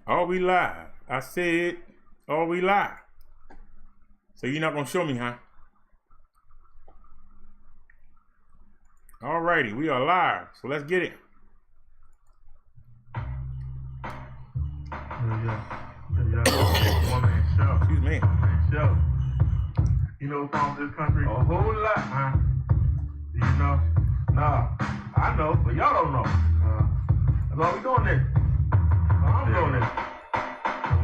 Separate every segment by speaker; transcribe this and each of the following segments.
Speaker 1: Are we live? I said, are we live? So you're not gonna show me, huh? Alrighty, we are live. So let's get it. Excuse me.
Speaker 2: You know what's wrong with this country? A whole lot, man. You know? Nah, I know, but y'all don't know. That's why we doing this. I'm doing this.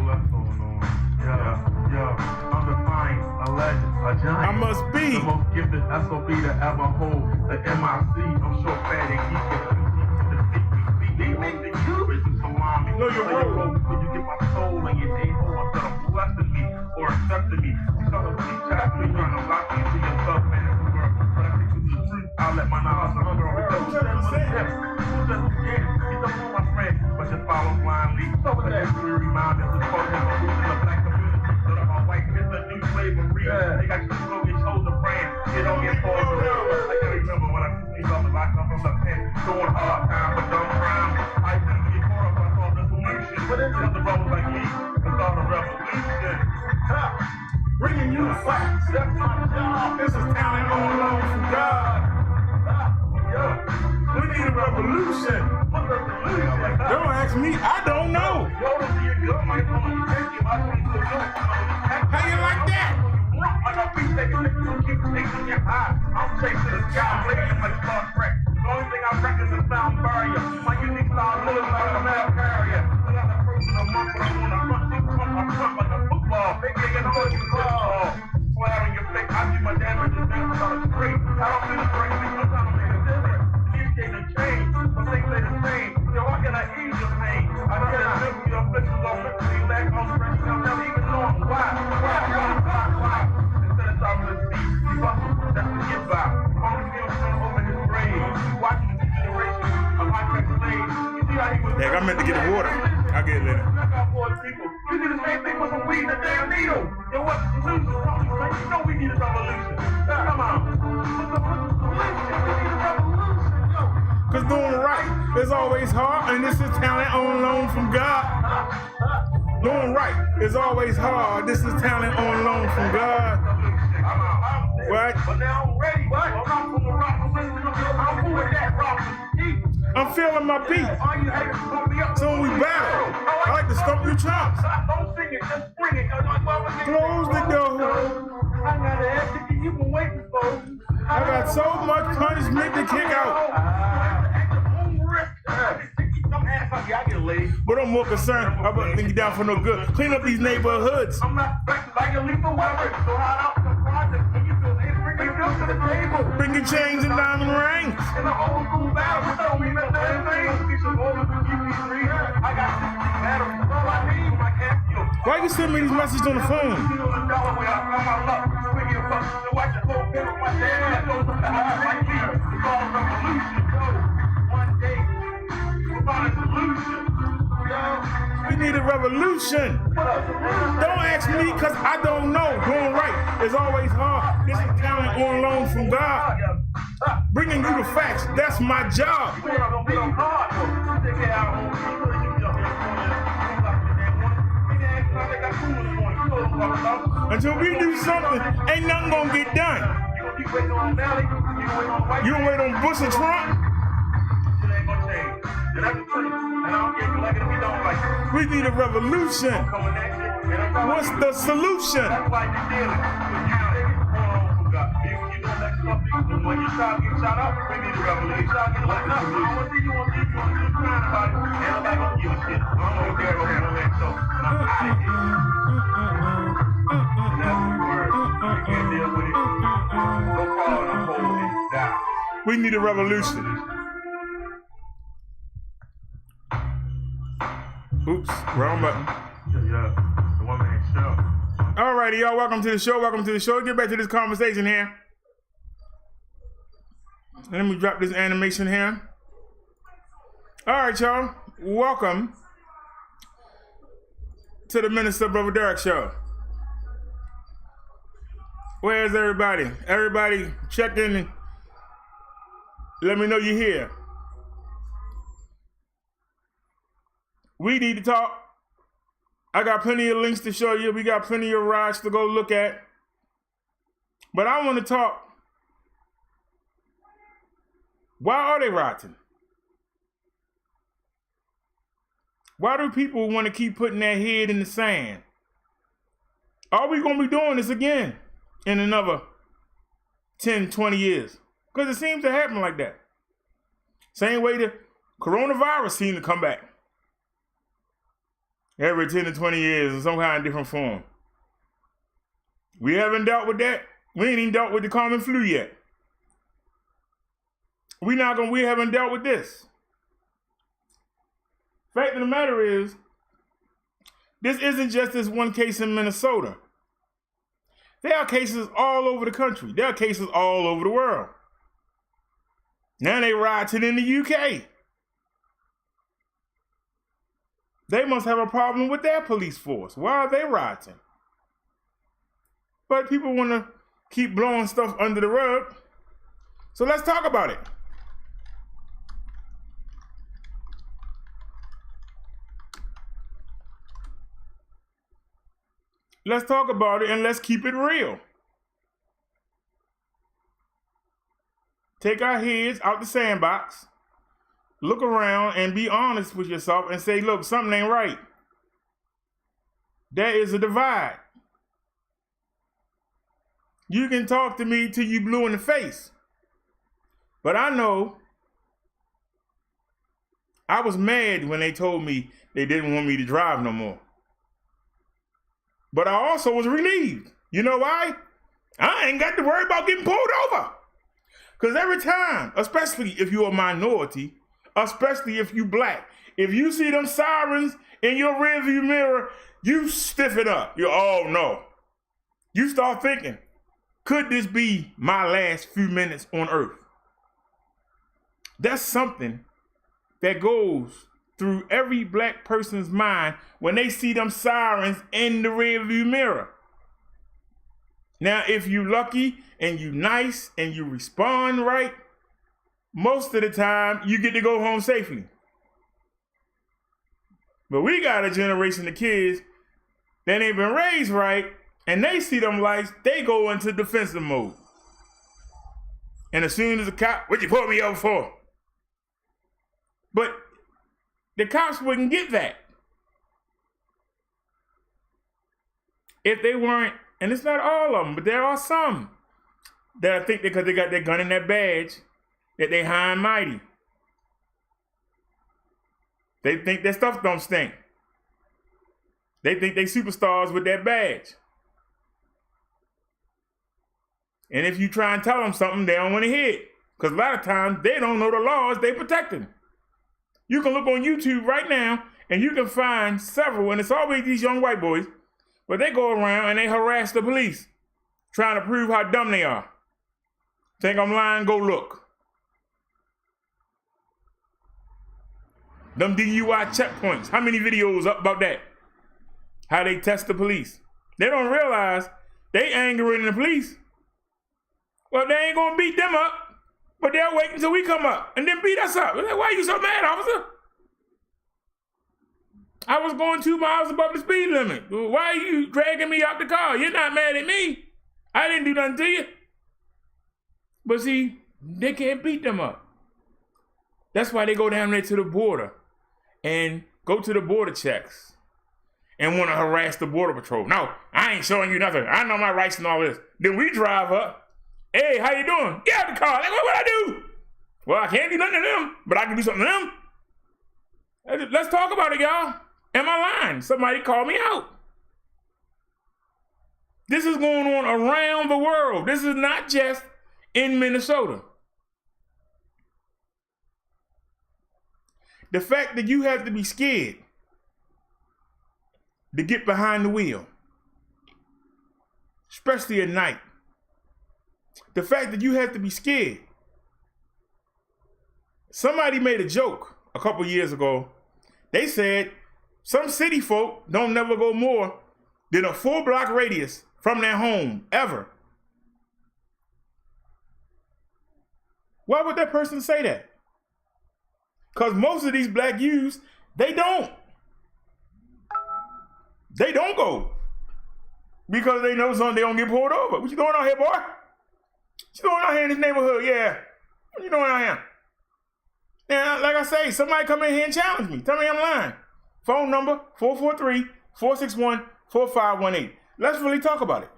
Speaker 2: What's going on? Yeah. I'm defiant, a legend, a giant.
Speaker 1: I must be
Speaker 2: the most gifted SOB to ever hold the MIC. I'm sure fatty geek it.
Speaker 1: Know your role.
Speaker 2: When you get my soul and your day home instead of blessing me or accepting me. You start to keep trapping me, trying to lock me into your self-fantasy world. But I think you the truth, I'll let my knowledge of hunger over the Who just again? You don't know my friend, but just follow blindly. So with that, we remind us to call him a in the black community. So that my white is the new slavery. They got you go get chose a brand. Get on your phone. I can remember when I took these off the lock up from the pen, doing hard time for dumb crime. I think you caught up, I saw the solution. What is it? The brothers like me, it's all a revolution.
Speaker 1: Bringing you the facts.
Speaker 2: That's my job.
Speaker 1: This is talent on loan from God. We need a revolution.
Speaker 2: What revolution?
Speaker 1: Don't ask me. I don't know. How you like that?
Speaker 2: I'm chasing the sky, blazing like Star Trek. The only thing I reckon is the sound barrier. My unique style lives like a mail carrier. I got the person of month, but I want to front like a football. Big and hood ball. Flat on your face, I see my damage and dance on the street. I don't feel the break, sometimes I make a difference. These days have changed, but things stay the same. Yo, how can I ease your pain? I can't live with your afflictions on mentally, lack on stress, I'll never even know why. Instead of talking to see, he busted, that's to get by. Only feels from over his grave. Watching the generation of my slaves. You see how he was.
Speaker 1: Heck, I meant to get the water. I'll get it later.
Speaker 2: You do the same thing with some weed and a damn needle. Yo, what's the solution? You know we need a revolution. Come on. What's the solution? We need a revolution. Yo.
Speaker 1: Cause doing right is always hard, and this is talent on loan from God. Doing right is always hard. This is talent on loan from God. What?
Speaker 2: But now I'm ready. What? I'm from the rock. I'm moving that rock.
Speaker 1: I'm feeling my beat. So when we battle, I like to stump your chops.
Speaker 2: Don't sing it, just bring it.
Speaker 1: Close the door.
Speaker 2: I got an extra you've been waiting for.
Speaker 1: I got so much punishment to kick out.
Speaker 2: I get laid.
Speaker 1: But I'm more concerned about thinking down for no good. Clean up these neighborhoods.
Speaker 2: I'm not like a lethal weapon. So how out the project when you feel it, bring it to the table.
Speaker 1: Bring your chains and diamond rings.
Speaker 2: In the old school battle, you tell me that damn thing. I got 60 batteries. All I need my capsule.
Speaker 1: Why you send me these messages on the phone? We need a revolution. Don't ask me because I don't know. Doing right is always hard. This is talent on loan from God. Bringing you the facts, that's my job. Until we do something, ain't nothing gonna get done. You don't wait on Bush and Trump? We need a revolution. What's the solution?
Speaker 2: When you try to get shot up, we need a revolution. You try to get locked up, I want to see you on TV, you crying about it, and nobody gonna give a shit. I'm gonna care about that, so I'm out of here. That's the word. You can't deal with it. Go crawl in a hole and die.
Speaker 1: We need a revolution. Oops, wrong button.
Speaker 2: Yeah, the one man show.
Speaker 1: Alrighty, y'all, welcome to the show. Welcome to the show. Get back to this conversation here. Let me drop this animation here. All right, y'all. Welcome to the Minister Brother Derrick Show. Where's everybody? Everybody check in and let me know you're here. We need to talk. I got plenty of links to show you. We got plenty of riots to go look at. But I want to talk. Why are they rioting? Why do people want to keep putting their head in the sand? Are we going to be doing this again in another 10, 20 years? Because it seems to happen like that. Same way the coronavirus seemed to come back. Every 10 to 20 years in some kind of different form. We haven't dealt with that. We ain't even dealt with the common flu yet. We haven't dealt with this. Fact of the matter is, this isn't just this one case in Minnesota. There are cases all over the country. There are cases all over the world. Now they rioting in the UK. They must have a problem with their police force. Why are they rioting? But people want to keep blowing stuff under the rug. So let's talk about it. Let's talk about it and let's keep it real. Take our heads out the sandbox, look around and be honest with yourself and say, look, something ain't right. There is a divide. You can talk to me till you blue in the face. But I know I was mad when they told me they didn't want me to drive no more. But I also was relieved. You know why? I ain't got to worry about getting pulled over. Because every time, especially if you're a minority, especially if you black, if you see them sirens in your rearview mirror, you stiffen up. You're, oh no. You start thinking, could this be my last few minutes on earth? That's something that goes through every black person's mind when they see them sirens in the rearview mirror. Now, if you lucky and you nice and you respond right, most of the time you get to go home safely. But we got a generation of kids that ain't been raised right, and they see them lights, they go into defensive mode. And as soon as the cop, what'd you pull me over for? But the cops wouldn't get that if they weren't, and it's not all of them, but there are some that I think because they got their gun and their badge, that they high and mighty. They think their stuff don't stink. They think they superstars with that badge. And if you try and tell them something, they don't want to hear it. Because a lot of times, they don't know the laws they protecting. You can look on YouTube right now, and you can find several, and it's always these young white boys, but they go around and they harass the police, trying to prove how dumb they are. Think I'm lying? Go look. Them DUI checkpoints. How many videos up about that? How they test the police. They don't realize they angering the police. Well, they ain't gonna beat them up, but they'll wait until we come up and then beat us up. Like, why are you so mad, officer? I was going 2 miles above the speed limit. Why are you dragging me out the car? You're not mad at me. I didn't do nothing to you. But see, they can't beat them up. That's why they go down there to the border and go to the border checks and want to harass the border patrol. No, I ain't showing you nothing. I know my rights and all this. Then we drive up. Hey, how you doing? Get out the car. Like, what I do? Well, I can't do nothing to them, but I can do something to them. Let's talk about it, y'all. Am I lying? Somebody call me out. This is going on around the world. This is not just in Minnesota. The fact that you have to be scared to get behind the wheel, especially at night. The fact that you have to be scared. Somebody made a joke a couple years ago. They said some city folk don't never go more than a 4-block radius from their home, ever. Why would that person say that? Because most of these black youths, they don't. They don't go because they know something they don't get pulled over. What you doing out here, boy? What you doing out here in this neighborhood? Yeah. What you doing out here? Now, like I say, somebody come in here and challenge me. Tell me I'm lying. Phone number 443-461-4518. Let's really talk about it.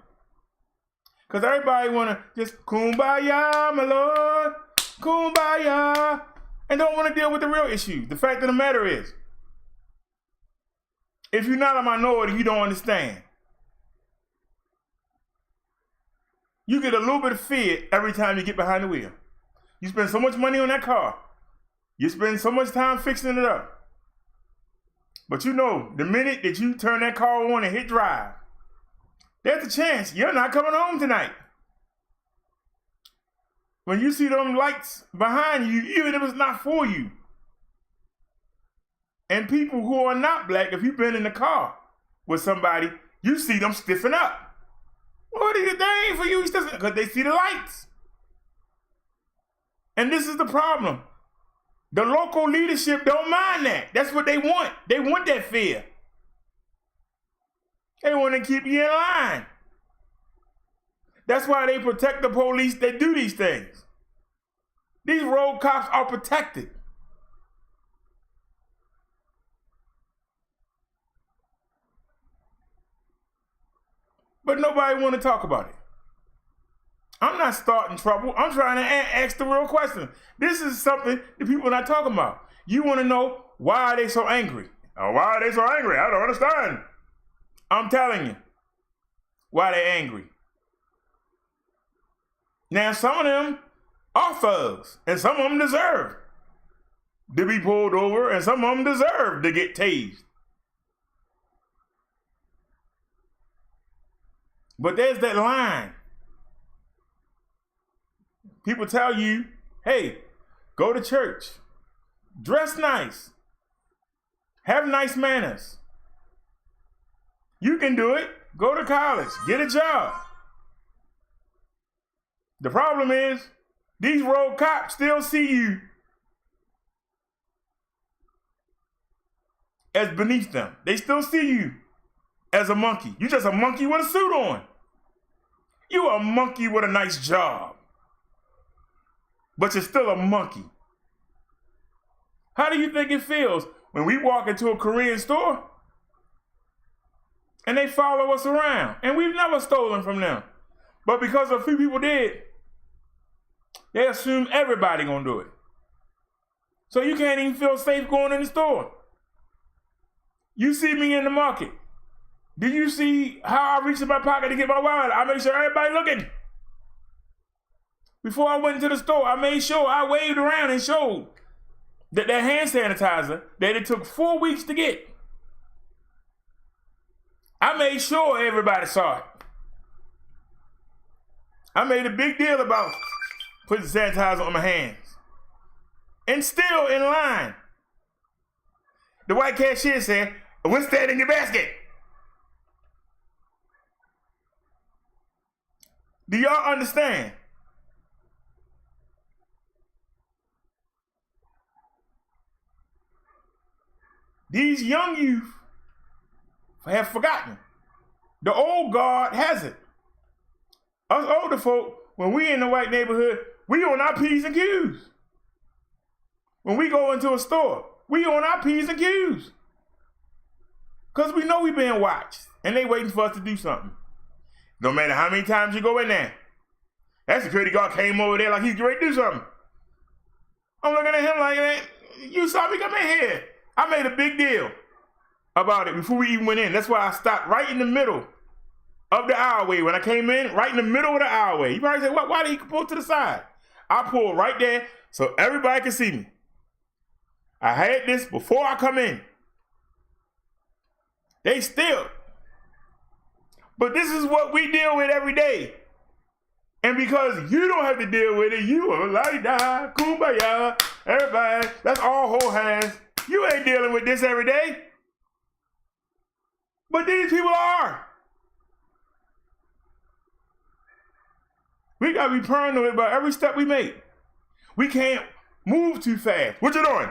Speaker 1: Because everybody want to just kumbaya, my Lord, kumbaya, and don't want to deal with the real issue. The fact of the matter is, if you're not a minority, you don't understand. You get a little bit of fear every time you get behind the wheel. You spend so much money on that car. You spend so much time fixing it up. But you know, the minute that you turn that car on and hit drive, there's a chance you're not coming home tonight. When you see them lights behind you, even if it's not for you. And people who are not black, if you've been in the car with somebody, you see them stiffen up. What is it? They ain't for you, because they see the lights. And this is the problem. The local leadership don't mind that. That's what they want. They want that fear. They want to keep you in line. That's why they protect the police that do these things. These road cops are protected. But nobody want to talk about it. I'm not starting trouble. I'm trying to ask the real question. This is something that people are not talking about. You want to know, why are they so angry? Oh, why are they so angry? I don't understand. I'm telling you why they're angry. Now, some of them are thugs, and some of them deserve to be pulled over, and some of them deserve to get tased. But there's that line. People tell you, hey, go to church, dress nice, have nice manners. You can do it. Go to college, get a job. The problem is, these road cops still see you as beneath them. They still see you as a monkey. You just a monkey with a suit on. You a monkey with a nice job. But you're still a monkey. How do you think it feels when we walk into a Korean store and they follow us around and we've never stolen from them? But because a few people did, they assume everybody gonna do it. So you can't even feel safe going in the store. You see me in the market. Do you see how I reach in my pocket to get my wallet? I make sure everybody looking. Before I went into the store, I made sure I waved around and showed that hand sanitizer that it took 4 weeks to get. I made sure everybody saw it. I made a big deal about putting sanitizer on my hands. And still in line. The white cashier said, "What's that in your basket?" Do y'all understand? These young youth have forgotten. The old guard has it. Us older folk, when we in the white neighborhood, we on our P's and Q's. When we go into a store, we on our P's and Q's. Because we know we being watched and they waiting for us to do something. No matter how many times you go in there. That security guard came over there like he's ready to do something. I'm looking at him like, you saw me come in here. I made a big deal about it before we even went in. That's why I stopped right in the middle of the aisleway. When I came in, right in the middle of the aisleway. You probably say, why did he pull to the side? I pulled right there so everybody could see me. I had this before I come in. They still. But this is what we deal with every day. And because you don't have to deal with it, you are like, kumbaya, everybody, let's all hold hands. You ain't dealing with this every day. But these people are. We got to be paranoid about every step we make. We can't move too fast. What you doing?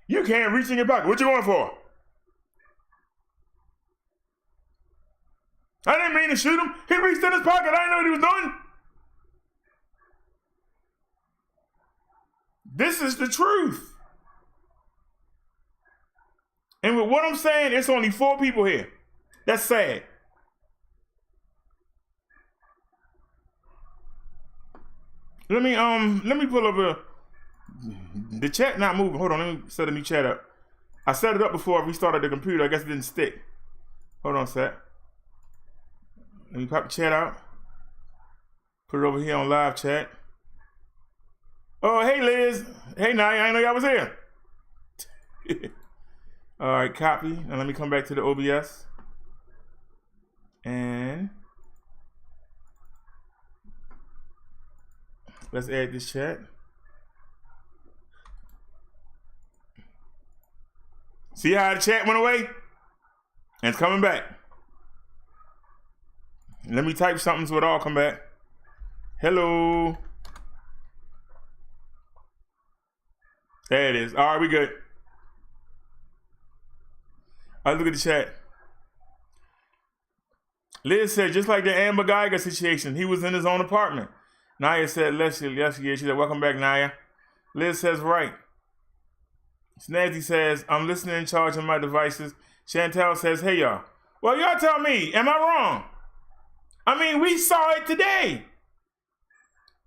Speaker 1: You can't reach in your pocket. What you going for? I didn't mean to shoot him. He reached in his pocket. I didn't know what he was doing. This is the truth. And with what I'm saying, it's only 4 people here. That's sad. Let me pull up the chat not moving. Hold on, let me set a new chat up. I set it up before I restarted the computer. I guess it didn't stick. Hold on a sec. Let me pop the chat out. Put it over here on live chat. Oh, hey Liz. Hey Naya, I didn't know y'all was here. All right, copy. Now let me come back to the OBS. And let's add this chat. See how the chat went away? And it's coming back. Let me type something so it all come back. Hello. There it is. All right, we good. All right, look at the chat. Liz said, just like the Amber Geiger situation, he was in his own apartment. Naya said, yes, she said, welcome back, Naya. Liz says, right. Snazzy says, I'm listening and charging my devices. Chantel says, hey, y'all. Well, y'all tell me, am I wrong? I mean, we saw it today.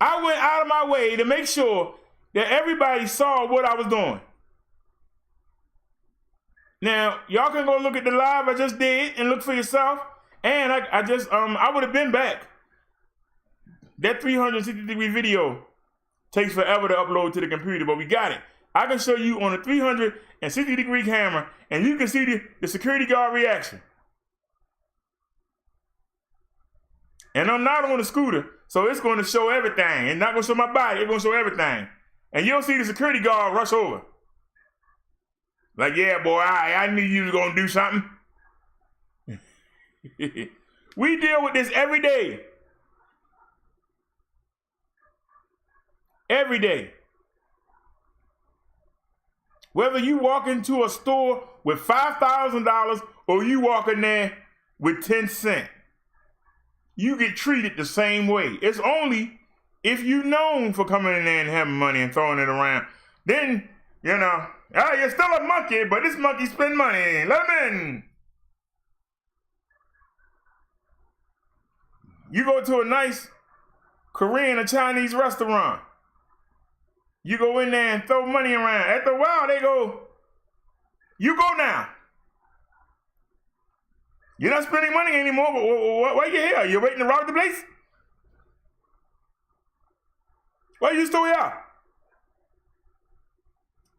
Speaker 1: I went out of my way to make sure that everybody saw what I was doing. Now, y'all can go look at the live I just did and look for yourself. And I would have been back. That 360-degree video takes forever to upload to the computer, but we got it. I can show you on a 360-degree camera, and you can see the security guard reaction. And I'm not on a scooter, so it's going to show everything. It's not going to show my body. It's going to show everything. And you'll see the security guard rush over. Like, yeah, boy, I knew you was going to do something. We deal with this every day. Every day. Whether you walk into a store with $5,000 or you walk in there with 10 cents, you get treated the same way. It's only if you're known for coming in there and having money and throwing it around. Then, you know, you're still a monkey, but this monkey spend money. Let him in. You go to a nice Korean or Chinese restaurant. You go in there and throw money around. After a while, they go, you go now. You're not spending money anymore, but why are you here? You're waiting to rob the place? Why are you still here?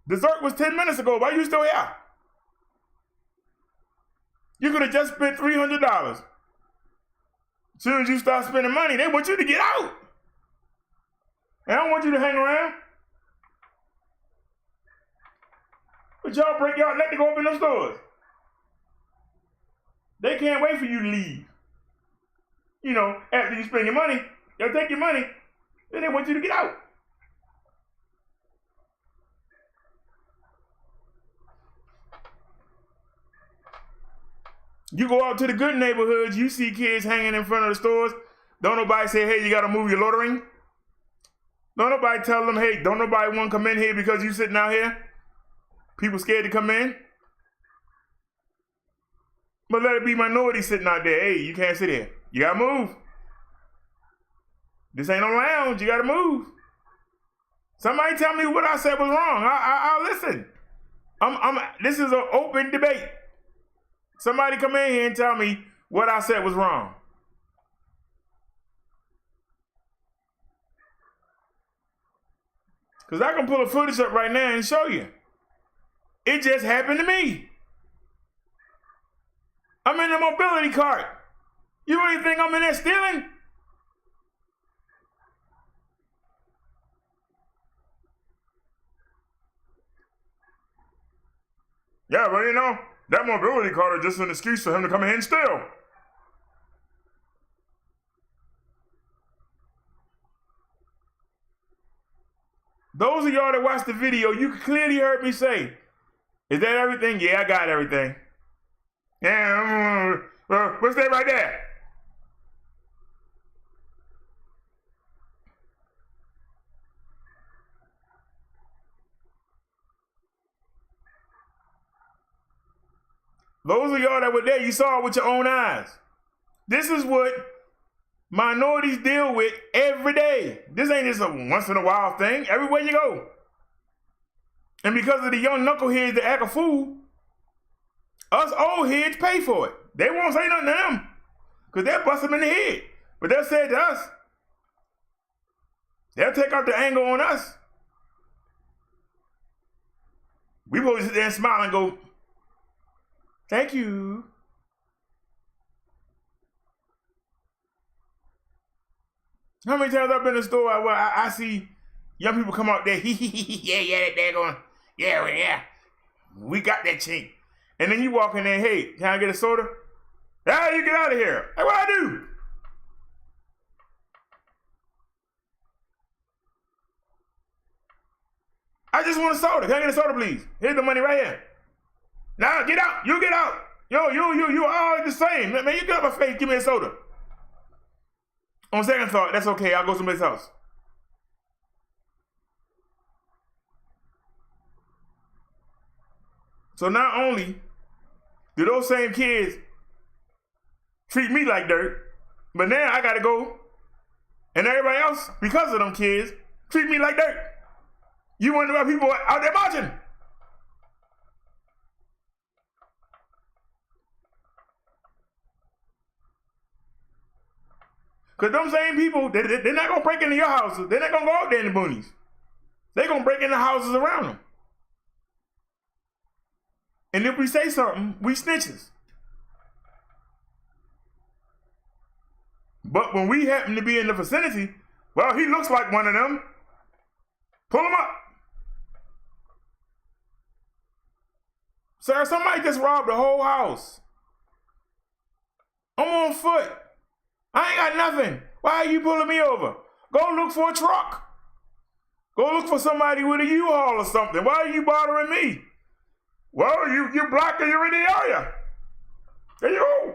Speaker 1: Dessert was 10 minutes ago. Why are you still here? You could have just spent $300. As soon as you start spending money, they want you to get out. They don't want you to hang around. But y'all break y'all neck to go open those stores. They can't wait for you to leave. You know, after you spend your money, they'll take your money, then they want you to get out. You go out to the good neighborhoods, you see kids hanging in front of the stores. Don't nobody say, hey, you gotta move your loitering. Don't nobody tell them, hey, don't nobody want to come in here because you sitting out here. People scared to come in. But let it be minority sitting out there. Hey, you can't sit here. You gotta move. This ain't no lounge. You gotta move. Somebody tell me what I said was wrong. I'll listen. This is an open debate. Somebody come in here and tell me what I said was wrong. Because I can pull the footage up right now and show you. It just happened to me. I'm in a mobility cart. You really think I'm in there stealing? Yeah, well, you know, that mobility cart is just an excuse for him to come in here and steal. Those of y'all that watched the video, you clearly heard me say, is that everything? Yeah, I got everything. Yeah, what's that right there? Those of y'all that were there, you saw it with your own eyes. This is what minorities deal with every day. This ain't just a once in a while thing. Everywhere you go. And because of the young knuckleheads that act a fool, us old heads pay for it. They won't say nothing to them because they'll bust them in the head. But they'll say it to us. They'll take out the anger on us. We supposed to sit there and smile and go, thank you. How many times I've been in the store where I see young people come out there, yeah, they're going, yeah, we got that chink. And then you walk in there, hey, can I get a soda? Ah, you get out of here. Hey, what I do? I just want a soda. Can I get a soda, please? Here's the money right here. Now get out. You get out. Yo, you all the same. Man, you get out my face. Give me a soda. On second thought, that's okay. I'll go to somebody's house. So not only do those same kids treat me like dirt, but now I gotta go, and everybody else, because of them kids, treat me like dirt. You wonder why people are out there marching. Because them same people, they're not going to break into your houses. They're not going to go out there in the boonies. They're going to break into houses around them. And if we say something, we snitches. But when we happen to be in the vicinity, well, he looks like one of them. Pull him up. Sir, somebody just robbed the whole house. I'm on foot. I ain't got nothing. Why are you pulling me over? Go look for a truck. Go look for somebody with a U-Haul or something. Why are you bothering me? Well, you're black and you're in the area. There you go.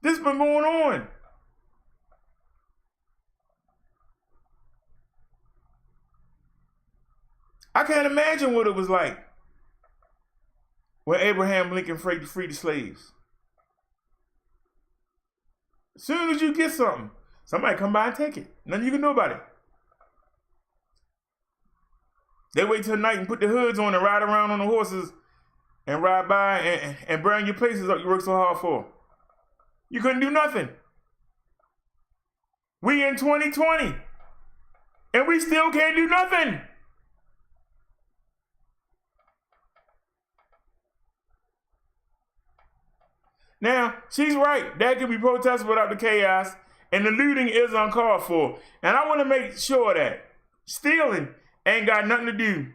Speaker 1: This been going on. I can't imagine what it was like when Abraham Lincoln freed the slaves. As soon as you get something, somebody come by and take it. Nothing you can do about it. They wait till night and put the hoods on and ride around on the horses and ride by and burn your places up you work so hard for. You couldn't do nothing. We in 2020 and we still can't do nothing. Now, she's right. That can be protested without the chaos, and the looting is uncalled for. And I want to make sure that stealing ain't got nothing to do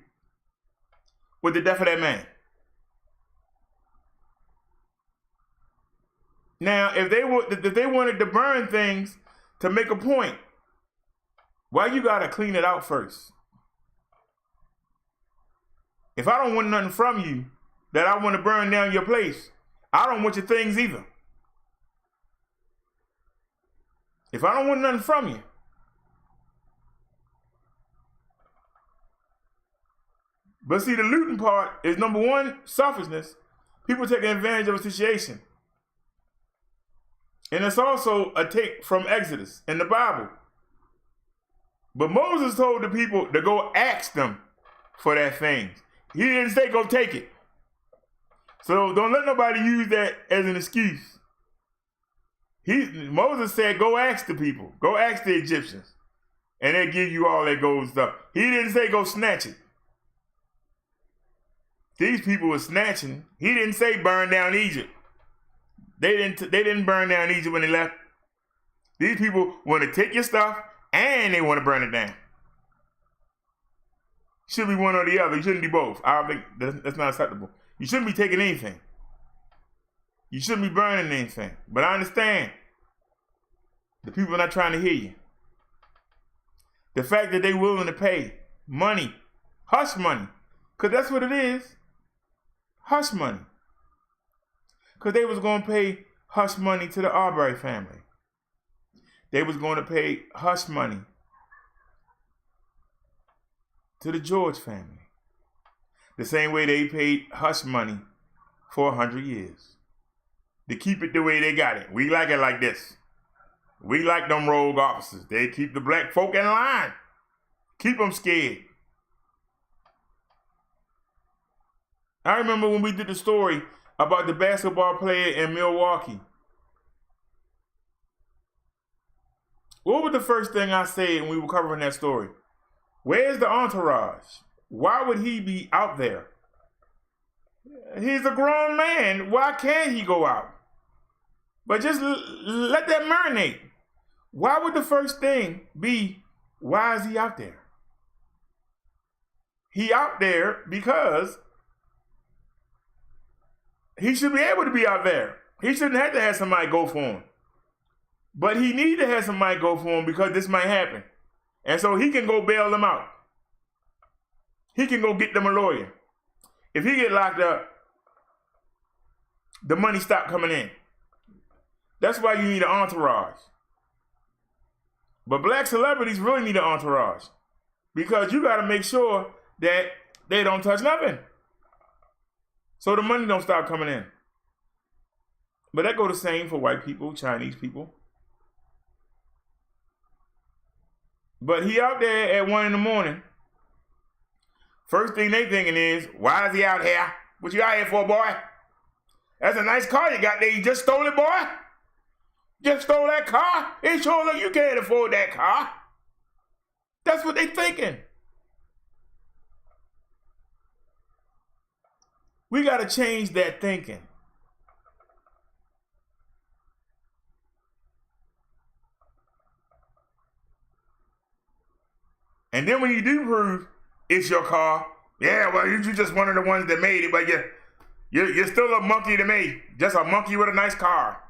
Speaker 1: with the death of that man. Now, if they wanted to burn things to make a point, why you gotta clean it out first? If I don't want nothing from you that I want to burn down your place, I don't want your things either. If I don't want nothing from you. But see, the looting part is number one, selfishness. People taking advantage of a situation. And it's also a take from Exodus in the Bible. But Moses told the people to go ask them for their things. He didn't say go take it. So don't let nobody use that as an excuse. Moses said, go ask the people. Go ask the Egyptians. And they'll give you all that gold stuff. He didn't say go snatch it. These people were snatching. He didn't say burn down Egypt. They didn't burn down Egypt when they left. These people want to take your stuff and they want to burn it down. Should be one or the other. You shouldn't do both. I think that's not acceptable. You shouldn't be taking anything. You shouldn't be burning anything. But I understand. The people are not trying to hear you. The fact that they're willing to pay money, hush money, because that's what it is. Hush money. Because they was going to pay hush money to the Arbery family. They was going to pay hush money to the George family. The same way they paid hush money for 100 years. To keep it the way they got it. We like it like this. We like them rogue officers. They keep the black folk in line. Keep them scared. I remember when we did the story about the basketball player in Milwaukee. What was the first thing I said when we were covering that story? Where's the entourage? Why would he be out there? He's a grown man. Why can't he go out? But just let that marinate. Why would the first thing be, why is he out there? He out there because he should be able to be out there. He shouldn't have to have somebody go for him. But he need to have somebody go for him because this might happen. And so he can go bail them out. He can go get them a lawyer. If he get locked up, the money stop coming in. That's why you need an entourage. But black celebrities really need an entourage because you got to make sure that they don't touch nothing. So the money don't stop coming in. But that go the same for white people, Chinese people. But he out there at 1 a.m. First thing they thinking is, why is he out here? What you out here for, boy? That's a nice car you got there. You just stole it, boy? Just stole that car? It sure look you can't afford that car. That's what they thinking. We got to change that thinking. And then when you do prove it's your car, yeah, well, you're just one of the ones that made it, but you're still a monkey to me. Just a monkey with a nice car.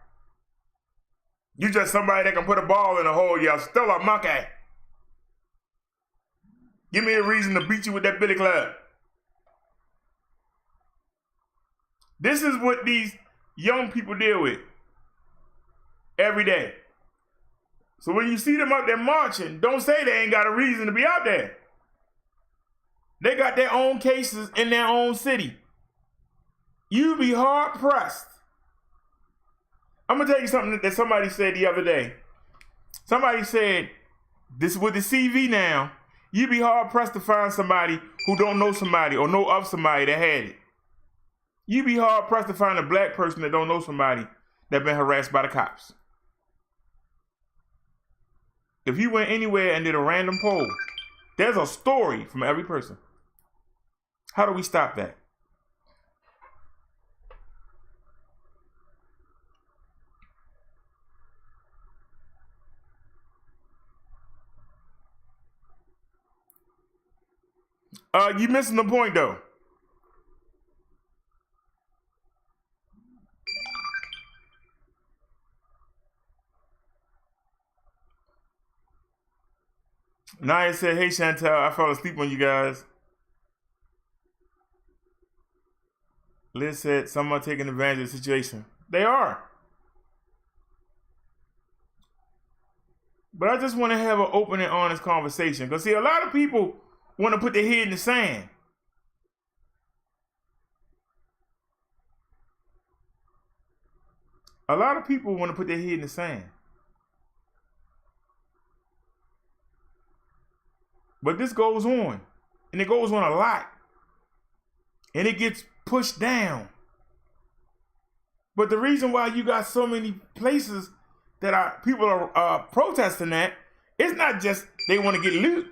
Speaker 1: You just somebody that can put a ball in a hole. You're still a monkey. Give me a reason to beat you with that billy club. This is what these young people deal with every day. So when you see them out there marching, don't say they ain't got a reason to be out there. They got their own cases in their own city. You'd be hard pressed. I'm gonna tell you something that somebody said the other day. Somebody said, this with the CV now, you'd be hard pressed to find somebody who don't know somebody or know of somebody that had it. You'd be hard pressed to find a black person that don't know somebody that been harassed by the cops. If you went anywhere and did a random poll, there's a story from every person. How do we stop that? You missing the point though. Naya said, hey Chantel, I fell asleep on you guys. Liz said, some are taking advantage of the situation. They are. But I just want to have an open and honest conversation. Because see, a lot of people want to put their head in the sand. A lot of people want to put their head in the sand. But this goes on, and it goes on a lot, and it gets pushed down. But the reason why you got so many places that people are protesting at, it's not just they want to get loot.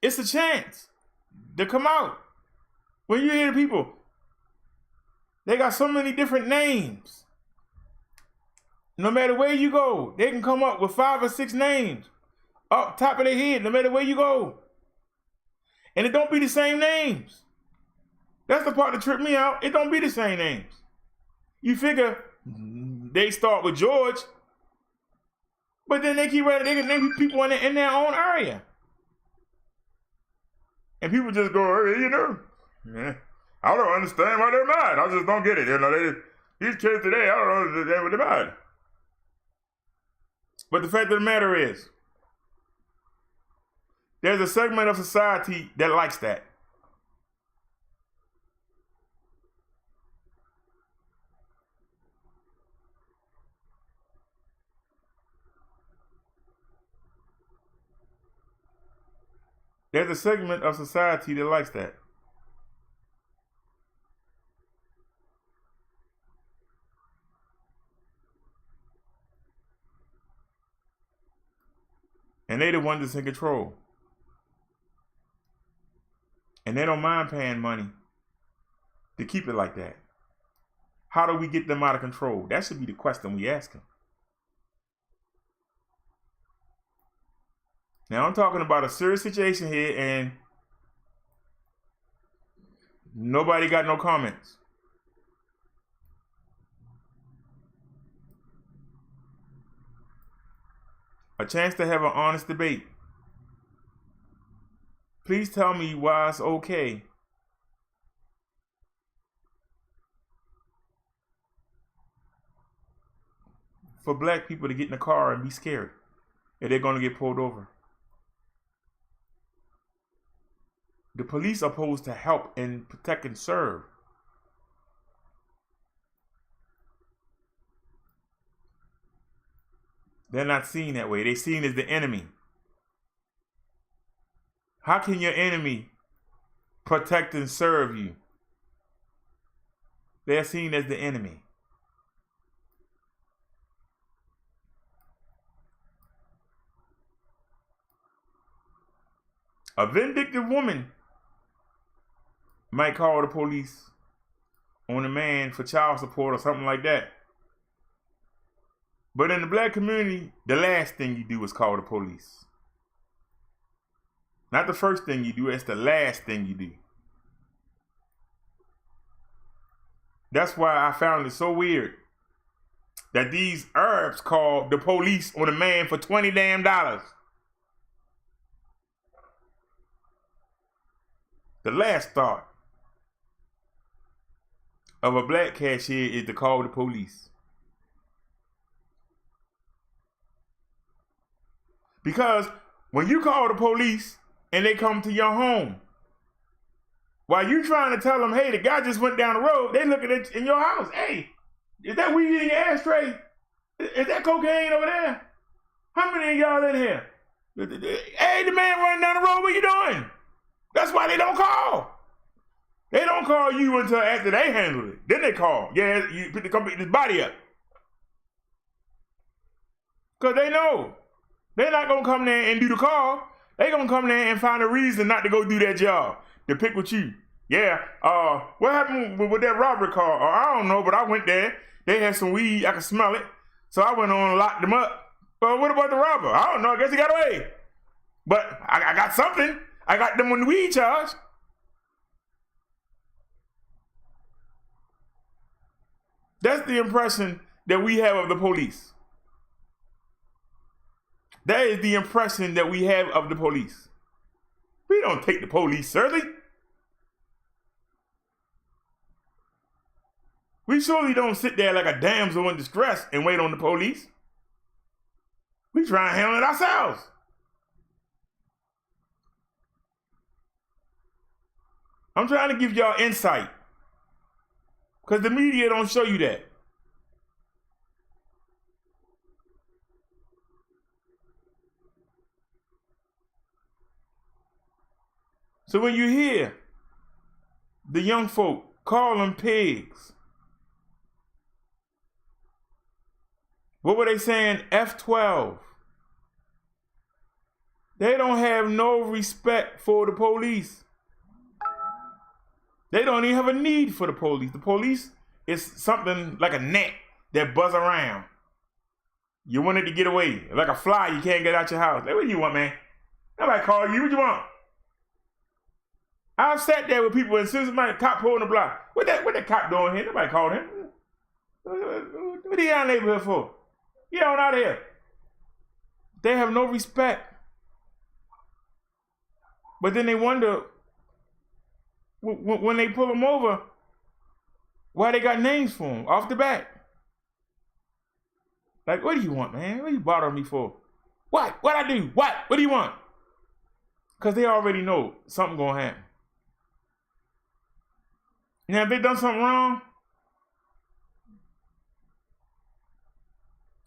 Speaker 1: It's a chance to come out. When you hear the people, they got so many different names. No matter where you go, they can come up with 5 or 6 names. Up top of their head, no matter where you go. And it don't be the same names. That's the part that tripped me out. It don't be the same names. You figure they start with George, but then they keep writing, they can name people in their own area. And people just go, hey, you know, yeah, I don't understand why they're mad. I just don't get it. You know, these kids today, I don't understand what they're mad. But the fact of the matter is, There's a segment of society that likes that. There's a segment of society that likes that. And they the ones that's in control. And they don't mind paying money to keep it like that. How do we get them out of control? That should be the question we ask them. Now I'm talking about a serious situation here and nobody got no comments. A chance to have an honest debate. Please tell me why it's okay for black people to get in the car and be scared if they're going to get pulled over. The police are supposed to help and protect and serve. They're not seen that way. They're seen as the enemy. How can your enemy protect and serve you? They're seen as the enemy. A vindictive woman might call the police on a man for child support or something like that. But in the black community, the last thing you do is call the police. Not the first thing you do, it's the last thing you do. That's why I found it so weird that these Arabs called the police on a man for $20 damn. The last thought of a black cashier is to call the police. Because when you call the police and they come to your home, while you trying to tell them, hey, the guy just went down the road, they looking at in your house. Hey, is that weed in your ashtray? Is that cocaine over there? How many of y'all in here? Hey, the man running down the road, what you doing? That's why they don't call. They don't call you until after they handle it. Then they call. Yeah, you come pick this body up. Because they know. They're not going to come there and do the call. They're going to come there and find a reason not to go do that job. To pick with you. Yeah, what happened with that robbery call? I don't know, but I went there. They had some weed. I could smell it. So I went on and locked them up. But what about the robber? I don't know. I guess he got away. But I got something. I got them on the weed charge. That's the impression that we have of the police. That is the impression that we have of the police. We don't take the police seriously. We surely don't sit there like a damsel in distress and wait on the police. We try and handle it ourselves. I'm trying to give y'all insight. Because the media don't show you that. So when you hear the young folk call them pigs, what were they saying? F12. They don't have no respect for the police. They don't even have a need for the police. The police is something like a net that buzz around. You want it to get away. Like a fly, you can't get out your house. Like, what do you want, man? Nobody call you. What you want? I've sat there with people and since somebody cop pulling the block. What that cop doing here? Nobody called him. What are you out in the neighborhood for? Get on out of here. They have no respect. But then they wonder when they pull them over, why they got names for them off the bat. Like, what do you want, man? What are you bothering me for? What? What I do? What? What do you want? Because they already know something gonna happen. Now, if they done something wrong,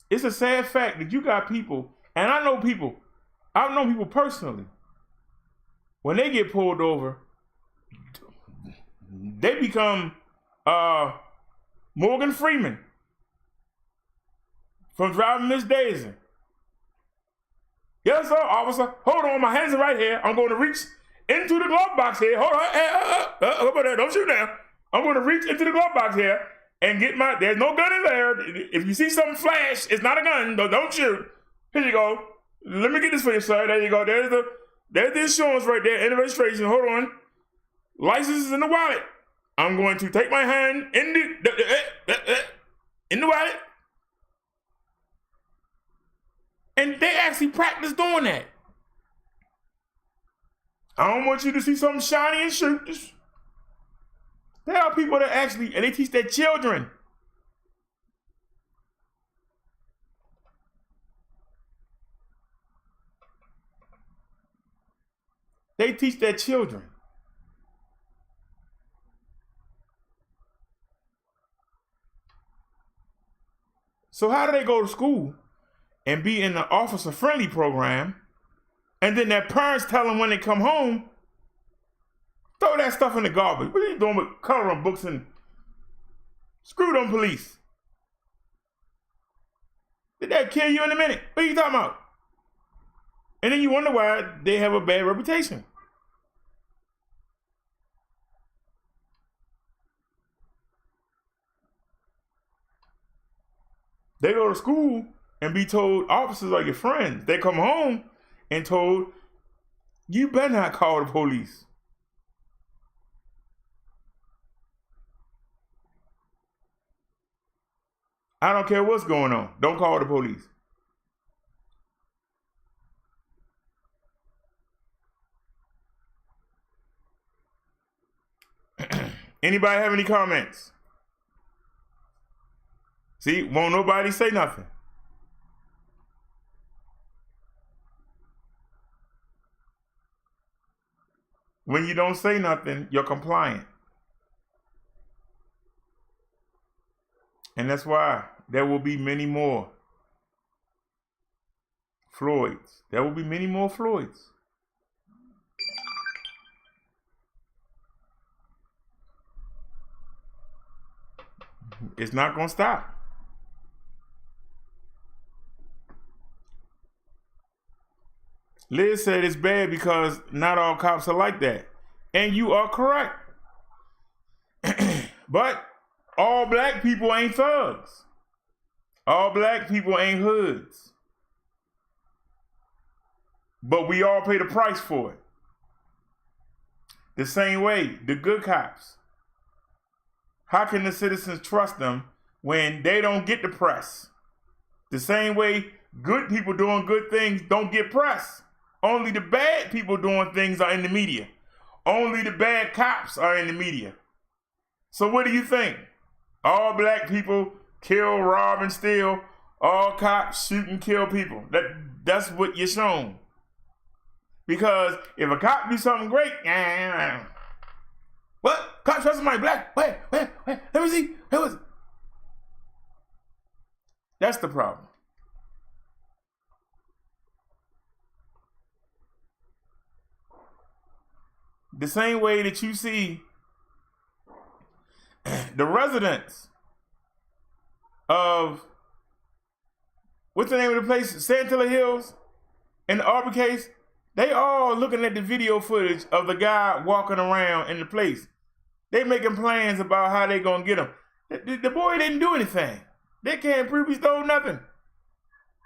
Speaker 1: it's a sad fact that you got people, and I know people, I've known people personally, when they get pulled over, they become Morgan Freeman from Driving Miss Daisy. Yes, sir, officer. Hold on, my hands are right here. I'm going to reach into the glove box here. Hold on. Don't shoot now. I'm going to reach into the glove box here and get my, there's no gun in there. If you see something flash, it's not a gun. Don't shoot. Here you go. Let me get this for you, sir. There you go. There's the insurance right there and the registration. Hold on. License is in the wallet. I'm going to take my hand in the wallet. And they actually practice doing that. I don't want you to see something shiny and shoot. There are people that actually, and they teach their children. They teach their children. So how do they go to school and be in the officer friendly program, and then their parents tell them when they come home, throw that stuff in the garbage? What are you doing with coloring books and screw them police? Did that kill you in a minute? What are you talking about? And then you wonder why they have a bad reputation. They go to school and be told officers are your friends. They come home and told, you better not call the police. I don't care what's going on. Don't call the police. Anybody have any comments? See, won't nobody say nothing. When you don't say nothing, you're compliant. And that's why there will be many more Floyds. There will be many more Floyds. It's not going to stop. Liz said it's bad because not all cops are like that. And you are correct. But all black people ain't thugs. All black people ain't hoods. But we all pay the price for it. The same way, the good cops. How can the citizens trust them when they don't get the press? The same way, good people doing good things don't get press. Only the bad people doing things are in the media. Only the bad cops are in the media. So what do you think? All black people kill, rob, and steal. All cops shoot and kill people. That's what you're shown. Because if a cop do something great, what? Cop shot somebody black? Where? Let me see. Where was it? That's the problem. The same way that you see the residents of, what's the name of the place? Santilla Hills, in the Aubrey case, they all looking at the video footage of the guy walking around in the place. They making plans about how they gonna get him. The boy didn't do anything. They can't prove he stole nothing.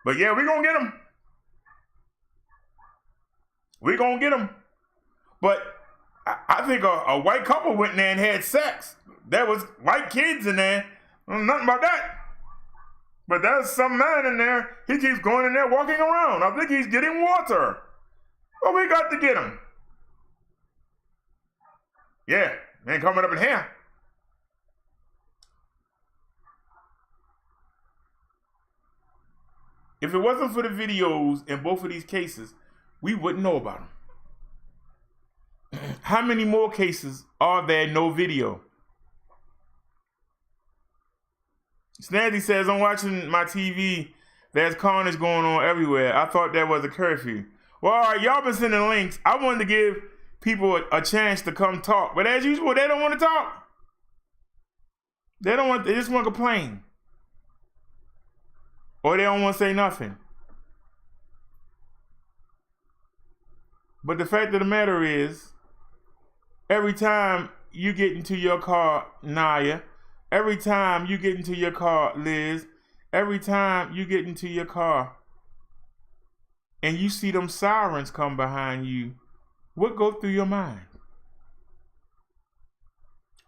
Speaker 1: But yeah, we gonna get him. We gonna get him. But I think a white couple went in there and had sex. There was white kids in there. Nothing about that. But there's some man in there. He keeps going in there walking around. I think he's getting water. Well, we got to get him. Yeah, they ain't coming up in here. If it wasn't for the videos in both of these cases, we wouldn't know about them. How many more cases are there no video? Snazzy says, I'm watching my TV. There's carnage going on everywhere. I thought there was a curfew. Well, all right, y'all been sending links. I wanted to give people a chance to come talk. But as usual, they don't want to talk. They just want to complain. Or they don't want to say nothing. But the fact of the matter is, every time you get into your car, Naya, every time you get into your car, Liz, every time you get into your car and you see them sirens come behind you, what goes through your mind?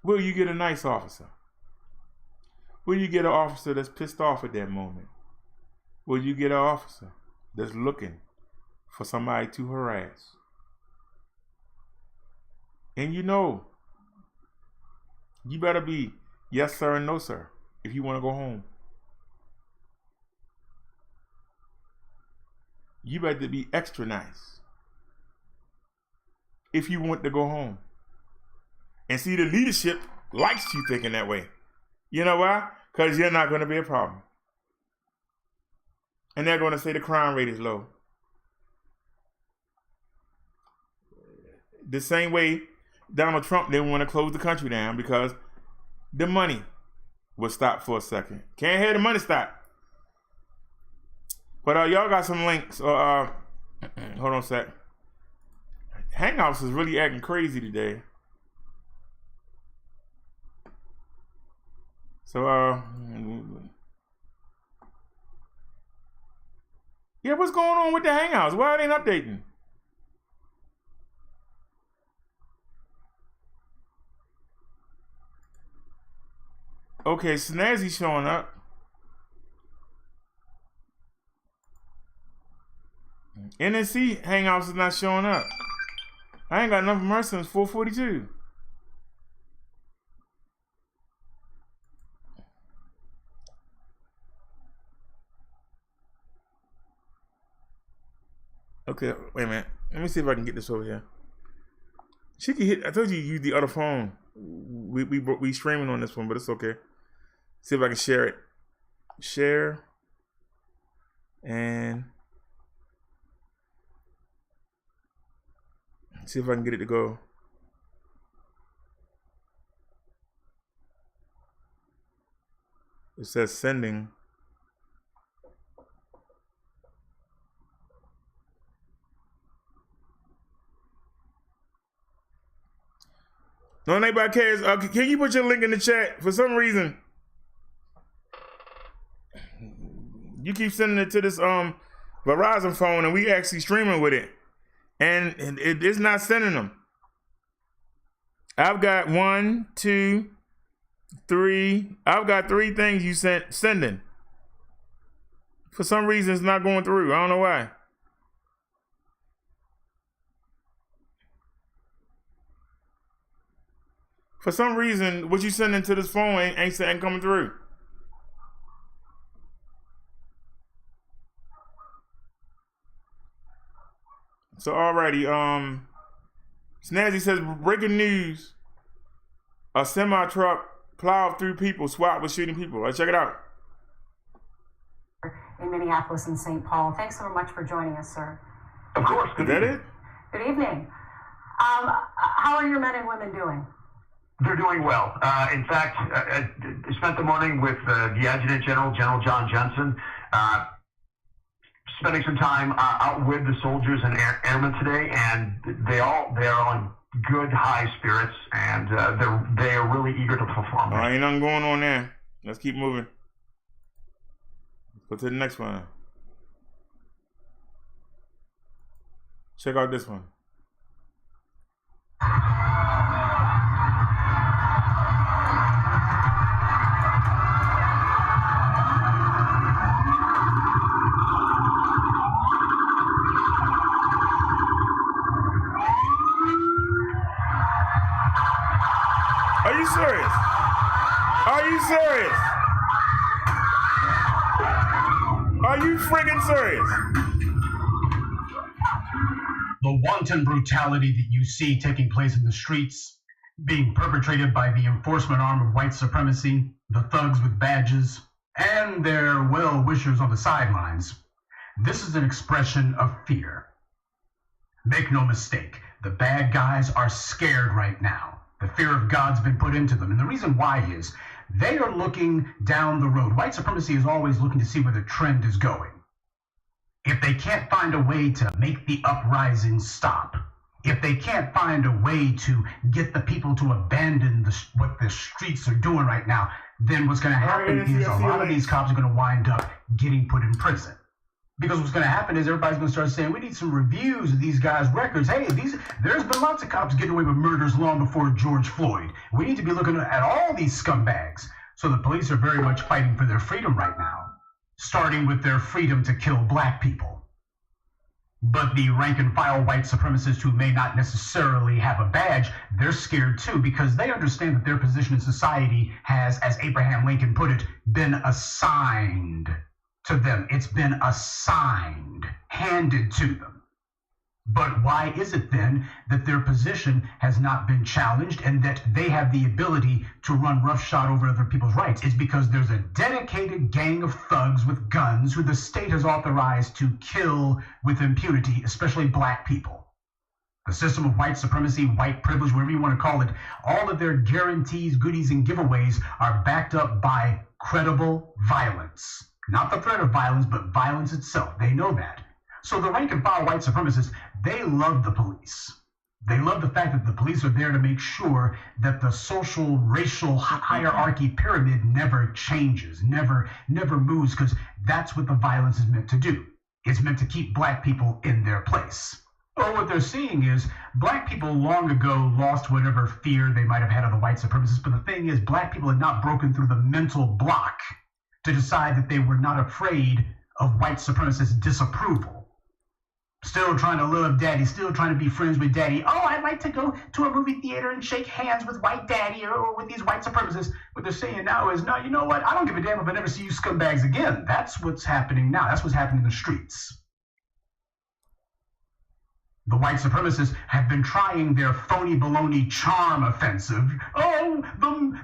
Speaker 1: Will you get a nice officer? Will you get an officer that's pissed off at that moment? Will you get an officer that's looking for somebody to harass? And you know, you better be yes sir and no sir if you want to go home. You better be extra nice if you want to go home. And see, the leadership likes you thinking that way. You know why? Because you're not going to be a problem. And they're going to say the crime rate is low. The same way Donald Trump didn't want to close the country down because the money was stopped for a second. Can't hear the money stop. But y'all got some links. Hold on a sec. Hangouts is really acting crazy today. So, yeah, what's going on with the Hangouts? Why are they not updating? Okay, Snazzy showing up. NNC Hangouts is not showing up. I ain't got enough of her since 442. Okay, wait a minute. Let me see if I can get this over here. She can hit. I told you use the other phone. We streaming on this one, but it's okay. See if I can share it. Share. And see if I can get it to go. It says sending. No, nobody cares. Can you put your link in the chat? For some reason, you keep sending it to this Verizon phone, and we actually streaming with it, and it's not sending them. I've got 1, 2, 3. I've got 3 things you sending. For some reason, it's not going through. I don't know why. For some reason, what you sending to this phone ain't coming through. So alrighty, Snazzy says, breaking news. A semi-truck plowed through people, SWAT was shooting people. Let's check it out.
Speaker 3: In Minneapolis and St. Paul. Thanks so much for joining us, sir.
Speaker 2: Of course.
Speaker 1: Is that it?
Speaker 3: Good evening. How are your men and women doing?
Speaker 4: They're doing well. In fact, I spent the morning with the Adjutant General, General John Jensen, spending some time out with the soldiers and airmen today, and they are on good high spirits, and they are really eager to perform.
Speaker 1: Ain't nothing going on there. Let's keep moving. Let's go to the next one. Check out this one. Are you serious? Are you serious? Are you friggin' serious?
Speaker 5: the wanton brutality that you see taking place in the streets, being perpetrated by the enforcement arm of white supremacy, the thugs with badges, and their well-wishers on the sidelines, this is an expression of fear. Make no mistake, the bad guys are scared right now. The fear of God's been put into them, and the reason why is they are looking down the road. White supremacy is always looking to see where the trend is going. If they can't find a way to make the uprising stop, if they can't find a way to get the people to abandon what the streets are doing right now, then what's going to happen is a lot of these cops are going to wind up getting put in prison. Because what's going to happen is everybody's going to start saying, we need some reviews of these guys' records. Hey, there's been lots of cops getting away with murders long before George Floyd. We need to be looking at all these scumbags. So the police are very much fighting for their freedom right now, starting with their freedom to kill black people. But the rank and file white supremacists who may not necessarily have a badge, they're scared too, because they understand that their position in society has, as Abraham Lincoln put it, been assigned to them. It's been assigned, handed to them. But why is it then that their position has not been challenged and that they have the ability to run roughshod over other people's rights? It's because there's a dedicated gang of thugs with guns who the state has authorized to kill with impunity, especially black people. The system of white supremacy, white privilege, whatever you want to call it, all of their guarantees, goodies, and giveaways are backed up by credible violence. Not the threat of violence, but violence itself. They know that. So the rank and file white supremacists, they love the police. They love the fact that the police are there to make sure that the social, racial hierarchy pyramid never changes, never moves, because that's what the violence is meant to do. It's meant to keep black people in their place. Or what they're seeing is black people long ago lost whatever fear they might have had of the white supremacists, but the thing is black people had not broken through the mental block to decide that they were not afraid of white supremacist disapproval. Still trying to love daddy, still trying to be friends with daddy. Oh, I'd like to go to a movie theater and shake hands with white daddy or with these white supremacists. What they're saying now is, no, you know what? I don't give a damn if I never see you scumbags again. That's what's happening now. That's what's happening in the streets. The white supremacists have been trying their phony baloney charm offensive. Oh,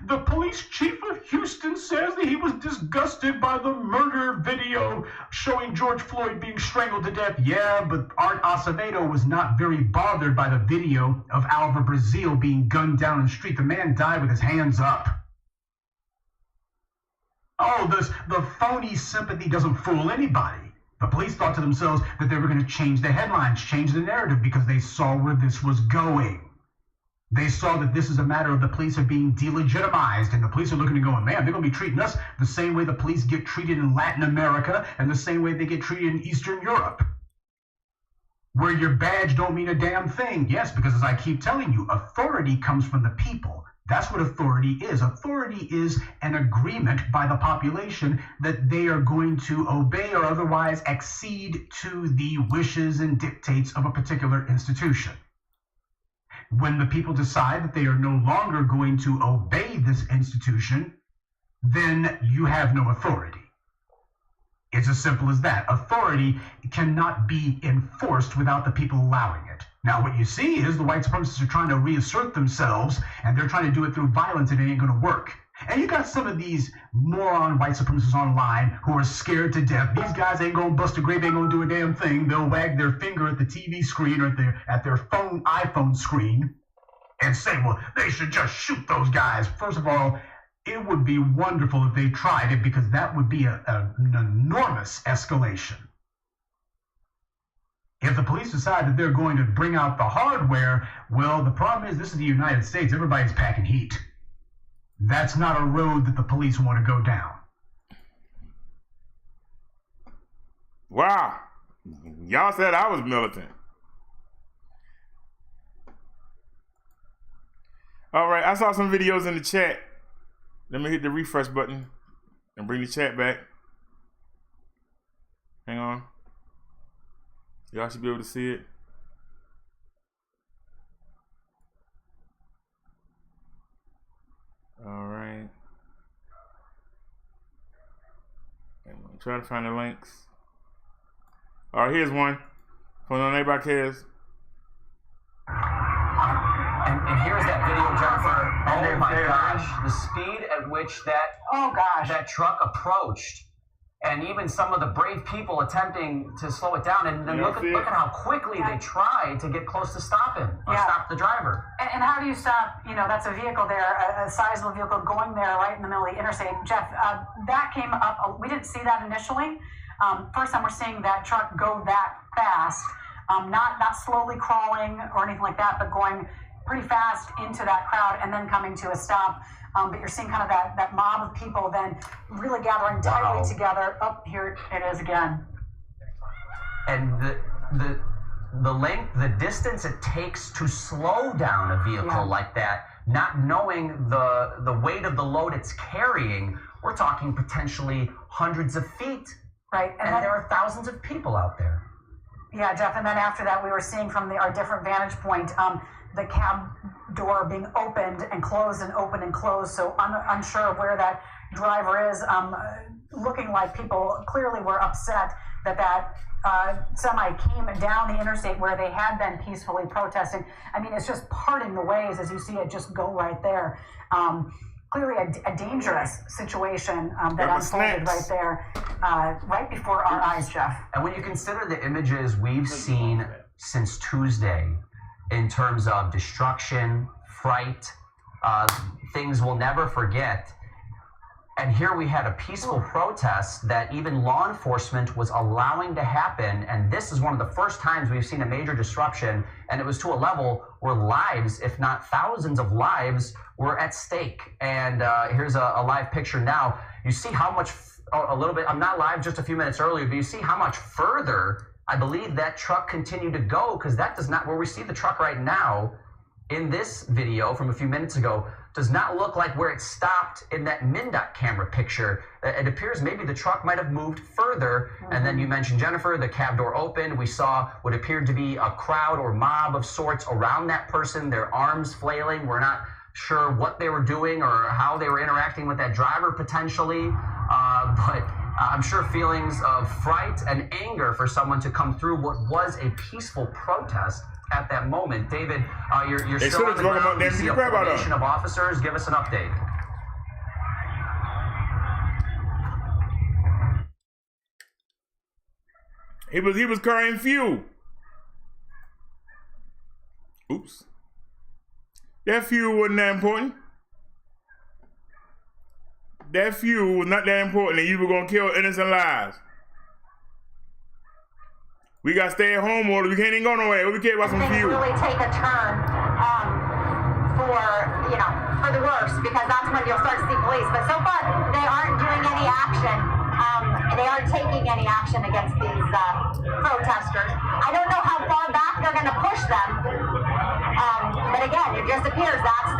Speaker 5: the police chief of Houston says that he was disgusted by the murder video showing George Floyd being strangled to death. Yeah, but Art Acevedo was not very bothered by the video of Alva Brazil being gunned down in the street. The man died with his hands up. Oh, the phony sympathy doesn't fool anybody. The police thought to themselves that they were going to change the headlines, change the narrative, because they saw where this was going. They saw that this is a matter of the police are being delegitimized, and the police are looking and going, man, they're going to be treating us the same way the police get treated in Latin America and the same way they get treated in Eastern Europe, where your badge don't mean a damn thing. Yes, because as I keep telling you, authority comes from the people. That's what authority is. Authority is an agreement by the population that they are going to obey or otherwise accede to the wishes and dictates of a particular institution. When the people decide that they are no longer going to obey this institution, then you have no authority. It's as simple as that. Authority cannot be enforced without the people allowing it. Now, what you see is the white supremacists are trying to reassert themselves, and they're trying to do it through violence, and it ain't going to work. And you got some of these moron white supremacists online who are scared to death. These guys ain't going to bust a grape, ain't going to do a damn thing. They'll wag their finger at the TV screen or at their iPhone screen and say, well, they should just shoot those guys. First of all, it would be wonderful if they tried it, because that would be an enormous escalation. If the police decide that they're going to bring out the hardware, well, the problem is this is the United States. Everybody's packing heat. That's not a road that the police want to go down.
Speaker 1: Wow. Y'all said I was militant. All right, I saw some videos in the chat. Let me hit the refresh button and bring the chat back. Hang on. Y'all should be able to see it. All right. I'm trying to find the links. All right, here's one. For no nobody cares.
Speaker 6: my gosh, the speed at which that truck approached, and even some of the brave people attempting to slow it down, and then look at how quickly they tried to get close to stop him, or stop the driver.
Speaker 3: And how do you stop, that's a vehicle there, a sizable vehicle going there right in the middle of the interstate. Jeff, that came up, we didn't see that initially. First time we're seeing that truck go that fast, not slowly crawling or anything like that, but going pretty fast into that crowd and then coming to a stop. But you're seeing kind of that mob of people then really gathering tightly together. Oh, here it is again.
Speaker 6: And the length, the distance it takes to slow down a vehicle like that, not knowing the weight of the load it's carrying, we're talking potentially hundreds of feet.
Speaker 3: Right.
Speaker 6: And there are thousands of people out there.
Speaker 3: Yeah, Jeff. And then after that, we were seeing from our different vantage point, the cab door being opened and closed and opened and closed. So unsure of where that driver is, looking like people clearly were upset that semi came down the interstate where they had been peacefully protesting. I mean, it's just parting the ways as you see it just go right there. Clearly a dangerous situation that unfolded right there, right before our eyes, Jeff.
Speaker 6: And when you consider the images we've seen since Tuesday, in terms of destruction, fright, things we'll never forget. And here we had a peaceful protest that even law enforcement was allowing to happen. And this is one of the first times we've seen a major disruption. And it was to a level where lives, if not thousands of lives, were at stake. And here's a live picture now. You see how much, a little bit, I'm not live just a few minutes earlier, but you see how much further I believe that truck continued to go, because that does not, where we see the truck right now in this video from a few minutes ago, does not look like where it stopped in that MnDOT camera picture. It appears maybe the truck might have moved further. And then you mentioned, Jennifer, the cab door opened. We saw what appeared to be a crowd or mob of sorts around that person, their arms flailing. We're not sure what they were doing or how they were interacting with that driver potentially. But I'm sure feelings of fright and anger for someone to come through what was a peaceful protest at that moment. David, you're still on the ground. You see a formation of officers. Give us an update.
Speaker 1: He was carrying fuel. Oops. That fuel wasn't that important. That fuel was not that important, and you were gonna kill innocent lives. We got stay-at-home orders. We can't even go nowhere. We care about some fuel.
Speaker 3: Really take a turn for the worse, because that's when you'll start to see police. But so far, they aren't doing any action. They aren't taking any action against these protesters. I don't know how far back they're going to push them. But again, it just appears that's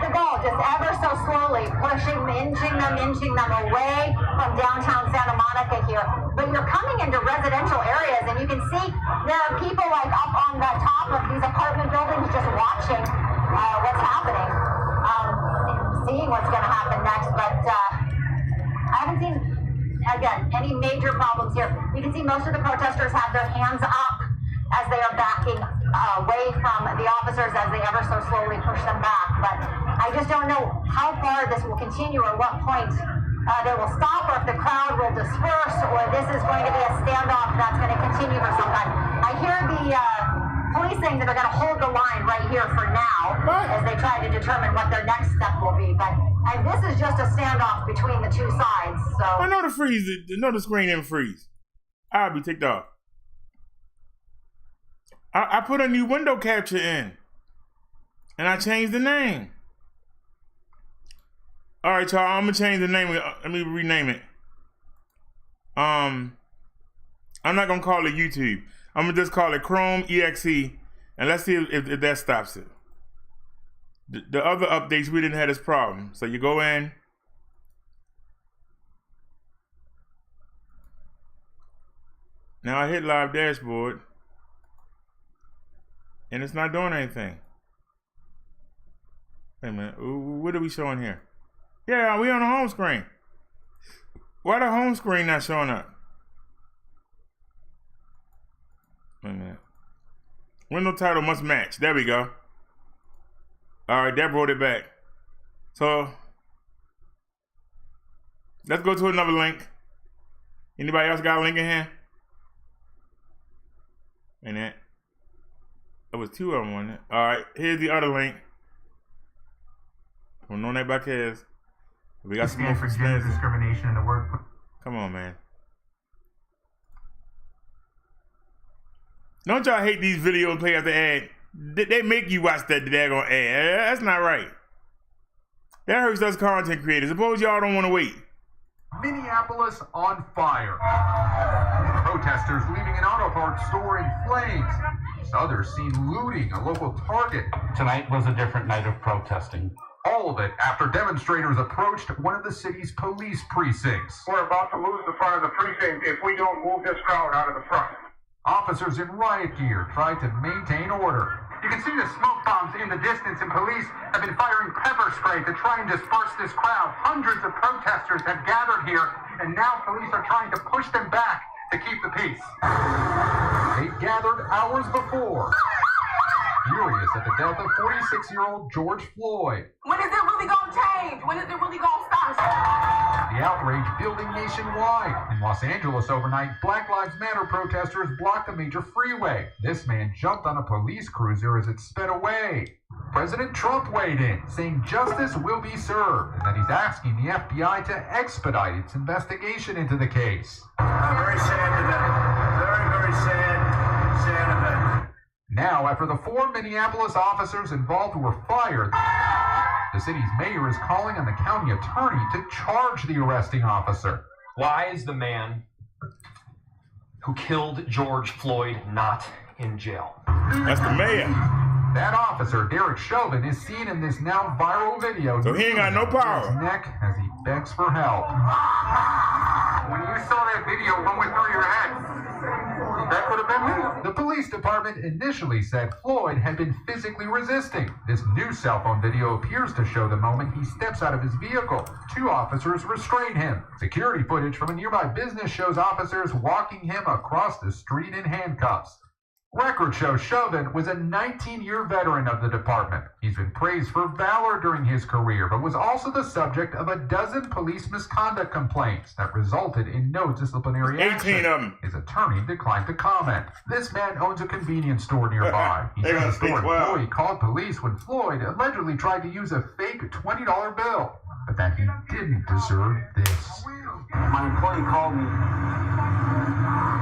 Speaker 3: the goal. Just ever so slowly pushing, inching them away from downtown Santa Monica here. But you're coming into residential areas, and you can see there are people like up on the top of these apartment buildings just watching what's happening, seeing what's going to happen next. But I haven't seen, again, any major problems here. You can see most of the protesters have their hands up as they are backing away from the officers as they ever so slowly push them back. But I just don't know how far this will continue, or what point they will stop, or if the crowd will disperse, or this is going to be a standoff that's going to continue for some time. I hear the police saying that they're going to hold the line right here for now as they try to determine what their next step will be. But this is just a standoff between the two sides. So
Speaker 1: I know the screen didn't freeze. I'll be ticked off. I put a new window capture in, and I changed the name. All right, y'all, I'm gonna change the name. Let me rename it. I'm not gonna call it YouTube. I'm gonna just call it Chrome EXE, and let's see if that stops it. The other updates, we didn't have this problem. So you go in. Now I hit live dashboard, and it's not doing anything. Wait a minute, what are we showing here? Yeah, we on the home screen. Why the home screen not showing up? Wait a minute. Window title must match. There we go. All right, that brought it back. So let's go to another link. Anybody else got a link in here? And that was 2 of them, wasn't it? All right, here's the other link. Don't know that back here. We got some more
Speaker 7: for gender discrimination in the workplace.
Speaker 1: Come on, man. Don't y'all hate these videos play after ad? They make you watch that daggone ad. That's not right. That hurts us content creators. Suppose y'all don't want to wait.
Speaker 8: Minneapolis on fire. Protesters leaving an auto parts store in flames. Others seen looting a local Target.
Speaker 9: Tonight was a different night of protesting.
Speaker 8: All of it after demonstrators approached one of the city's police precincts.
Speaker 2: We're about to lose the front of the precinct if we don't move this crowd out of the front.
Speaker 8: Officers in riot gear tried to maintain order. You can see the smoke bombs in the distance, and police have been firing pepper spray to try and disperse this crowd. Hundreds of protesters have gathered here, and now police are trying to push them back to keep the peace. They gathered hours before. Furious at the death of 46-year-old George Floyd.
Speaker 10: When is it really gonna change? When is it really gonna stop?
Speaker 8: The outrage building nationwide. In Los Angeles overnight, Black Lives Matter protesters blocked a major freeway. This man jumped on a police cruiser as it sped away. President Trump weighed in, saying justice will be served, and that he's asking the FBI to expedite its investigation into the case.
Speaker 2: Very sad event. Very, very sad event.
Speaker 8: Now, after the 4 Minneapolis officers involved were fired, the city's mayor is calling on the county attorney to charge the arresting officer.
Speaker 11: Why is the man who killed George Floyd not in jail?
Speaker 1: That's the mayor.
Speaker 8: That officer, DERRICK, is seen in this now viral video.
Speaker 1: So he ain't got no power.
Speaker 8: His neck as he begs for help. When you saw that video, what went through your head? That could have been me. The police department initially said Floyd had been physically resisting. This new cell phone video appears to show the moment he steps out of his vehicle. 2 officers restrain him. Security footage from a nearby business shows officers walking him across the street in handcuffs. Records show Chauvin was a 19-year veteran of the department. He's been praised for valor during his career, but was also the subject of a dozen police misconduct complaints that resulted in no disciplinary action.
Speaker 1: 18 of them.
Speaker 8: His attorney declined to comment. This man owns a convenience store nearby. He says the store employee called police when Floyd allegedly tried to use a fake $20 bill, but that he didn't deserve this.
Speaker 12: My employee called me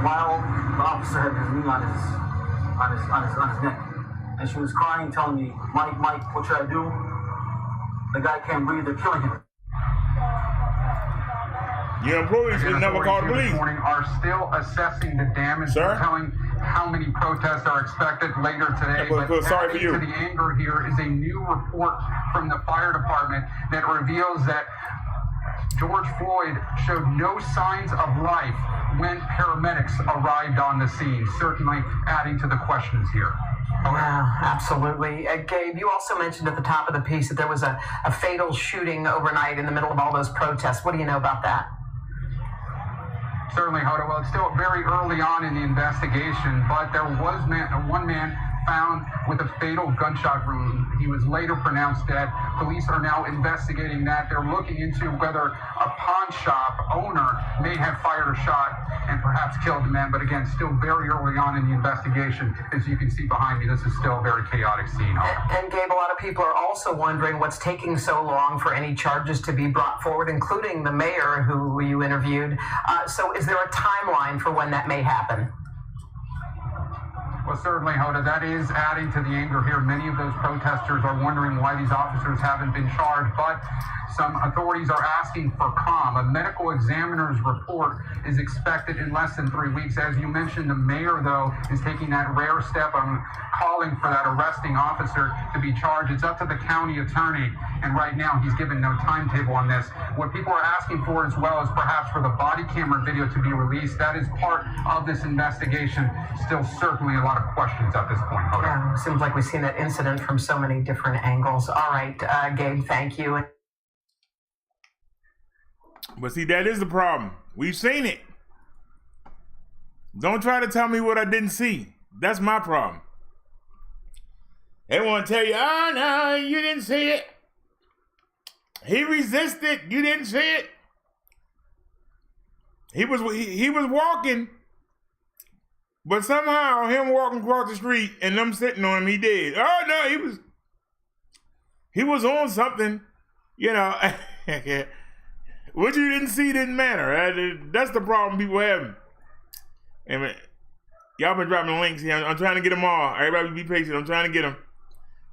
Speaker 12: while the officer had his knee on his neck, and she was crying, telling me, Mike, what should I do? The guy can't breathe, they're killing him.
Speaker 1: Your employees should never call the police.
Speaker 8: This morning are still assessing the damage. They're telling how many protests are expected later today. But
Speaker 1: sorry for you.
Speaker 8: To the anger here is a new report from the fire department that reveals that George Floyd showed no signs of life when paramedics arrived on the scene, certainly adding to the questions here.
Speaker 10: Wow, absolutely. Gabe, you also mentioned at the top of the piece that there was a fatal shooting overnight in the middle of all those protests. What do you know about that?
Speaker 8: Certainly, Hoda. Well, it's still very early on in the investigation, but there was one man found with a fatal gunshot wound. He was later pronounced dead. Police are now investigating that. They're looking into whether a pawn shop owner may have fired a shot and perhaps killed the man. But again, still very early on in the investigation. As you can see behind me, this is still a very chaotic scene.
Speaker 10: And Gabe, a lot of people are also wondering what's taking so long for any charges to be brought forward, including the mayor who you interviewed. So is there a timeline for when that may happen?
Speaker 8: Well, certainly, Hoda, that is adding to the anger here. Many of those protesters are wondering why these officers haven't been charged, but some authorities are asking for calm. A medical examiner's report is expected in less than 3 weeks. As you mentioned, the mayor, though, is taking that rare step on calling for that arresting officer to be charged. It's up to the county attorney, and right now he's given no timetable on this. What people are asking for as well is perhaps for the body camera video to be released. That is part of this investigation. Still certainly a lot of questions at this point, Hoda.
Speaker 10: Yeah, seems like we've seen that incident from so many different angles. All right, Gabe, thank you.
Speaker 1: But see, that is the problem. We've seen it. Don't try to tell me what I didn't see. That's my problem. They want to tell you, oh, no, you didn't see it. He resisted. You didn't see it. He was walking, but somehow him walking across the street and them sitting on him, he did. Oh no, he was on something, you know. What you didn't see didn't matter. That's the problem people have. And y'all been dropping links here. I'm trying to get them all. Everybody be patient. I'm trying to get them.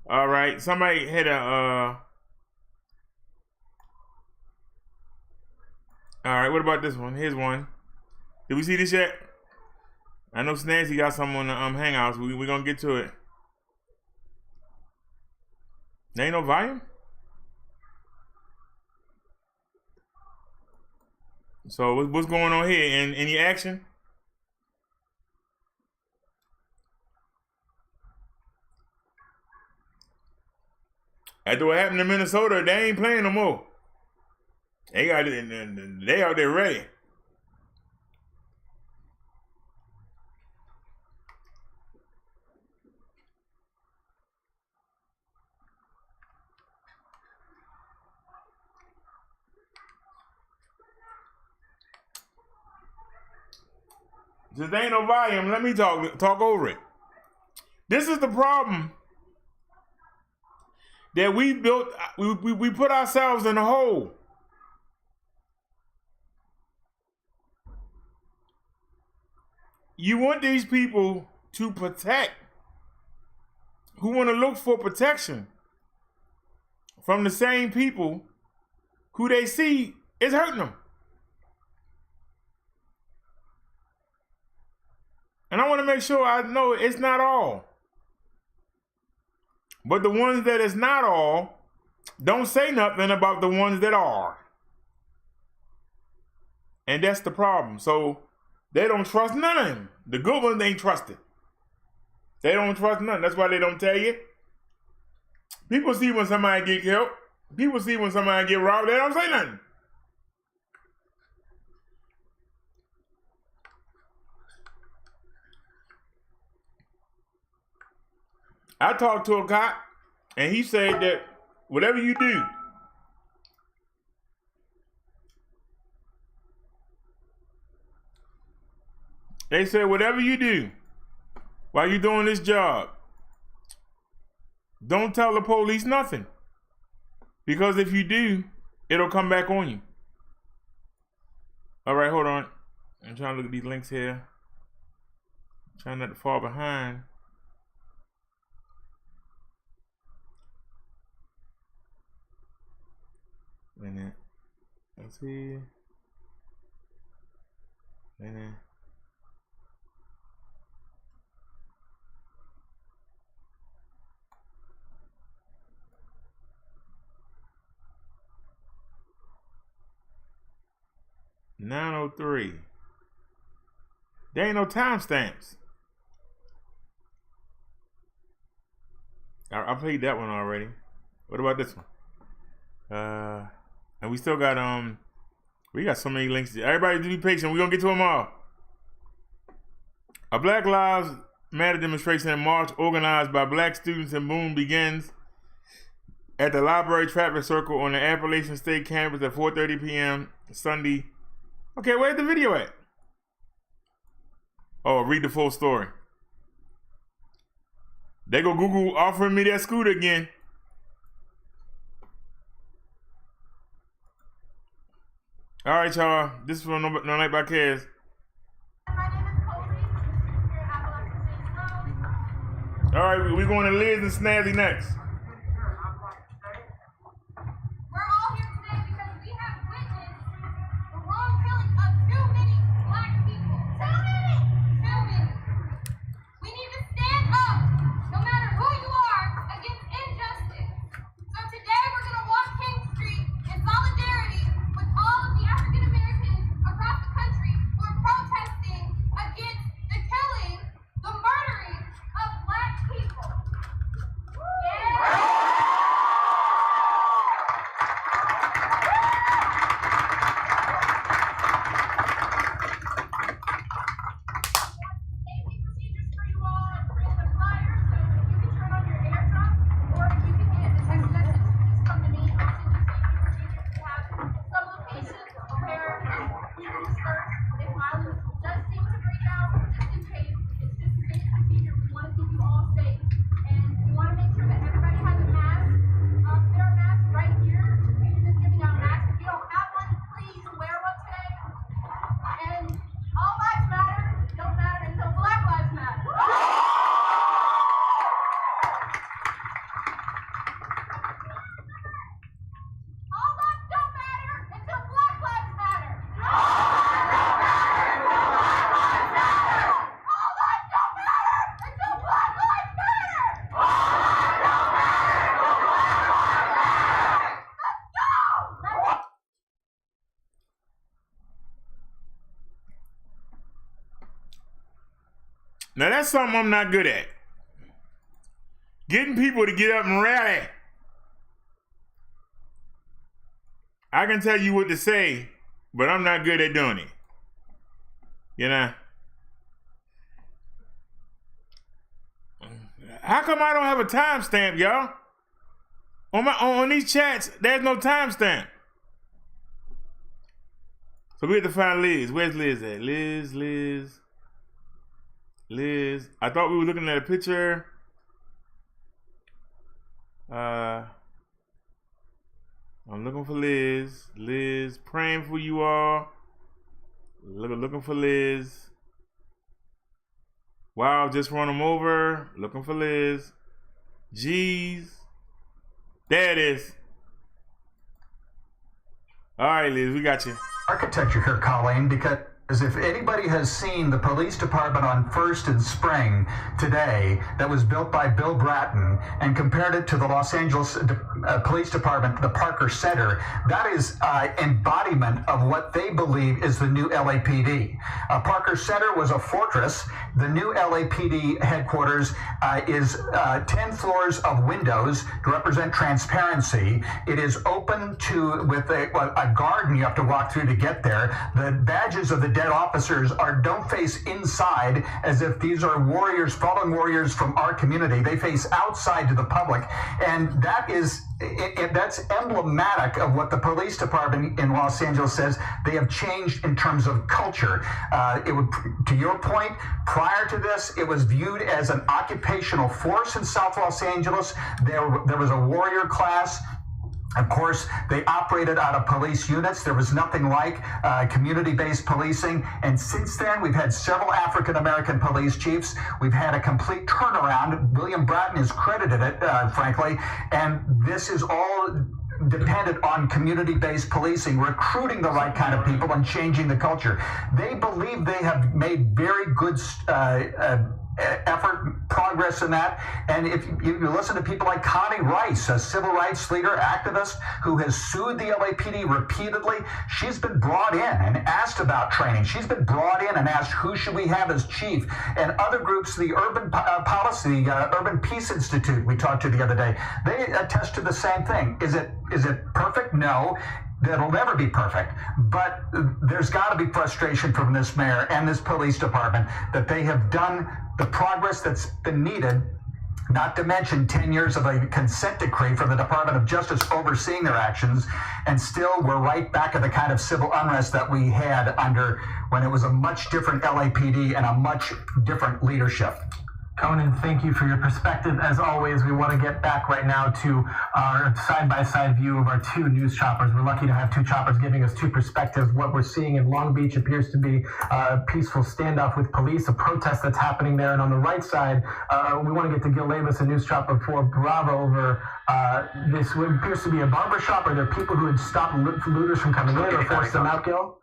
Speaker 1: All right. Somebody had a. All right. What about this one? Here's one. Did we see this yet? I know Snazzy got some on the Hangouts. We're gonna get to it. There ain't no volume. So what's going on here? Any action? After what happened in Minnesota, they ain't playing no more. They got it. They out there ready. Since there ain't no volume, let me talk over it. This is the problem that we built. We put ourselves in a hole. You want these people to protect, who want to look for protection from the same people who they see is hurting them. And I want to make sure I know it's not all. But the ones that it's not all, don't say nothing about the ones that are. And that's the problem. So they don't trust none of them. The good ones ain't trusted. They don't trust none. That's why they don't tell you. People see when somebody get killed. People see when somebody get robbed. They don't say nothing. I talked to a cop, and he said that whatever you do, they said whatever you do while you're doing this job, don't tell the police nothing. Because if you do, it'll come back on you. All right, hold on. I'm trying to look at these links here. Trying not to fall behind. Minute. Let's see. Minute. $9:03. There ain't no timestamps. I played that one already. What about this one? And we still got we got so many links. Everybody be patient. We're gonna get to them all. A Black Lives Matter demonstration in March organized by black students in Boone begins at the Library Traffic Circle on the Appalachian State campus at 4:30 p.m. Sunday. Okay, where's the video at? Oh, read the full story. They go Google offering me that scooter again. All right, y'all. This is from No Night by Kaz. All right, we're going to Liz and Snazzy next.
Speaker 13: We're all here today because we have witnessed the wrong killing of too many black people. Too many! Too many. We need to stand up, no matter who you are, against injustice. So today we're going to walk King Street in solidarity with all of the African Americans across the country who are protesting against the killing, the murdering of black people. Yeah!
Speaker 1: Now that's something I'm not good at. Getting people to get up and rally. I can tell you what to say, but I'm not good at doing it. You know? How come I don't have a timestamp, y'all? On these chats, there's no timestamp. So we have to find Liz. Where's Liz at? Liz. I thought we were looking at a picture. I'm looking for Liz. Liz, praying for you all. Looking for Liz. Wow, just run them over. Looking for Liz. Jeez. There it is. All right, Liz, we got you.
Speaker 5: Architecture here, Colleen, because if anybody has seen the police department on 1st and Spring today that was built by Bill Bratton and compared it to the Los Angeles Police Department, the Parker Center, that is embodiment of what they believe is the new LAPD. Parker Center was a fortress. The new LAPD headquarters is 10 floors of windows to represent transparency. It is open to with a garden you have to walk through to get there. The badges of the dead officers don't face inside as if these are warriors, fallen warriors from our community. They face outside to the public, and that's emblematic of what the police department in Los Angeles says they have changed in terms of culture. To your point, prior to this, it was viewed as an occupational force in South Los Angeles. There was a warrior class. Of course, they operated out of police units. There was nothing like community-based policing. And since then, we've had several African-American police chiefs. We've had a complete turnaround. William Bratton has credited it, frankly. And this is all dependent on community-based policing, recruiting the right kind of people and changing the culture. They believe they have made very good progress in that. And if you listen to people like Connie Rice, a civil rights leader, activist, who has sued the LAPD repeatedly, she's been brought in and asked about training. She's been brought in and asked, who should we have as chief? And other groups, the Urban Policy, Urban Peace Institute we talked to the other day, they attest to the same thing. Is it perfect? No. That'll never be perfect, but there's got to be frustration from this mayor and this police department that they have done the progress that's been needed, not to mention 10 years of a consent decree from the Department of Justice overseeing their actions, and still we're right back at the kind of civil unrest that we had under when it was a much different LAPD and a much different leadership.
Speaker 14: Conan, thank you for your perspective. As always, we want to get back right now to our side-by-side view of our two news choppers. We're lucky to have two choppers giving us two perspectives. What we're seeing in Long Beach appears to be a peaceful standoff with police, a protest that's happening there. And on the right side, we want to get to Gil Levis, a news chopper for BROTHA over this what appears to be a barber shop. Are there people who had stopped looters from coming in or forced them out, Gil?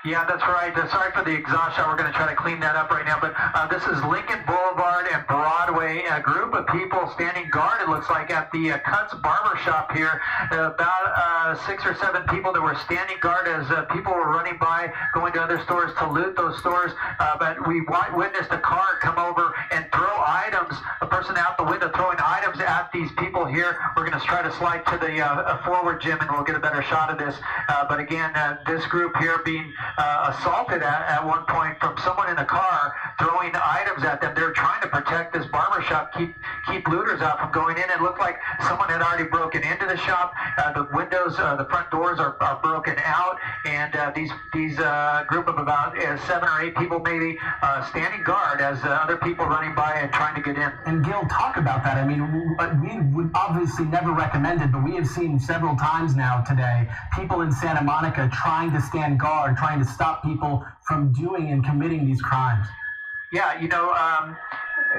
Speaker 15: Yeah, that's right. Sorry for the exhaust shot. We're going to try to clean that up right now. But this is Lincoln Boulevard and Broadway. A group of people standing guard, it looks like, at the Cuts Barber Shop here. About 6 or 7 people that were standing guard as people were running by, going to other stores to loot those stores. But we witnessed a car come over and throw items, a person out the window throwing items at these people here. We're going to try to slide to the forward, Jim, and we'll get a better shot of this. But again, this group here being assaulted at one point from someone in a car throwing items at them. They're trying to protect this barbershop, keep looters out from going in. It looked like someone had already broken into the shop. The windows, the front doors are broken out, and these group of about 7 or 8 people maybe standing guard as other people running by and trying to get in.
Speaker 14: And Gil, talk about that. I mean, we would obviously never recommend it, but we have seen several times now today people in Santa Monica trying to stand guard, trying to stop people from doing and committing these crimes.
Speaker 15: Yeah, you know,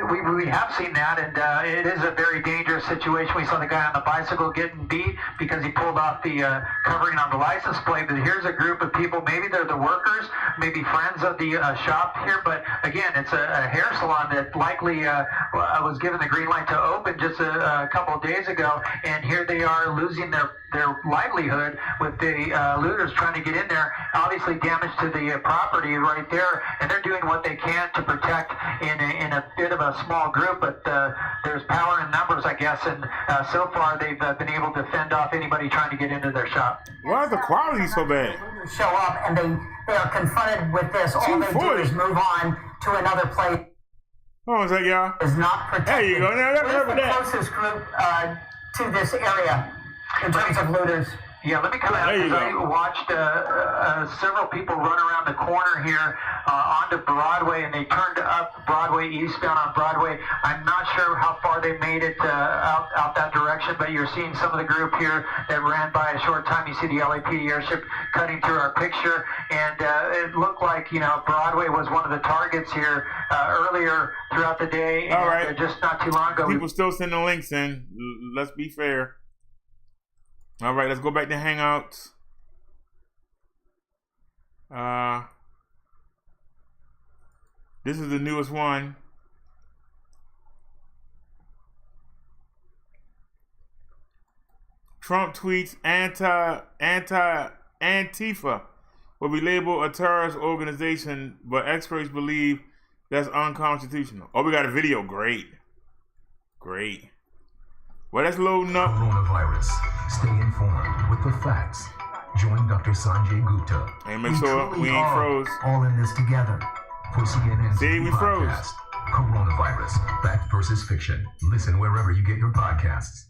Speaker 15: we have seen that, and it is a very dangerous situation. We saw the guy on the bicycle getting beat because he pulled off the covering on the license plate. But here's a group of people, maybe they're the workers, maybe friends of the shop here, but again, it's a hair salon that likely was given the green light to open just a couple of days ago, and here they are losing their their livelihood with the looters trying to get in there. Obviously, damage to the property right there, and they're doing what they can to protect in a bit of a small group. But there's power in numbers, I guess, and so far they've been able to fend off anybody trying to get into their shop.
Speaker 1: Why is the quality so bad?
Speaker 10: Show up and they are confronted with this. All they do is move on to another place.
Speaker 1: Hold on a second, y'all.
Speaker 10: Is not protected.
Speaker 1: There you go. Now
Speaker 10: Where's the closest group to this area in terms of looters?
Speaker 15: Yeah, let me come out because I watched several people run around the corner here onto Broadway, and they turned up Broadway eastbound on Broadway. I'm not sure how far they made it out that direction, but you're seeing some of the group here that ran by a short time. You see the LAPD airship cutting through our picture, and it looked like, you know, Broadway was one of the targets here earlier throughout the day.
Speaker 1: All right.
Speaker 15: Just not too long ago.
Speaker 1: People still sending links in. Let's be fair. All right, let's go back to Hangouts. This is the newest one. Trump tweets Antifa will be labeled a terrorist organization, but experts believe that's unconstitutional. Oh, we got a video. Great. Great. Well, that's loading up.
Speaker 16: Coronavirus. Stay informed with the facts. Join Dr. Sanjay Gupta.
Speaker 1: And make sure we ain't froze.
Speaker 16: All in this together. For CNN's
Speaker 1: See, we froze.
Speaker 16: podcast, Coronavirus. Fact versus fiction. Listen wherever you get your podcasts.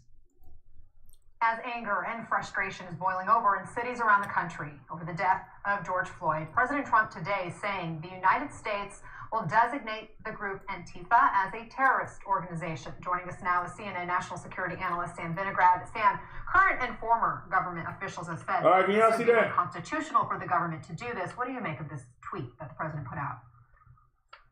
Speaker 17: As anger and frustration is boiling over in cities around the country over the death of George Floyd, President Trump today saying the United States will designate the group Antifa as a terrorist organization. Joining us now is CNN national security analyst Sam Vinograd. Sam, current and former government officials have said
Speaker 1: can y'all see that?
Speaker 17: Constitutional for the government to do this. What do you make of this tweet that the president put out?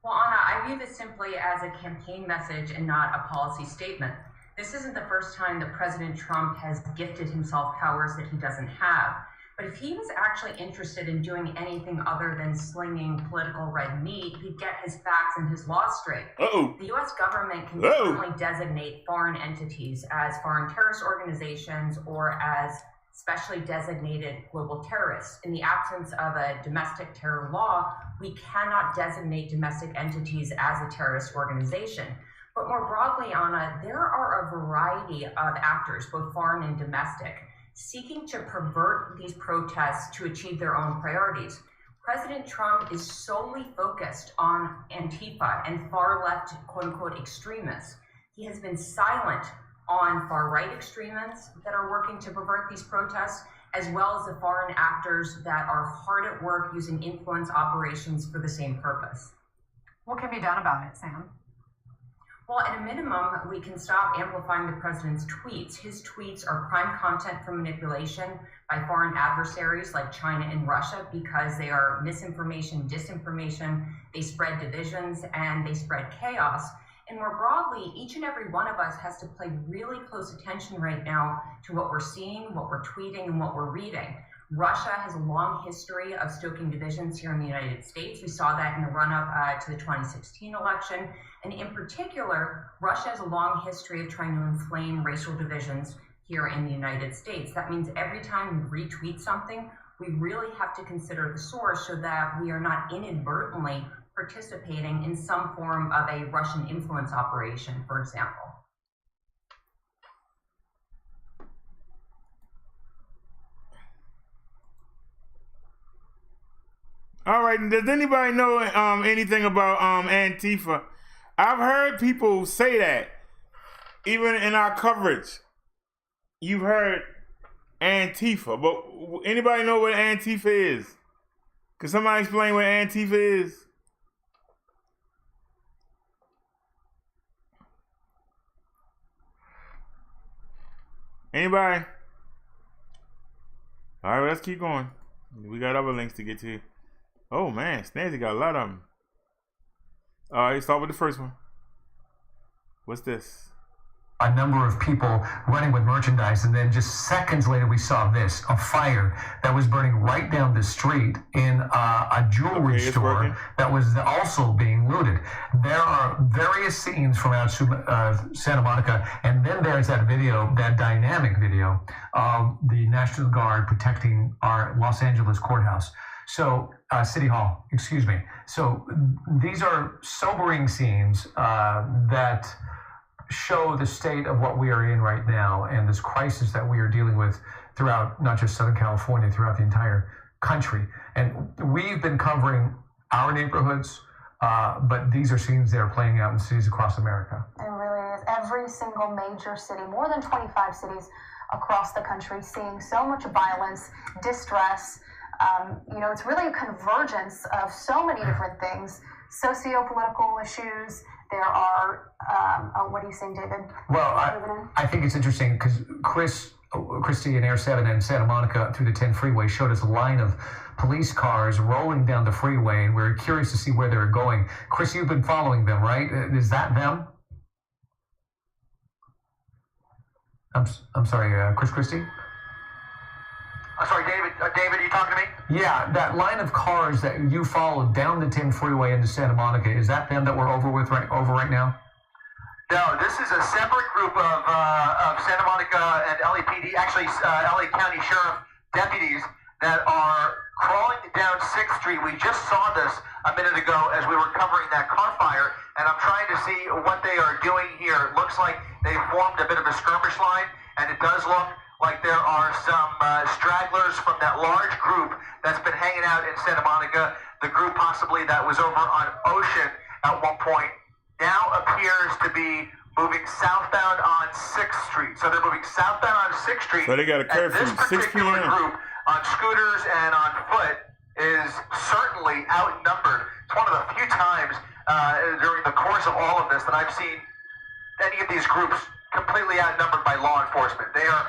Speaker 18: Well, Anna, I view this simply as a campaign message and not a policy statement. This isn't the first time that President Trump has gifted himself powers that he doesn't have. But if he was actually interested in doing anything other than slinging political red meat, he'd get his facts and his law straight. The U.S. government can certainly designate foreign entities as foreign terrorist organizations or as specially designated global terrorists. In the absence of a domestic terror law, we cannot designate domestic entities as a terrorist organization. But more broadly, Anna, there are a variety of actors, both foreign and domestic, seeking to pervert these protests to achieve their own priorities. President Trump is solely focused on Antifa and far-left, quote-unquote, extremists. He has been silent on far-right extremists that are working to pervert these protests, as well as the foreign actors that are hard at work using influence operations for the same purpose.
Speaker 17: What can be done about it, Sam?
Speaker 18: Well, at a minimum, we can stop amplifying the president's tweets. His tweets are prime content for manipulation by foreign adversaries like China and Russia because they are misinformation, disinformation, they spread divisions, and they spread chaos. And more broadly, each and every one of us has to pay really close attention right now to what we're seeing, what we're tweeting, and what we're reading. Russia has a long history of stoking divisions here in the United States. We saw that in the run-up to the 2016 election. And in particular, Russia has a long history of trying to inflame racial divisions here in the United States. That means every time we retweet something, we really have to consider the source so that we are not inadvertently participating in some form of a Russian influence operation, for example.
Speaker 1: All right, does anybody know anything about Antifa? I've heard people say that, even in our coverage. You've heard Antifa, but anybody know what Antifa is? Can somebody explain what Antifa is? Anybody? All right, well, let's keep going. We got other links to get to. Oh man, Snazzy got a lot of them. All right, start with the first one. What's this?
Speaker 19: a number of people running with merchandise, and then just seconds later we saw this, a fire that was burning right down the street in a jewelry store that was also being looted. There are various scenes from out Santa Monica, and then there's that video, that dynamic video of the National Guard protecting our Los Angeles courthouse. So, City Hall, excuse me. So these are sobering scenes that show the state of what we are in right now and this crisis that we are dealing with throughout not just Southern California, throughout the entire country. And we've been covering our neighborhoods, but these are scenes that are playing out in cities across America.
Speaker 20: It really is. Every single major city, more than 25 cities across the country, seeing so much violence, distress. It's really a convergence of so many different things, socio-political issues. There are, what are you saying, David?
Speaker 19: Well, I think it's interesting because Christy and Air 7 and Santa Monica through the 10 freeway showed us a line of police cars rolling down the freeway, and we're curious to see where they're going. Chris, you've been following them, right? Is that them? I'm sorry, Christie?
Speaker 15: I'm sorry, David. David, are you talking to me?
Speaker 19: Yeah, that line of cars that you followed down the 10 freeway into Santa Monica, is that them that we're over right now?
Speaker 15: No, this is a separate group of Santa Monica and LAPD, actually LA County Sheriff deputies that are crawling down 6th Street. We just saw this a minute ago as we were covering that car fire, and I'm trying to see what they are doing here. It looks like they formed a bit of a skirmish line, and it does look like there are some stragglers from that large group that's been hanging out in Santa Monica, the group possibly that was over on Ocean at one point, now appears to be moving southbound on 6th Street. So they're moving southbound on 6th Street.
Speaker 1: So they got a curve from 6 p.m.
Speaker 15: This particular group on scooters and on foot is certainly outnumbered. It's one of the few times during the course of all of this that I've seen any of these groups completely outnumbered by law enforcement. They are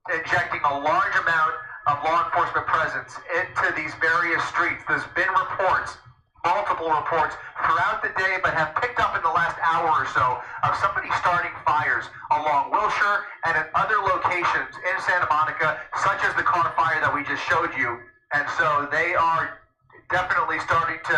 Speaker 15: injecting a large amount of law enforcement presence into these various streets. There's been reports, multiple reports throughout the day, but have picked up in the last hour or so of somebody starting fires along Wilshire and at other locations in Santa Monica, such as the car fire that we just showed you. And so they are definitely starting to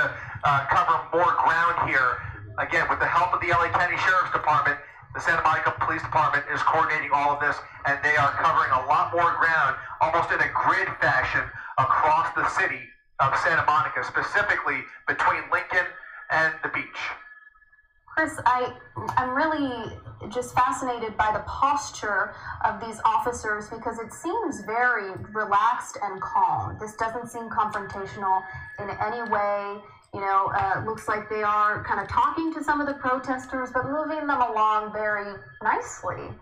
Speaker 15: cover more ground here. Again, with the help of the LA County Sheriff's Department, the Santa Monica Police Department is coordinating all of this, and they are covering a lot more ground, almost in a grid fashion, across the city of Santa Monica, specifically between Lincoln and the beach.
Speaker 20: Chris, I'm really just fascinated by the posture of these officers because it seems very relaxed and calm. This doesn't seem confrontational in any way. Looks like they are kind of talking to some of the protesters, but moving them along very nicely.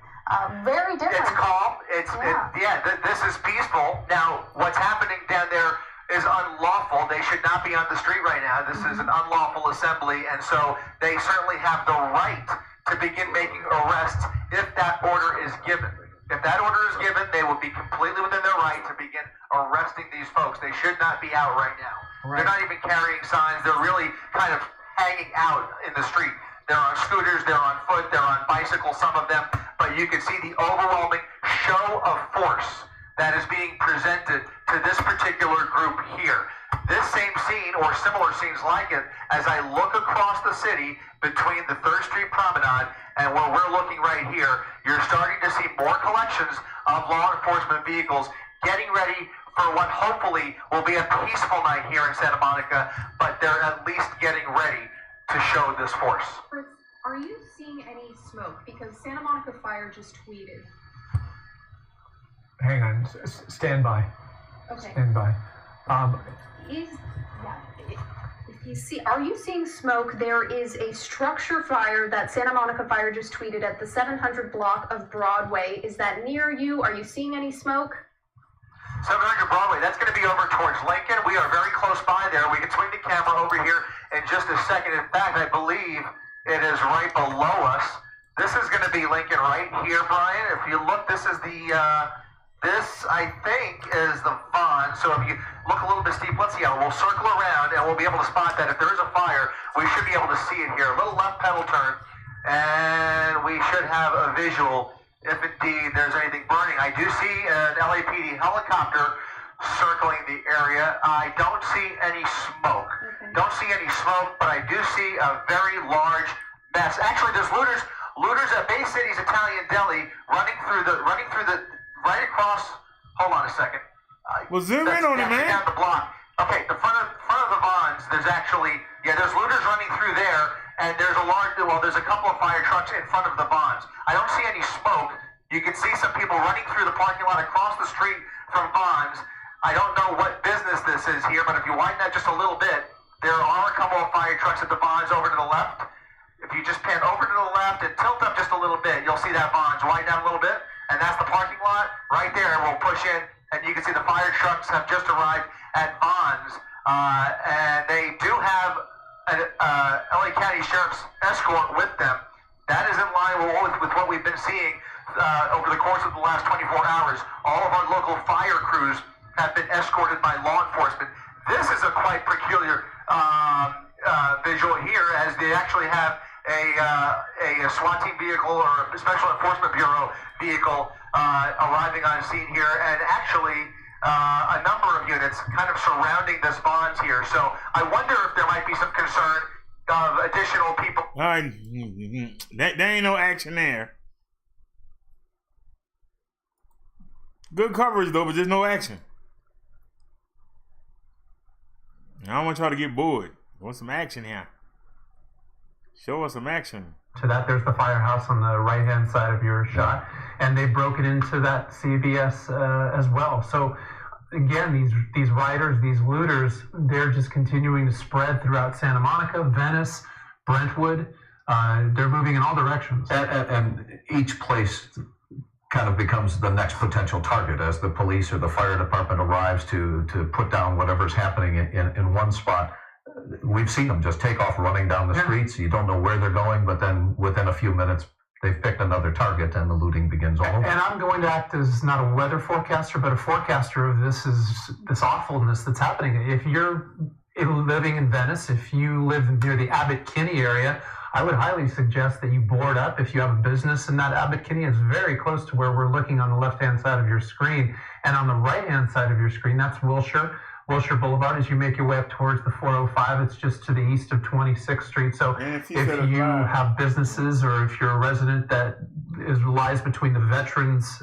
Speaker 20: Very different.
Speaker 15: It's calm. This is peaceful. Now, what's happening down there is unlawful. They should not be on the street right now. This is an unlawful assembly, and so they certainly have the right to begin making arrests if that order is given. If that order is given, they will be completely within their right to begin arresting these folks. They should not be out right now. Right. They're not even carrying signs. They're really kind of hanging out in the street. They're on scooters, they're on foot, they're on bicycles, some of them, but you can see the overwhelming show of force that is being presented to this particular group here. This same scene, or similar scenes like it, as I look across the city between the 3rd Street Promenade and where we're looking right here, you're starting to see more collections of law enforcement vehicles getting ready for what hopefully will be a peaceful night here in Santa Monica, but they're at least getting ready to show this force.
Speaker 21: Are you seeing any smoke? Because Santa Monica Fire just tweeted.
Speaker 19: Hang on, stand by.
Speaker 21: Okay.
Speaker 19: Stand by.
Speaker 21: Are you seeing smoke? There is a structure fire that Santa Monica Fire just tweeted at the 700 block of Broadway. Is that near you? Are you seeing any smoke?
Speaker 15: 700 Broadway, that's going to be over towards Lincoln. We are very close by there. We can swing the camera over here in just a second. In fact, I believe it is right below us. This is going to be Lincoln right here, Brian. If you look, this is this, I think, is the Vaughn. So if you look a little bit steep, let's see how we'll circle around and we'll be able to spot that. If there is a fire, we should be able to see it here. A little left pedal turn, and we should have a visual if indeed there's anything burning. I do see an LAPD helicopter circling the area. I don't see any smoke. Don't see any smoke, but I do see a very large mess. Actually, there's looters at Bay City's Italian Deli running through the right across. Hold on a second.
Speaker 1: Well, zoom in on it, man.
Speaker 15: Down the block. Okay, the front of the Vons. There's actually there's looters running through there, and there's a couple of fire trucks in front of the Vons. I don't see any smoke. You can see some people running through the parking lot across the street from Vons. I don't know what business this is here, but if you widen that just a little bit, there are a couple of fire trucks at the Vons over to the left. If you just pan over to the left and tilt up just a little bit, you'll see that Vons. Widen down a little bit, and that's the parking lot right there. And we'll push in, and you can see the fire trucks have just arrived at Vons, and they do have an LA County Sheriff's escort with them. That is in line with what we've been seeing over the course of the last 24 hours. All of our local fire crews have been escorted by law enforcement. This is a quite peculiar visual here, as they actually have a SWAT team vehicle or a Special Enforcement Bureau vehicle arriving on scene here, and actually a number of units kind of surrounding this Vons here. So I wonder if there might be some concern of additional people.
Speaker 1: There ain't no action there. Good coverage though, but there's no action. I don't want y'all to get bored. I want some action here. Show us some action.
Speaker 14: To that, there's the firehouse on the right-hand side of your shot, and they've broken into that CVS as well. So again, these riders, these looters, they're just continuing to spread throughout Santa Monica, Venice, Brentwood. They're moving in all directions.
Speaker 4: And each place kind of becomes the next potential target as the police or the fire department arrives to put down whatever's happening in one spot. We've seen them just take off running down the streets. You don't know where they're going, but then within a few minutes, they've picked another target and the looting begins all over.
Speaker 14: And I'm going to act as not a weather forecaster, but a forecaster of this awfulness that's happening. If you're living in Venice, if you live near the Abbot-Kinney area, I would highly suggest that you board up if you have a business in that Abbot-Kinney. It's very close to where we're looking on the left-hand side of your screen. And on the right-hand side of your screen, that's Wilshire Boulevard. As you make your way up towards the 405, it's just to the east of 26th Street. So if you have businesses, or if you're a resident that lies between the Veterans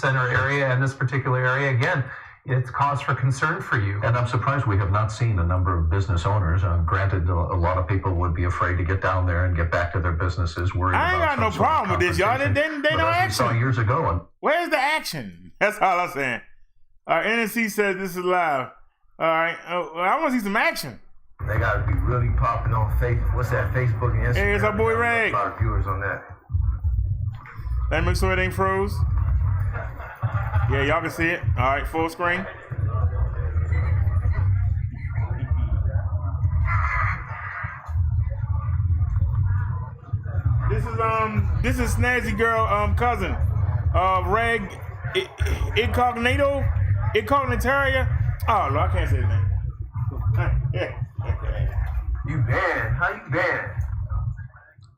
Speaker 14: Center area and this particular area, again, it's cause for concern for you.
Speaker 4: And I'm surprised we have not seen a number of business owners. Granted, a lot of people would be afraid to get down there and get back to their businesses. Worried
Speaker 1: I ain't got no problem with this, y'all. They no action.
Speaker 4: We saw years ago.
Speaker 1: Where's the action? That's all I'm saying. All right, NNC says this is live. All right, I want to see some action.
Speaker 22: They got to be really popping on Facebook and Instagram.
Speaker 1: Hey, it's our boy Ray.
Speaker 22: A lot of viewers on that.
Speaker 1: Let me make sure it ain't froze. Yeah, y'all can see it. All right, full screen. This is Snazzy Girl cousin, Reg Incognitaria. Oh no, I can't say his name.
Speaker 22: You banned? How you banned?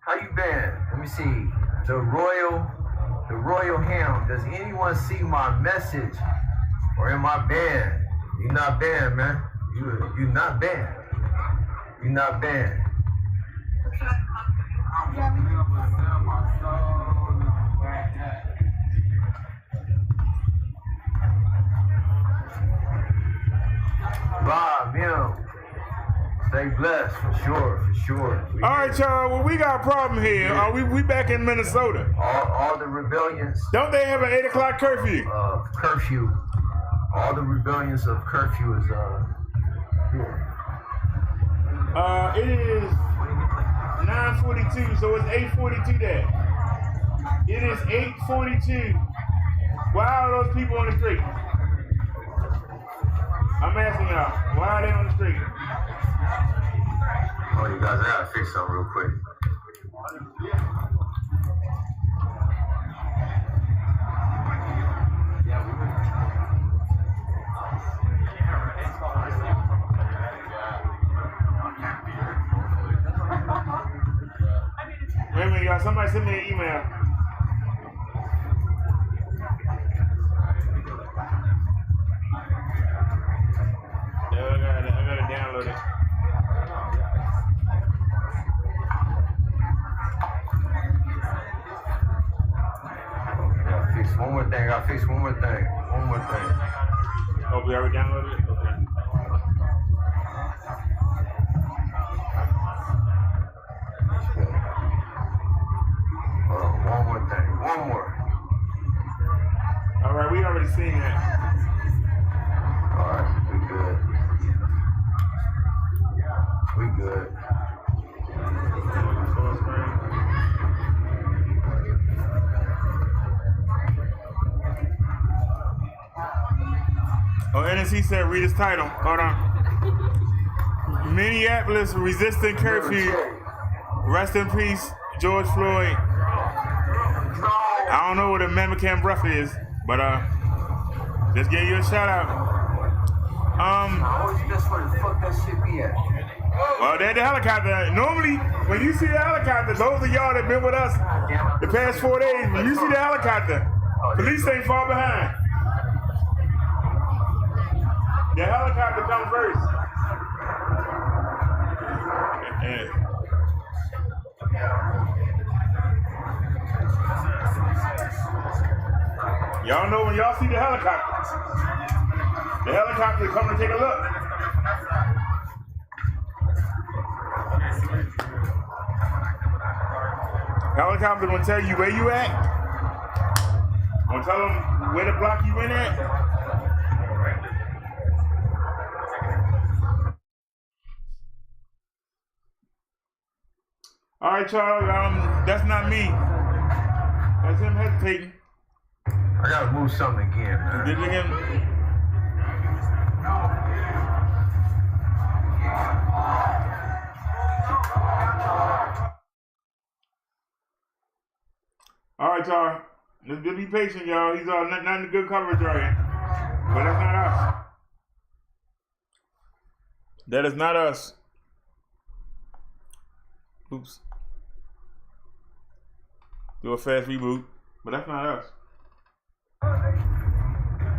Speaker 22: How you banned? Let me see. The Royal Hound. Does anyone see my message? Or am I banned? You're not banned, man. You're not banned. You're not banned. Bob, stay blessed for sure.
Speaker 1: All right, y'all. Well, we got a problem here. We back in Minnesota.
Speaker 22: All the rebellions.
Speaker 1: Don't they have an 8 o'clock curfew?
Speaker 22: Curfew. All the rebellions of curfew is here.
Speaker 1: It is 9:42, so it's 8:42 there. It is 8:42. Why are those people on the street? I'm asking y'all, why are they on the street?
Speaker 22: Oh, you guys, I gotta fix something real quick.
Speaker 1: Wait a minute, y'all, somebody send me an email. Yeah, I gotta download it.
Speaker 22: One more thing. I'll fix one more thing. One more thing.
Speaker 1: Oh, we already downloaded it? Okay.
Speaker 22: One more thing. One more.
Speaker 1: All right, we already seen that.
Speaker 22: All right, we good. We good.
Speaker 1: Oh, NSC said, read his title. Hold on. Minneapolis resisting curfew. Rest in peace, George Floyd. I don't know what a Memicam rough is, but just give you a shout out.
Speaker 22: That's where the fuck that shit be at.
Speaker 1: Well, they're the helicopter. Normally, when you see the helicopter, those of y'all that been with us the past 4 days, when you see the helicopter, police ain't far behind. The helicopter comes first. Y'all know when y'all see the helicopter come to take a look. Helicopter gonna tell you where you at. Gonna tell them where the block you in at. All right, y'all. That's not me. That's him hesitating.
Speaker 22: I gotta move something again, man.
Speaker 1: Did it again? All right, y'all. Let's be patient, y'all. He's not in the good coverage right here. But that's not us. That is not us. Oops. Do a fast reboot, but that's not us.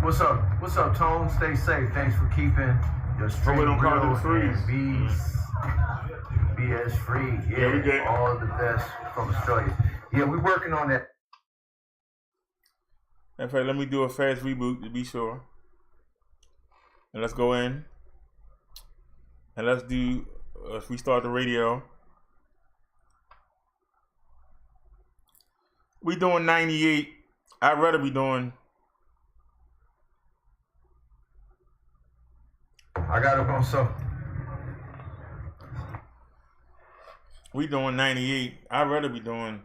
Speaker 22: What's up? What's up, Tone? Stay safe. Thanks for keeping your stream real and BS free. Yeah, we get all the best from Australia. Yeah, we're working on that.
Speaker 1: In fact, let me do a fast reboot to be sure. And let's go in. And let's do, restart the radio. We doing 98. I'd rather be doing.
Speaker 22: I got it on so.
Speaker 1: We doing 98. I'd rather be doing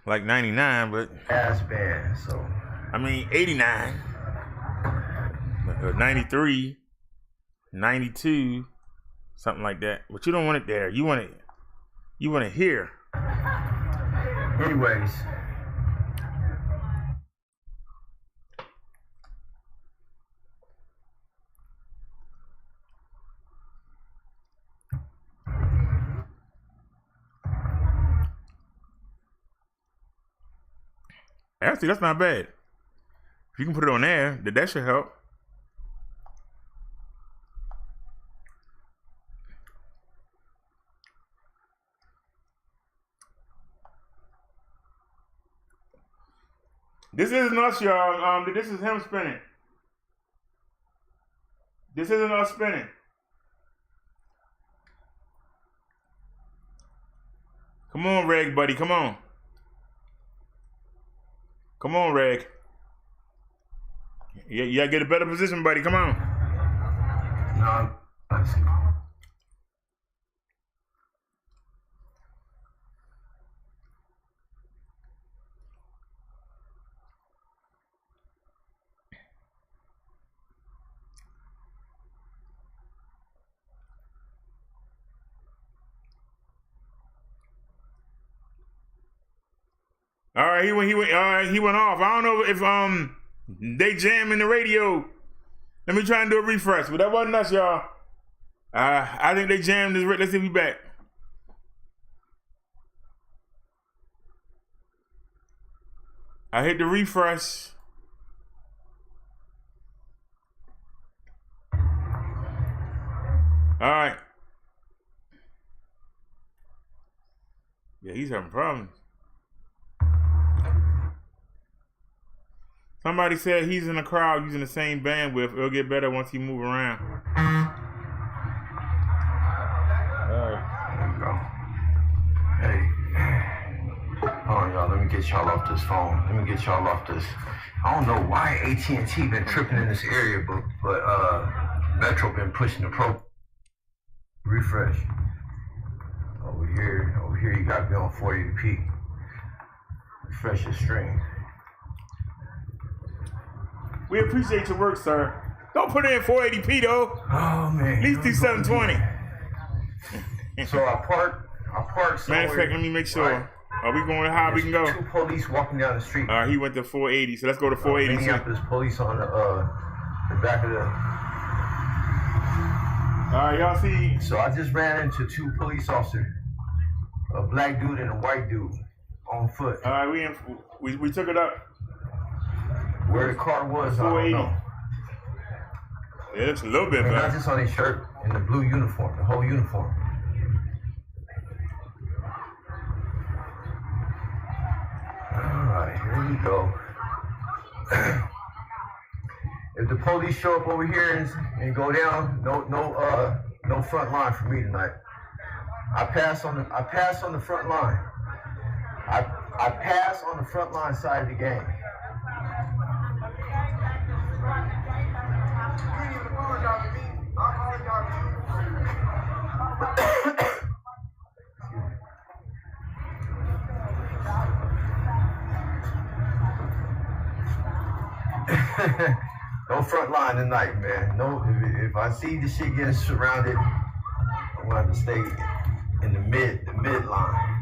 Speaker 1: like 99, but.
Speaker 22: Ass band, so.
Speaker 1: I mean, 89. 93. 92. Something like that. But you don't want it there. You want it here.
Speaker 22: Anyways.
Speaker 1: Actually, that's not bad. If you can put it on there, that should help. This isn't us, y'all. This is him spinning. This isn't us spinning. Come on, Reg, buddy. Come on. Come on, Reg. You gotta get a better position, buddy. Come on.
Speaker 22: No, I see.
Speaker 1: All right, he went off. I don't know if they jamming the radio. Let me try and do a refresh, but that wasn't us, y'all. I think they jammed this. Let's see if we back. I hit the refresh. All right. Yeah, he's having problems. Somebody said he's in the crowd using the same bandwidth. It'll get better once he move around. All right.
Speaker 22: There we go. Hey. Hold on, y'all. Let me get y'all off this phone. Let me get y'all off this. I don't know why AT&T been tripping in this area, but Metro been pushing the pro. Refresh. Over here you gotta be on 480p. Refresh your stream.
Speaker 1: We appreciate your work, sir. Don't put it in 480p though.
Speaker 22: Oh man.
Speaker 1: At least do 720.
Speaker 22: So I parked somewhere.
Speaker 1: Matter of fact, let me make sure.
Speaker 22: Right.
Speaker 1: Are we going to how we can go?
Speaker 22: Two police walking down the street.
Speaker 1: He went to 480, so let's go to 480.
Speaker 22: Minneapolis police on the back of the.
Speaker 1: All right, y'all see.
Speaker 22: So I just ran into two police officers, a black dude and a white dude, on foot.
Speaker 1: All right, we took it up.
Speaker 22: Where the car was, I don't know.
Speaker 1: It looks a little bit better.
Speaker 22: Not just on his shirt, in the blue uniform, the whole uniform. Alright, here we go. If the police show up over here and go down, no front line for me tonight. I pass on the front line. I pass on the front line side of the game. No front line tonight, man. No, if I see the shit getting surrounded, I'm gonna have to stay in the mid line.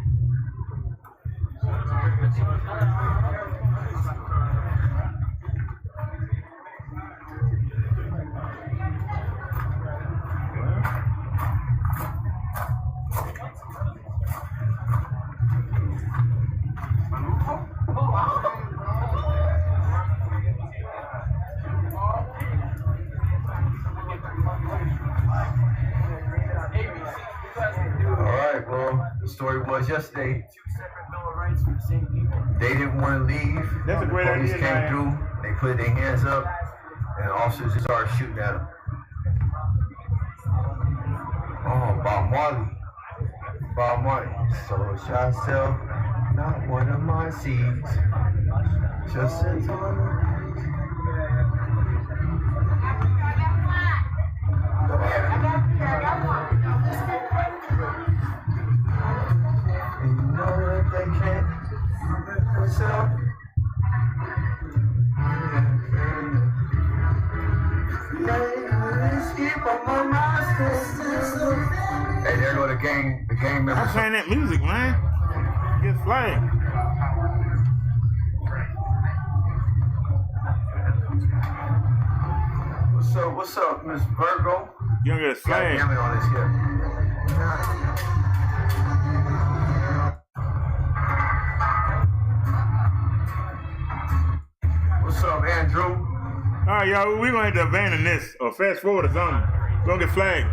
Speaker 22: Alright, well, the story was yesterday. They didn't want to leave.
Speaker 1: That's a great
Speaker 22: Police
Speaker 1: idea,
Speaker 22: came
Speaker 1: man.
Speaker 22: through, they put their hands up, and officers just started shooting at them. Oh, Bob Marley. Bob Marley. So shall sell not one of my seeds. Just as on. You know that they can't sell. Hey, there go the gang members.
Speaker 1: I'm playing that music, man. Get flagged.
Speaker 22: What's up, Miss Virgo?
Speaker 1: You don't get a flag.
Speaker 22: Damn it on this here. What's up, Andrew?
Speaker 1: All right, y'all, we're going to have to abandon this or fast forward or something. We're going to get flagged.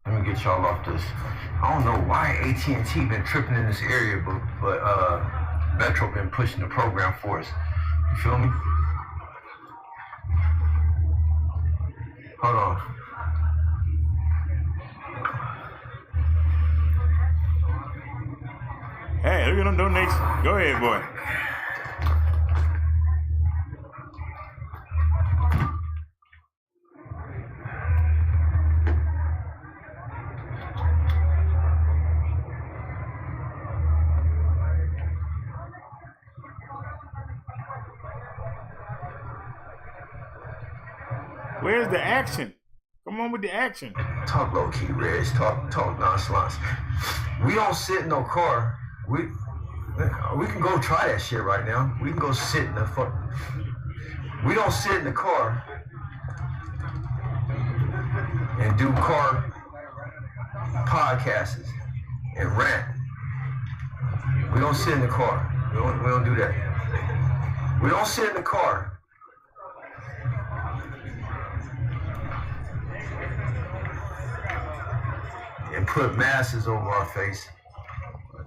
Speaker 22: Let me get y'all off this. I don't know why AT&T been tripping in this area, but Metro been pushing the program for us. You feel me? Hold on.
Speaker 1: Hey, look at them donations. Go ahead, boy. Where's the action? Come on with the action.
Speaker 22: Talk low key, Reg. Talk nonchalance. We don't sit in no car. We can go try that shit right now. We can go sit in the fuck. We don't sit in the car and do car podcasts and rant. We don't sit in the car. We don't do that. We don't sit in the car. And put masks over our face.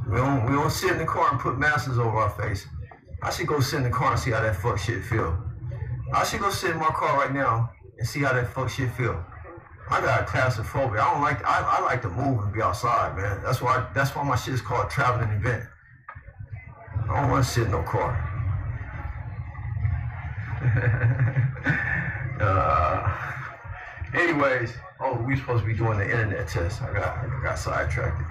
Speaker 22: We don't sit in the car and put masks over our face. I should go sit in the car and see how that fuck shit feel. I should go sit in my car right now and see how that fuck shit feel. I got claustrophobia. I don't like. I like to move and be outside, man. That's why my shit is called a traveling event. I don't want to sit in no car. Anyways, we supposed to be doing the internet test. I got sidetracked.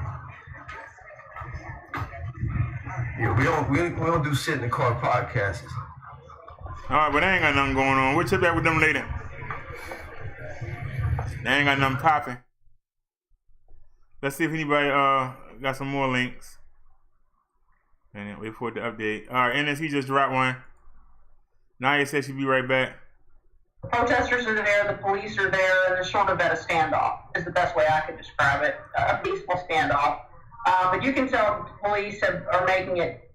Speaker 22: Yeah, we don't do sit in the car podcasts.
Speaker 1: All right, but they ain't got nothing going on. We'll check back with them later. They ain't got nothing popping. Let's see if anybody got some more links. And then wait for it to update. All right, NSC just dropped one. Naya said she'd be right back.
Speaker 3: Protesters are there, the police are there, and they're sort of at a standoff, is the best way I could describe it. A peaceful standoff. But you can tell the police are making it,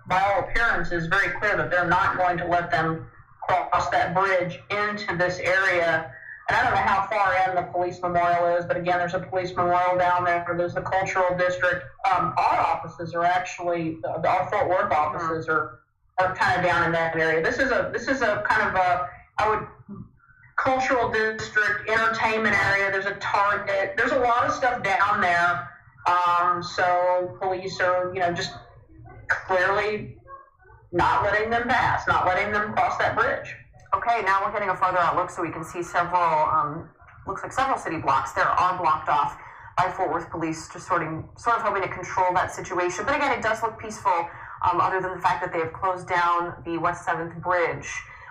Speaker 3: by all appearances, very clear that they're not going to let them cross that bridge into this area. And I don't know how far in the police memorial is, but again, there's a police memorial down there. There's the cultural district. Our offices are actually, our Fort Worth offices are kind of down in that area. This is a kind of a, cultural district, entertainment area. There's a Target. There's a lot of stuff down there. So police are, just clearly not letting them pass, not letting them cross that bridge.
Speaker 10: Okay, now we're getting a further out look so we can see several, looks like several city blocks there are blocked off by Fort Worth police, just sort of hoping to control that situation. But again, it does look peaceful, other than the fact that they have closed down the West 7th Bridge.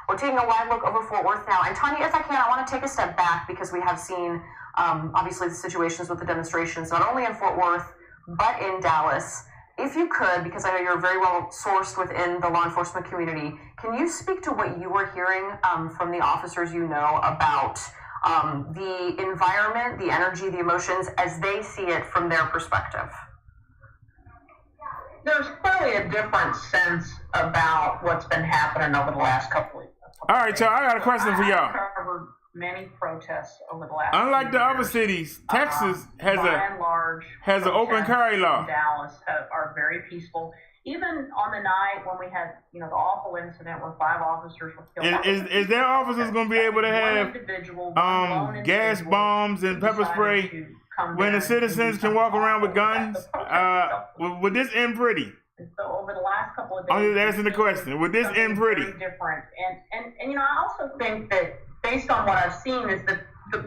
Speaker 10: We're taking a wide look over Fort Worth now. And Tanya, if I can, I want to take a step back because we have seen, obviously, the situations with the demonstrations, not only in Fort Worth, but in Dallas. If you could, because I know you're very well sourced within the law enforcement community, can you speak to what you were hearing from the officers you know about the environment, the energy, the emotions, as they see it from their perspective?
Speaker 3: There's clearly a different sense about what's been happening over the last couple of years.
Speaker 1: All right, y'all, I got a question for y'all.
Speaker 3: I've covered many protests over the last
Speaker 1: Unlike the other cities, Texas has an open carry law.
Speaker 3: In Dallas are very peaceful. Even on the night when we had, the awful incident where 5 officers were killed.
Speaker 1: Is their officers going to be able to have gas bombs and pepper spray when the citizens can walk around with guns? Would this end pretty?
Speaker 3: So over the last couple of days,
Speaker 1: I'm just asking the question. Would this end pretty?
Speaker 3: Different. And I also think that based on what I've seen is that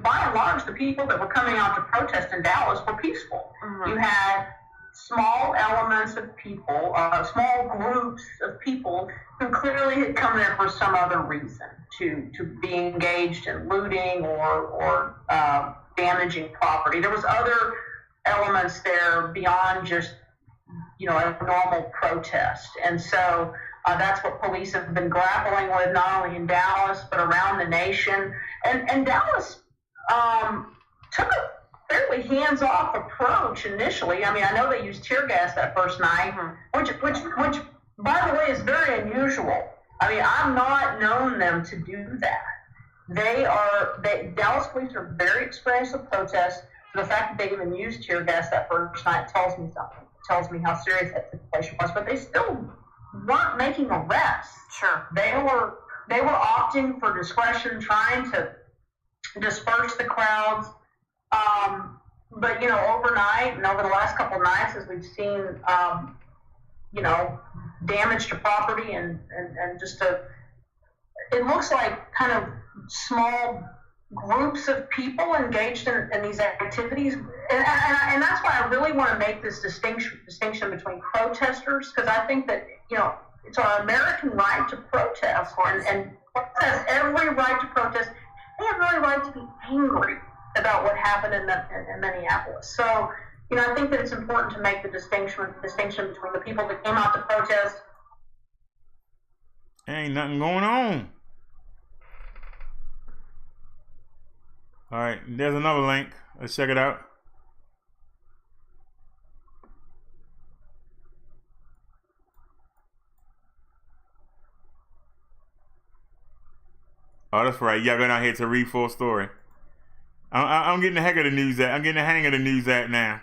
Speaker 3: by and large the people that were coming out to protest in Dallas were peaceful. Mm-hmm. You had small elements of people, small groups of people who clearly had come there for some other reason, to be engaged in looting or damaging property. There was other elements there beyond just a normal protest. And so that's what police have been grappling with, not only in Dallas, but around the nation. And Dallas took a fairly hands-off approach initially. I mean, I know they used tear gas that first night, which, by the way, is very unusual. I mean, I've not known them to do that. Dallas police are very experienced with protests. So the fact that they even used tear gas that first night tells me something. Tells me how serious that situation was, but they still weren't making arrests.
Speaker 10: Sure.
Speaker 3: They were opting for discretion, trying to disperse the crowds. But overnight and over the last couple of nights, as we've seen, damage to property and just it looks like kind of small groups of people engaged in these activities, and that's why I really want to make this distinction between protesters, because I think that it's our American right to protest, and has every right to protest. They have every right to be angry about what happened in Minneapolis. So I think that it's important to make the distinction between the people that came out to protest.
Speaker 1: Ain't nothing going on. All right, there's another link. Let's check it out. Oh, that's right. Y'all been out here to read full story. I'm getting the heck of the news app. I'm getting the hang of the news app now.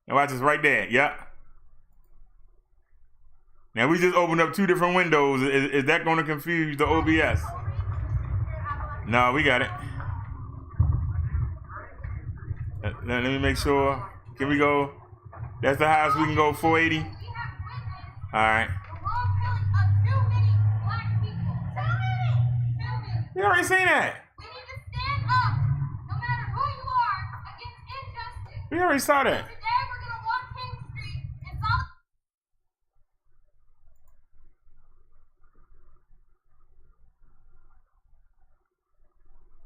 Speaker 1: Now watch this right there. Yep. Now we just opened up 2 different windows. Is that going to confuse the OBS? No, we got it. Let me make sure. Can we go? That's the highest we can go, 480. All right. We already seen that.
Speaker 13: We need to stand up, no matter who you are, against injustice.
Speaker 1: We already saw that.
Speaker 13: Today we're gonna walk King Street and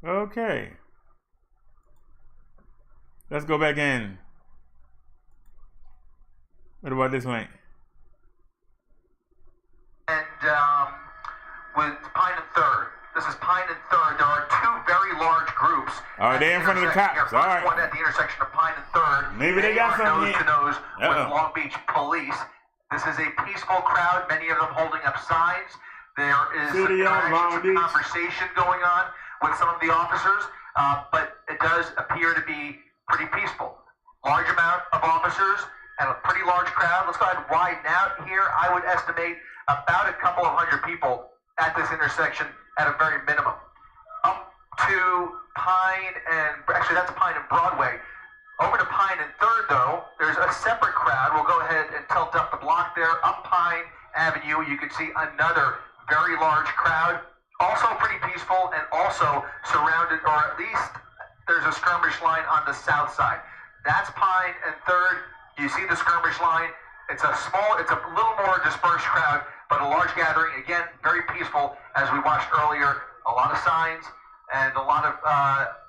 Speaker 13: follow.
Speaker 1: Okay. Let's go back in. What about this link?
Speaker 15: And with Pine and 3rd. This is Pine and 3rd. There are 2 very large groups.
Speaker 1: Oh, they're in front of the cops. All right.
Speaker 15: One at the intersection of Pine and 3rd.
Speaker 1: Maybe they got something.
Speaker 15: Nose to nose with Long Beach police. This is a peaceful crowd, many of them holding up signs. There is some conversation going on with some of the officers, but it does appear to be pretty peaceful. Large amount of officers and a pretty large crowd. Let's go ahead and widen out here. I would estimate about a couple of hundred people at this intersection at a very minimum. Up to Pine and, actually that's Pine and Broadway. Over to Pine and 3rd though, there's a separate crowd. We'll go ahead and tilt up the block there. Up Pine Avenue, you can see another very large crowd. Also pretty peaceful and also surrounded, or at least there's a skirmish line on the south side. That's Pine and 3rd. You see the skirmish line. It's a little more dispersed crowd, but a large gathering. Again, very peaceful, as we watched earlier. A lot of signs and a lot of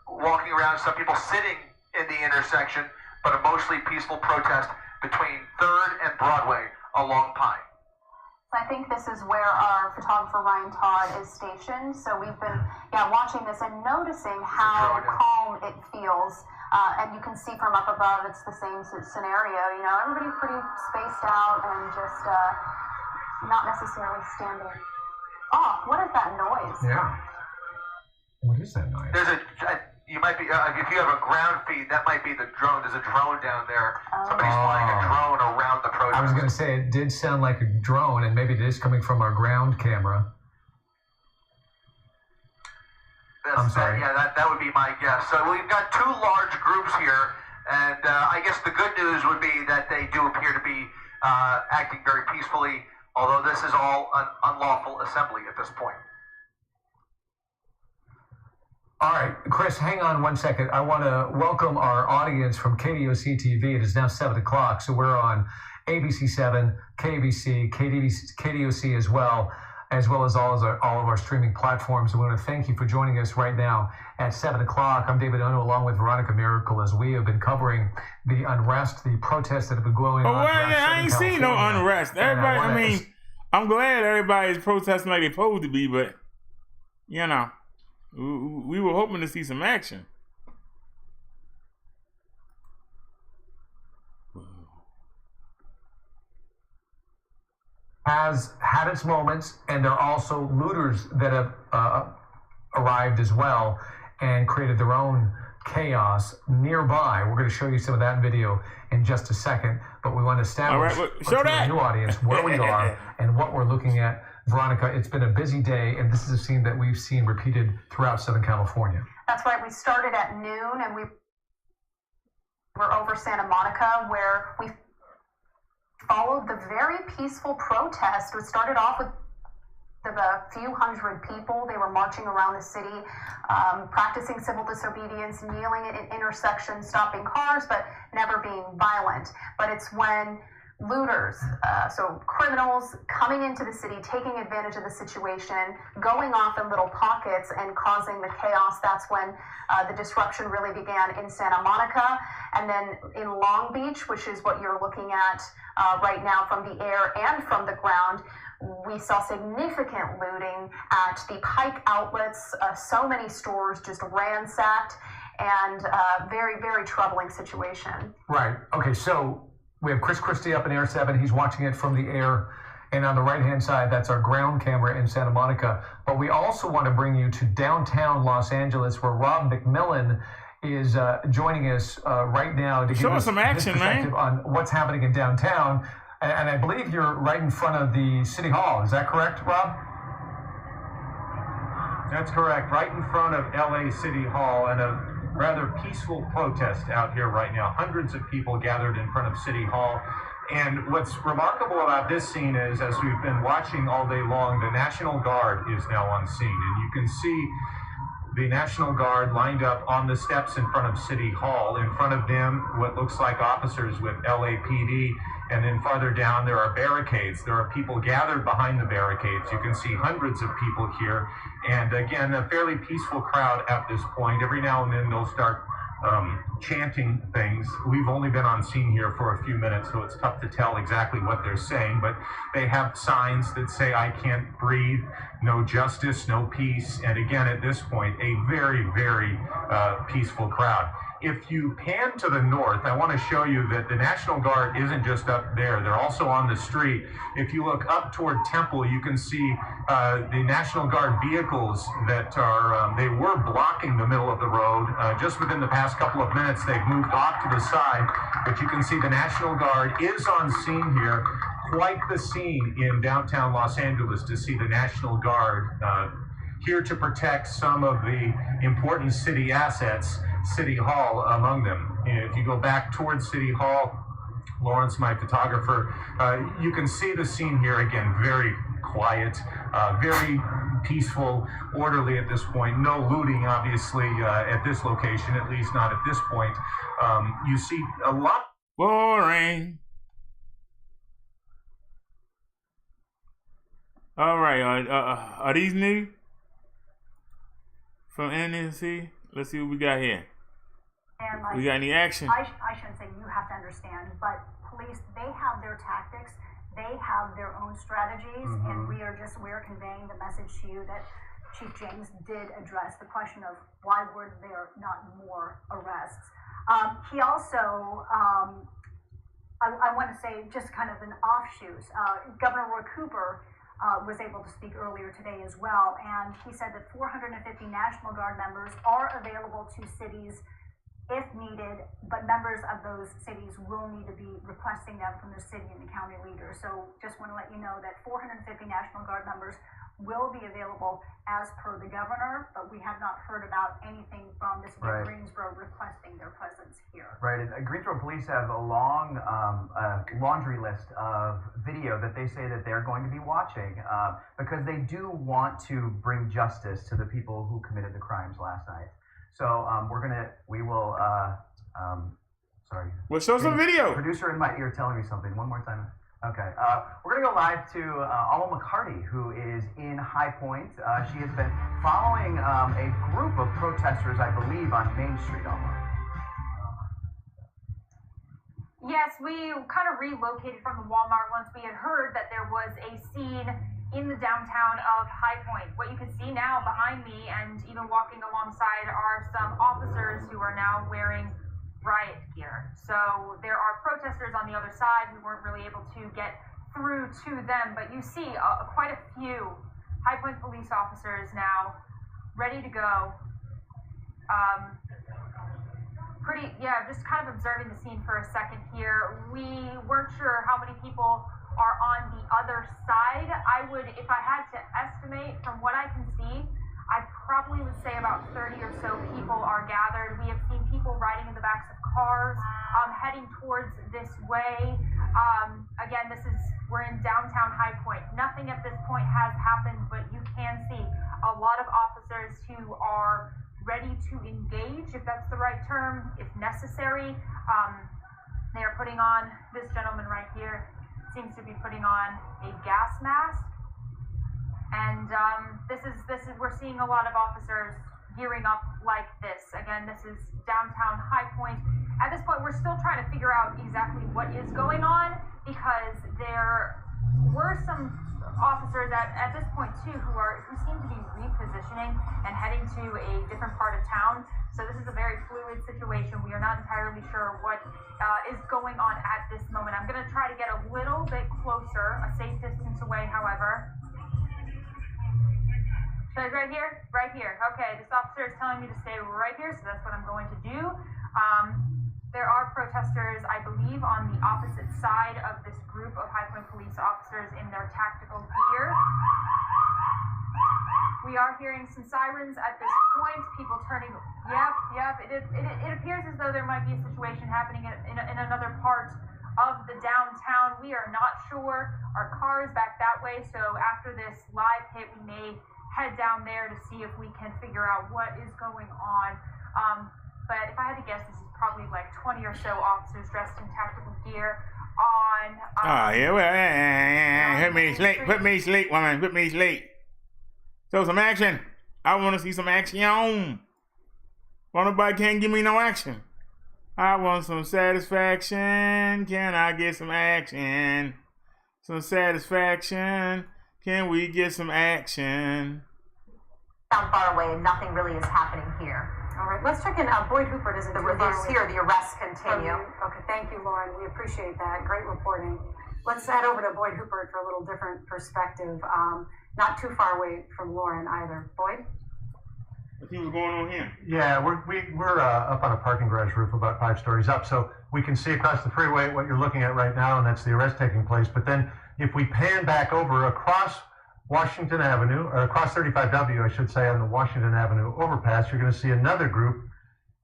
Speaker 15: walking around. Some people sitting in the intersection, but a mostly peaceful protest between 3rd and Broadway along Pine.
Speaker 20: I think this is where our photographer Ryan Todd is stationed. So we've been watching this and noticing how calm it feels. And you can see from up above, it's the same scenario. You know, everybody's pretty spaced out and just not necessarily standing off. What is that noise?
Speaker 4: Yeah. What is that noise?
Speaker 15: There's you might be, if you have a ground feed, that might be the drone. There's a drone down there. Somebody's flying a drone around the protest.
Speaker 4: I was going to say, it did sound like a drone, and maybe it is coming from our ground camera. I'm sorry.
Speaker 15: That would be my guess. So we've got 2 large groups here, and I guess the good news would be that they do appear to be acting very peacefully, although this is all an unlawful assembly at this point.
Speaker 4: All right, Chris, hang on one second. I want to welcome our audience from KDOC TV. It is now 7 o'clock, so we're on ABC7, KBC, KDOC as well as all of our streaming platforms. We want to thank you for joining us right now at 7 o'clock. I'm David Ono, along with Veronica Miracle, as we have been covering the unrest, the protests that have been going on.
Speaker 1: I ain't seen no unrest. Everybody, I'm glad everybody's protesting like they're supposed to be, but, you know, we were hoping to see some action.
Speaker 4: Has had its moments, and there are also looters that have arrived as well and created their own chaos nearby. We're going to show you some of that video in just a second, but we want to establish
Speaker 1: show
Speaker 4: to our new audience where we are and what we're looking at. Veronica, it's been a busy day, and this is a scene that we've seen repeated throughout Southern California.
Speaker 20: That's right. We started at noon, and we were over Santa Monica, where we followed the very peaceful protest. It started off with a few hundred people. They were marching around the city, practicing civil disobedience, kneeling at intersections, stopping cars, but never being violent. But it's when looters, so criminals coming into the city, taking advantage of the situation, going off in little pockets and causing the chaos. That's when the disruption really began in Santa Monica. And then in Long Beach, which is what you're looking at right now from the air and from the ground, we saw significant looting at the Pike outlets, so many stores just ransacked, and very, very troubling situation.
Speaker 4: Right. Okay, so we have Chris Christie up in Air 7. He's watching it from the air
Speaker 19: And on the right-hand side, that's our ground camera in Santa Monica. But we also want to bring you to downtown Los Angeles, where Rob McMillan is joining us right now to give us
Speaker 1: some action,
Speaker 19: his perspective on what's happening in downtown. And I believe you're right in front of the City Hall. Is that correct, Rob?
Speaker 6: That's correct. Right in front of LA City Hall, and a rather peaceful protest out here right now. Hundreds of people gathered in front of City Hall. And what's remarkable about this scene is, as we've been watching all day long, the National Guard is now on scene. And you can see the National Guard lined up on the steps in front of City Hall. In front of them, what looks like officers with LAPD. And then farther down, there are barricades. There are people gathered behind the barricades. You can see hundreds of people here. And again, a fairly peaceful crowd at this point. Every now and then they'll start chanting things. We've only been on scene here for a few minutes, so it's tough to tell exactly what they're saying, but they have signs that say, "I can't breathe," "No justice, no peace." And again, at this point, a very, very peaceful crowd. If you pan to the north, I want to show you that the National Guard isn't just up there. They're also on the street. If you look up toward Temple, you can see the National Guard vehicles that are, they were blocking the middle of the road. Just within the past couple of minutes, they've moved off to the side. But you can see the National Guard is on scene here. Quite the scene in downtown Los Angeles to see the National Guard here to protect some of the important city assets, City Hall among them. If you go back towards City Hall, Lawrence, my photographer, you can see the scene here again, very quiet, very peaceful, orderly at this point. No looting, obviously, at this location, at least not at this point. You see a lot.
Speaker 1: Boring. All right, are these new? From NNC? Let's see what we got here.
Speaker 7: And like,
Speaker 1: we got any action?
Speaker 7: I shouldn't say you have to understand, but police, they have their tactics, they have their own strategies, and we're conveying the message to you that Chief James did address the question of why were there not more arrests. He also, I want to say just kind of an offshoot, Governor Roy Cooper was able to speak earlier today as well, and he said that 450 National Guard members are available to cities if needed, but members of those cities will need to be requesting them from the city and the county leader. So just want to let you know that 450 National Guard members will be available as per the governor, but we have not heard about anything from the city of Greensboro requesting their presence here.
Speaker 23: Right, and Greensboro police have a long laundry list of video that they say that they're going to be watching because they do want to bring justice to the people who committed the crimes last night. So we will, sorry.
Speaker 1: We'll show some video.
Speaker 23: Producer in my ear telling me something. One more time. Okay. We're going to go live to Alma McCarty, who is in High Point. She has been following a group of protesters, I believe, on Main Street, Alma.
Speaker 24: Yes, we kind of relocated from the Walmart once we had heard that there was a scene in the downtown of High Point. What you can see now behind me and even walking alongside are some officers who are now wearing riot gear. So there are protesters on the other side. We weren't really able to get through to them, but you see quite a few High Point police officers now ready to go. Just kind of observing the scene for a second here. We weren't sure how many people are on the other side. If I had to estimate from what I can see, I probably would say about 30 or so people are gathered. We have seen people riding in the backs of cars, heading towards this way. Again, we're in downtown High Point. Nothing at this point has happened, but you can see a lot of officers who are ready to engage, if that's the right term, if necessary. They are putting on, this gentleman right here seems to be putting on a gas mask. And we're seeing a lot of officers gearing up like this. Again, this is downtown High Point. At this point, we're still trying to figure out exactly what is going on, because there were some officers at this point too who seem to be repositioning and heading to a different part of town. So this is a very fluid situation. We are not entirely sure what is going on at this moment. I'm going to try to get a little bit closer, a safe distance distance away, however. Should I right here? Right here. Okay, this officer is telling me to stay right here, so that's what I'm going to do. There are protesters, I believe, on the opposite side of this group of High Point police officers in their tactical gear. We are hearing some sirens at this point, people turning, yep, it appears as though there might be a situation happening in another part of the downtown. We are not sure. Our car is back that way, so after this live hit, we may head down there to see if we can figure out what is going on. But if I had to guess, this is probably like 20 or so officers dressed in tactical gear on...
Speaker 1: Put me to sleep, woman. Put me to sleep. So some action. I want to see some action. Well, nobody can't give me no action. I want some satisfaction. Can I get some action? Some satisfaction. Can we get some action?
Speaker 10: Down far away and nothing really is happening here.
Speaker 17: All right, let's check in. Boyd Hooper doesn't
Speaker 10: The arrests continue.
Speaker 17: Okay, thank you, Lauren. We appreciate that. Great reporting. Let's head over to Boyd Hooper for a little different perspective. Not too far away from Lauren either. Boyd?
Speaker 1: What was going on here?
Speaker 2: Yeah, we're up on a parking garage roof about 5 stories up, so we can see across the freeway what you're looking at right now, and that's the arrest taking place. But then if we pan back over across Washington Avenue, or across 35W, I should say, on the Washington Avenue overpass, you're going to see another group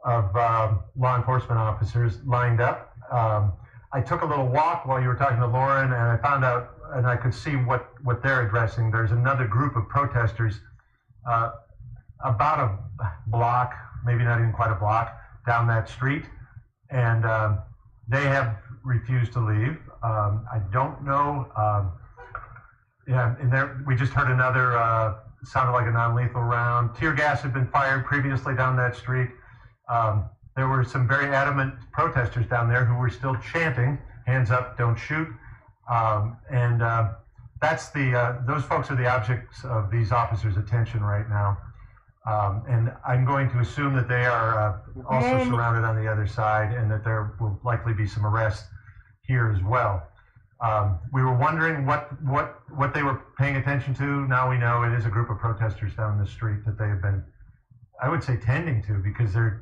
Speaker 2: of law enforcement officers lined up. I took a little walk while you were talking to Lauren, and I found out, and I could see what they're addressing. There's another group of protesters about a block, maybe not even quite a block, down that street, and they have refused to leave. I don't know. And there, we just heard another, sounded like a non-lethal round. Tear gas had been fired previously down that street. There were some very adamant protesters down there who were still chanting, "Hands up, don't shoot." That's those folks are the objects of these officers' attention right now. And I'm going to assume that they are also surrounded on the other side, and that there will likely be some arrests here as well. We were wondering what they were paying attention to. Now we know it is a group of protesters down the street that they have been, I would say, tending to, because they're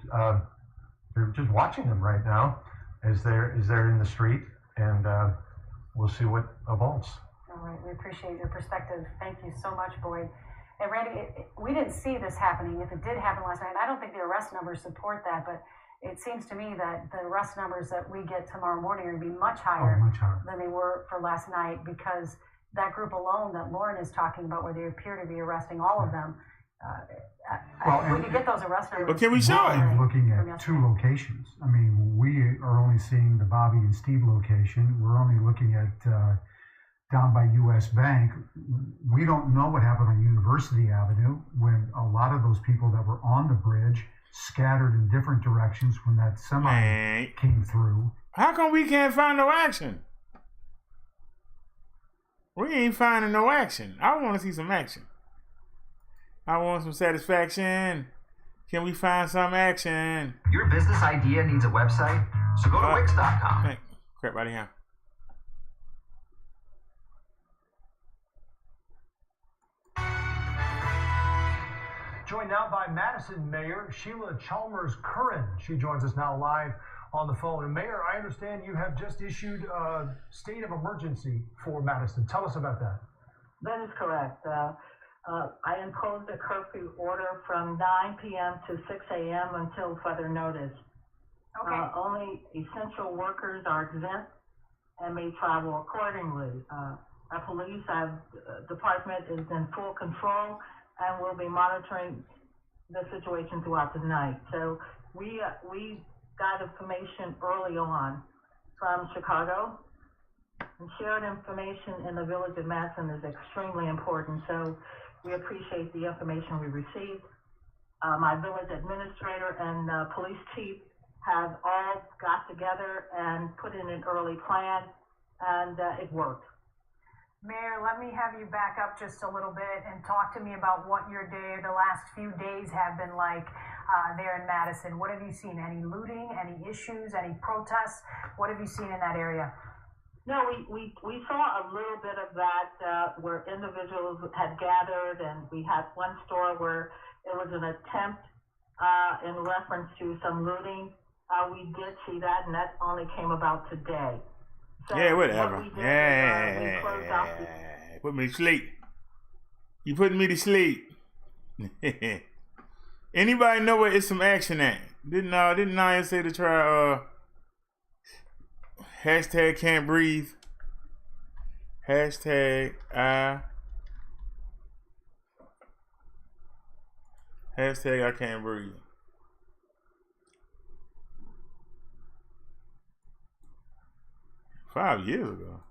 Speaker 2: just watching them right now as they're in the street, and we'll see what evolves.
Speaker 17: All right, we appreciate your perspective. Thank you so much, Boyd. And Randy, we didn't see this happening. If it did happen last night, I don't think the arrest numbers support that, but it seems to me that the arrest numbers that we get tomorrow morning are going to be much higher than they were for last night, because that group alone that Lauren is talking about, where they appear to be arresting all of them, if we could get those arrest numbers.
Speaker 1: But can we show it?
Speaker 9: We're looking at 2 locations. I mean, we are only seeing the Bobby and Steve location. We're only looking at down by U.S. Bank. We don't know what happened on University Avenue when a lot of those people that were on the bridge scattered in different directions when that semi came through.
Speaker 1: How come we can't find no action? We ain't finding no action. I want to see some action. I want some satisfaction. Can we find some action?
Speaker 11: Your business idea needs a website, so go to Wix.com.
Speaker 1: Hey, crap right here.
Speaker 12: Joined now by Madison Mayor Sheila Chalmers-Curran. She joins us now live on the phone. And Mayor, I understand you have just issued a state of emergency for Madison. Tell us about that.
Speaker 25: That is correct. I imposed a curfew order from 9 p.m. to 6 a.m. until further notice.
Speaker 17: Okay.
Speaker 25: Only essential workers are exempt and may travel accordingly. Our police department is in full control and will be monitoring the situation throughout the night. So we got information early on from Chicago, and shared information in the village of Madison is extremely important. So we appreciate the information we received. My village administrator and police chief have all got together and put in an early plan, and it worked.
Speaker 7: Mayor, let me have you back up just a little bit and talk to me about what your day, the last few days have been like there in Madison. What have you seen? Any looting, any issues, any protests? What have you seen in that area?
Speaker 25: No, we saw a little bit of that where individuals had gathered, and we had one store where it was an attempt in reference to some looting. We did see that, and that only came about today. So
Speaker 1: yeah, whatever.
Speaker 25: What we did
Speaker 1: Yeah,
Speaker 25: we closed off
Speaker 1: put me to sleep. You putting me to sleep. Anybody know where it's some action at? Didn't Naya say to try hashtag can't breathe? Hashtag I can't breathe. $5 years ago.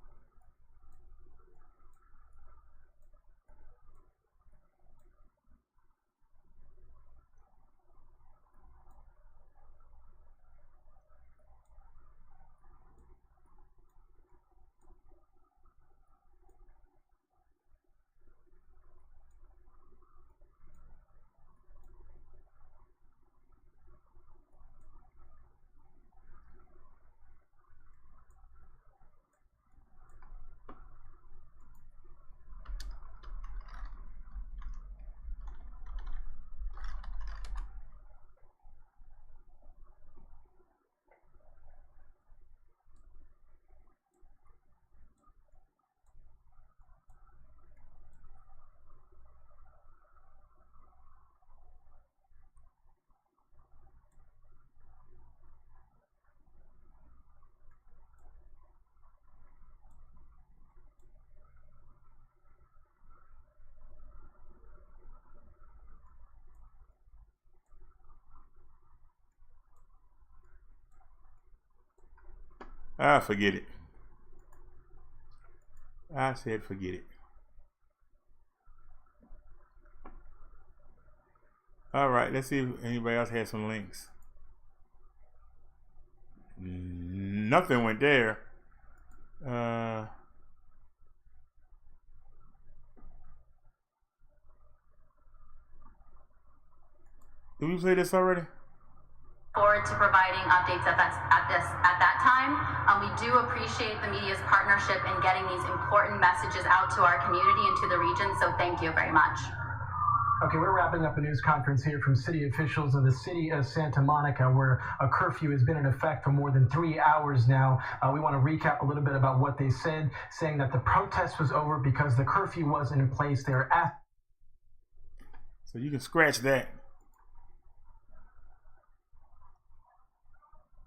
Speaker 1: Forget it. I said forget it. All right, let's see if anybody else has some links. Nothing went there. Did we play this already?
Speaker 5: Forward to providing updates at that time. We do appreciate the media's partnership in getting these important messages out to our community and to the region, so thank you very much.
Speaker 14: Okay, we're wrapping up a news conference here from city officials in the city of Santa Monica, where a curfew has been in effect for more than 3 hours now. We want to recap a little bit about what they said, saying that the protest was over because the curfew wasn't in place. They're
Speaker 1: so you can scratch that.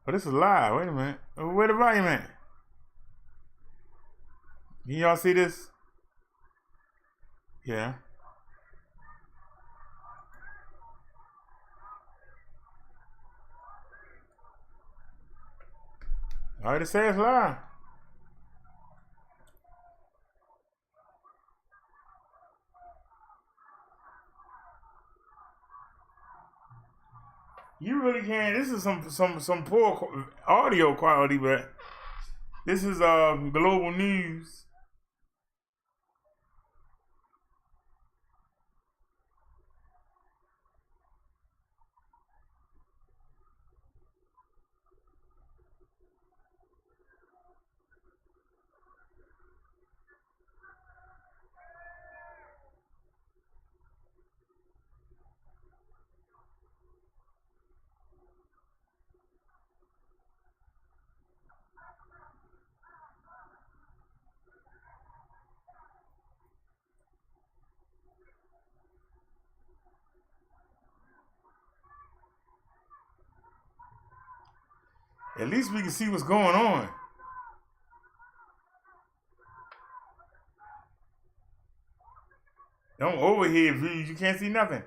Speaker 1: Oh, this is live. Wait a minute. Where the volume at? Can y'all see this? Yeah. I already said it's live. You really can. This is some poor audio quality, but this is global news. At least we can see what's going on. Don't overhead views. You can't see nothing.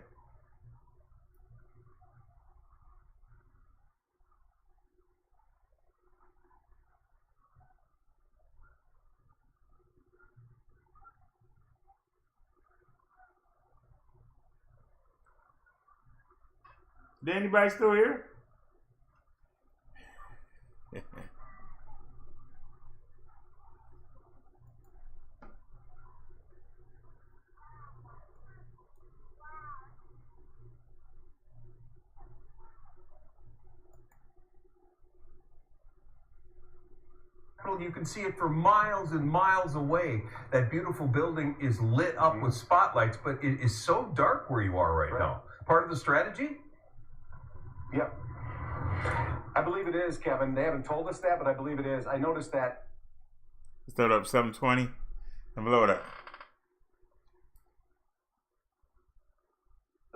Speaker 1: Is anybody still here?
Speaker 8: world. You can see it for miles and miles away. That beautiful building is lit up with spotlights, but it is so dark where you are right now. Part of the strategy?
Speaker 16: Yep. I believe it is, Kevin. They haven't told us that, but I believe it is. I noticed that.
Speaker 1: Start up 720 and blow that.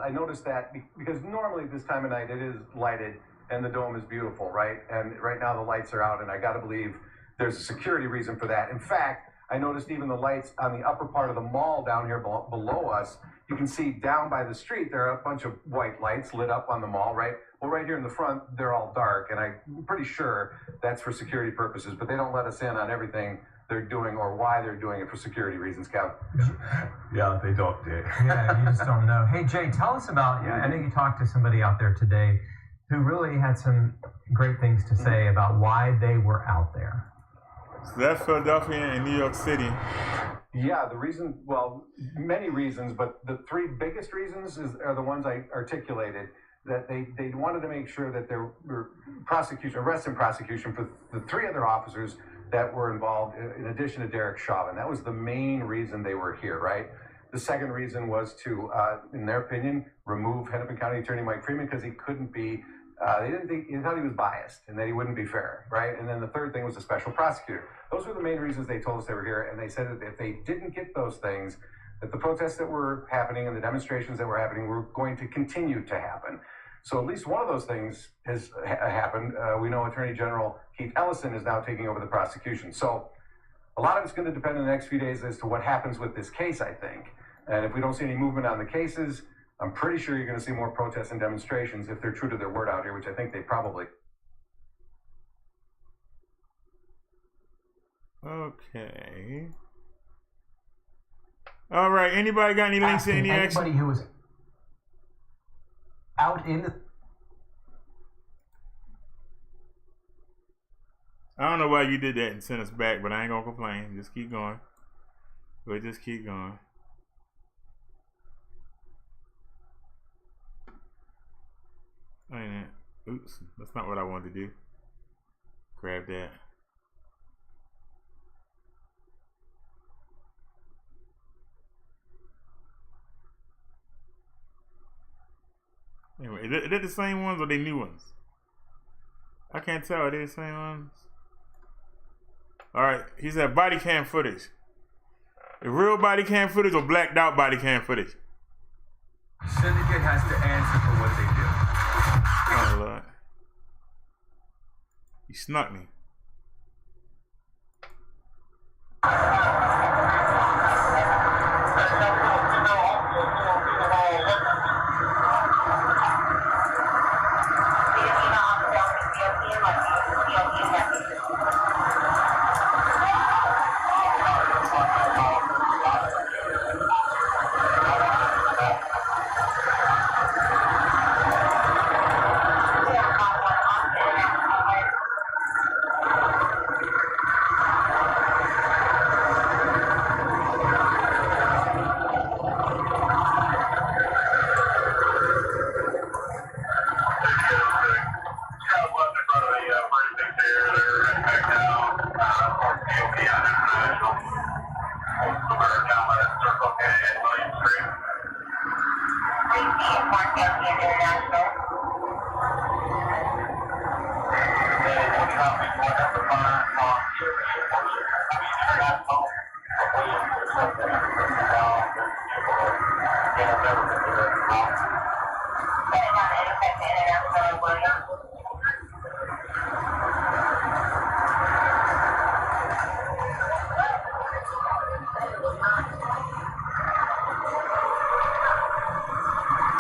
Speaker 16: I noticed that because normally this time of night it is lighted and the dome is beautiful, right? And right now the lights are out, and I got to believe there's a security reason for that. In fact, I noticed even the lights on the upper part of the mall down here below us. You can see down by the street there are a bunch of white lights lit up on the mall, right? Well, right here in the front they're all dark, and I'm pretty sure that's for security purposes. But they don't let us in on everything they're doing or why they're doing it for security reasons, Kev.
Speaker 8: Yeah, they don't.
Speaker 18: Yeah, you just don't know. Hey, Jay, tell us about, I know you talked to somebody out there today who really had some great things to say about why they were out there.
Speaker 1: So that's Philadelphia and New York City.
Speaker 16: Yeah, the reason, well, many reasons, but the three biggest reasons are the ones I articulated, that they wanted to make sure that there were arrest and prosecution for the three other officers that were involved in addition to Derrick Chauvin. That was the main reason they were here, right? The second reason was to, in their opinion, remove Hennepin County Attorney Mike Freeman because he couldn't be, they thought he was biased and that he wouldn't be fair, right? And then the third thing was the special prosecutor. Those were the main reasons they told us they were here, and they said that if they didn't get those things, that the protests that were happening and the demonstrations that were happening were going to continue to happen. So at least one of those things has happened. We know Attorney General Keith Ellison is now taking over the prosecution. So a lot of it's going to depend in the next few days as to what happens with this case, I think. And if we don't see any movement on the cases, I'm pretty sure you're going to see more protests and demonstrations if they're true to their word out here, which I think they probably.
Speaker 1: Okay. All right. Anybody got any links to any action?
Speaker 18: Anybody who was out in the...
Speaker 1: I don't know why you did that and sent us back, but I ain't gonna complain. Just keep going. We'll just keep going. Oops, that's not what I wanted to do. Grab that. Anyway, is that the same ones or they new ones? I can't tell. Are they the same ones? All right, he said body cam footage. The real body cam footage or blacked out body cam footage?
Speaker 8: Syndicate has to answer for what they did.
Speaker 1: Oh, Lord. He snuck me.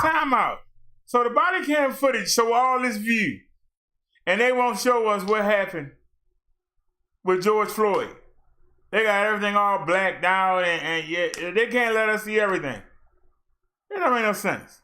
Speaker 1: Time out. So the body cam footage show all this view, and they won't show us what happened with George Floyd. They got everything all blacked out, and yet they can't let us see everything. It don't make no sense.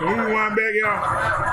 Speaker 1: Can we rewind back, y'all?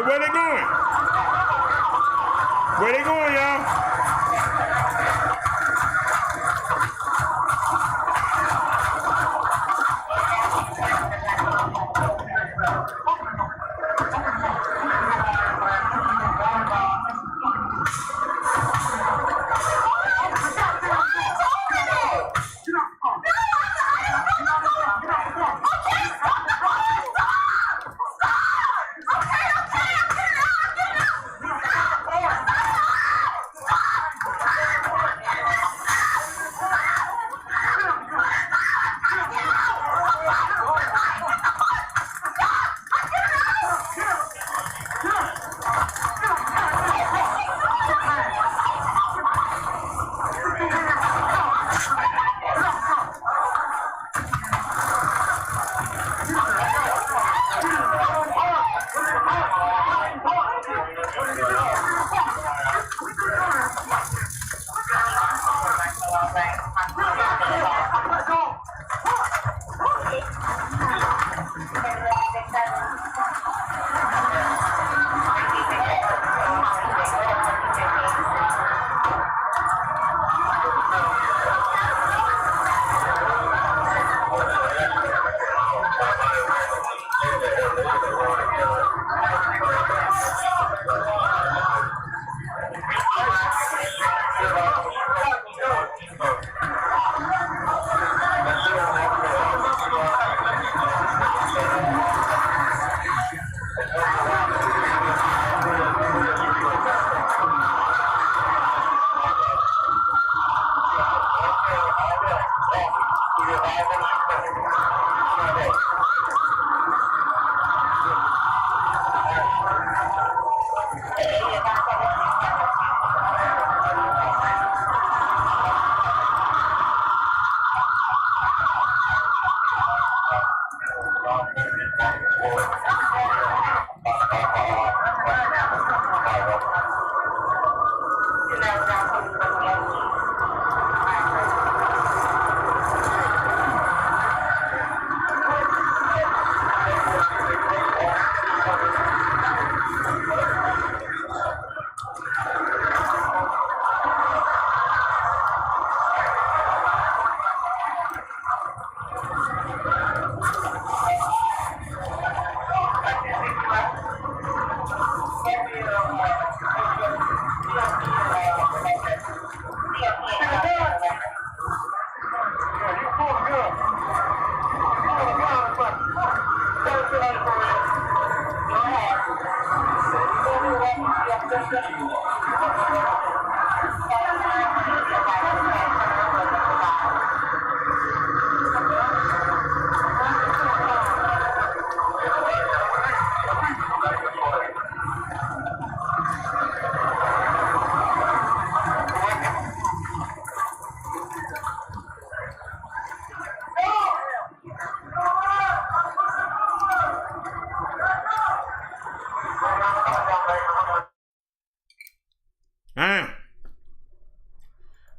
Speaker 1: Where they going? Where they going, y'all?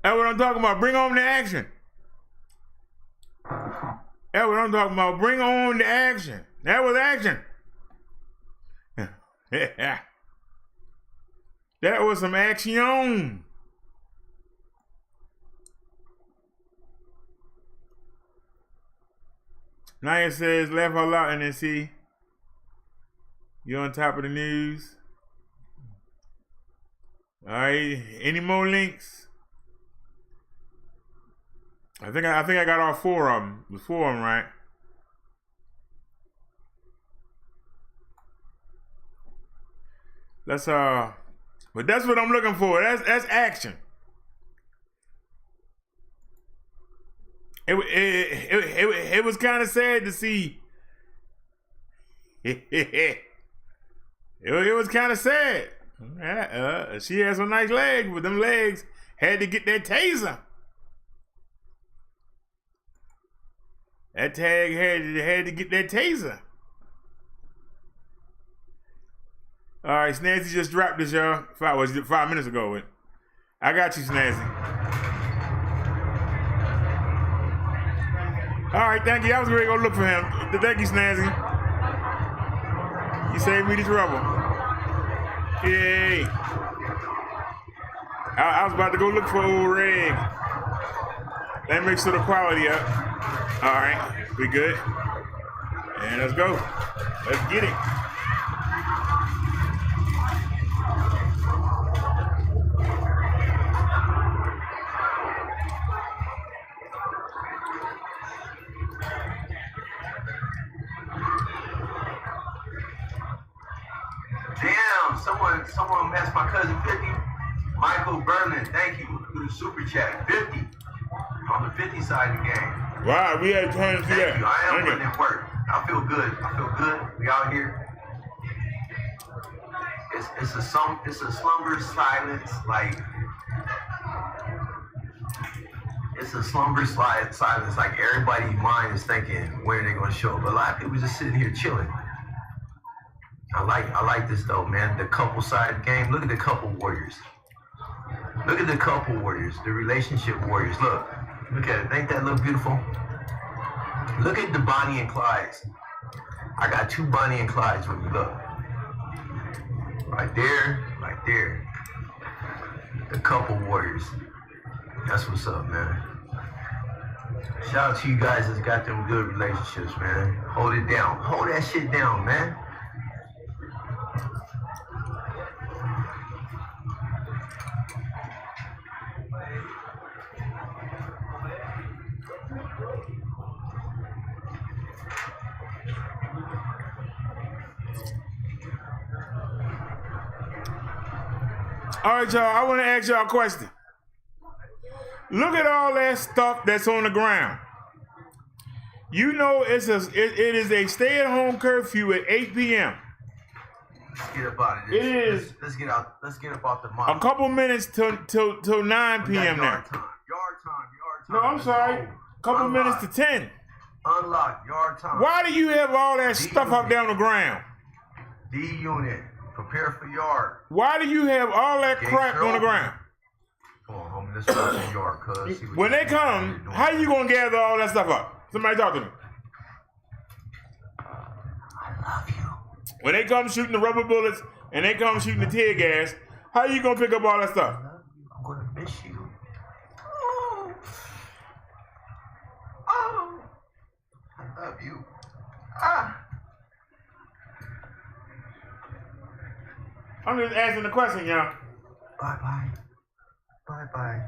Speaker 1: That's what I'm talking about. Bring on the action. That's what I'm talking about. Bring on the action. That was action. That was some action. Naya says, laugh out loud and then see. You're on top of the news. All right. Any more links? I think I got all 4 of them. There's 4 of them, right? Let's but that's what I'm looking for. That's action. It was kind of sad to see. It was kind of sad. She has some nice legs, but them legs had to get that taser. That tag had to get that taser. All right, Snazzy just dropped this, y'all. 5 minutes ago. I got you, Snazzy. All right, thank you. I was ready to go look for him. Thank you, Snazzy. You saved me the trouble. Yay. I was about to go look for old Reg. Let me make sure the quality up. All right, we good. And let's go. Let's get it.
Speaker 3: Damn, someone messed my cousin 50. Michael Berlin, thank you for the super chat. 50 on the 50 side of the game.
Speaker 1: Wow, we had time to see that.
Speaker 3: I am putting in work. I feel good. We out here. It's a slumber silence, like it's a slumber silence. Like everybody's mind is thinking when are they gonna show up. A lot of people just sitting here chilling. I like this though, man. The couple side of the game. Look at the couple warriors. Look at the couple warriors, the relationship warriors. Look at it. Ain't that look beautiful? Look at the Bonnie and Clydes. I got 2 Bonnie and Clydes with me. Look. Right there. The couple warriors. That's what's up, man. Shout out to you guys that's got them good relationships, man. Hold it down. Hold that shit down, man.
Speaker 1: All right, y'all, I want to ask y'all a question. Look at all that stuff that's on the ground. You know it is a stay-at-home curfew at 8 p.m.
Speaker 3: Let's get up out of this.
Speaker 1: It is.
Speaker 3: Let's get up out the mouth.
Speaker 1: A couple minutes till 9 p.m. now.
Speaker 3: Yard time.
Speaker 1: No, I'm sorry. A couple minutes to 10.
Speaker 3: Unlock yard time.
Speaker 1: Why do you have all that stuff up there on the ground?
Speaker 3: D unit. Prepare for yard.
Speaker 1: Why do you have all that crap on the ground?
Speaker 3: Come on, homie. Let's go to the yard, cuz.
Speaker 1: When they come, how you gonna gather all that stuff up? Somebody talk to me.
Speaker 3: I love you.
Speaker 1: When they come shooting the rubber bullets and they come shooting the tear gas, how you gonna pick up all that stuff?
Speaker 3: I'm gonna miss you. I love you.
Speaker 1: I'm just asking the question, y'all.
Speaker 3: Bye-bye. Bye-bye.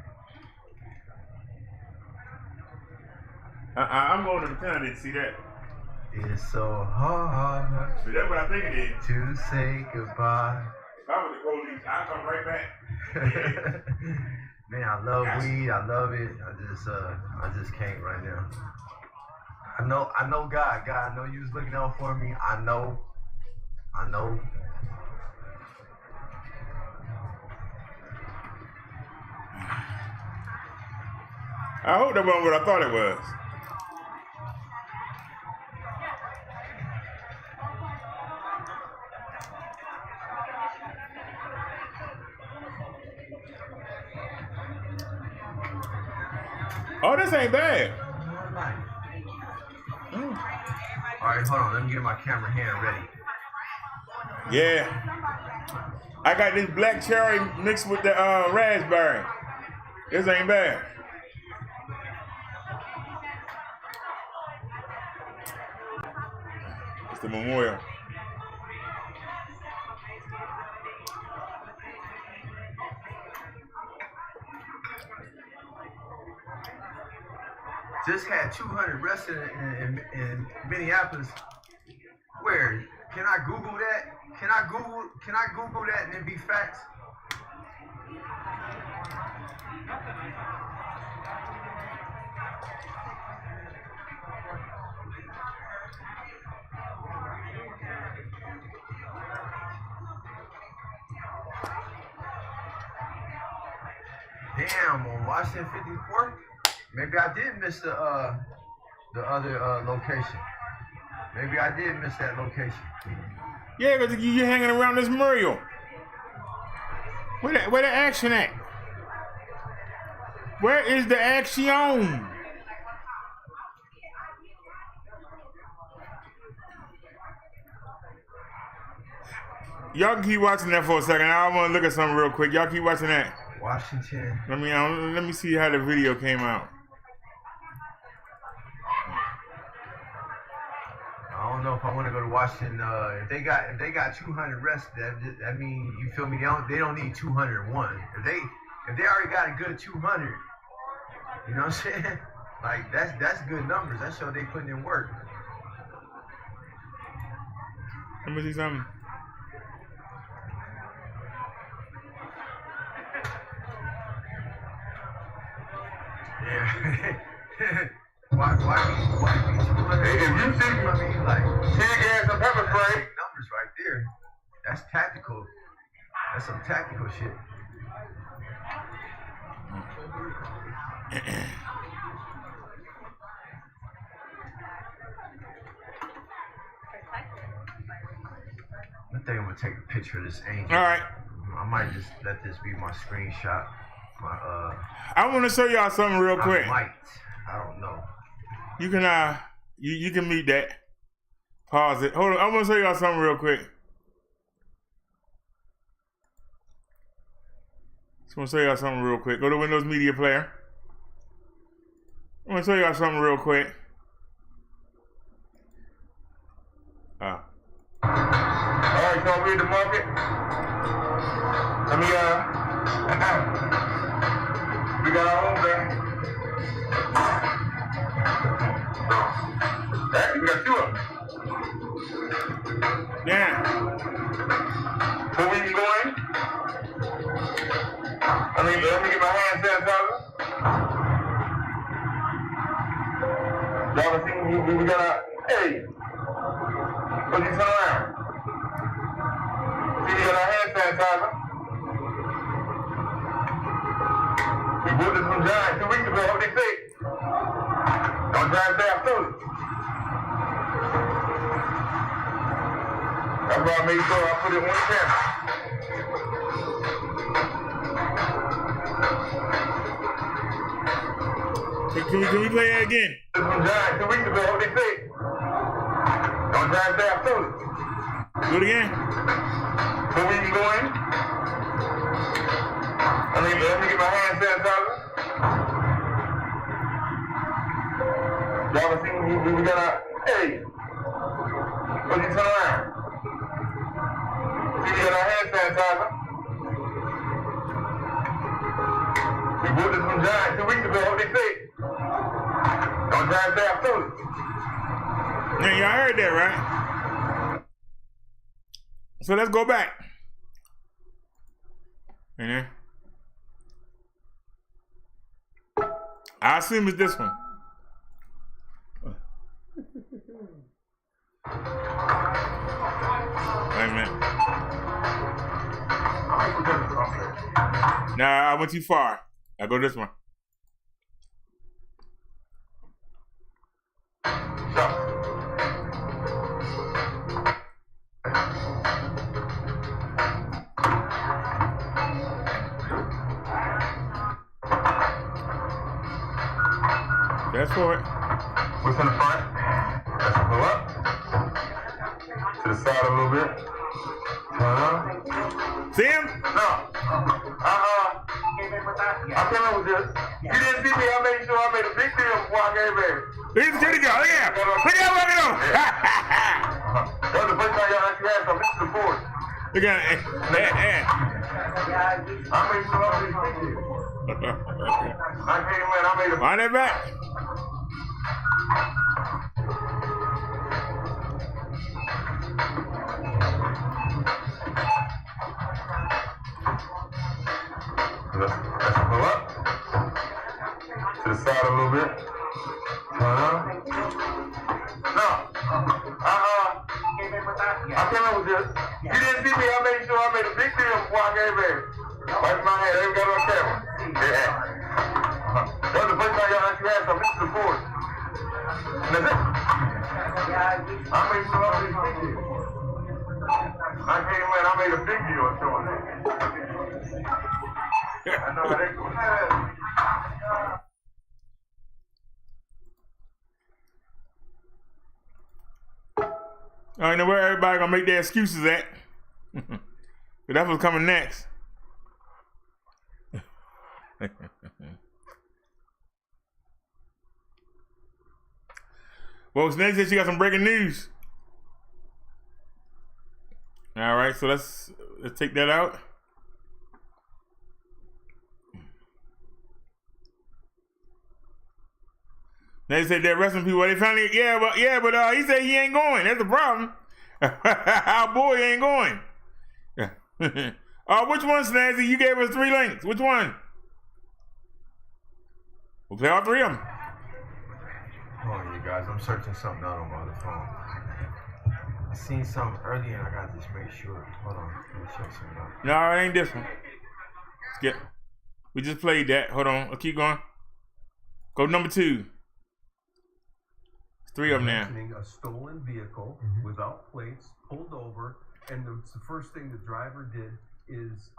Speaker 1: I'm going to pretend I didn't see that.
Speaker 3: It's so hard.
Speaker 1: See, that's what I think it is.
Speaker 3: To say goodbye.
Speaker 1: If I was the police, I'd come right back.
Speaker 3: Man, I love weed. I love it. I just can't right now. I know God. God, I know you was looking out for me. I know.
Speaker 1: I hope that wasn't what I thought it was. Oh, this ain't bad.
Speaker 3: All right, hold on. Let me get my camera hand ready.
Speaker 1: Yeah. I got this black cherry mixed with the raspberry. This ain't bad. It's the memorial.
Speaker 3: Just had 200 arrested in Minneapolis. Where? Can I Google that? Can I Google that and it be facts? Damn, on Washington 54? Maybe I did miss the other location. Maybe I did miss that location.
Speaker 1: Yeah, because you're hanging around this Muriel. Where the action at? Where is the action? Y'all can keep watching that for a second. I want to look at something real quick. Y'all keep watching that.
Speaker 3: Washington.
Speaker 1: Let me see how the video came out.
Speaker 3: I don't know if I want to go to Washington. If they got 200 arrests, that mean, you feel me? They don't need 201. If they already got a good 200, you know what I'm saying? Like that's good numbers. That shows they putting in work.
Speaker 1: Let me see something.
Speaker 3: Yeah. Why be 200?
Speaker 1: Hey, if you see,
Speaker 3: I mean, like,
Speaker 1: tear gas and pepper spray.
Speaker 3: Numbers right there. That's tactical. That's some tactical shit. I think I'm gonna take a picture of this angel.
Speaker 1: All right.
Speaker 3: I might just let this be my screenshot.
Speaker 1: I want to show y'all something real quick.
Speaker 3: I don't know.
Speaker 1: You can you can meet that. Pause it. Hold on. I want to show y'all something real quick. Just want to show y'all something real quick. Go to Windows Media Player. I want to show y'all something real quick. All right, so read the market. Let me we got our own there. Right, we got two of them. Yeah. Before we can go in, let me get my hand sanitizer. Y'all see we got our, hey. What you turn around? See, we got our hand sanitizer. We bought this from Giant 2 weeks ago. What they say? Don't drive fast through it. That's why I made sure I put it on camera. Can we play that again? This from Giant 2 weeks ago. What they say? Don't drive fast through it. Do it again. Before we can go in, let me get my hand sanitizer. Y'all see we got our, hey. What you turn around? See, we got our hand sanitizer. We bought this from Giant 2 weeks ago. What they say? Don't drive fast through it. Yeah, y'all heard that, right? So let's go back. You know? I assume it's this one. Wait a minute. Nah, I went too far. I go this one. That's for it.
Speaker 13: What's in the front? Let's pull up. To the side a little bit.
Speaker 1: See him?
Speaker 13: No. I came in with this. You didn't see me. I made sure I made a big deal before I gave in.
Speaker 1: Look at the go. Look at him. Look at him walking on.
Speaker 13: That was the first time y'all actually had some. This is the fourth.
Speaker 1: Look at him.
Speaker 13: I made sure I made a big deal. I came in. I made a.
Speaker 1: Find that back.
Speaker 13: Let's pull up. To the side a little bit. No. I came in with this. You didn't see me. I made sure I made a big deal before I gave in. Wipe my hand. I even got it on camera. Yeah. That was the first time y'all actually had some. This is the fourth. And that's it. I made sure I made a big deal. I came in. I made a big deal of showing that. I know how they go.
Speaker 1: I know where everybody gonna make their excuses at. But that's what's coming next. Well, Snake said she got some breaking news. All right, so let's take that out. They said they're arresting people. They finally, but he said he ain't going. That's the problem. Our boy ain't going. Which one, Snazzy? You gave us 3 links. Which one? We'll play all 3 of them.
Speaker 3: Hold on, you guys. I'm searching something out on my other phone. I seen something earlier and I gotta just make sure. Hold on. Let me check something out.
Speaker 1: No, it ain't this one. We just played that. Hold on. I'll keep going. Go number 2. 3 of them now.
Speaker 8: A stolen vehicle without plates, pulled over, and the first thing the driver did is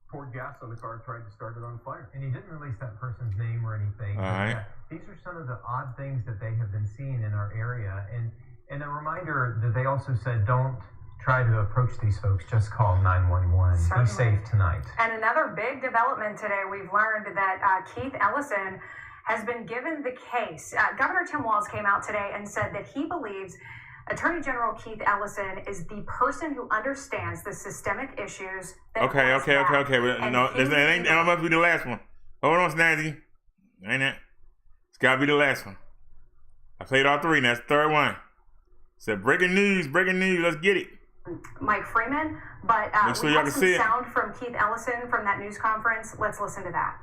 Speaker 8: poured gas on the car and tried to start it on fire.
Speaker 18: And he didn't release that person's name or anything.
Speaker 1: All right.
Speaker 18: These are some of the odd things that they have been seeing in our area. And a reminder that they also said, don't try to approach these folks, just call 911.
Speaker 10: Certainly.
Speaker 18: Be safe tonight.
Speaker 10: And another big development today, we've learned that Keith Ellison has been given the case. Governor Tim Walz came out today and said that he believes Attorney General Keith Ellison is the person who understands the systemic issues.
Speaker 1: Okay. But no, that must be the last one. Hold on, Snazzy. Ain't it? It's gotta be the last one. I played all 3, and that's the 3rd one. Said breaking news, let's get it.
Speaker 10: Mike Freeman, but
Speaker 1: sure
Speaker 10: we
Speaker 1: y'all
Speaker 10: have
Speaker 1: can
Speaker 10: some
Speaker 1: see it.
Speaker 10: sound from Keith Ellison from that news conference. Let's listen to that.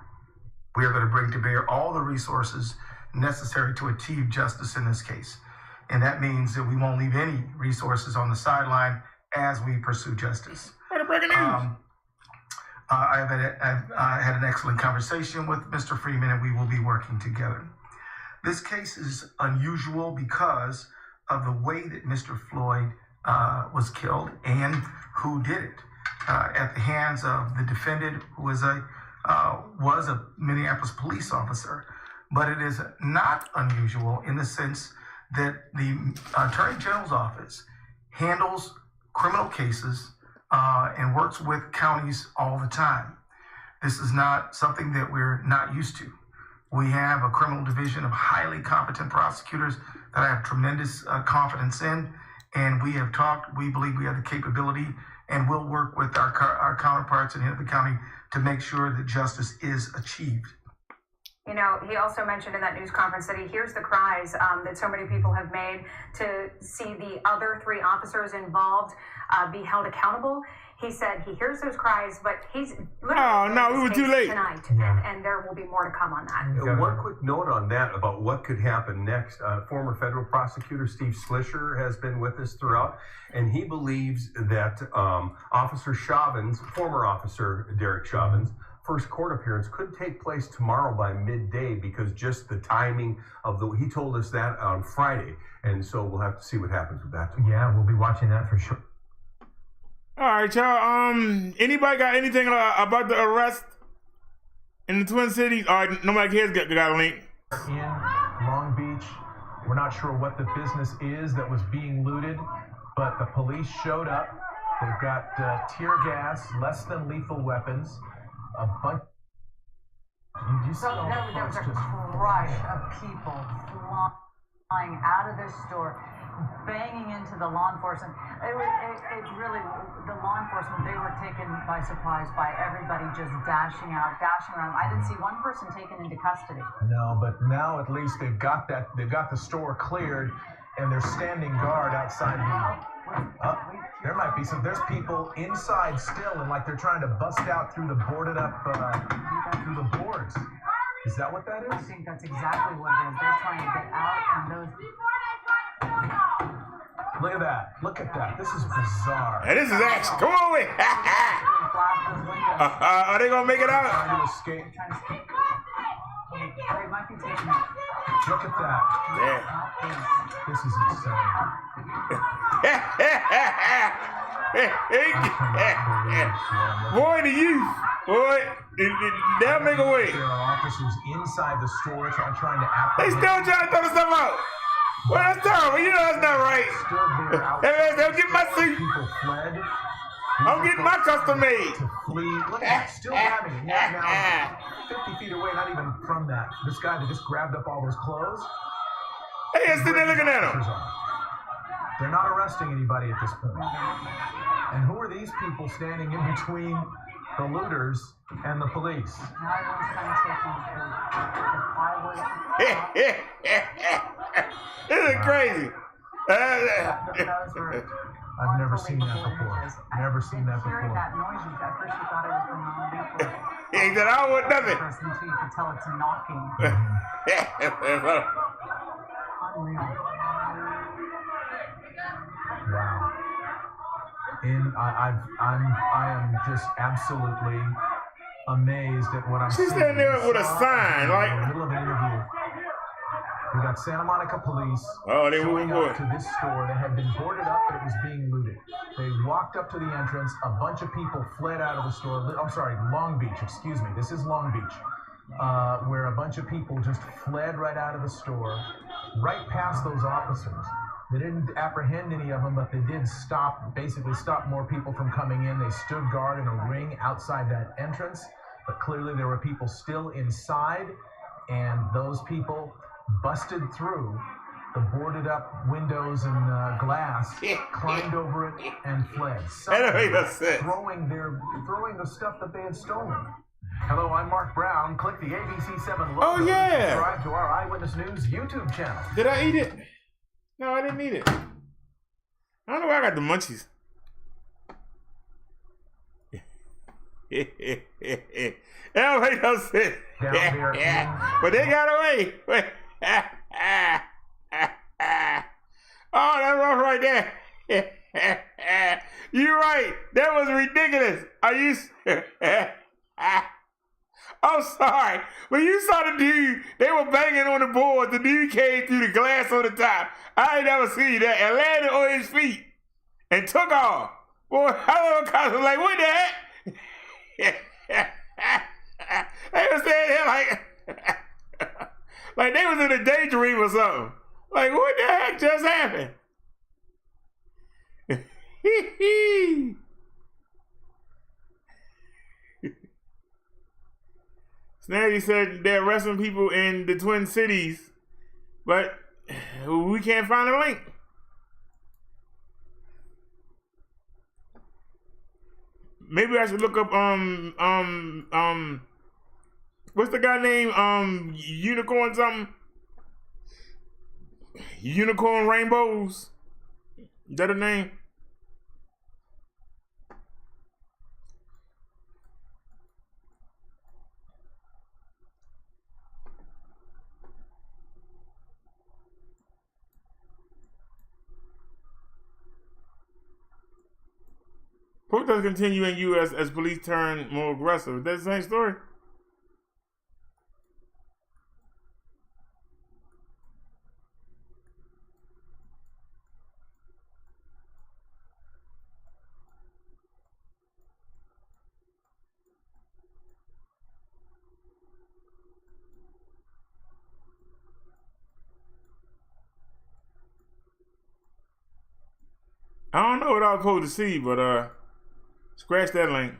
Speaker 15: We are going to bring to bear all the resources necessary to achieve justice in this case. And that means that we won't leave any resources on the sideline as we pursue justice.
Speaker 1: What a breaking news.
Speaker 15: I've had an excellent conversation with Mr. Freeman, and we will be working together. This case is unusual because of the way that Mr. Floyd was killed and who did it at the hands of the defendant, who was a Minneapolis police officer. But it is not unusual in the sense that the Attorney General's office handles criminal cases and works with counties all the time. This is not something that we're not used to. We have a criminal division of highly competent prosecutors that I have tremendous confidence in, and we have talked. We believe we have the capability, and we'll work with our counterparts in Hennepin County to make sure that justice is achieved.
Speaker 4: You know, he also mentioned in that news conference that he hears the cries that so many people have made to see the other 3 officers involved be held accountable. He said he hears those cries, but he's
Speaker 1: we were too late
Speaker 4: tonight, and there will be more to come on that.
Speaker 8: One quick note on that about what could happen next. Former federal prosecutor Steve Slisher has been with us throughout, and he believes that Officer Chauvin's, former officer Derrick Chauvin's, first court appearance could take place tomorrow by midday because just the timing of he told us that on Friday, and so we'll have to see what happens with that tomorrow.
Speaker 18: Yeah, we'll be watching that for sure.
Speaker 1: All right, y'all. Anybody got anything about the arrest in the Twin Cities? All right, nobody cares. Got a link.
Speaker 6: In Long Beach, we're not sure what the business is that was being looted, but the police showed up. They've got tear gas, less than lethal weapons, a bunch. You
Speaker 19: So there was a rush of people flying out of this store, banging into the law enforcement. It really, the law enforcement, they were taken by surprise by everybody just dashing out, dashing around. I didn't see one person taken into custody.
Speaker 6: No, but now at least they've got the store cleared, and they're standing guard outside there might be there's people inside still, and like they're trying to bust out through the boarded up, through the boards. Is that what that is?
Speaker 19: I think that's exactly what it is. They're trying to get out, and those...
Speaker 6: Look at that. Look at that. This is bizarre.
Speaker 1: Hey, this is action. Come on with. Are they gonna make it out?
Speaker 6: Trying to escape.
Speaker 19: They might be taking it.
Speaker 6: Look at that.
Speaker 1: Yeah.
Speaker 6: This is insane.
Speaker 1: Boy, the youth. Boy, they'll make a way.
Speaker 6: There are officers inside the store trying to
Speaker 1: They
Speaker 6: apprehend.
Speaker 1: still trying to throw the stuff out. Well, that's terrible. You know that's not right. They'll get my suit.
Speaker 6: People fled.
Speaker 1: I'm getting my custom made.
Speaker 6: To flee. Look at still having it. Now 50 feet away, not even from that. This guy that just grabbed up all those clothes.
Speaker 1: Hey, I'm sitting there looking at him.
Speaker 6: They're not arresting anybody at this point. And who are these people standing in between the looters and the police?
Speaker 19: Now everyone's trying to take
Speaker 1: This is crazy.
Speaker 6: I've never seen that before. Never seen that
Speaker 19: Hearing
Speaker 6: before.
Speaker 19: that noise, at first you thought it was from Home Depot.
Speaker 1: He said, I want nothing.
Speaker 19: Until you could tell it's knocking. Unreal.
Speaker 6: Wow. I am just absolutely amazed at what I'm
Speaker 1: She's
Speaker 6: seeing.
Speaker 1: standing there with a sign, like.
Speaker 6: In the middle of an interview. We got Santa Monica police
Speaker 1: they
Speaker 6: showing
Speaker 1: moving
Speaker 6: up to this store that had been boarded up, but it was being looted. They walked up to the entrance. A bunch of people fled out of the store. I'm sorry, Long Beach. Excuse me. This is Long Beach, where a bunch of people just fled right out of the store, right past those officers. They didn't apprehend any of them, but they did basically stop more people from coming in. They stood guard in a ring outside that entrance, but clearly there were people still inside, and those people busted through the boarded up windows and glass, climbed over it, and fled. Throwing the stuff that they had stolen. Hello, I'm Mark Brown. Click the ABC7 logo to subscribe to our Eyewitness News YouTube channel.
Speaker 1: Did I eat it? No, I didn't eat it. I don't know why I got the munchies. That made no sense. But they got away. Oh, that's rough right there. You're right. That was ridiculous. I'm sorry. When you saw the dude, they were banging on the board. The dude came through the glass on the top. I ain't never seen that. And landed on his feet and took off. Boy, I was like, what the heck? They were standing there like they was in a daydream or something. Like, what the heck just happened? Snazzy said they're arresting people in the Twin Cities, but we can't find a link. Maybe I should look up What's the guy name? Unicorn something? Unicorn Rainbows? Is that a name? Protests continue in U.S. as police turn more aggressive. Is that the same story? I don't know what I was supposed to see, but scratch that link.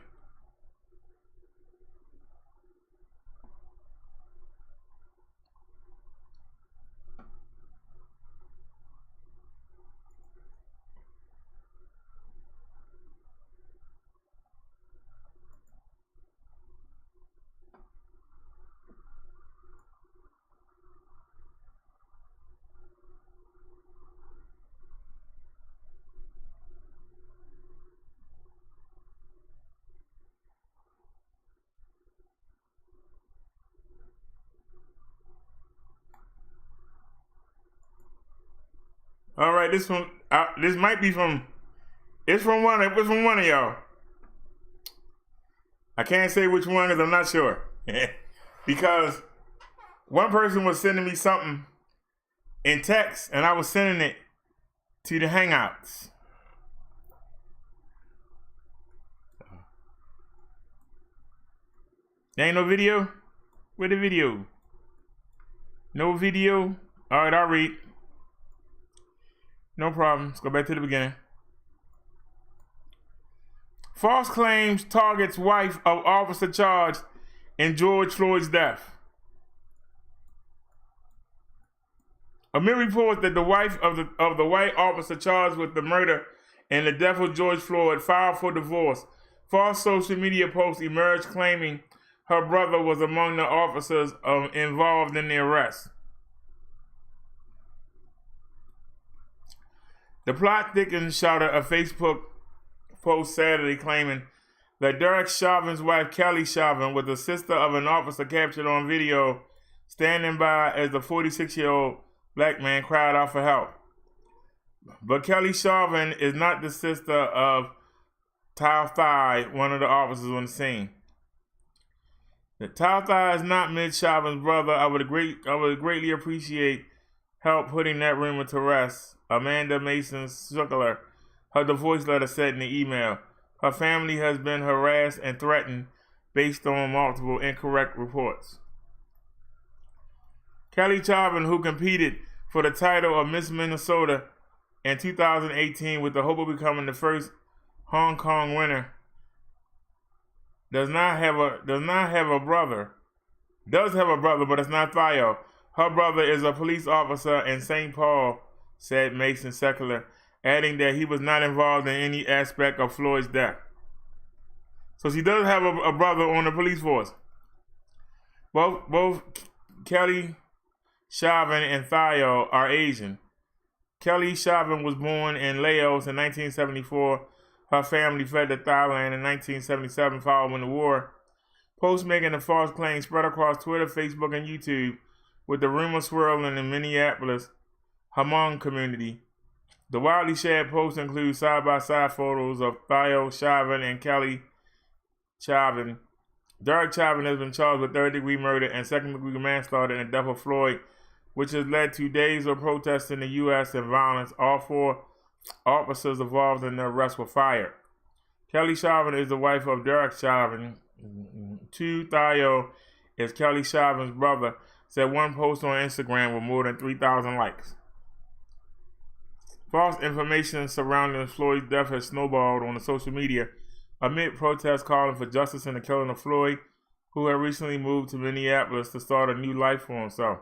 Speaker 1: All right, this one, this might be from. It's from one of y'all. I can't say which one because I'm not sure. Because one person was sending me something in text, and I was sending it to the Hangouts. There ain't no video? Where the video? No video? All right, I'll read. No problem. Let's go back to the beginning. False claims targets wife of officer charged in George Floyd's death. Amid reports that the wife of the white officer charged with the murder and the death of George Floyd filed for divorce, false social media posts emerged claiming her brother was among the officers involved in the arrest. The plot thickens, shouted a Facebook post Saturday claiming that Derrick Chauvin's wife, Kelly Chauvin, was the sister of an officer captured on video standing by as the 46-year-old black man cried out for help. But Kelly Chauvin is not the sister of Thai, one of the officers on the scene. The Thai is not Ms. Chauvin's brother. I would greatly appreciate help putting that rumor to rest. Amanda Mason Zuckler, her divorce letter said in the email. Her family has been harassed and threatened based on multiple incorrect reports. Kelly Chauvin, who competed for the title of Miss Minnesota in 2018 with the hope of becoming the first Hong Kong winner, does have a brother, but it's not Theo. Her brother is a police officer in St. Paul, said Mason Secular, adding that he was not involved in any aspect of Floyd's death. So she does have a brother on the police force. Both Kelly Chauvin and Theo are Asian. Kelly Chauvin was born in Laos in 1974. Her family fled to Thailand in 1977 following the war. Posts making the false claim spread across Twitter, Facebook, and YouTube, with the rumor swirling in Minneapolis Hmong community. The widely shared posts include side-by-side photos of Theo Chauvin and Kelly Chauvin. Derrick Chauvin has been charged with third-degree murder and second-degree manslaughter in the death of Floyd, which has led to days of protests in the U.S. and violence. All four officers involved in the arrest were fired. Kelly Chauvin is the wife of Derrick Chauvin. Theo is Kelly Chauvin's brother, said one post on Instagram with more than 3,000 likes. False information surrounding Floyd's death has snowballed on the social media amid protests calling for justice in the killing of Floyd, who had recently moved to Minneapolis to start a new life for himself.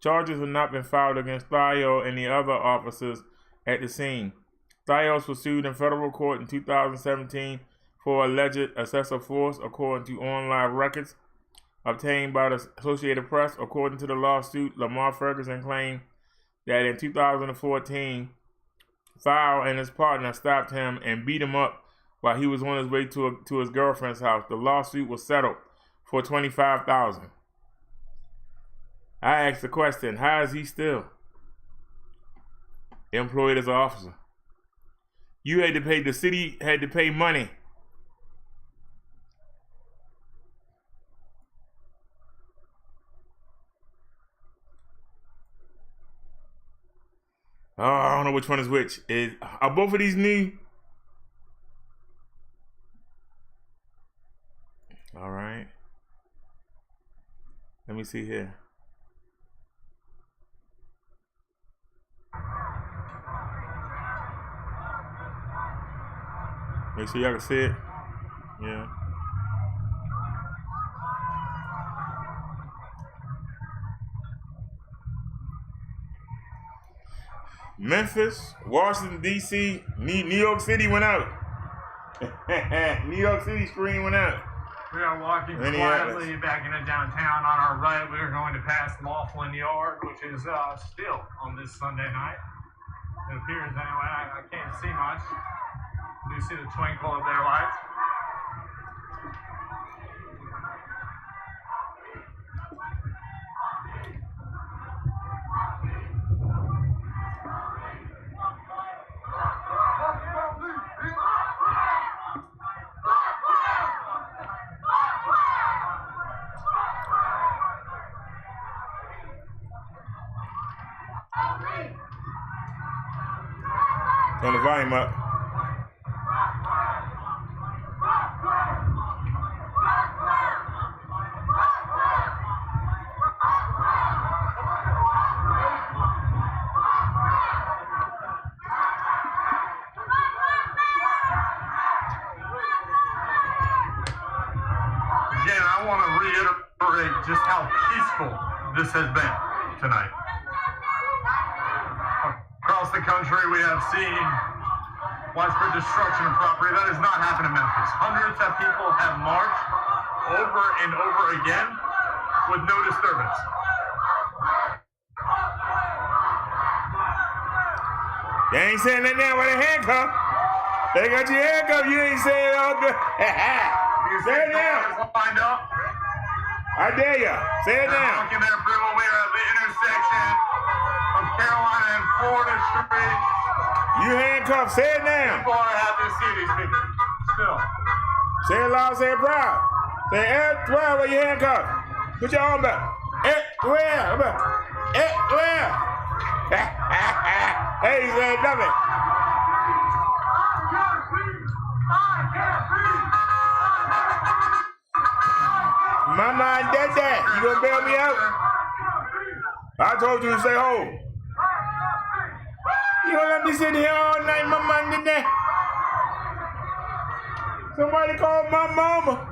Speaker 1: Charges have not been filed against Theo and the other officers at the scene. Theo was sued in federal court in 2017 for alleged excessive force, according to online records. obtained by the Associated Press. According to the lawsuit, Lamar Ferguson claimed that in 2014, Fowl and his partner stopped him and beat him up while he was on his way to his girlfriend's house. The lawsuit was settled for $25,000. I asked the question, how is he still employed as an officer? You had to pay, the city had to pay money. Oh, I don't know which one is which. Are both of these new? All right. Let me see here. Make sure y'all can see it. Yeah. Memphis, Washington, D.C., New York City went out. New York City screen went out.
Speaker 6: We are walking quietly back into downtown. On our right, we are going to pass Laughlin Yard, which is still on this Sunday night. It appears anyway. I can't see much. I do see the twinkle of their lights.
Speaker 1: Turn the volume up.
Speaker 6: Again, I want to reiterate just how peaceful this has been tonight. Across the country, we have seen widespread destruction of property. That has not happened in Memphis. Hundreds of people have marched over and over again with no disturbance.
Speaker 1: They ain't saying that now with a handcuff. They got your handcuff. You ain't saying all good. Say it now.
Speaker 6: Lined up.
Speaker 1: I dare ya. Say it now.
Speaker 6: Looking at approval, we are at the intersection of Carolina and Florida Street.
Speaker 1: You handcuffed. Say it now.
Speaker 6: People are happy to see these people. Still.
Speaker 1: Say it loud. Say it proud. Say it well with your handcuffed. Put your arm back. Well. Well. Hey, he said nothing. Mama and Dad, you gonna bail me out? I told you to stay home. You gonna let me sit here all night, Mama and Dad? Somebody call my mama.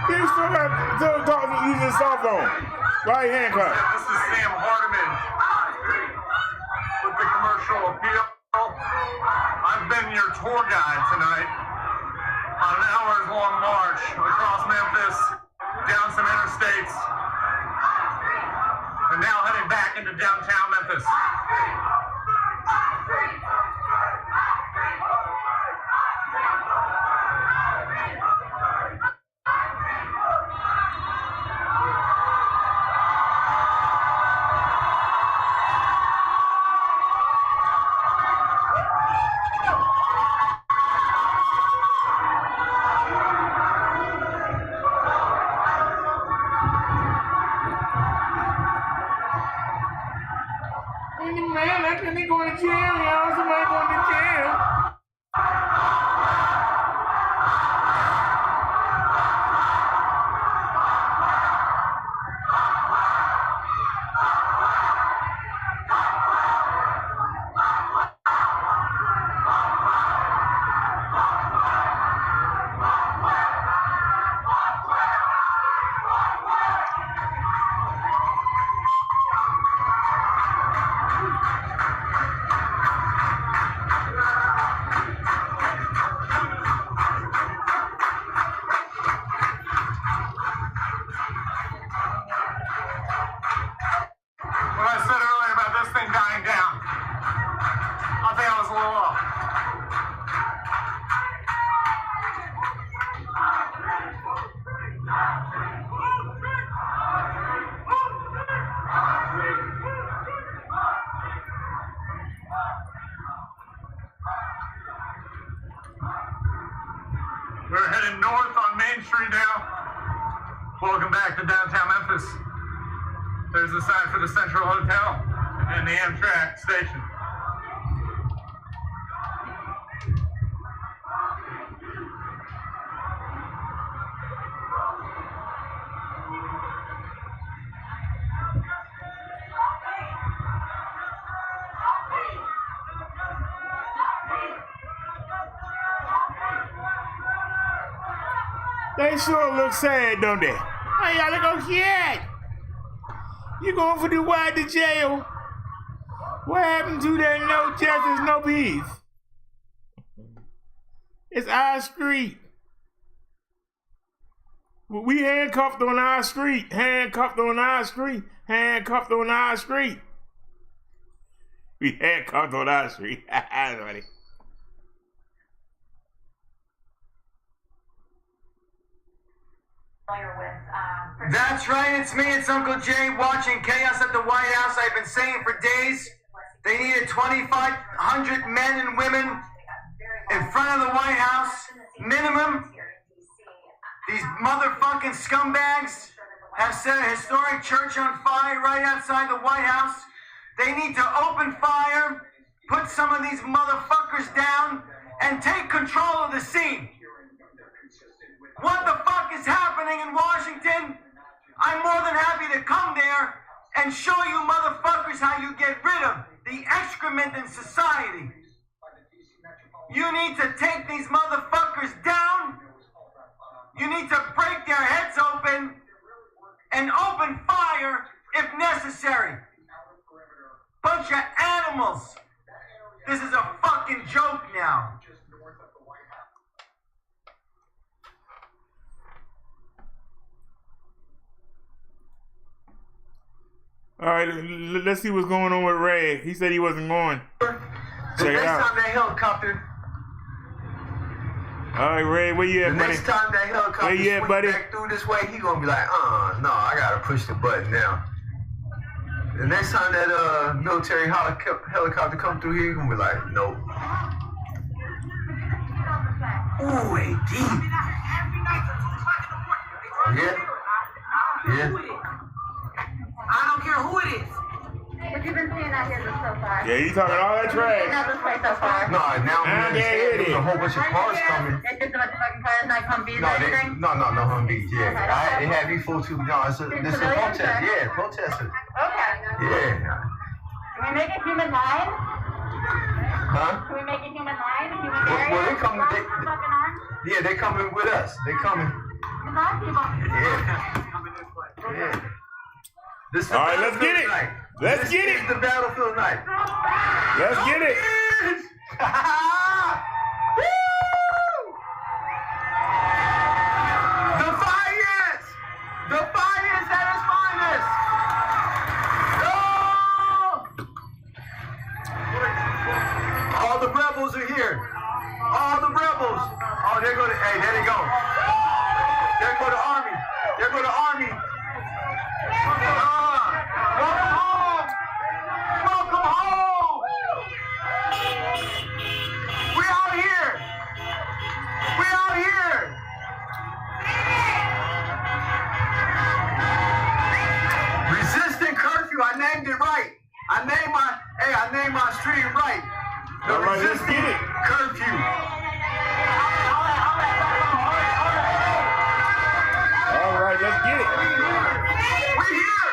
Speaker 1: You still talking using his cell phone. Right handcuff.
Speaker 6: This is Sam Hardiman with the commercial appeal. I've been your tour guide tonight on an hours-long march across Memphis, down some interstates, and now heading back into downtown Memphis.
Speaker 1: Man, that's when they going to jail, y'all. Somebody going to jail.
Speaker 20: There's a sign for the Central Hotel and the Amtrak station.
Speaker 1: They sure look sad, don't they? Hey, y'all look sad. You going for the wide to jail? What happened to that no justice, no peace? It's our street. We handcuffed on our street. Handcuffed on our street. Handcuffed on our street. We handcuffed on our street. Funny.
Speaker 21: That's right, it's me, it's Uncle Jay watching Chaos at the White House. I've been saying for days they needed 2,500 men and women in front of the White House, minimum. These motherfucking scumbags have set a historic church on fire right outside the White House. They need to open fire, put some of these motherfuckers down, and take control of the scene. What the fuck is happening in Washington? I'm more than happy to come there and show you motherfuckers how you get rid of the excrement in society. You need to take these motherfuckers down. You need to break their heads open and open fire if necessary. Bunch of animals. This is a fucking joke now.
Speaker 1: All right, let's see what's going on with Ray. He said he wasn't going. Check it out.
Speaker 3: Next time that helicopter.
Speaker 1: All right, Ray, where you at, buddy?
Speaker 3: Next time that helicopter
Speaker 1: where you at, buddy?
Speaker 3: Back through this way, he gonna be like, no, I gotta push the button now. The next time that military helicopter come through here, he gonna be like, nope. Ooh, hey, deep. Yeah.
Speaker 21: I don't care who it is.
Speaker 5: What you been seeing out here so far?
Speaker 1: Yeah, you talking all that trash.
Speaker 5: This way so far.
Speaker 3: No, now there's a whole bunch of cars coming.
Speaker 5: It's just a bunch of fucking cars, like Humvees or anything?
Speaker 3: No Humvees, yeah. It had me full too. No, it's a protest. Yeah, protesters.
Speaker 5: Okay.
Speaker 3: Yeah.
Speaker 5: Can we make a human line?
Speaker 3: Huh?
Speaker 5: Can we make a human line? A human
Speaker 3: Well,
Speaker 5: barrier?
Speaker 3: they coming. Yeah, they coming with us. They coming. Yeah. This is
Speaker 1: all right, let's get it.
Speaker 3: Night.
Speaker 1: Let's get it.
Speaker 3: This is the battlefield night.
Speaker 1: Let's get it.
Speaker 21: Defiance! Defiance at its finest! No!
Speaker 3: All the rebels are here. All the rebels. Oh, there go the. Hey, there they go. There go the army. There go the army. Welcome home! Welcome home! We out here! We out here! Resistant curfew, I named it right. I named my street right. The
Speaker 1: all right, let's
Speaker 3: resistant
Speaker 1: get it.
Speaker 3: curfew.
Speaker 1: All right, let's get it.
Speaker 3: We're here!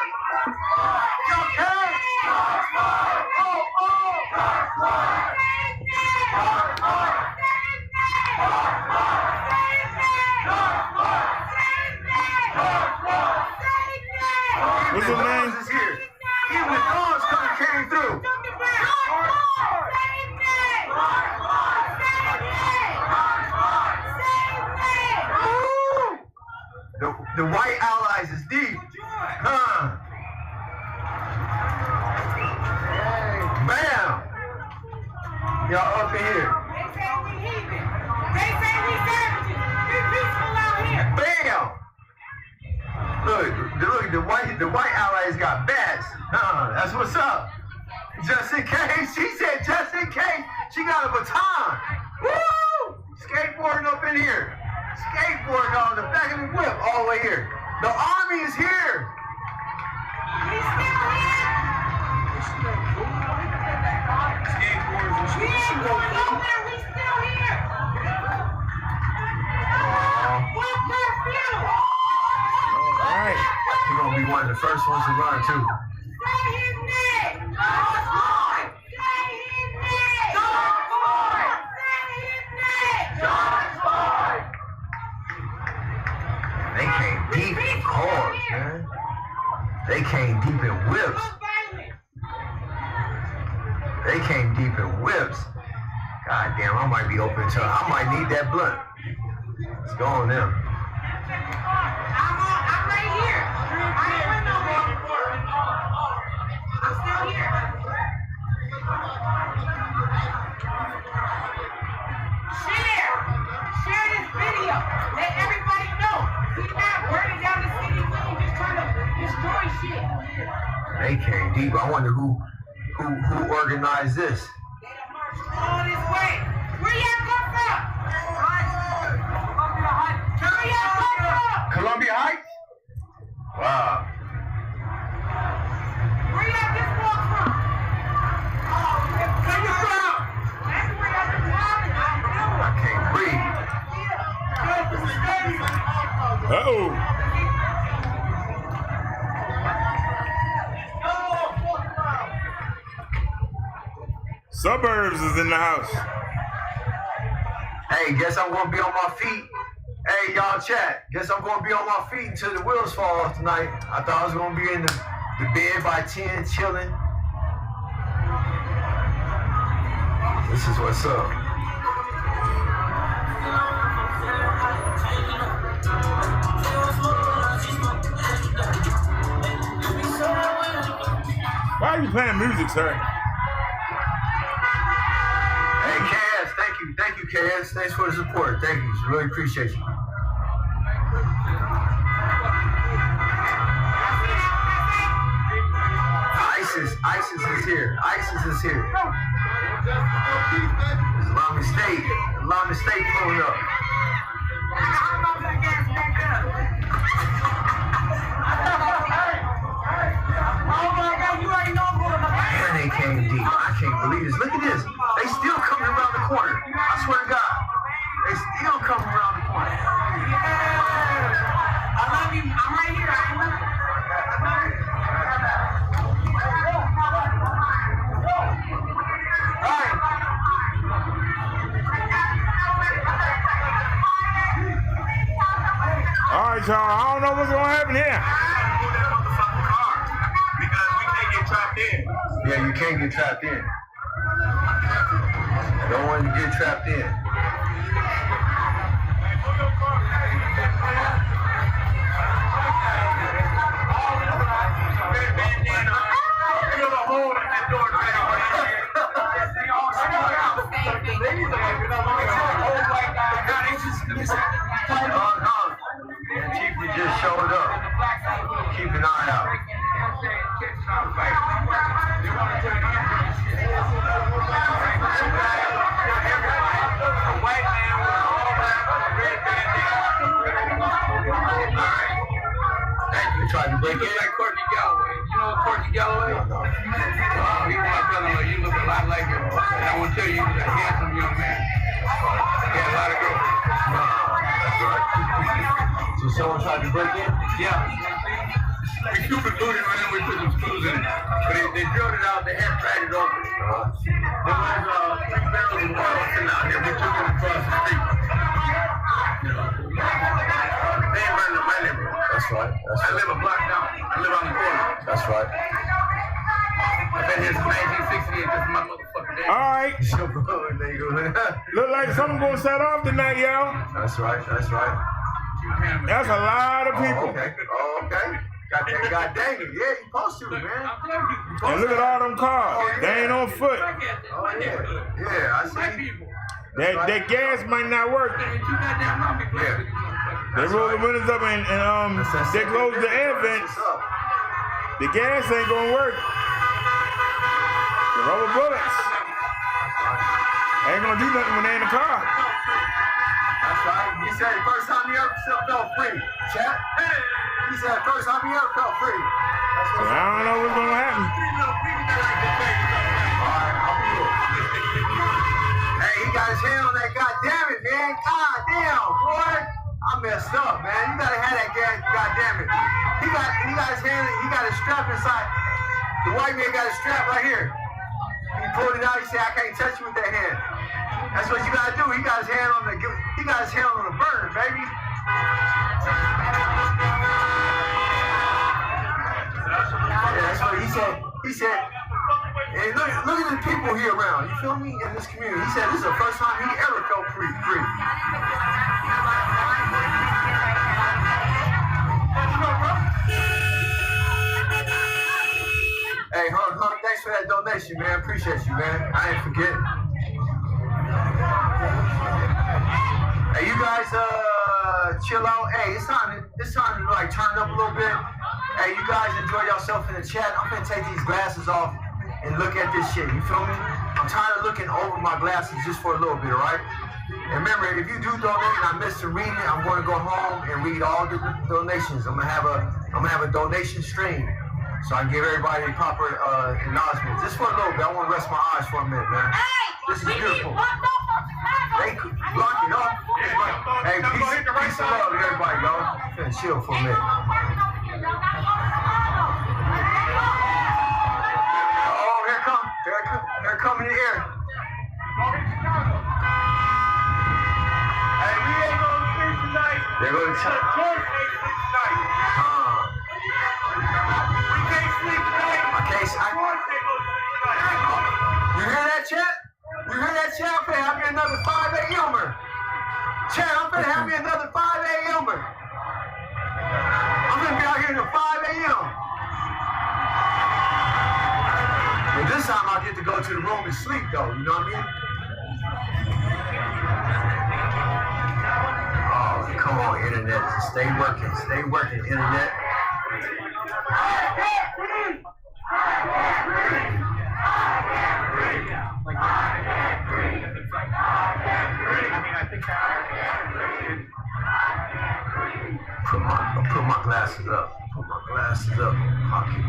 Speaker 1: What's his name?
Speaker 3: Is here. Even the dogs came through. The white allies is deep. Huh. Bam! Y'all up in here.
Speaker 21: They say we heathen. They say we savages. We peaceful out here.
Speaker 3: Bam! Look, the white allies got bats. That's what's up. Just in case. She said just in case. She got a baton. Woo! Skateboarding up in here. Skateboarding on the back of the whip all the way here. The army is here.
Speaker 21: We
Speaker 3: first ones to run too. They came deep in cars, man. They came deep in whips. They came deep in whips. God damn, I might be open to. I might need that blunt. Let's go on them.
Speaker 2: I'm right here. I ain't went nowhere. I'm still here. Share this video. Let everybody know. He's not burning down the city. He's just trying to destroy shit.
Speaker 3: They came deep. I wonder who organized this.
Speaker 2: All this way. Where y'all come from? Where y'all come from?
Speaker 3: Columbia Heights? Wow.
Speaker 2: Where y'all just walk from? Where you from? That's where y'all just walking.
Speaker 3: I can't breathe.
Speaker 1: Uh-oh. Suburbs is in the house.
Speaker 3: Hey, guess I'm gonna be on my feet. Hey, y'all chat. Guess I'm gonna be on my feet until the wheels fall off tonight. I thought I was gonna be in the bed by 10, chilling. This is what's up.
Speaker 1: Why are you playing music, sir?
Speaker 3: Hey, Kaz, thank you. Thank you, Kaz. Thanks for the support. Thank you. Really appreciate you. ISIS is here. ISIS is here. Islamic State pulling up. Man, they came deep. I can't believe this. Look at this. They still coming around the corner. I swear to God. They still coming around the corner.
Speaker 2: I love you. I'm right here. I love you.
Speaker 1: All right, y'all. I don't know what's gonna happen here.
Speaker 3: Yeah, you can't get trapped in. Don't want to get trapped in. Chief just showed up. Keep an eye out. You tried to break in?
Speaker 20: Like Courtney Galloway. You know Courtney Galloway? No. He's my brother-in-law. You look a lot like him. And I want to tell you, he's a handsome young man. He had a lot of girls.
Speaker 3: So someone tried to break in?
Speaker 20: Yeah. We super glued it on him. We put some screws in it. But they drilled it out. They had tried it open. There was 3 barrels of oil sitting out there. We took it across the street. They ain't running my neighborhood.
Speaker 3: That's right.
Speaker 20: I live a block down. I live on the corner.
Speaker 3: That's right.
Speaker 20: I've been here since 1968. This is my motherfucking day.
Speaker 1: All right. Look like something gonna set off tonight, y'all.
Speaker 3: That's right. That's right.
Speaker 1: That's a lot of people.
Speaker 3: Okay. God dang it. Yeah, you supposed to, man.
Speaker 1: And look at all them cars. They ain't on foot.
Speaker 3: Oh, yeah. Yeah, I see.
Speaker 1: That gas might not work.
Speaker 3: Yeah.
Speaker 1: They roll the windows up and they close the air vents. The gas ain't gonna work. The rubber bullets ain't gonna do nothing when they in the car.
Speaker 3: That's right. He said the first time he ever felt free. Chat. He said the first time he ever felt free.
Speaker 1: So I don't know what's gonna happen.
Speaker 3: Alright, I'll be here. Hey, he got his hand on that. God damn it, man. God damn, boy. I messed up, man. You gotta have that gas. God damn it. He he got his hand, he got his strap inside. The white man got his strap right here. He pulled it out, he said, I can't touch you with that hand. That's what you gotta do. He got his hand on the burner, baby. Yeah, that's what he said. He said, hey, look at the people here around. You feel me? In this community. He said this is the first time he ever felt free. Hey, Hunk, thanks for that donation, man. Appreciate you, man. I ain't forget. Hey, you guys, chill out. Hey, it's time to like turn up a little bit. Hey, you guys enjoy yourself in the chat. I'm gonna take these glasses off and look at this shit. You feel me? I'm tired of looking over my glasses just for a little bit, all right? And remember, if you do donate and I miss to read it, I'm going to go home and read all the donations. I'm gonna have a donation stream, so I can give everybody the proper acknowledgement. Just for a little bit. I want to rest my eyes for a minute, man. This is beautiful. They block it up. Hey, peace and love to everybody, y'all. I'm finna chill for a minute. Oh, here come in the air. Hey, we ain't gonna sleep tonight. They're gonna tell. We can't sleep tonight. You hear that, chat? You hear that, chat? I'm finna have me another 5 a.m.er. Chat, I'm finna have me another 5 a.m.er. I'm gonna be out here till 5 a.m. But this time I'll get to go to the room and sleep, though. You know what I mean? Oh, come on, internet. Stay working, internet. Put my glasses up. Pocket.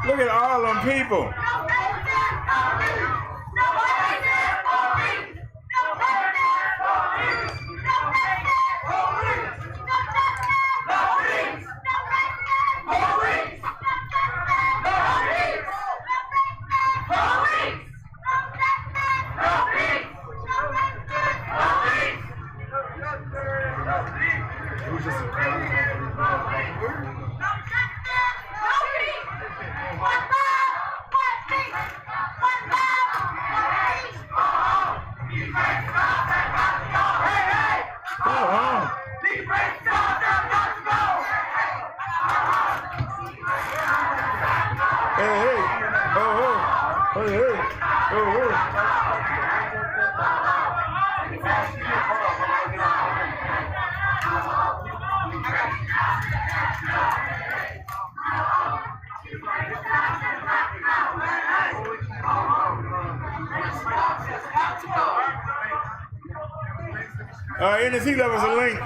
Speaker 1: Look at all them people. NSC left us a link.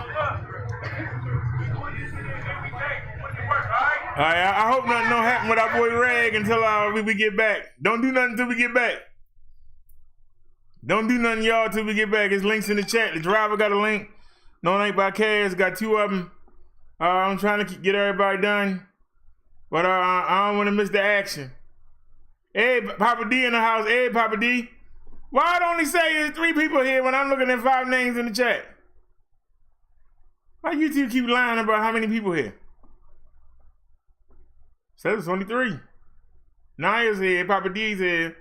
Speaker 1: All right, I hope nothing don't happen with our boy Rag until we get back. Don't do nothing until we get back. Don't do nothing, y'all, till we get back. His links in the chat. The driver got a link. No Link by Cass got 2 of them. I'm trying to get everybody done, but I don't want to miss the action. Hey, Papa D in the house. Hey, Papa D. Why don't he say there's 3 people here when I'm looking at 5 names in the chat? Why you two keep lying about how many people here? Says it's only 3. Naya's here. Papa D's here.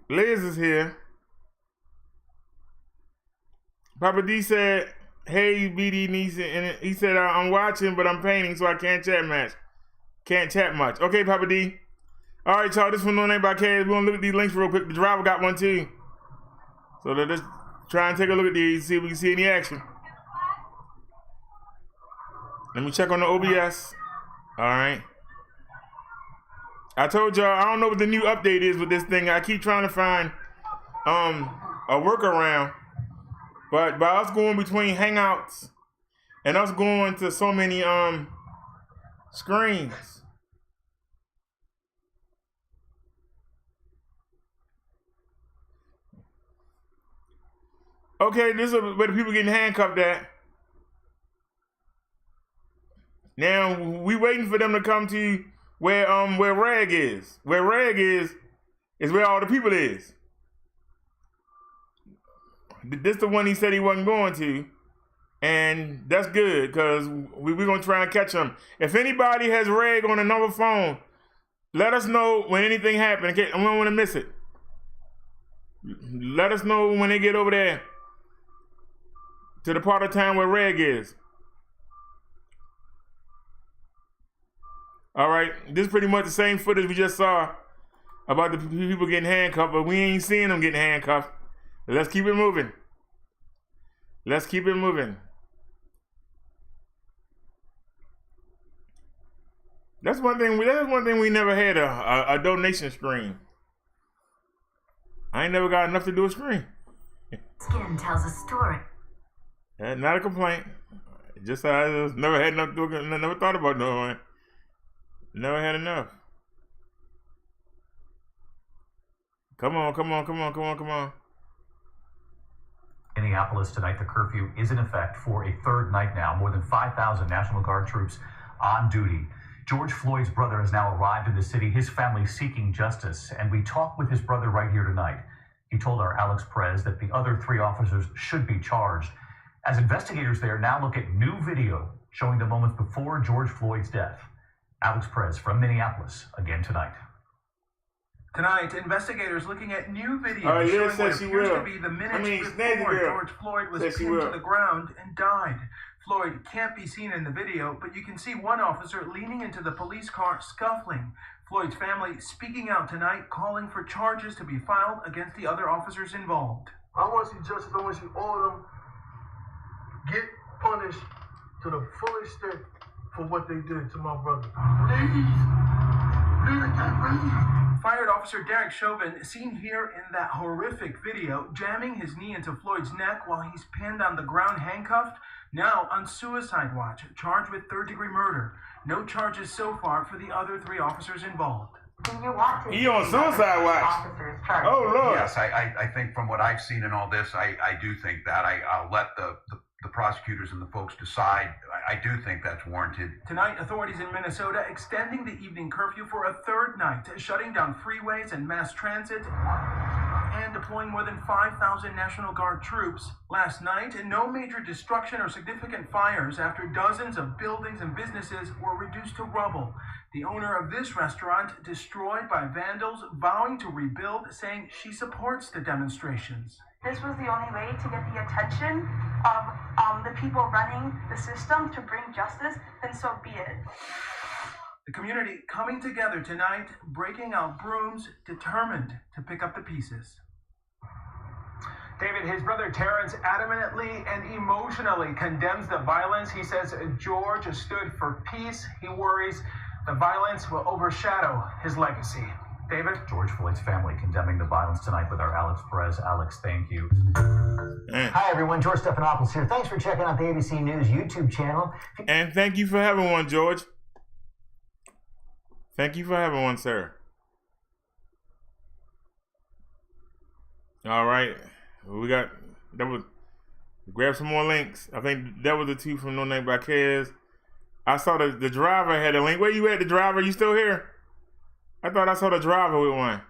Speaker 1: Liz is here. Papa D said, hey, BD niece, and he said, I'm watching, but I'm painting, so I can't chat much. Okay, Papa D. All right, y'all, this one No Name by Cass. We're going to look at these links real quick. The driver got one, too. So let's try and take a look at these, see if we can see any action. Let me check on the OBS. All right. I told y'all, I don't know what the new update is with this thing. I keep trying to find a workaround. But by us going between Hangouts and us going to so many screens, Okay, this is where the people getting handcuffed at. Now we waiting for them to come to where Rag is. Where Rag is where all the people is. This the one he said he wasn't going to, and that's good because we're gonna try and catch him. If anybody has Rag on another phone, let us know when anything happens. I don't want to miss it. Let us know when they get over there to the part of town where Reg is. All right, this is pretty much the same footage we just saw about the people getting handcuffed, but we ain't seeing them getting handcuffed. Let's keep it moving. Let's keep it moving. That's one thing we never had a donation stream. I ain't never got enough to do a stream.
Speaker 9: Skin tells a story.
Speaker 1: Not a complaint. Just I just never had enough to do it. Never thought about doing it. Never had enough. Come on.
Speaker 11: Minneapolis tonight, the curfew is in effect for a third night now. More than 5,000 National Guard troops on duty. George Floyd's brother has now arrived in the city, his family seeking justice, and we talked with his brother right here tonight. He told our Alex Perez that the other 3 officers should be charged, as investigators there now look at new video showing the moments before George Floyd's death. Alex Perez from Minneapolis, again tonight.
Speaker 22: Tonight, investigators looking at new video
Speaker 1: Liz
Speaker 22: showing what
Speaker 1: said she
Speaker 22: appears
Speaker 1: will.
Speaker 22: to be the minutes
Speaker 1: Snazzy
Speaker 22: before
Speaker 1: girl
Speaker 22: George Floyd was
Speaker 1: said she
Speaker 22: pinned to
Speaker 1: will.
Speaker 22: the ground and died. Floyd can't be seen in the video, but you can see one officer leaning into the police car scuffling. Floyd's family speaking out tonight, calling for charges to be filed against the other officers involved.
Speaker 23: I want to see justice. I want to see all of them get punished to the full extent for what they did to my brother.
Speaker 22: Fired Officer Derrick Chauvin, seen here in that horrific video, jamming his knee into Floyd's neck while he's pinned on the ground handcuffed, now on suicide watch, charged with third-degree murder. No charges so far for the other 3 officers involved.
Speaker 1: He on suicide watch. Oh Lord.
Speaker 24: Yes, I think from what I've seen in all this, I do think that. I'll let the prosecutors and the folks decide. I do think that's warranted.
Speaker 22: Tonight, authorities in Minnesota extending the evening curfew for a third night, shutting down freeways and mass transit, and deploying more than 5,000 National Guard troops. Last night, no major destruction or significant fires after dozens of buildings and businesses were reduced to rubble. The owner of this restaurant destroyed by vandals, vowing to rebuild, saying she supports the demonstrations.
Speaker 26: This was the only way to get the attention of the people running the system to bring justice, then so be it.
Speaker 22: The community coming together tonight, breaking out brooms, determined to pick up the pieces.
Speaker 27: David, his brother Terrence adamantly and emotionally condemns the violence. He says George stood for peace. He worries the violence will overshadow his legacy. David?
Speaker 11: George Floyd's family condemning the violence tonight with our Alex Perez. Alex, thank you.
Speaker 28: Hi, everyone. George Stephanopoulos here. Thanks for checking out the ABC News YouTube channel.
Speaker 1: And thank you for having one, George. Thank you for having one, sir. All right. Grab some more links. I think that was the 2 from No Name by Kez. I saw the driver had a link. Where you at, the driver? You still here? I thought I saw the driver with one.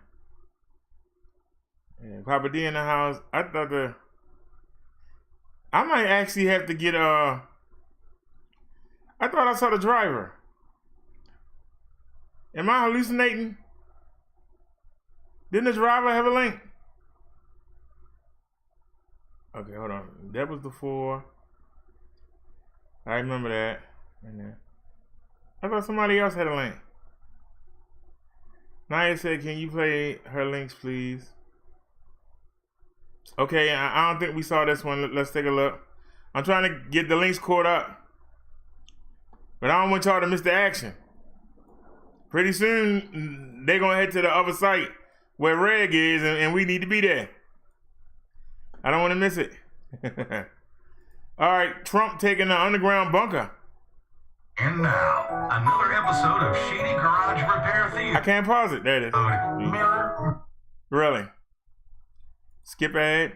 Speaker 1: Yeah, Papa D in the house. I might actually have to get I thought I saw the driver. Am I hallucinating? Didn't the driver have a link? Okay, hold on. That was the 4. I remember that. I thought somebody else had a link. Naya said, can you play her links, please? Okay, I don't think we saw this one. Let's take a look. I'm trying to get the links caught up. But I don't want y'all to miss the action. Pretty soon, they're going to head to the other site where Reg is, and we need to be there. I don't want to miss it. All right, Trump taking the underground bunker.
Speaker 29: And now, another episode of Shady Garage Repair Theater.
Speaker 1: I can't pause it. There it is.
Speaker 29: Mirror.
Speaker 1: Really? Skip ahead.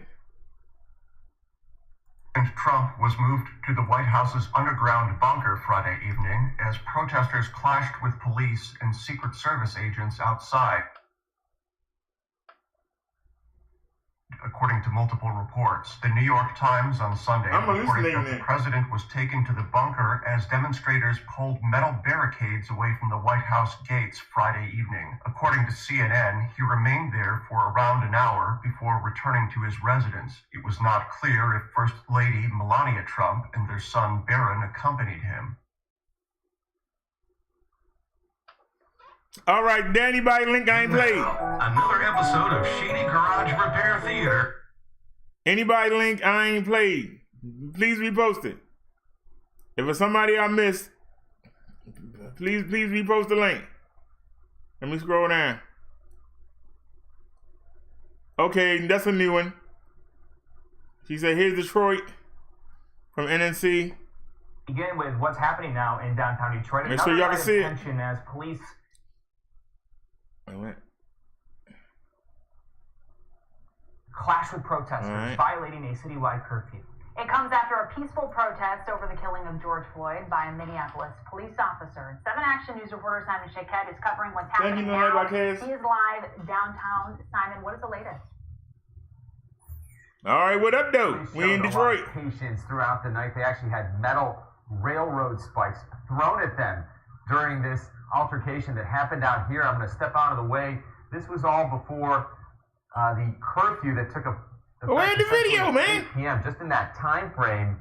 Speaker 7: Trump was moved to the White House's underground bunker Friday evening as protesters clashed with police and Secret Service agents outside. According to multiple reports, the New York Times on Sunday reported that the president was taken to the bunker as demonstrators pulled metal barricades away from the White House gates Friday evening. According to CNN, he remained there for around an hour before returning to his residence. It was not clear if First Lady Melania Trump and their son Barron accompanied him.
Speaker 1: All right, Danny, by link I ain't played.
Speaker 29: Another episode of Shady Garage Repair Theater.
Speaker 1: Anybody link I ain't played, please repost it. If it's somebody I missed, please repost the link. Let me scroll down. Okay, that's a new one. She said, here's Detroit from NNC.
Speaker 10: Begin with what's happening now in downtown Detroit.
Speaker 1: Make sure y'all can see it.
Speaker 10: As police clash with protesters, violating a citywide curfew.
Speaker 4: It comes after a peaceful protest over the killing of George Floyd by a Minneapolis police officer. 7 Action News reporter Simon Shaquette is covering what's happening now. He is live downtown. Simon, what is the latest?
Speaker 1: All right, what up, though? We in Detroit.
Speaker 18: Patients throughout the night. They actually had metal railroad spikes thrown at them during this altercation that happened out here. I'm going to step out of the way. This was all before the curfew that took effect.
Speaker 1: Where's the video, man?
Speaker 18: 8 p.m. Just in that time frame,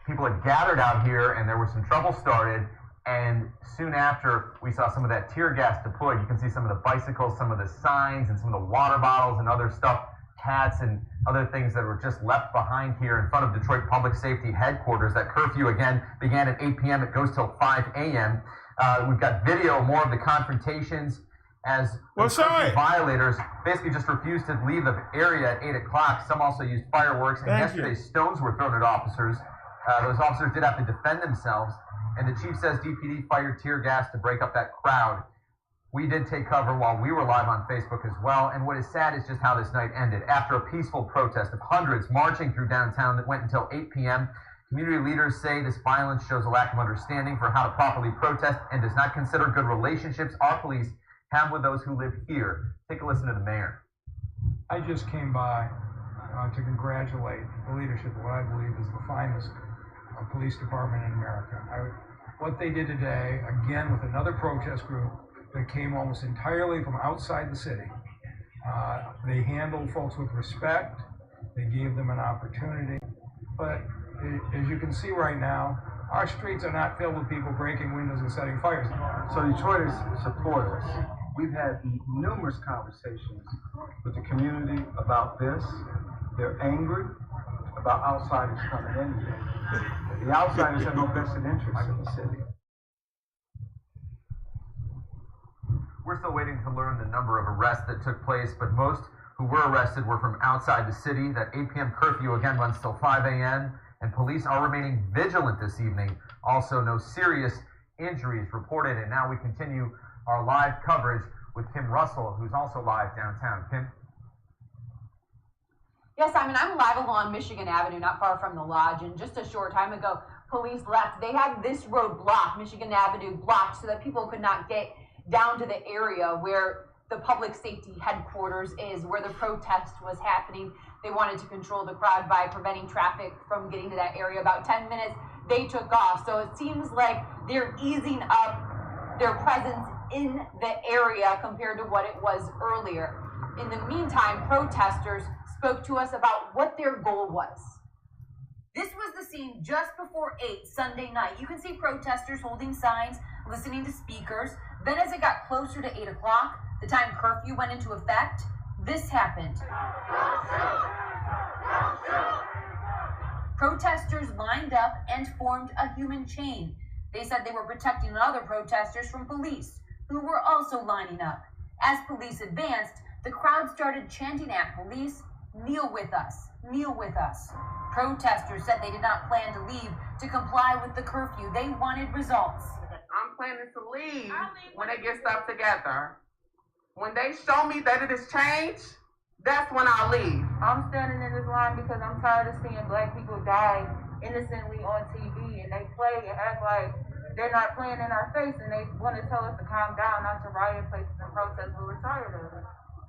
Speaker 18: people had gathered out here, and there was some trouble started. And soon after, we saw some of that tear gas deployed. You can see some of the bicycles, some of the signs, and some of the water bottles and other stuff, hats and other things that were just left behind here in front of Detroit Public Safety Headquarters. That curfew, again, began at 8 p.m. It goes till 5 a.m. We've got video, more of the confrontations as violators basically just refused to leave the area at 8 o'clock. Some also used fireworks, and yesterday stones were thrown at officers. Those officers did have to defend themselves, and the chief says DPD fired tear gas to break up that crowd. We did take cover while we were live on Facebook as well, and what is sad is just how this night ended. After a peaceful protest of hundreds marching through downtown that went until 8 p.m., community leaders say this violence shows a lack of understanding for how to properly protest and does not consider good relationships our police have with those who live here. Take a listen to the mayor.
Speaker 12: I just came by to congratulate the leadership of what I believe is the finest police department in America. What they did today, again with another protest group that came almost entirely from outside the city. They handled folks with respect. They gave them an opportunity. But as you can see right now, our streets are not filled with people breaking windows and setting fires.
Speaker 13: So Detroiters support us. We've had numerous conversations with the community about this. They're angry about outsiders coming in here. The outsiders have no vested interest in the city.
Speaker 18: We're still waiting to learn the number of arrests that took place, but most who were arrested were from outside the city. That 8 p.m. curfew again runs till 5 a.m., and police are remaining vigilant this evening. Also, no serious injuries reported, and now we continue our live coverage with Kim Russell, who's also live downtown. Kim?
Speaker 14: Yes, Simon, I'm live along Michigan Avenue, not far from the lodge, and just a short time ago, police left. They had this road blocked, Michigan Avenue blocked, so that people could not get down to the area where the public safety headquarters is, where the protest was happening. They wanted to control the crowd by preventing traffic from getting to that area. About 10 minutes, they took off. So it seems like they're easing up their presence in the area compared to what it was earlier. In the meantime, protesters spoke to us about what their goal was.
Speaker 15: This was the scene just before 8 Sunday night. You can see protesters holding signs, listening to speakers. Then as it got closer to 8 o'clock, the time curfew went into effect, this happened. Protesters lined up and formed a human chain. They said they were protecting other protesters from police, who were also lining up. As police advanced, the crowd started chanting at police, "Kneel with us, kneel with us." Protesters said they did not plan to leave to comply with the curfew. They wanted results.
Speaker 16: I'm planning to leave when they get stuff together. When they show me that it has changed, that's when I'll leave.
Speaker 2: I'm standing in this line because I'm tired of seeing black people die innocently on TV, and they play and act like they're not playing in our face, and they want to tell us to calm down, not to riot places and protest, but we're tired of it.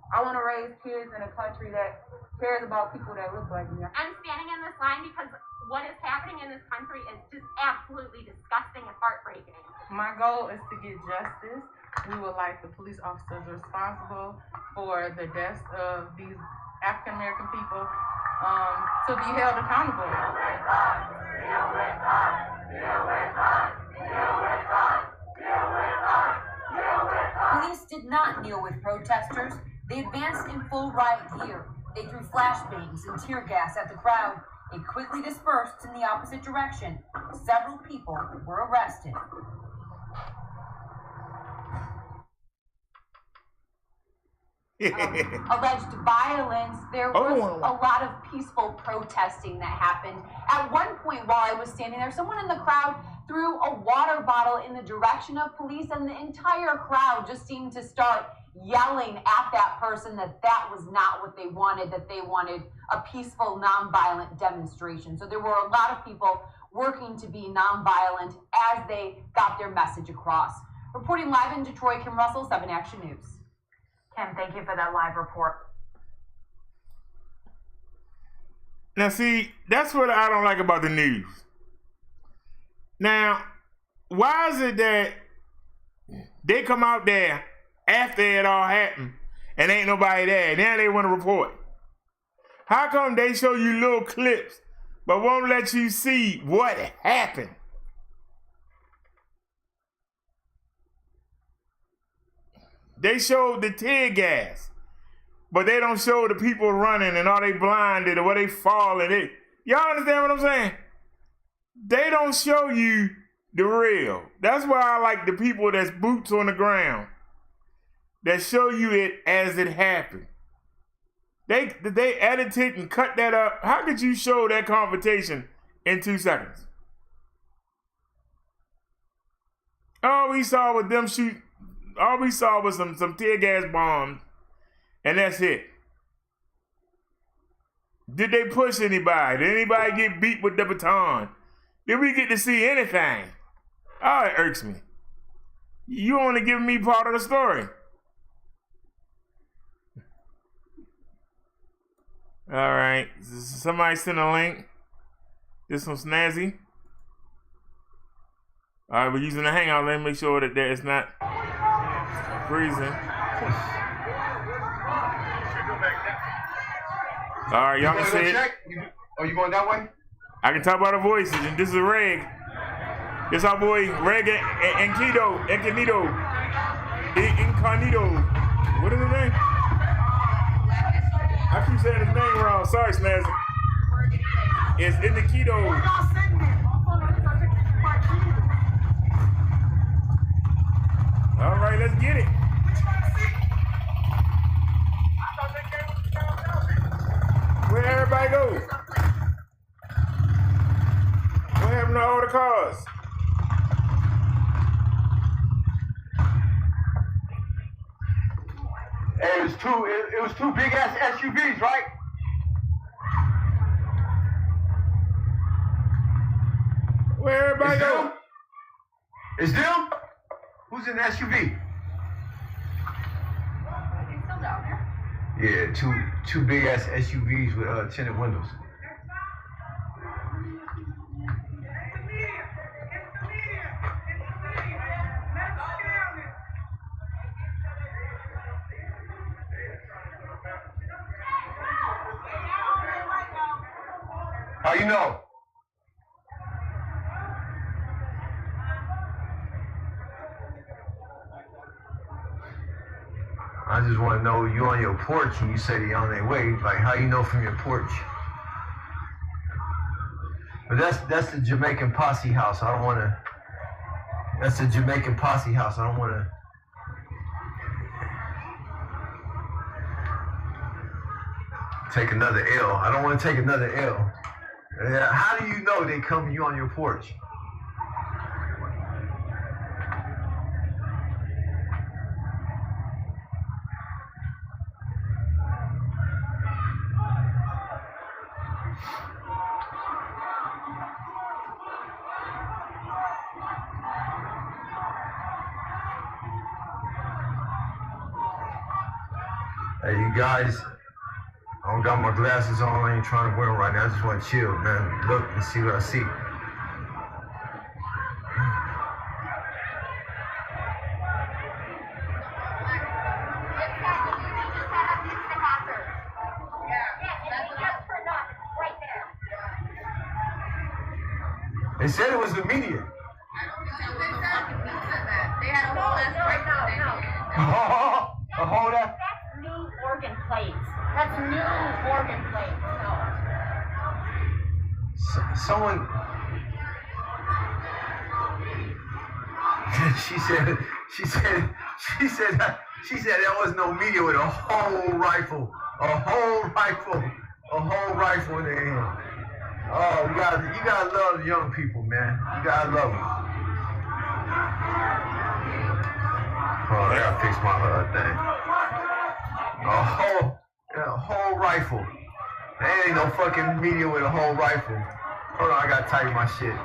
Speaker 2: I want to raise kids in a country that cares about people that look like me.
Speaker 5: I'm standing in this line because what is happening in this country is just absolutely disgusting and heartbreaking.
Speaker 2: My goal is to get justice. We would like the police officers responsible for the deaths of these African American people to be held accountable.
Speaker 15: Police did not kneel with protesters. They advanced in full riot gear. They threw flashbangs and tear gas at the crowd. It quickly dispersed in the opposite direction. Several people were arrested.
Speaker 14: Alleged violence, there was a lot of peaceful protesting that happened. At one point while I was standing there, someone in the crowd threw a water bottle in the direction of police, and the entire crowd just seemed to start yelling at that person that that was not what they wanted, that they wanted a peaceful, nonviolent demonstration. So there were a lot of people working to be nonviolent as they got their message across. Reporting live in Detroit, Kim Russell, 7 Action News.
Speaker 4: Kim, thank you for that live report.
Speaker 1: Now, see, that's what I don't like about the news. Now, why is it that they come out there after it all happened and ain't nobody there? Now they want to report. How come they show you little clips but won't let you see what happened? They showed the tear gas, but they don't show the people running and are they blinded or were they falling. Y'all understand what I'm saying? They don't show you the real. That's why I like the people that's boots on the ground, that show you it as it happened. They edit it and cut that up. How could you show that confrontation in 2 seconds? All we saw was them shoot. All we saw was some tear gas bombs, and that's it. Did they push anybody? Did anybody get beat with the baton? Did we get to see anything? Oh, it irks me. You only give me part of the story. All right. Somebody send a link. This one snazzy. All right, we're using the Hangout. Let me make sure that it's not freezing. All right, y'all can see it.
Speaker 6: Are you going that way?
Speaker 1: I can talk about the voices, and this is Reg. This our boy Reg Incognito. What is his name? I keep saying his name wrong. Sorry, Snazzy. It's Incognito. All right, let's get it. Where everybody go? What happened to all the cars?
Speaker 6: It was two big ass SUVs, right?
Speaker 1: Where everybody go?
Speaker 6: It's them? Who's in the SUV?
Speaker 2: He's still down there.
Speaker 3: Yeah, two big ass SUVs with tinted windows.
Speaker 6: How you know?
Speaker 3: I just want to know, you on your porch and you say they're on their way. Like, how you know from your porch? But that's the Jamaican posse house. I don't want to. That's the Jamaican posse house. I don't want to. Take another L. I don't want to take another L. How do you know they come to you on your porch? Hey, you guys, I don't got my glasses on. I ain't trying to wear them right now. I just want to chill, man. Look and see what I see. They said it was the media.
Speaker 2: They had a whole ass breakdown.
Speaker 3: A whole that?
Speaker 2: That's new organ plates. That's new organ plates.
Speaker 3: Someone. She said there was no media with a whole rifle in their hand. Oh, you gotta love the young people, man. You gotta love them. Oh, I gotta fix my thing. A whole rifle. There ain't no fucking media with a whole rifle. Hold on, I gotta tighten my shit.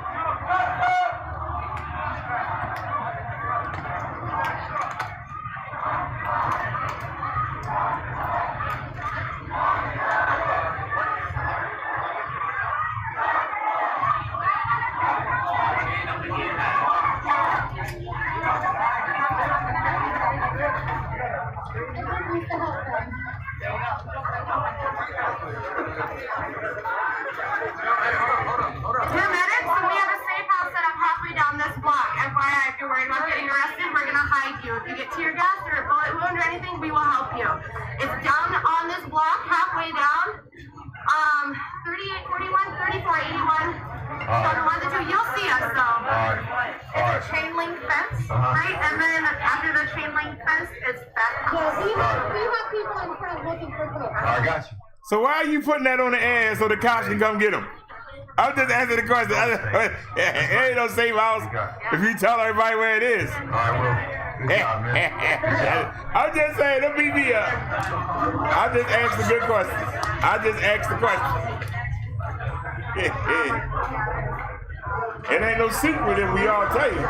Speaker 2: If you get tear gas or a bullet wound or anything, we will help you. It's down on this block, halfway down. 38, 41, 34, 81. So the one that you'll see us though. It's a chain link fence, right? And then after the chain link fence, it's back. Yeah, we have people in front looking for folks.
Speaker 3: I got you.
Speaker 1: So why are you putting that on the ad so the cops can come get them? I'm just answering the question. It ain't no safe house if you tell everybody where it is.
Speaker 3: All right, well. Good job, man.
Speaker 1: I'm just saying, don't beat me up. I just asked the good questions. I just asked the questions. It ain't no secret if we all tell you.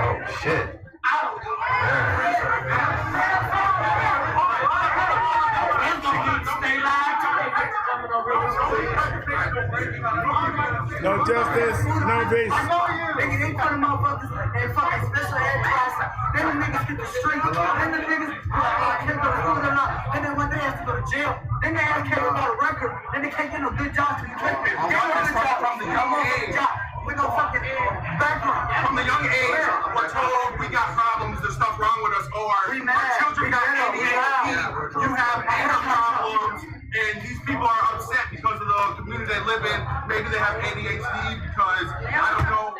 Speaker 3: Oh, shit.
Speaker 1: No justice, no peace.
Speaker 8: Nigga, they put them motherfuckers in fucking special ed class. Then the niggas get the street. Then the niggas can't go to school or not. Then when they have to go to jail. Then they can't get a record. Then they can't get no good jobs. You can't get a job from the young age. We no fucking background.
Speaker 6: From the young age, we're told we got problems, there's stuff wrong with us, or our children got ADHD. You have anger problems, and these people are upset because of the community they live in. Maybe they have ADHD because, I don't know,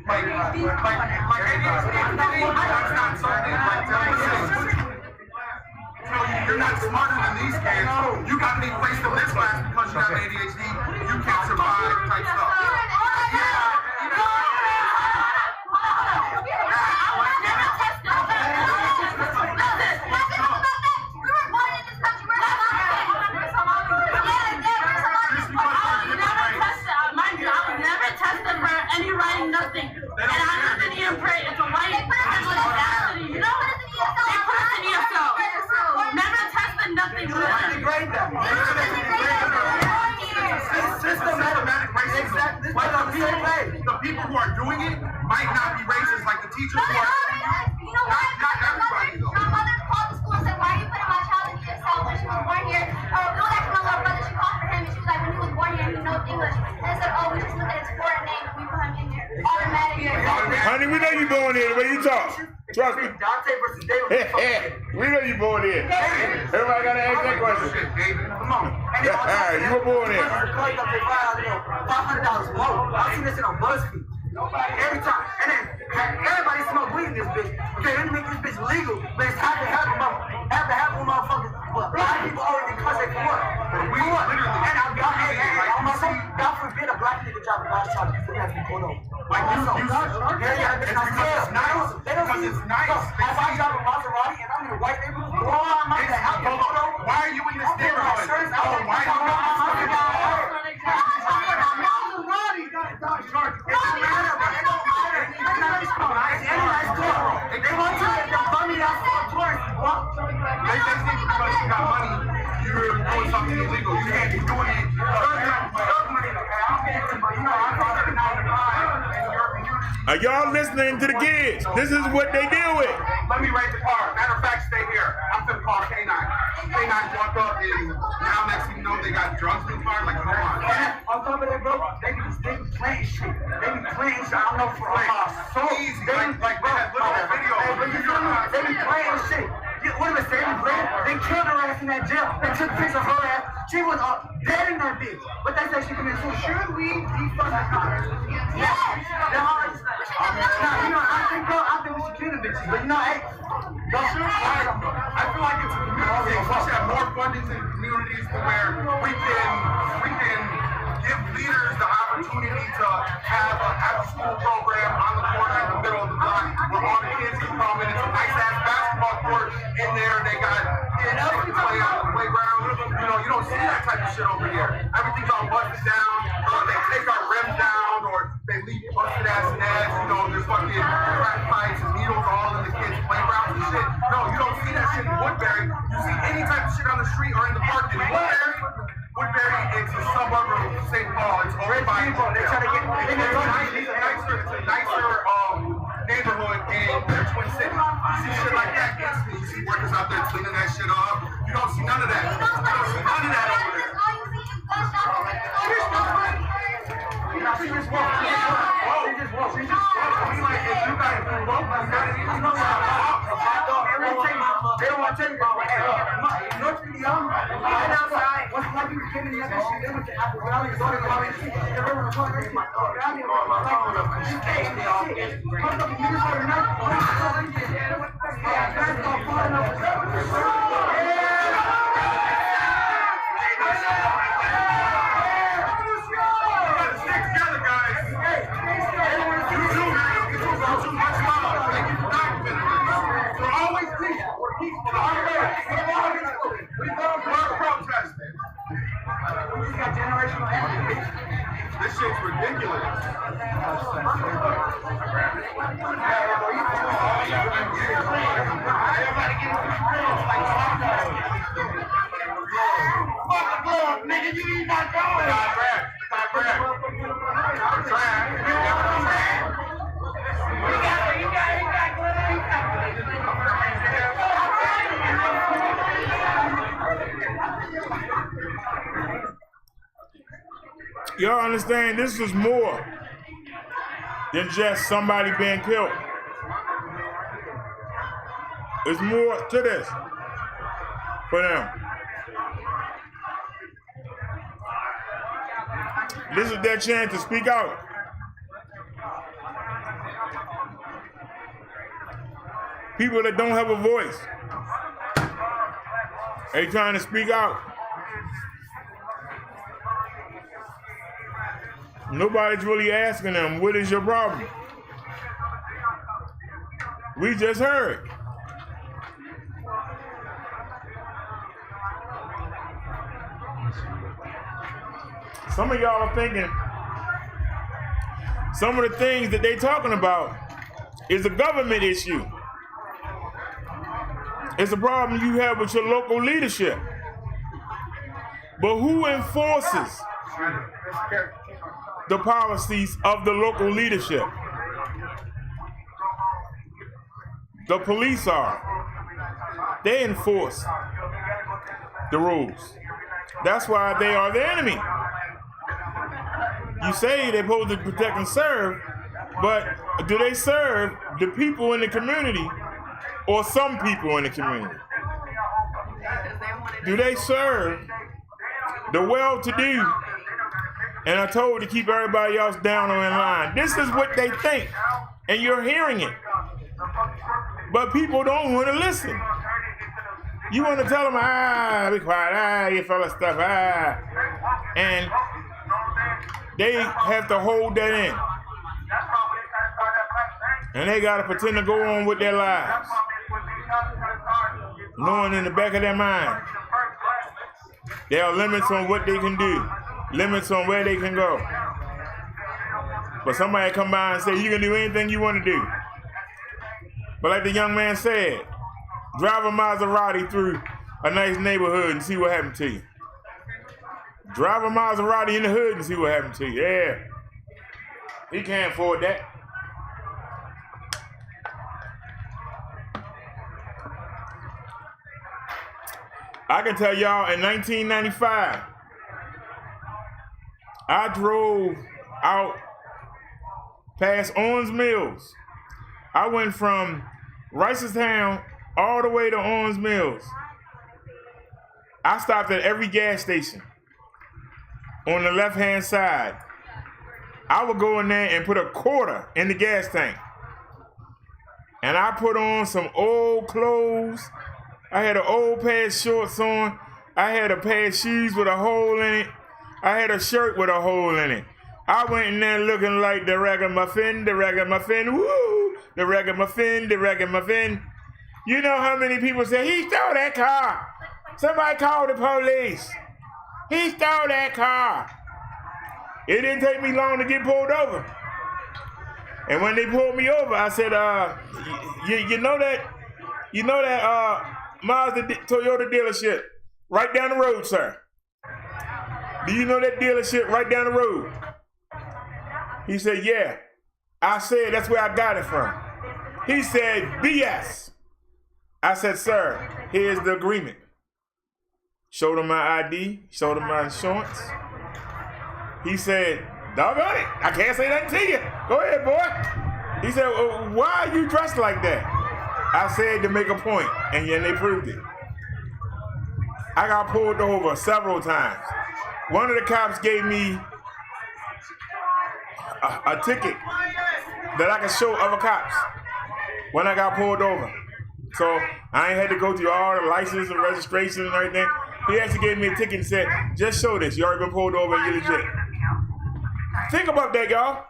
Speaker 6: like ADHD, that's not something, you're not smarter than these kids. You got to be placed in this class because you have ADHD. You can't survive type stuff.
Speaker 2: Nothing. And I'm not an EM pray. It's a white audacity. You know what it is? They put us in ESO. Never tested nothing.
Speaker 8: Degrade them.
Speaker 6: Systematic racism. The people who are doing it might not be racist, like the teachers who are. Not everybody though.
Speaker 2: My mother called the school and said, "Why are you putting my child in ESL when she was born here?" It was actually my little brother. She called for him and she was like, "When he was born here, he knows English." And I said, "Oh, we just looked at his foreign name and we put him in here."
Speaker 1: Honey, we know you born here. The way you talk. Trust me.
Speaker 8: Dante versus David.
Speaker 1: We know you born here. Everybody gotta ask that question.
Speaker 8: Come on.
Speaker 1: You were born here.
Speaker 8: $500 low. I see this in a BuzzFeed. Every time. And then everybody smoke weed in this bitch. Okay, let me make this bitch legal. But it's half and half of motherfuckers. But black people always incarcerate for what? We what? And I got God forbid a black nigga drop a last charge before he has to be pulled over. Like it's nice. Because it's nice. If I drive a Maserati and I'm in a white neighborhood, I'm not gonna have to pull over.
Speaker 6: Why are you in this neighborhood? Why are you in this neighborhood?
Speaker 8: They want to
Speaker 6: you're doing something illegal. You can't be doing it.
Speaker 1: Are y'all listening to the kids? This is what they deal with.
Speaker 6: Let me rate the car. Matter of fact, stay here. I'm finna call K9. K9 walk up and now next thing you know they got drugs in the car. Like, come on.
Speaker 8: On top of that, bro, they be playing shit. They be playing shit. I don't know for so
Speaker 6: easy. Like that little video.
Speaker 8: They be playing shit. What did they say? They killed her ass in that jail. They took pics of her ass. She was dead in that bitch. But they said she committed suicide. Should we defund the cops? Yes. I think we should kill the bitches. But you know, hey,
Speaker 6: I feel like it's a community thing. We should have more funding in communities to where we can give leaders the opportunity to have an after-school program on the corner in the middle of the block where all the kids can come in. It's a nice-ass basketball court in there. They got kids that can play on the playground. You know, you don't see that type of shit over here. Everything's all busted down. They take our rims down or they leave busted-ass nets. You know, there's fucking crack pipes and needles all in the kids' playgrounds and shit. No, you don't see that shit in Woodbury. You see any type of shit on the street or in the park in Woodbury, it's a suburb of St. Paul. It's owned by people. They try to get it's a nicer neighborhood in the Twin Cities. You see shit like that instantly. You see workers out there cleaning that shit up. You don't see none of that. You don't see none of that over there. She just walked. She just walked. We like, if you gotta do both, you gotta even know how they don't want to tell you about it. North Vietnam, right outside. What's like you getting that shit? They went to Apple Valley, going to Valley. They were going to call her. She came. Comes up in Minnesota tonight. This shit's ridiculous. Nigga, you need my dog. Stop breath. I'm trying. You got
Speaker 1: Y'all understand this is more than just somebody being killed. There's more to this for them. This is their chance to speak out. People that don't have a voice, they trying to speak out. Nobody's really asking them, what is your problem? We just heard. Some of y'all are thinking some of the things that they talking about is a government issue. It's a problem you have with your local leadership. But who enforces the policies of the local leadership? The police are. They enforce the rules. That's why they are the enemy. You say they're supposed to protect and serve, but do they serve the people in the community or some people in the community? Do they serve the well-to-do and are told to keep everybody else down or in line? This is what they think, and you're hearing it. But people don't want to listen. You want to tell them, be quiet, you full of stuff, and they have to hold that in. And they got to pretend to go on with their lives, knowing in the back of their mind, there are limits on what they can do, limits on where they can go. But somebody come by and say, you can do anything you want to do. But like the young man said, drive a Maserati through a nice neighborhood and see what happened to you. Drive a Maserati in the hood and see what happened to you. Yeah. He can't afford that. I can tell y'all in 1995, I drove out past Owens Mills. I went from Ricerstown all the way to Owens Mills. I stopped at every gas station on the left-hand side. I would go in there and put a quarter in the gas tank. And I put on some old clothes. I had an old pair of shorts on. I had a pair of shoes with a hole in it. I had a shirt with a hole in it. I went in there looking like the ragamuffin, woo! The ragamuffin. You know how many people say, he stole that car. Somebody called the police. He stole that car. It didn't take me long to get pulled over. And when they pulled me over, I said, you know that Mazda Toyota dealership right down the road, sir? Do you know that dealership right down the road? He said, yeah. I said, that's where I got it from. He said, BS. I said, sir, here's the agreement. Showed him my ID, showed him my insurance. He said, doggone it, I can't say nothing to you. Go ahead, boy. He said, well, why are you dressed like that? I said to make a point, and then they proved it. I got pulled over several times. One of the cops gave me a ticket that I could show other cops when I got pulled over. So I ain't had to go through all the license and registration and everything. He actually gave me a ticket and said, just show this. You already been pulled over and you're legit. Think about that, y'all.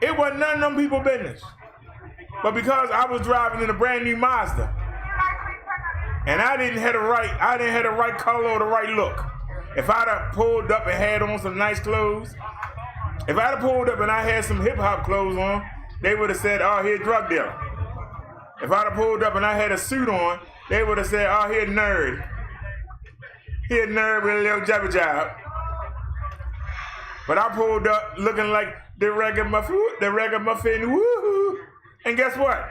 Speaker 1: It wasn't none of them people business. But because I was driving in a brand new Mazda, and I didn't have the right color or the right look. If I'd have pulled up and had on some nice clothes, if I'd have pulled up and I had some hip hop clothes on, they would have said, oh, here's a drug dealer. If I'd have pulled up and I had a suit on, they would have said, oh, here's a nerd. Here's a nerd with a little jabba job. But I pulled up looking like the ragamuffin, woohoo. And guess what?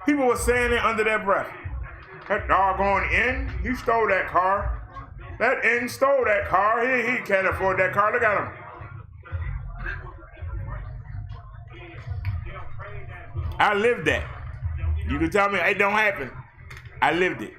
Speaker 1: People were saying it under their breath. That doggone N, he stole that car. That N stole that car. He can't afford that car. Look at him. I lived that. You can tell me it don't happen. I lived it.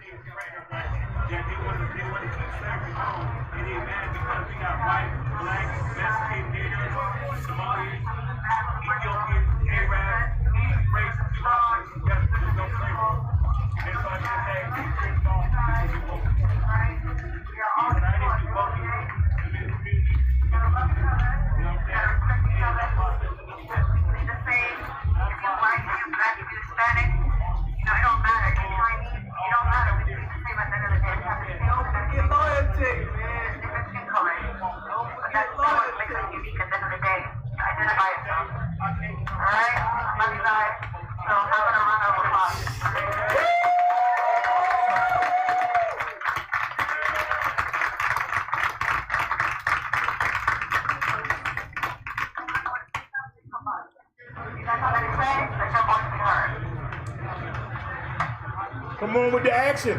Speaker 1: Come on with the action.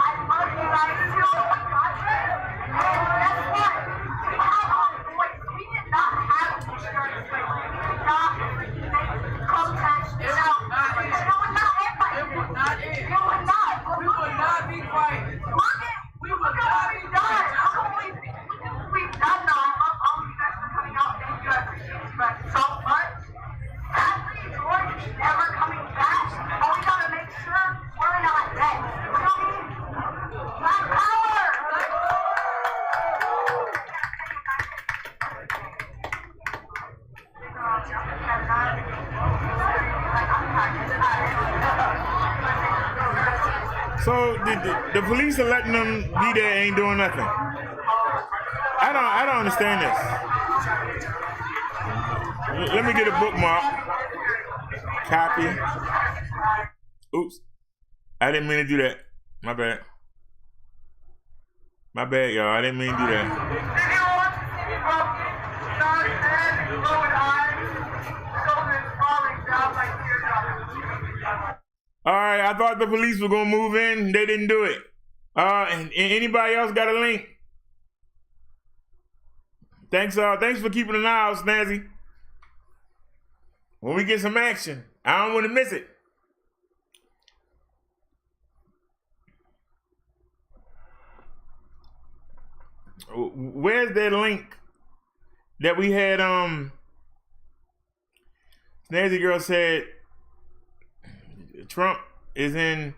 Speaker 9: I
Speaker 1: So the police are letting them be there, ain't doing nothing. I don't understand this. Let me get a bookmark. Copy. Oops. I didn't mean to do that. My bad. My bad, y'all. I didn't mean to do that. All right, I thought the police were gonna move in. They didn't do it. And anybody else got a link? Thanks for keeping an eye out, Snazzy. When we get some action, I don't want to miss it. Where's that link that we had? Snazzy Girl said Trump is in.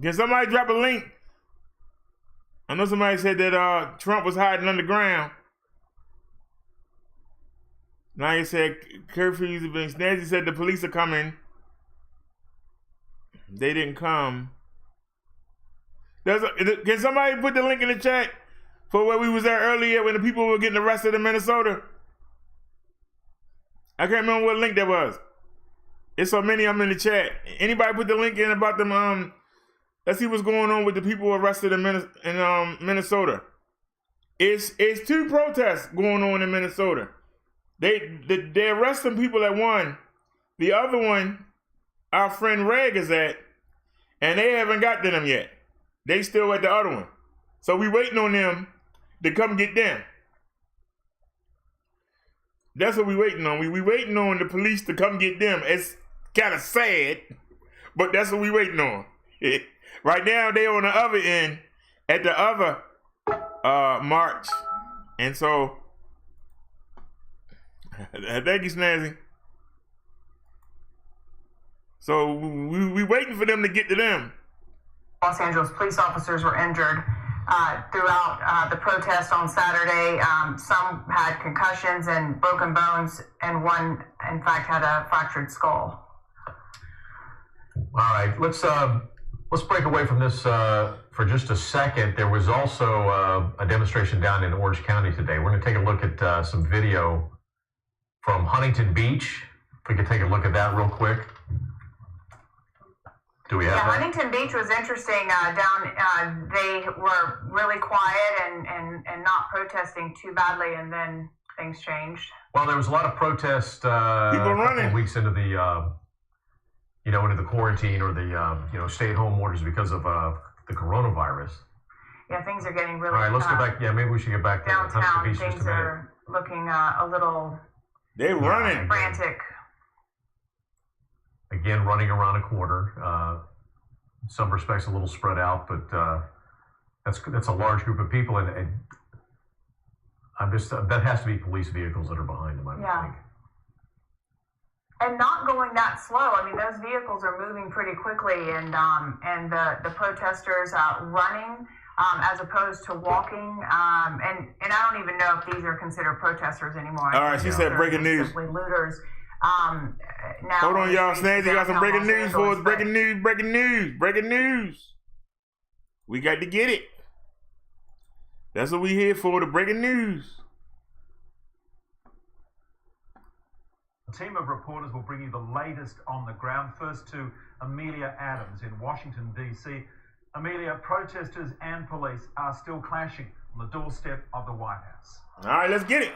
Speaker 1: Can somebody drop a link? I know somebody said that Trump was hiding underground. Now you said curfews have been. Snazzy said the police are coming. They didn't come. Can somebody put the link in the chat for where we was at earlier when the people were getting arrested in Minnesota? I can't remember what link that was. It's so many of them in the chat. Anybody put the link in about them? Let's see what's going on with the people arrested in Minnesota. It's two protests going on in Minnesota. They arrest some people at one. The other one, our friend Reg is at, and they haven't got to them yet. They still at the other one. So we waiting on them to come get them. That's what we waiting on. We waiting on the police to come get them. It's kind of sad, but that's what we waiting on. Right now, they on the other end at the other march. And so, thank you, Snazzy. So we waiting for them to get to them.
Speaker 4: Los Angeles police officers were injured throughout the protest on Saturday. Some had concussions and broken bones, and one, in fact, had a fractured skull.
Speaker 11: All right, let's break away from this for just a second. There was also a demonstration down in Orange County today. We're going to take a look at some video from Huntington Beach. If we could take a look at that real quick. Do we have that?
Speaker 4: Huntington Beach was interesting. They were really quiet and not protesting too badly, and then things changed.
Speaker 11: Well, there was a lot of protest a couple of weeks into the into the quarantine or the stay-at-home orders because of the coronavirus.
Speaker 4: Yeah, things are getting really.
Speaker 11: All right, let's go back. Yeah, maybe we should get back to
Speaker 4: downtown.
Speaker 11: Huntington Beach
Speaker 4: Things
Speaker 11: just a minute.
Speaker 4: are looking a little.
Speaker 1: They're running.
Speaker 4: Frantic.
Speaker 11: Again, running around a quarter. In some respects, a little spread out, but that's a large group of people, and I'm just that has to be police vehicles that are behind them. I would think.
Speaker 4: And not going that slow. I mean, those vehicles are moving pretty quickly, and the protesters running as opposed to walking. And I don't even know if these are considered protesters anymore.
Speaker 1: All right, she said breaking news.
Speaker 4: Simply looters. Now,
Speaker 1: hold on, y'all. Snazzy got some breaking news for us. Breaking news. We got to get it. That's what we here for, the breaking news.
Speaker 9: A team of reporters will bring you the latest on the ground. First to Amelia Adams in Washington, D.C. Amelia, protesters and police are still clashing on the doorstep of the White House.
Speaker 1: All right, let's get it.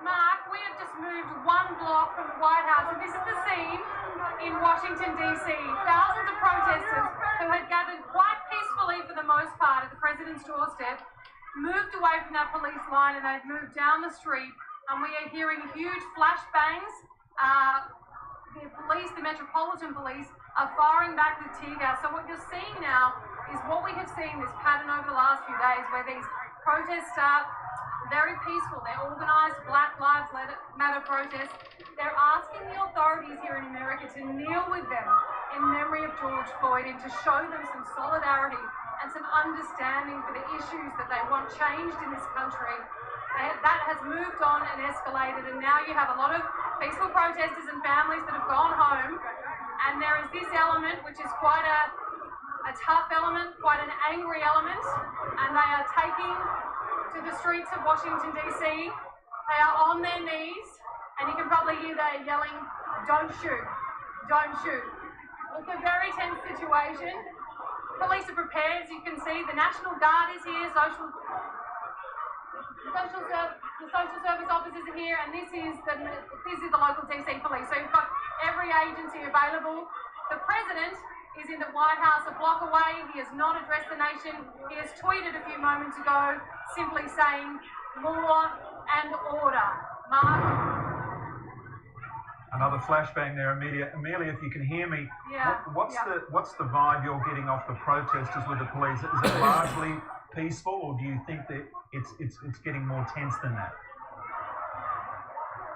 Speaker 5: Mark, we have just moved one block from the White House, and this is the scene in Washington, D.C. Thousands of protesters who had gathered quite peacefully for the most part at the president's doorstep moved away from that police line, and they've moved down the street, and we are hearing huge flashbangs. The police, the Metropolitan Police, are firing back with tear gas. So what you're seeing now is what we have seen, this pattern over the last few days, where these protests start very peaceful. They're organised Black Lives Matter protests. They're asking the authorities here in America to kneel with them in memory of George Floyd and to show them some solidarity and some understanding for the issues that they want changed in this country. That has moved on and escalated, and now you have a lot of peaceful protesters and families that have gone home, and they're there is this element, which is quite a tough element, quite an angry element, and they are taking to the streets of Washington, D.C. They are on their knees, and you can probably hear they're yelling, "Don't shoot, don't shoot." It's a very tense situation. Police are prepared, as you can see. The National Guard is here, the social service officers are here, and this is the local DC police. So you've got every agency available. The president is in the White House a block away. He has not addressed the nation. He has tweeted a few moments ago simply saying law and order. Mark?
Speaker 9: Another flashbang there, Amelia. Amelia, if you can hear me, what's the vibe you're getting off the protesters with the police? Is it largely peaceful, or do you think that it's getting more tense than that?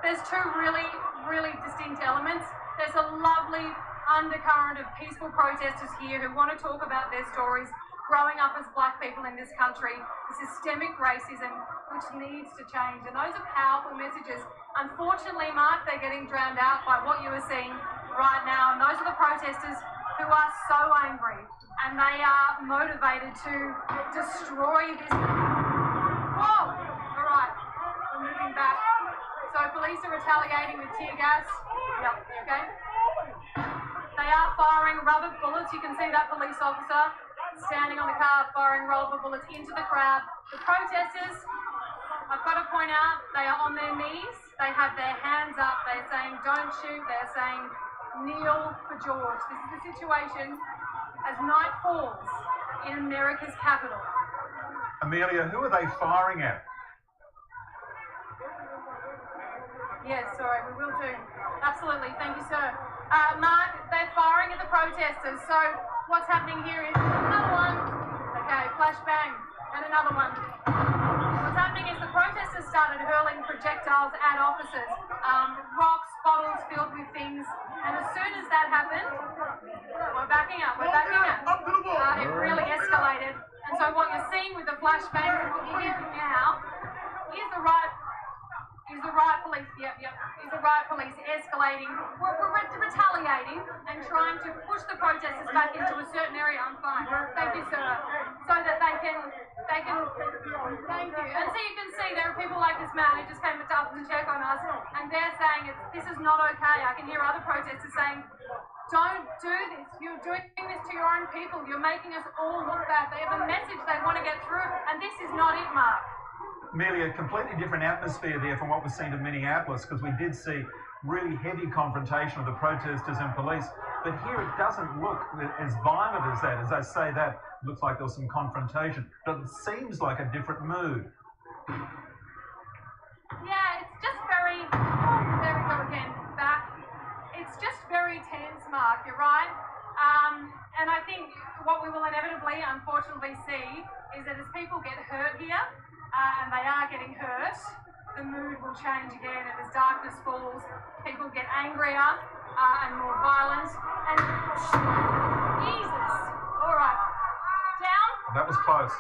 Speaker 5: There's two really distinct elements. There's a lovely undercurrent of peaceful protesters here who want to talk about their stories, growing up as black people in this country, the systemic racism which needs to change. And those are powerful messages. Unfortunately, Mark, they're getting drowned out by what you are seeing right now. And those are the protesters who are so angry, and they are motivated to destroy this. Whoa! All right, we're moving back. So police are retaliating with tear gas. Yep, okay. They are firing rubber bullets. You can see that police officer standing on the car firing rubber bullets into the crowd. The protesters, I've got to point out, they are on their knees. They have their hands up. They're saying, "Don't shoot." They're saying, "Kneel for George." This is the situation as night falls in America's capital.
Speaker 9: Amelia, who are they firing at?
Speaker 5: Yes, sorry, we will do. Absolutely, thank you, sir. Mark, they're firing at the protesters. So what's happening here is another one. Okay, flashbang, and another one. What's happening is the protesters started hurling projectiles at officers, rocks, bottles filled with things, and as soon as that happened, we're backing up. It really escalated. And so what you're seeing with the flashbangs and what you're hearing now is the riot police, is the riot police escalating. We're retaliating and trying to push the protesters back into a certain area. I'm fine. Thank you, sir. So that they can, thank you. And so you can see there are people like this man who just came up to check on us, and they're saying this is not okay. I can hear other protesters saying, "Don't do this. You're doing this to your own people. You're making us all look bad." They have a message they want to get through, and this is not it, Mark.
Speaker 9: Amelia, completely different atmosphere there from what was seen in Minneapolis, because we did see really heavy confrontation with the protesters and police. But here it doesn't look as violent as that. As I say that, it looks like there was some confrontation. But it seems like a different mood.
Speaker 5: Yeah, it's just very... Oh, there we go again. Back. It's just very tense, Mark. You're right. And I think what we will inevitably, unfortunately, see is that as people get hurt here, and they are getting hurt, the mood will change again, and as darkness falls, people get angrier and more violent. And Jesus! All right, down.
Speaker 9: That was close.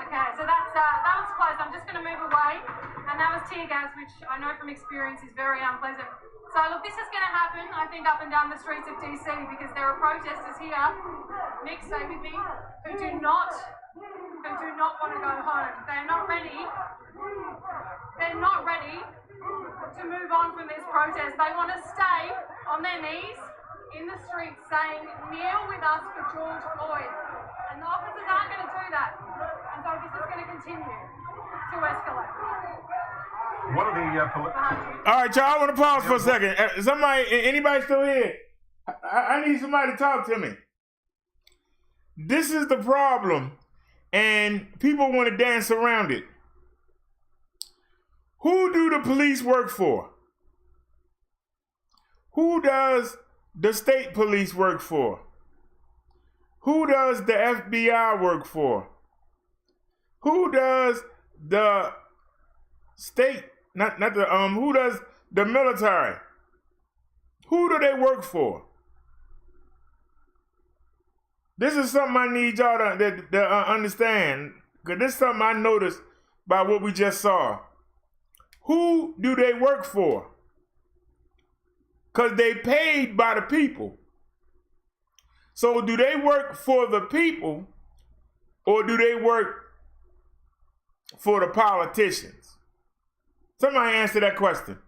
Speaker 5: Okay, so that was close. I'm just going to move away, and that was tear gas, which I know from experience is very unpleasant. So look, this is going to happen, I think, up and down the streets of DC, because there are protesters here, Nick, stay with me, who do not want to go home. They're not ready to move on from this protest. They want to stay on their knees in the streets saying, "Kneel with us for George Floyd." And the officers aren't going to do that. And so this is going to continue to escalate.
Speaker 9: What are the
Speaker 1: all right, y'all, I want to pause for a second. Anybody still here? I need somebody to talk to me. This is the problem, and people want to dance around it. Who do the police work for? Who does the state police work for? Who does the FBI work for? Who does the state, who does the military? Who do they work for? This is something I need y'all to understand, because this is something I noticed by what we just saw. Who do they work for? Because they paid by the people. So do they work for the people or do they work for the politicians? Somebody answer that question.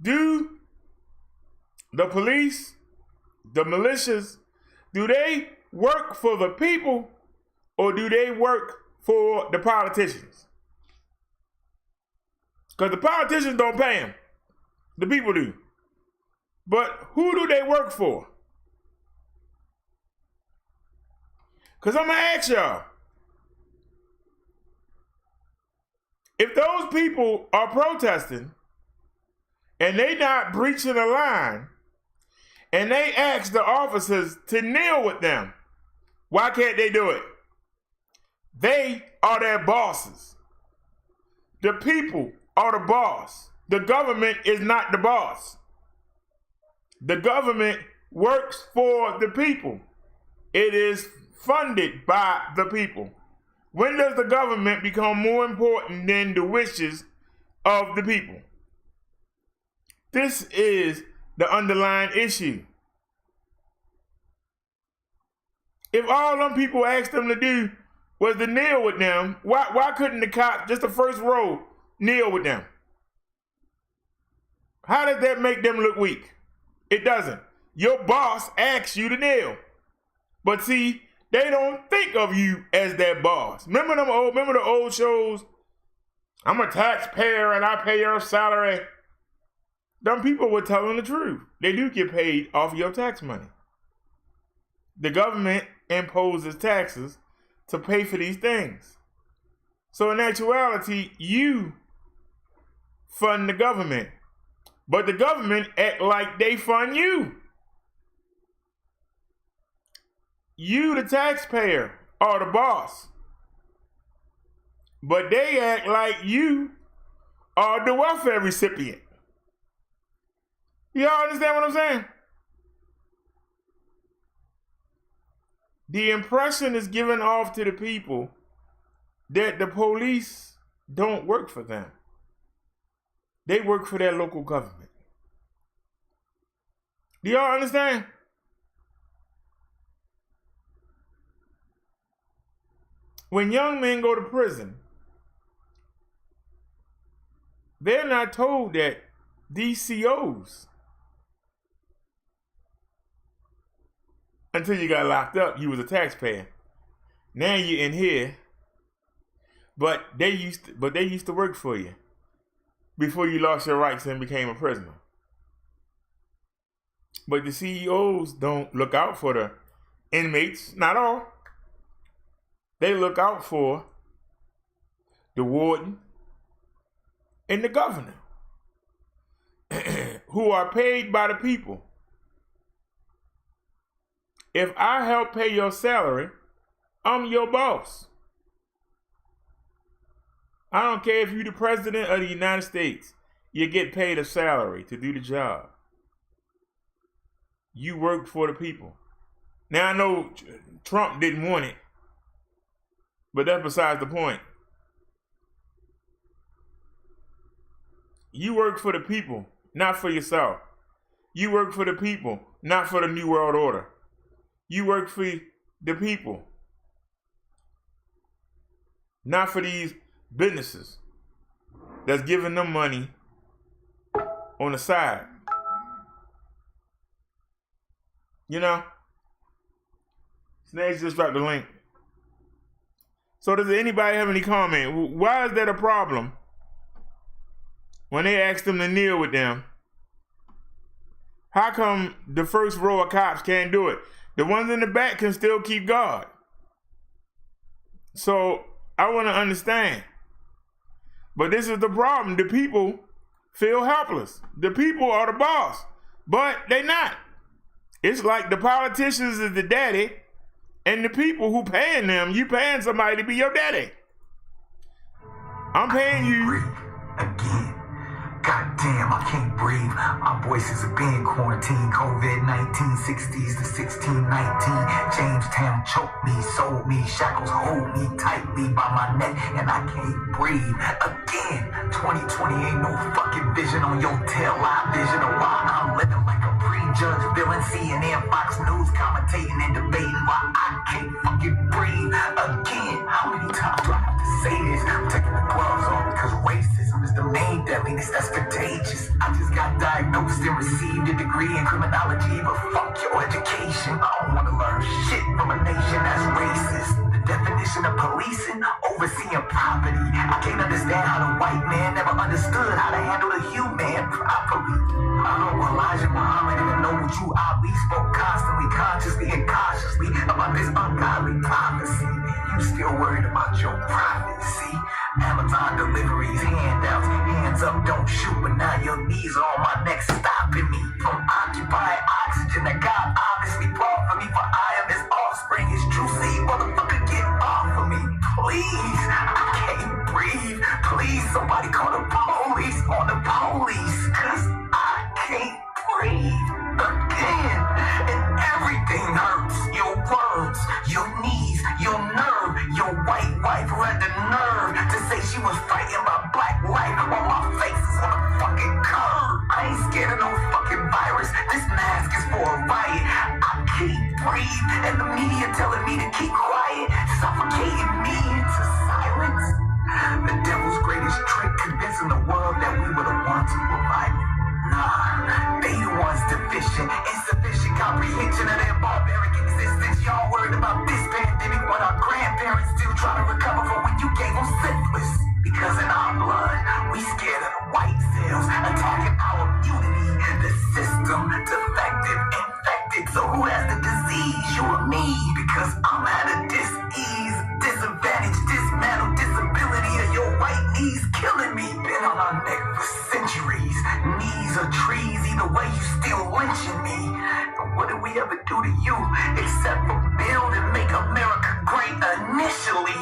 Speaker 1: Do the police, the militias, do they work for the people or do they work for the politicians? Because the politicians don't pay them. The people do. But who do they work for? Because I'm going to ask y'all. If those people are protesting and they not breaching the line and they ask the officers to kneel with them, why can't they do it? They are their bosses. The people are the boss. The government is not the boss. The government works for the people. It is funded by the people. When does the government become more important than the wishes of the people? This is the underlying issue. If all them people asked them to do was to kneel with them, why couldn't the cops, just the first row, kneel with them? How does that make them look weak? It doesn't. Your boss asks you to kneel. But see, they don't think of you as their boss. Remember the old shows? I'm a taxpayer and I pay your salary. Them people were telling the truth. They do get paid off your tax money. The government imposes taxes to pay for these things. So in actuality, you fund the government. But the government act like they fund you. You, the taxpayer, are the boss. But they act like you are the welfare recipient. Y'all understand what I'm saying? The impression is given off to the people that the police don't work for them. They work for their local government. Do y'all understand? When young men go to prison, they're not told that these COs, until you got locked up, you was a taxpayer. Now you're in here, but they used to work for you before you lost your rights and became a prisoner. But the CEOs don't look out for the inmates, not all. They look out for the warden and the governor, who are paid by the people. If I help pay your salary, I'm your boss. I don't care if you're the president of the United States, you get paid a salary to do the job. You work for the people. Now I know Trump didn't want it, but that's besides the point. You work for the people, not for yourself. You work for the people, not for the New World Order. You work for the people, not for these businesses that's giving them money on the side. You know? Snakes just dropped the link. So does anybody have any comment? Why is that a problem when they ask them to kneel with them? How come the first row of cops can't do it? The ones in the back can still keep guard. So I want to understand. But this is the problem. The people feel helpless. The people are the boss, but they not. It's like the politicians is the daddy, and the people who paying them, you paying somebody to be your daddy. I'm paying you.
Speaker 17: Again. God damn, I can't breathe. My voices have been quarantined. COVID-19, 60s to 1619. Jamestown choked me, sold me. Shackles hold me tightly by my neck, and I can't breathe. Again, 2020 ain't no fucking vision on your tail light vision of why I'm living like a preem. Judge Bill and CNN, Fox News commentating and debating why I can't fucking breathe again. How many times do I have to say this? I'm taking the gloves off because racism is the main deadliness that's contagious. I just got diagnosed and received a degree in criminology, but fuck your education. I don't want to learn shit from a nation that's racist. The definition of policing, overseeing property. I can't understand how the white man never understood how to handle the human properly. I don't know Elijah Muhammad and know what you Ali spoke constantly, consciously and cautiously about this ungodly prophecy. You still worried about your profit, see? Amazon deliveries, handouts, hands up, don't shoot, but now your knees are on my neck, stopping me from occupying oxygen that God obviously brought for me, for I am his offspring, his true seed, motherfucker, get off of me, please, I can't breathe, please, somebody call the police on the police, cause I can't breathe again, and everything hurts, your words, your knees, your nerve, your white wife who had the nerve to say she was fighting my black life while my face is on a fucking curve. I ain't scared of no fucking virus. This mask is for a riot. I can't breathe, and the media telling me to keep quiet, suffocating me into silence. The devil's greatest trick, convincing the world that we were the ones who were violent. Nah, they the ones deficient, insufficient comprehension of their barbaric existence. Y'all worried about this pandemic, but our grandparents still trying to recover from when you gave them syphilis. Because in our blood, we scared of the white cells attacking our immunity. The system, defective, infected. So who has the disease? You or me? Because I'm at a dis-ease, disadvantage, dismantle, disability of your white knees killing me. Been on our neck for centuries. Knees are trees, either way you still lynching me. And what did we ever do to you? Except for build and make America great initially.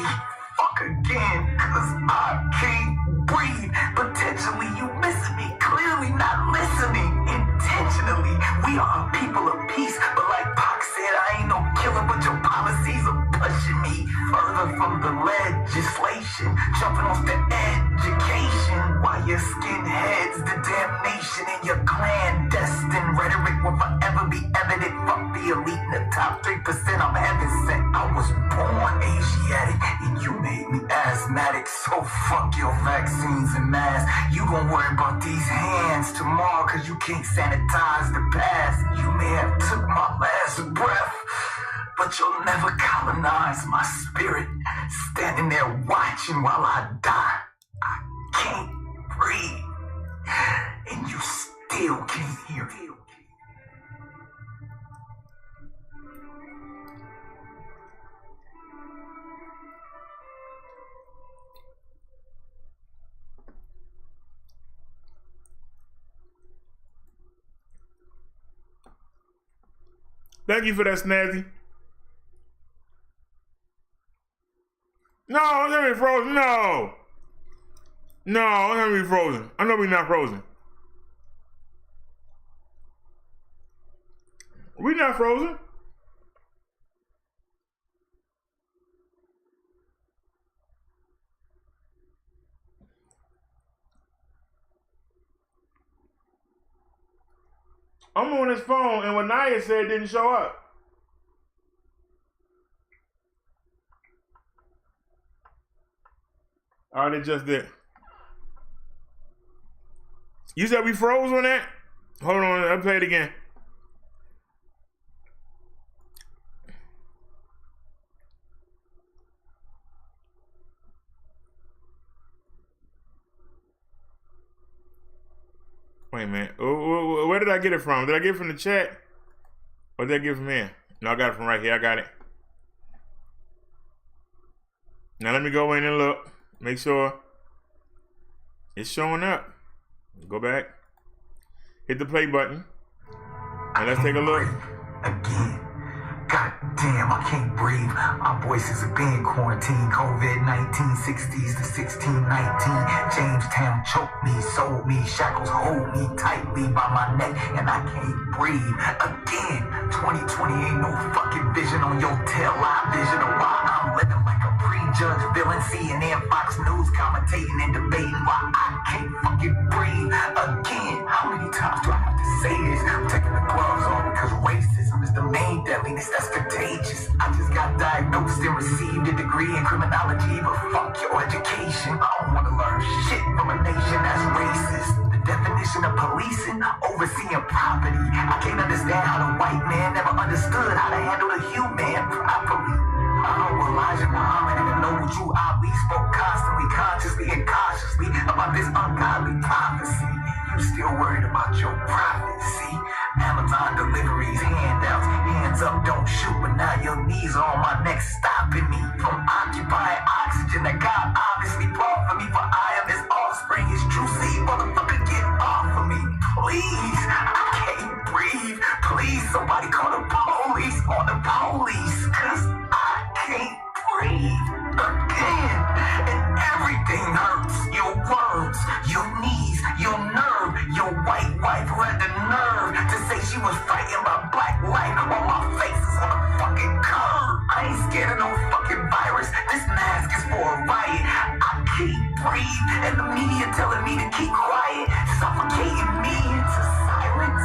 Speaker 17: Fuck again, cause I can't breathe. Potentially you missing me, clearly not listening. Intentionally, we are a people of peace, but like Pac said, I ain't no killer, but your policies are pushing me further from the legislation, jumping off the education, while your skinheads, the damnation in your clandestine rhetoric will forever be evident. Fuck the elite in the top 3%, I'm heaven sent. I was born Asiatic, and you made me asthmatic, so fuck your vaccines and masks. You gon' worry about these hands tomorrow, cause you can't sanitize the past. You may have took my last breath, but you'll never colonize my spirit. Standing there watching while I die. I can't breathe, and you still can't hear it.
Speaker 1: Thank you for that, Snazzy. No, I'm gonna be frozen. No. No, I'm gonna be frozen. I know we're not frozen. We're not frozen. I'm on his phone, and what Naya said didn't show up. All right, it just did. You said we froze on that? Hold on, I'll play it again. Wait a minute. Where did I get it from? Did I get it from the chat? Or did I get it from here? No, I got it from right here. I got it. Now let me go in and look. Make sure it's showing up. Go back. Hit the play button. And let's take a look.
Speaker 17: Again. God damn, I can't breathe. My voices are being quarantined. COVID-19, 60s to 1619. Jamestown choked me, sold me. Shackles hold me tightly by my neck, and I can't breathe. Again, 2020 ain't no fucking vision on your tail light vision of why I'm living like a preem. judge villain, CNN, Fox News commentating and debating why I can't fucking breathe again. How many times do I have to say this? I'm taking the gloves off because racism is the main deadliness that's contagious. I just got diagnosed and received a degree in criminology, but fuck your education. I don't want to learn shit from a nation that's racist. The definition of policing, overseeing property. I can't understand how the white man never understood how to handle the human properly. I know Elijah Muhammad and the noble Jew Ali spoke constantly, consciously, and cautiously about this ungodly prophecy. You still worried about your prophecy? Amazon deliveries, handouts, hands up, don't shoot, but now your knees are on my neck, stopping me from occupying oxygen that God obviously brought for me, for I am his offspring, his true seed. Motherfucker, get off of me, please. I can't breathe. Please, somebody call the police on the police, cause I can't breathe again. And everything hurts. Your words, your knees, your nerve. Your white wife who had the nerve to say she was fighting my black life while my face is on a fucking curb. I ain't scared of no fucking virus. This mask is for a riot. I can't breathe, and the media telling me to keep quiet, suffocating me into silence.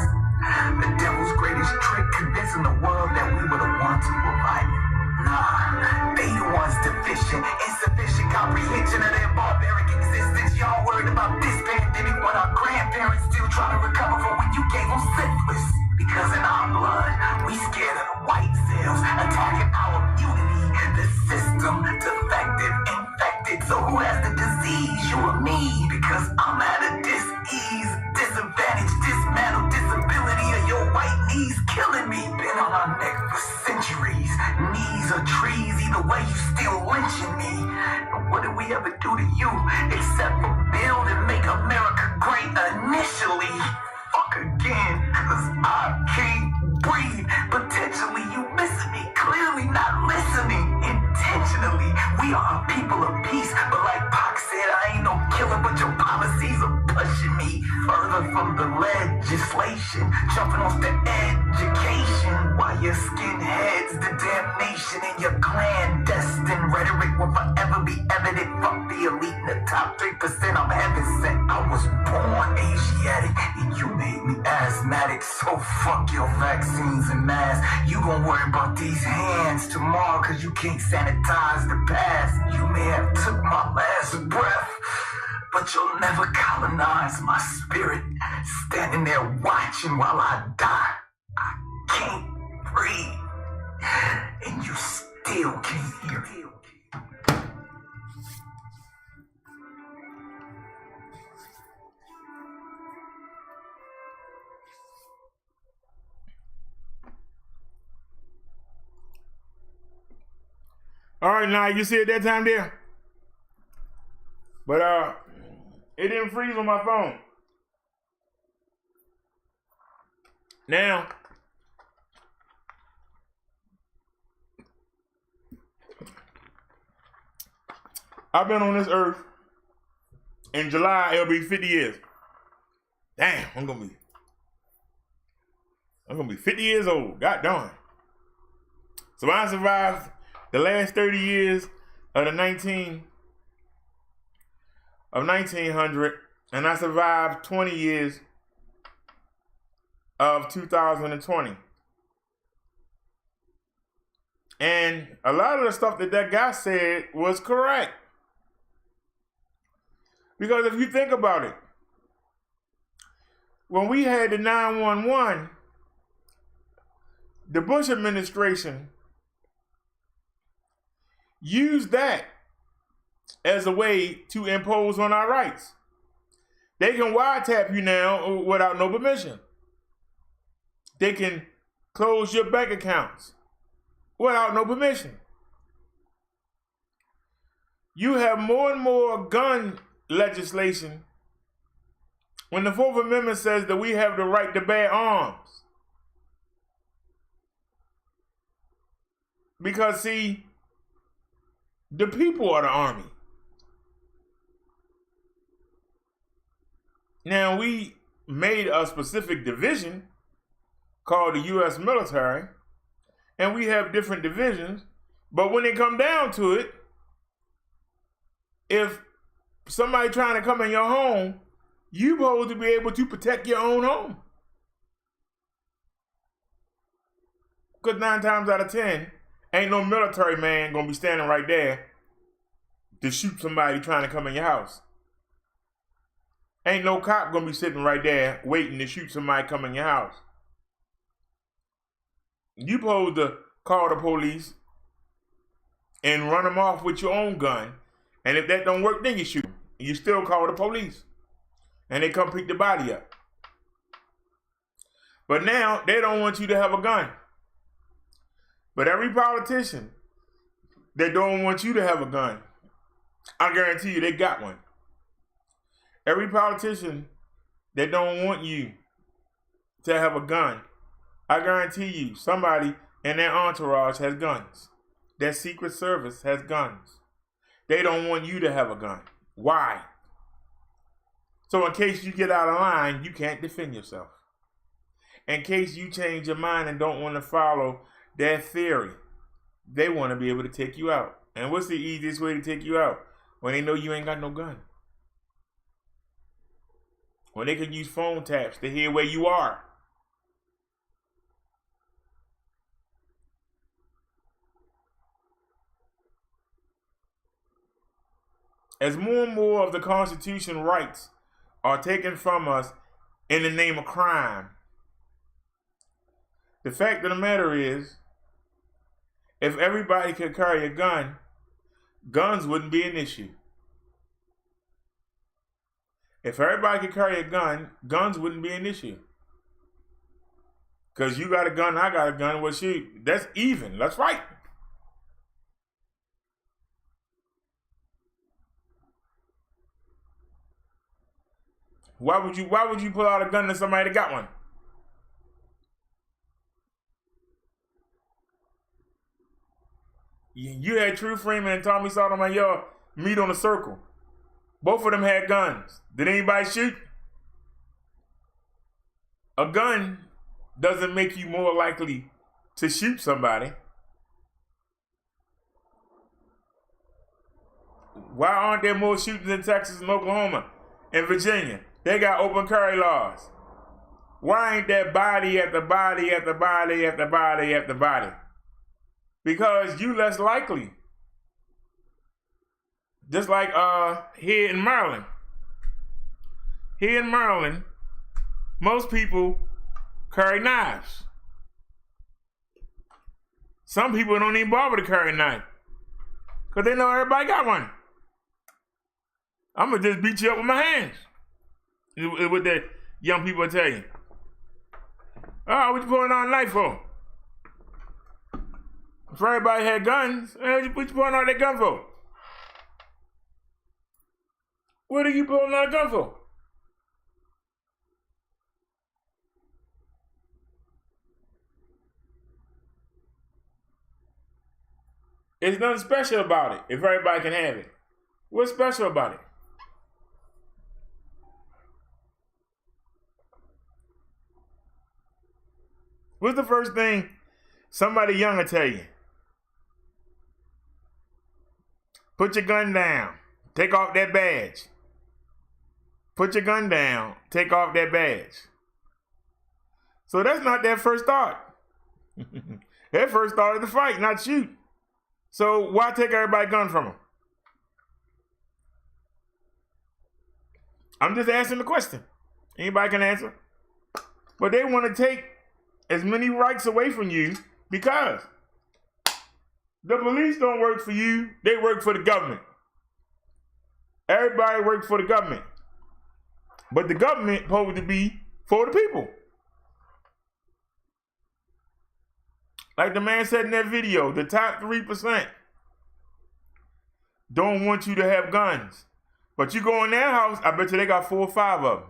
Speaker 17: The devil's greatest trick, convincing the world that we were the ones who were violent. Nah, they the ones deficient, insufficient comprehension of their barbaric existence. Y'all worried about this pandemic, but our grandparents still trying to recover from when you gave them syphilis. Because in our blood, we scared of the white cells attacking our immunity. The system, defective, infected. So who has the disease? You or me? Because I'm at a dis-ease, disadvantage, dismantle, disability of your white knees killing me. Been on my neck for centuries. Knees or trees, either way you still lynching me. And what did we ever do to you? Except for build and make America great initially. Fuck again, cause I can't breathe. Potentially you missing me, clearly not listening. Intentionally, we are a people of peace, but like Pac said, I ain't no killer, but your policies are pushing me further from the legislation, jumping off the education, while your skinheads, the damnation in your clandestine rhetoric will forever be evident. Fuck the elite in the top 3%, I'm heaven sent. I was born Asiatic, and you made me asthmatic, so fuck your vaccines and masks. You gon' worry about these hands tomorrow, cause you can't sanitize the past. You may have took my last breath, but you'll never colonize my spirit. Standing there watching while I die. I can't breathe, and you still can't hear it.
Speaker 1: All right, now you see it that time there? But it didn't freeze on my phone. Now, I've been on this earth. In July, it'll be 50 years. Damn, I'm gonna be 50 years old. God darn. So I survived the last 30 years of the 1900, and I survived 20 years of 2020. And a lot of the stuff that guy said was correct. Because if you think about it, when we had the 911, the Bush administration used that as a way to impose on our rights. They can wiretap you now without no permission. They can close your bank accounts without no permission. You have more and more gun legislation when the 4th Amendment says that we have the right to bear arms. Because, see, the people are the army. Now, we made a specific division called the U.S. military, and we have different divisions, but when it come down to it, if somebody trying to come in your home, you supposed to be able to protect your own home. Because 9 times out of 10, ain't no military man gonna be standing right there to shoot somebody trying to come in your house. Ain't no cop gonna be sitting right there waiting to shoot somebody come in your house. You supposed to call the police and run them off with your own gun. And if that don't work, then you shoot them. You still call the police. And they come pick the body up. But now, they don't want you to have a gun. But every politician that don't want you to have a gun, I guarantee you they got one. Every politician that don't want you to have a gun, I guarantee you somebody in their entourage has guns. Their Secret Service has guns. They don't want you to have a gun. Why? So in case you get out of line, you can't defend yourself. In case you change your mind and don't want to follow their theory, they want to be able to take you out. And what's the easiest way to take you out? When they know you ain't got no gun. When they can use phone taps to hear where you are. As more and more of the Constitution rights are taken from us in the name of crime, the fact of the matter is, if everybody could carry a gun, guns wouldn't be an issue. If everybody could carry a gun, guns wouldn't be an issue. Because you got a gun, I got a gun, well, shoot, that's even. That's right. Why would you pull out a gun to somebody that got one? You had True Freeman and Tommy Sotomayor meet on a circle. Both of them had guns. Did anybody shoot? A gun doesn't make you more likely to shoot somebody. Why aren't there more shootings in Texas and Oklahoma and Virginia? They got open carry laws. Why ain't there body after body after body after body after body? Because you less likely. Just like here in Maryland. Here in Maryland, most people carry knives. Some people don't even bother to carry a knife. Because they know everybody got one. I'm going to just beat you up with my hands. Is what the young people tell you. Oh, what you pulling out a knife for? If everybody had guns, what you pulling out that gun for? What are you pulling out a gun for? There's nothing special about it if everybody can have it. What's special about it? What's the first thing somebody young will tell you? Put your gun down. Take off that badge. Put your gun down. Take off that badge. So that's not their first thought. Their first thought is to fight, not shoot. So why take everybody's gun from them? I'm just asking the question. Anybody can answer. But they want to take as many rights away from you because the police don't work for you. They work for the government. Everybody works for the government. But the government supposed to be for the people. Like the man said in that video, the top 3% don't want you to have guns. But you go in their house, I bet you they got 4 or 5 of them.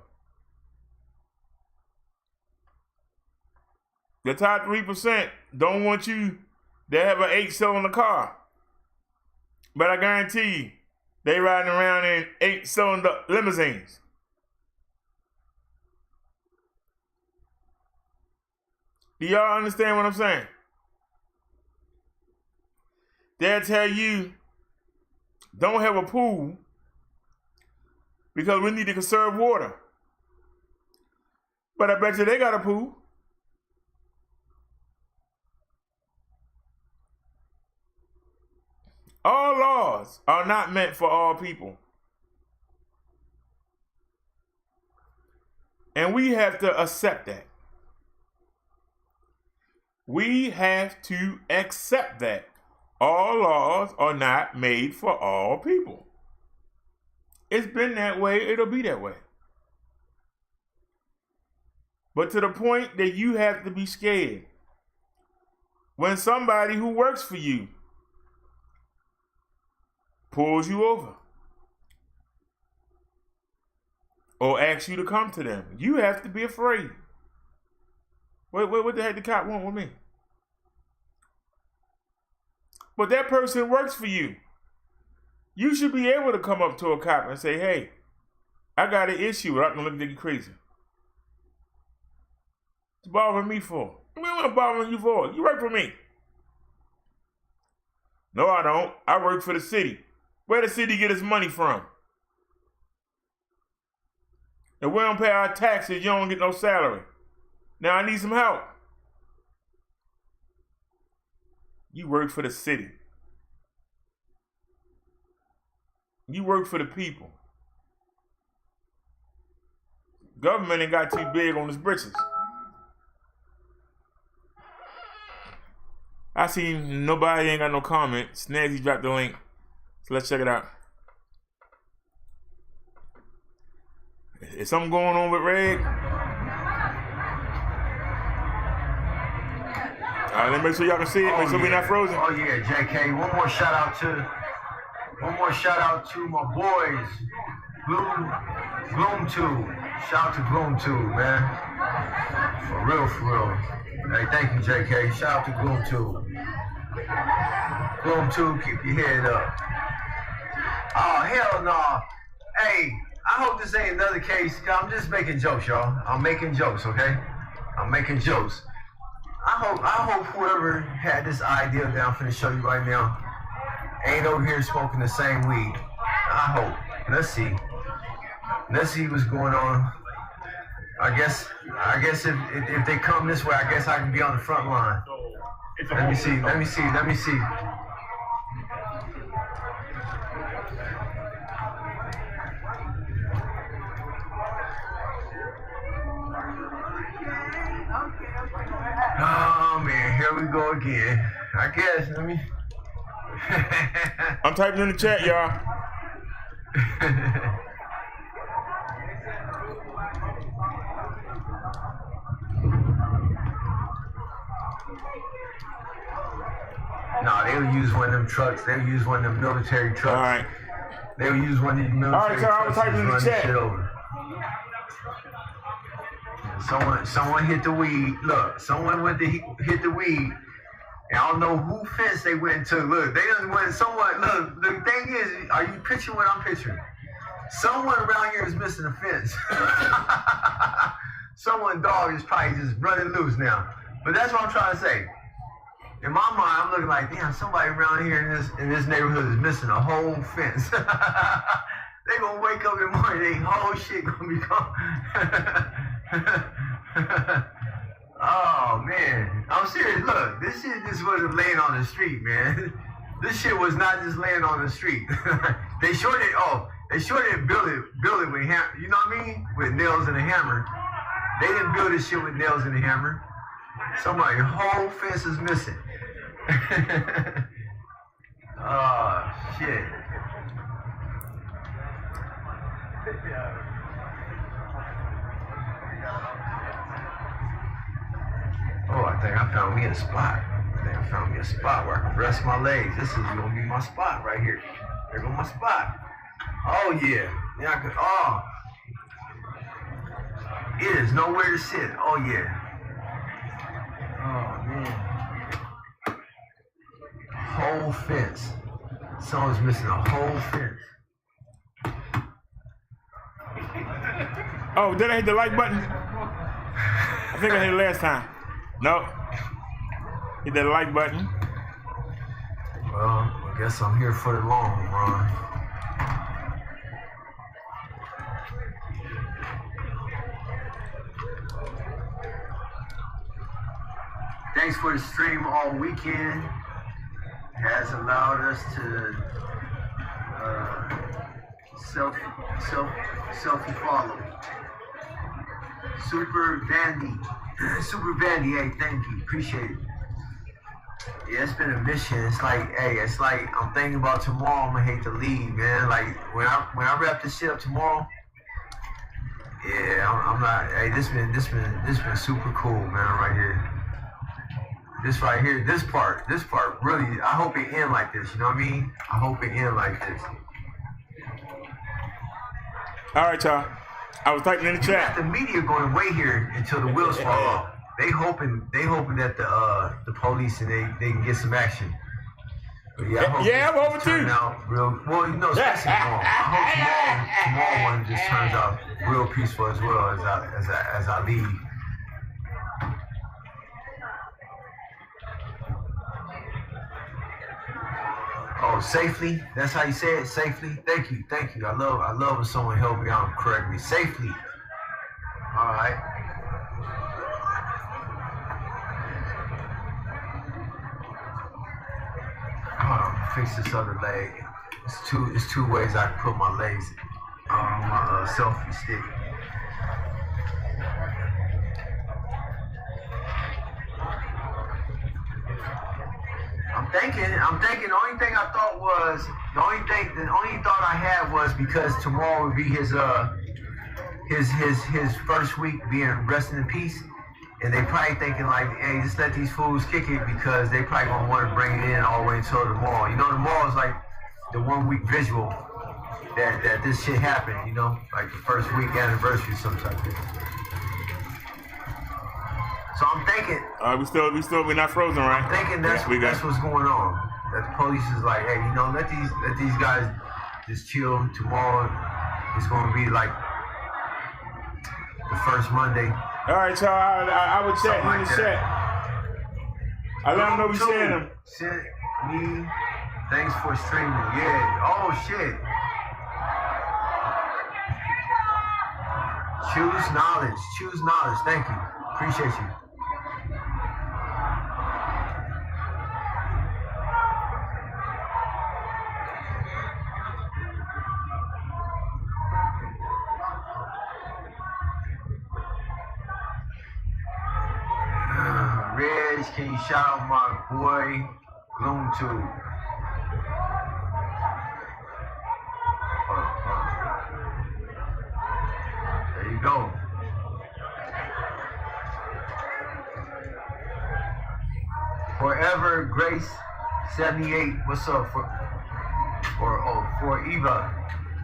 Speaker 1: The top 3% don't want you to have an 8-cylinder car. But I guarantee you, they riding around in 8-cylinder limousines. Do y'all understand what I'm saying? They'll tell you, don't have a pool because we need to conserve water. But I bet you they got a pool. All laws are not meant for all people. And we have to accept that. We have to accept that. All laws are not made for all people. It's been that way, it'll be that way. But to the point that you have to be scared when somebody who works for you pulls you over or asks you to come to them. You have to be afraid. What the heck the cop want with me? But that person works for you. You should be able to come up to a cop and say, hey, I got an issue. I'm not going to look at you crazy. What you bothering me for? What am I bothering you for? You work for me. No, I don't. I work for the city. Where the city get its money from? If we don't pay our taxes, you don't get no salary. Now I need some help. You work for the city. You work for the people. Government ain't got too big on its britches. I seen nobody ain't got no comment. Snazzy dropped the link. So let's check it out. Is something going on with Reg? All right, let me make sure y'all can see it. Make sure we're not frozen.
Speaker 3: Oh yeah, JK. One more shout out to my boys, Gloom 2. Shout out to Gloom 2, man. For real. Hey, thank you, JK. Shout out to Gloom 2. Gloom 2, keep your head up. Oh hell no. Hey, I hope this ain't another case. I'm just making jokes, y'all. I'm making jokes, okay? I'm making jokes. I hope whoever had this idea that I'm finna show you right now ain't over here smoking the same weed. I hope. Let's see. Let's see what's going on. I guess if they come this way, I guess I can be on the front line. Let me see. Oh man, here we go again. I guess, let me.
Speaker 1: I'm typing in the chat, y'all.
Speaker 3: No, they'll use one of them trucks. They'll use one of them military trucks.
Speaker 1: All right.
Speaker 3: They'll use one of these military trucks.
Speaker 1: All right, so I was typing in the chat.
Speaker 3: Shit over. Someone hit the weed. Look, someone went to hit the weed. And I don't know who fence they went to. Look, they just went somewhat. Look, the thing is, are you picturing what I'm picturing? Someone around here is missing a fence. Someone's dog is probably just running loose now. But that's what I'm trying to say. In my mind, I'm looking like, damn, somebody around here in this neighborhood is missing a whole fence. They gonna wake up in the morning, they whole shit gonna be gone. Oh man, I'm serious. Look, this shit just wasn't laying on the street, man. This shit was not just laying on the street. They sure didn't build it with hammer. You know what I mean? With nails and a hammer. They didn't build this shit with nails and a hammer. Somebody's whole fence is missing. Oh shit. Oh, I think I found me a spot. Where I can rest my legs. This is gonna be my spot right here. There go my spot. Oh yeah. Yeah, I could. Oh. It is nowhere to sit. Oh yeah. Oh man. Whole fence. Someone's missing a whole fence.
Speaker 1: Oh, did I hit the like button? I think I hit it last time. No. Hit that like button.
Speaker 3: Well, I guess I'm here for the long run. Thanks for the stream all weekend. Has allowed us to selfie follow. Super Vandy, hey, thank you, appreciate it. Yeah, it's been a mission. It's like, hey, it's like I'm thinking about tomorrow. I'm gonna hate to leave, man. Like when I wrap this shit up tomorrow. Yeah, I'm not. Hey, this been super cool, man. Right here. This right here, this part, really. I hope it end like this. You know what I mean? I hope it end like this.
Speaker 1: All right, y'all. I was typing in the chat.
Speaker 3: The media going to wait here until the wheels fall off. They hoping that the police and they can get some action. But yeah, I'm hoping turn out real. Well, you know, especially tomorrow. I hope tomorrow one just turns out real peaceful as well as I leave. Oh, safely? That's how you say it, safely? Thank you. I love when someone help me out and correct me. Safely. All right. Fix this other leg. It's two ways I can put my legs on my selfie stick. I'm thinking. The only thing I thought was the only thought I had was because tomorrow would be his first week being resting in peace. And they probably thinking like, hey, just let these fools kick it because they probably gonna want to bring it in all the way until the mall. You know, the mall is like the 1 week visual that this shit happened. You know, like the first week anniversary, something like that. So I'm thinking.
Speaker 1: We're not frozen, right?
Speaker 3: I'm thinking that's what's going on. That the police is like, hey, you know, let these guys just chill. Tomorrow it's gonna be like the first Monday.
Speaker 1: All right, y'all. I would chat in the chat. I let them know we seeing them.
Speaker 3: Shit, me. Thanks for streaming. Yeah. Oh shit. Choose knowledge. Thank you. Appreciate you. Can you shout out my boy Loom Tube? There you go. Forever Grace 78. What's up for Eva?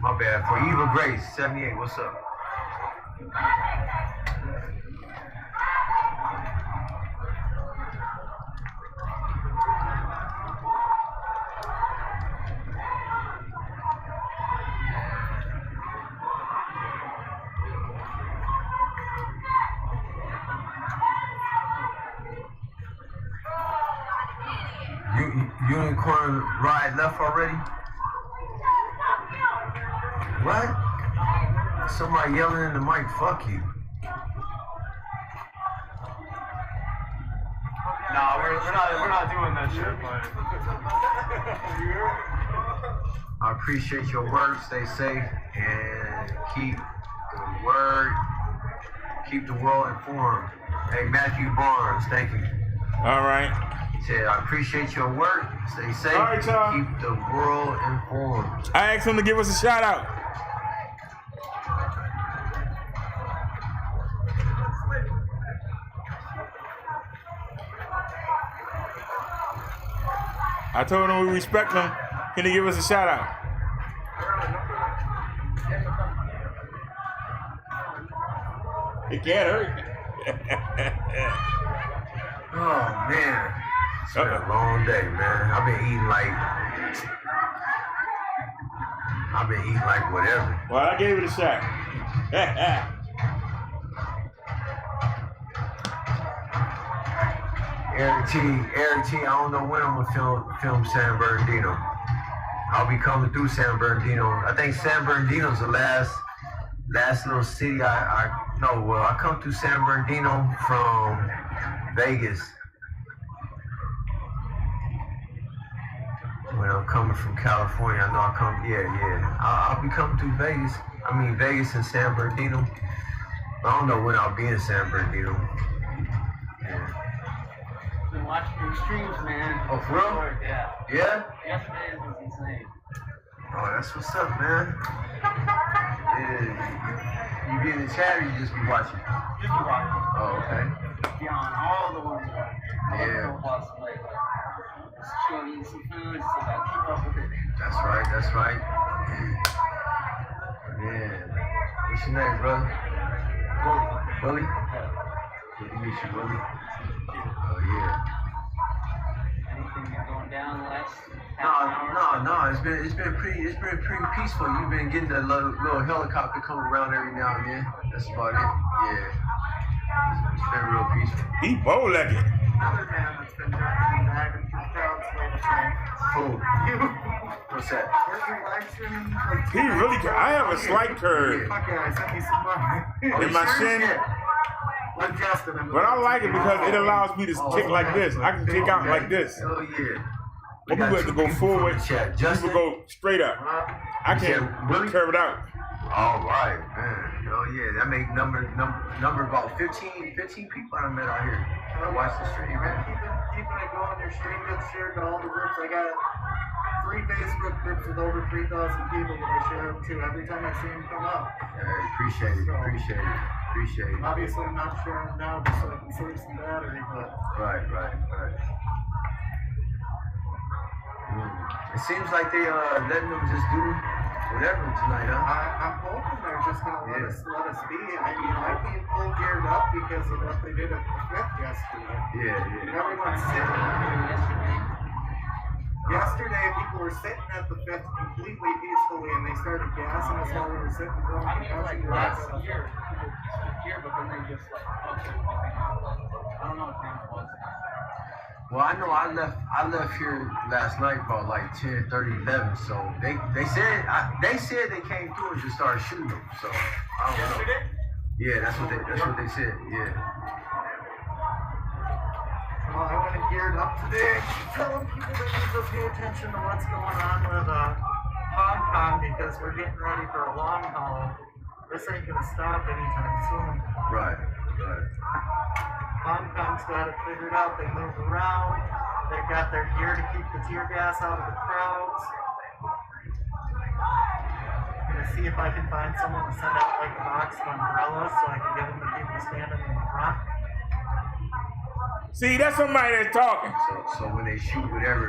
Speaker 3: My bad. For Eva Grace 78. What's up? Unicorn ride left already? What? Somebody yelling in the mic, fuck you.
Speaker 19: Nah, we're not doing that shit, man.
Speaker 3: I appreciate your work. Stay safe and keep the world informed. Hey, Matthew Barnes, thank you.
Speaker 1: All right.
Speaker 3: Said, I appreciate your work. Stay safe.
Speaker 1: All right, y'all.
Speaker 3: Keep the world informed.
Speaker 1: I asked him to give us a shout out. I told him we respect him. Can he give us a shout out? It can't hurt.
Speaker 3: Oh man. It's been a long day, man. I've been eating like whatever.
Speaker 1: Well, I gave it a shot.
Speaker 3: Eric T, I don't know when I'm gonna film San Bernardino. I'll be coming through San Bernardino. I think San Bernardino's the last little city I know. Well, I come through San Bernardino from Vegas. When I'm coming from California, I know I'll come. Yeah. I'll be coming through Vegas. I mean Vegas and San Bernardino. I don't know when I'll be in San Bernardino. Yeah.
Speaker 19: Been watching your streams, man.
Speaker 3: Oh, for real?
Speaker 19: Yeah.
Speaker 3: Yeah?
Speaker 19: Yesterday was insane.
Speaker 3: Oh, that's what's up, man. Yeah. You be in the chat or you just be watching?
Speaker 19: Just be watching.
Speaker 3: Oh, okay.
Speaker 19: Be on all the ones.
Speaker 3: Yeah.
Speaker 19: Just chilling, eating some food, so I keep up with it.
Speaker 3: That's right. Man. What's your name, brother? Willie? Good to meet you, Willie. Oh, yeah.
Speaker 19: Anything going down the last
Speaker 3: No. It's been pretty peaceful. You've been getting that little helicopter coming around every now and then. That's about it. Yeah. It's been real peaceful.
Speaker 1: He bow-legged.
Speaker 19: Another man that's been driving back and through crowds lately.
Speaker 3: Who? What's that?
Speaker 19: Where's your live stream?
Speaker 1: He really can. I have a slight curve
Speaker 19: Fuck yeah, I sent me some money.
Speaker 1: in my shin. But I like it because it allows me to kick like this. I can kick out like this.
Speaker 3: Oh, yeah.
Speaker 1: But people have to go forward. People go straight up. I can't curve it out.
Speaker 3: All right, man. Oh, yeah. That make number about 15 people I met out here. I watch the stream, man.
Speaker 19: Keeping it going. Your stream gets shared to all the groups. I got 3 Facebook groups with over 3,000 people that I share them to every time I see them come up.
Speaker 3: Yeah, appreciate it.
Speaker 19: Obviously, I'm not sharing them now just so I can save some battery, but...
Speaker 3: Right. It seems like they letting them just do whatever tonight, huh?
Speaker 19: I'm hoping they're just gonna let us be. I mean, I came full geared up because of what they did at the fifth yesterday.
Speaker 3: Yeah.
Speaker 19: Everyone's sitting yesterday, people were sitting at the fifth completely peacefully, and they started gassing us while we were sitting.
Speaker 16: I mean, like last year, but then they just like, I don't know what time it was.
Speaker 3: Well, I know I left here last night about like 10:30, 11. So they said they came through and just started shooting them. So I don't know. Yeah, that's what they said. Yeah.
Speaker 19: Well, I went and geared up today, telling people they need to pay attention to what's going on with Hong Kong because we're getting ready for a long haul. This ain't gonna stop anytime soon.
Speaker 3: Right.
Speaker 19: Hong Kong's got it figured out. They move around. They've got their gear to keep the tear gas out of the crowds. I'm gonna see if I can find someone to send out like a box of umbrellas so I can get them to people standing in the front.
Speaker 1: See, that's somebody that's talking.
Speaker 3: So when they shoot whatever,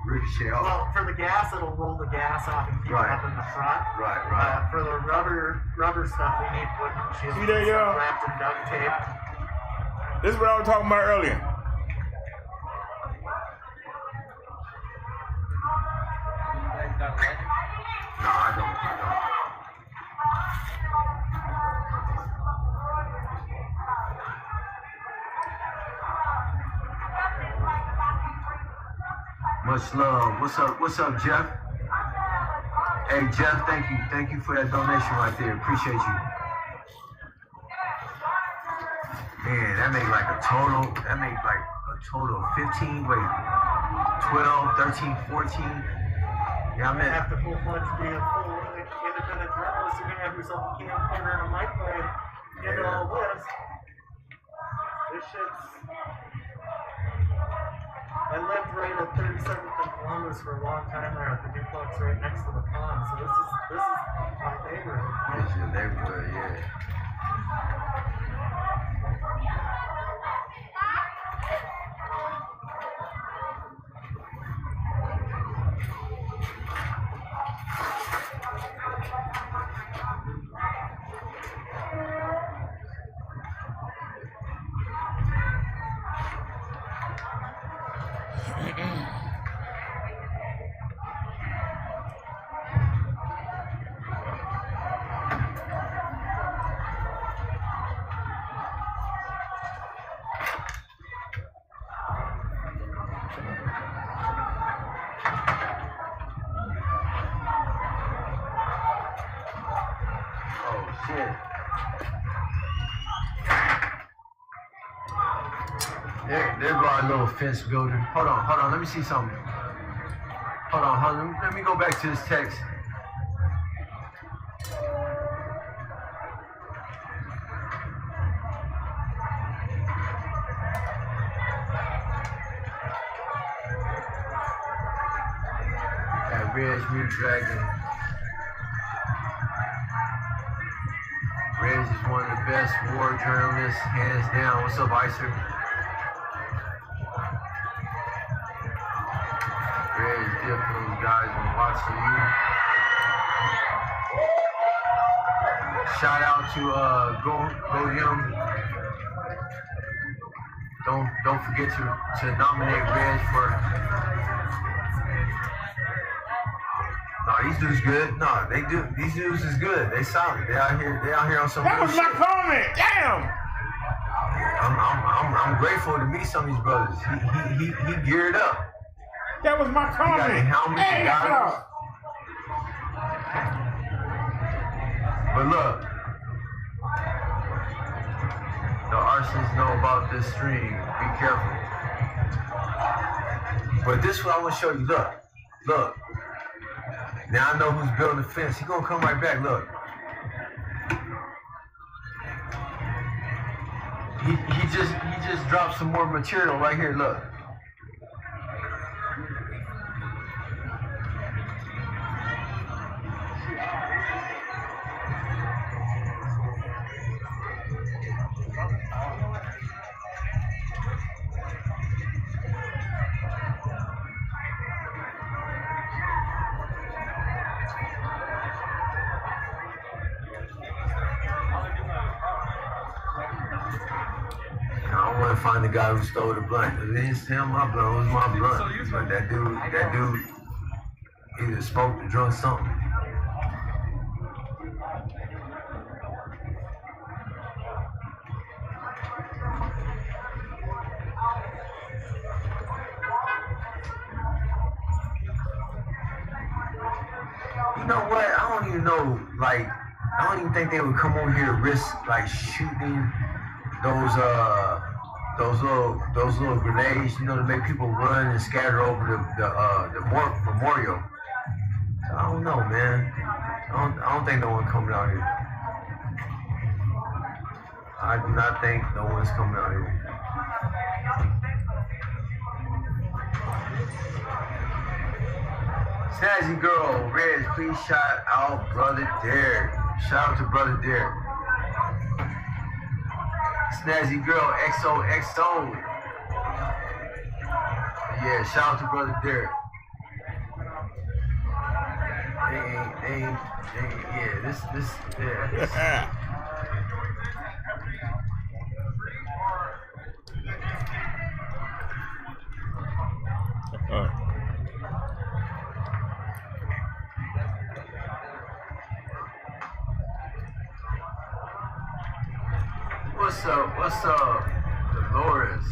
Speaker 3: ricochet off.
Speaker 19: Well, for the gas, it'll roll the gas off and keep it up in the front.
Speaker 3: Right.
Speaker 19: For the rubber stuff, we need wooden shields.
Speaker 1: See there, y'all?
Speaker 19: Wrapped in duct tape.
Speaker 1: This is what I was talking about earlier.
Speaker 19: You
Speaker 16: guys got it?
Speaker 3: No, I don't. Much love. What's up, Jeff? Hey, Jeff, thank you for that donation right there. Appreciate you. Man, that made like a total of 15, 12, 13, 14. Yeah, I mean,
Speaker 19: have to full-fledged be a full independent journalist. You're gonna have yourself a camcorder and a microphone into all this. This shit's... I lived right at 37th and Columbus for a long time there at the duplex right next to the pond. So this is my neighborhood.
Speaker 3: This is your neighborhood, yeah. There go our little fence builder. Hold on, let me see something. Hold on. Let me go back to this text. Reg Mute Dragon. Reg is one of the best war journalists, hands down. What's up, Icer? Reg, dip those guys and watching you. Shout out to Go Yum. Don't forget to nominate Reg for. No, these dudes good. No, they do. These dudes is good. They solid. They out here on some.
Speaker 1: That was my comment. Damn.
Speaker 3: I'm grateful to meet some of these brothers. He geared up.
Speaker 1: That was my comment.
Speaker 3: He got the helmet, the goggles. But look, the arsonists know about this stream. Be careful. But this one I want to show you. Look. Now I know who's building the fence. He's gonna come right back. Look. He just dropped some more material right here. Look. Find the guy who stole the blunt. It didn't steal my blunt, it was my blunt. But that dude either smoked or drunk something. You know what? I don't even know, like, I don't even think they would come over here and risk, like, shooting those little grenades, you know, to make people run and scatter over the memorial. So I don't know, man. I don't think no one coming out here. I do not think no one's coming out here. Snazzy girl, Reg, please shout out Brother Derrick. Shout out to Brother Derrick. Snazzy girl, XOXO. Yeah, shout out to Brother Derrick. This. What's up, Dolores?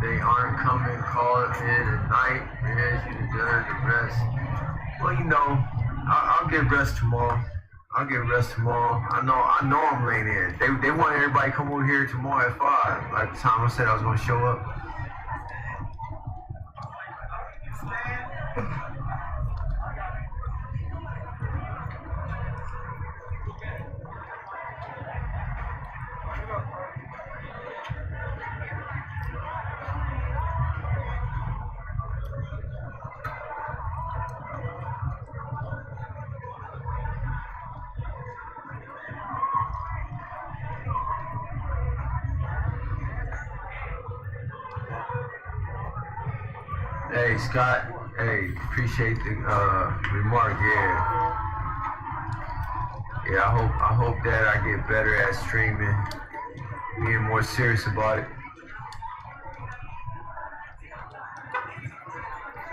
Speaker 3: They aren't coming, call it in at night, and you deserve the rest. Well, you know, I'll get rest tomorrow. I know I'm laying in. They want everybody to come over here tomorrow at 5. Like the time I said I was gonna show up. Hey, Scott. Hey, appreciate the remark. Yeah, I hope that I get better at streaming, being more serious about it.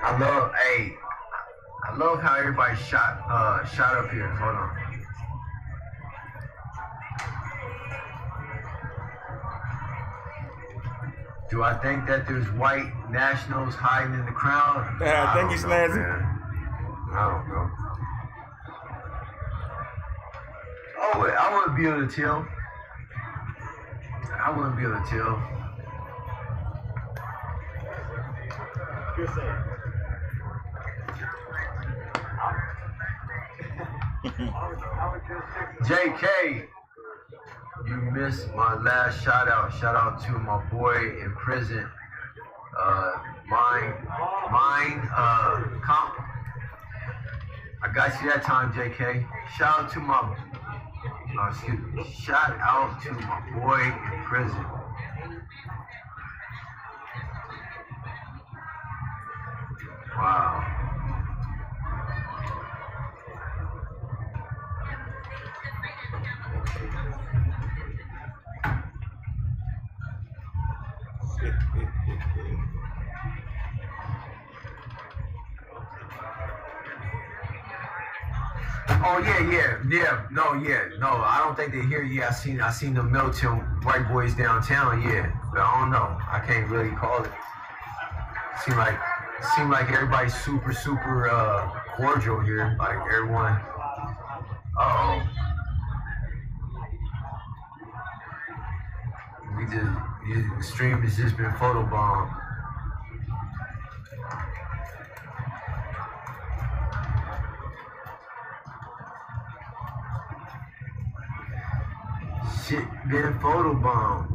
Speaker 3: I love how everybody shot up here. Hold on. Do I think that there's white nationals hiding in the crowd?
Speaker 1: Yeah, thank you, Snazzy.
Speaker 3: I don't know. Oh, I wouldn't be able to tell. I wouldn't be able to tell. JK, you missed my last shout out. Shout out to my boy in prison. Comp. I got you that time, JK. Shout out to my shout out to my boy in prison. Wow. Oh no, I don't think they hear you. I seen the militant white boys downtown. Yeah, but I don't know. I can't really call it. Seem like everybody's super cordial here. Like everyone. Uh-oh. The stream has just been photobombed. Shit been photobombed.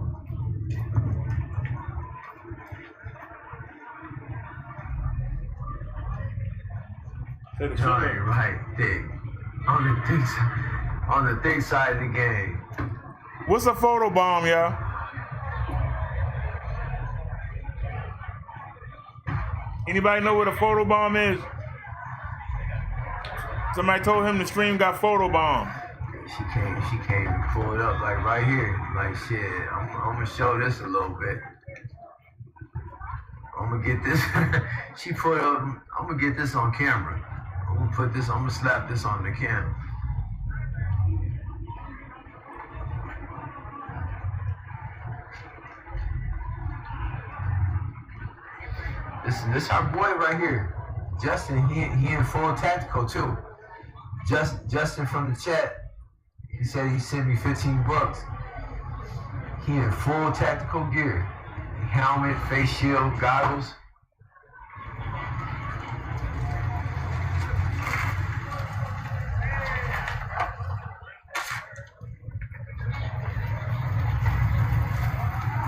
Speaker 3: Right, thick. On the thick side of the game.
Speaker 1: What's a photobomb, y'all? Anybody know what a photobomb is? Somebody told him the stream got photobombed.
Speaker 3: She can't even pull it up like right here. Like shit, I'm gonna show this a little bit. I'm gonna get this. She put up. I'm gonna get this on camera. I'm gonna slap this on the camera. This our boy right here, Justin. He in full tactical too. Justin from the chat. He said he sent me $15. He in full tactical gear. Helmet, face shield, goggles.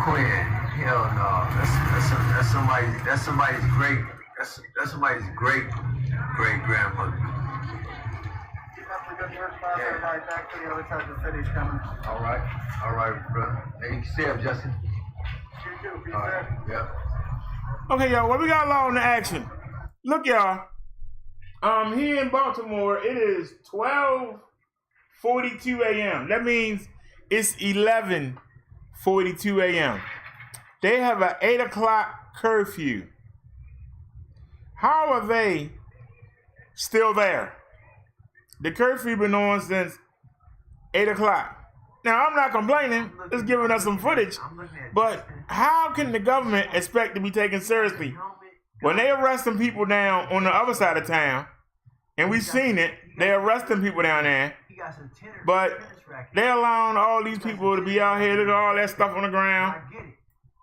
Speaker 3: Quinn, hell no. That's somebody's great grandmother.
Speaker 19: Back to the other side of the city's coming.
Speaker 3: All right, bro. Hey, stay up, Justin.
Speaker 19: You too. Be
Speaker 3: All right, yeah.
Speaker 1: Okay, y'all, what we got law in the action? Look, y'all. Here in Baltimore, it is 12:42 a.m. That means it's 11:42 a.m. They have an 8 o'clock curfew. How are they still there? The curfew been on since 8 o'clock. Now, I'm not complaining. It's giving us some footage. But how can the government expect to be taken seriously when they arresting people down on the other side of town? And we've seen it. They're arresting people down there. But they're allowing all these people to be out here. Look at all that stuff on the ground.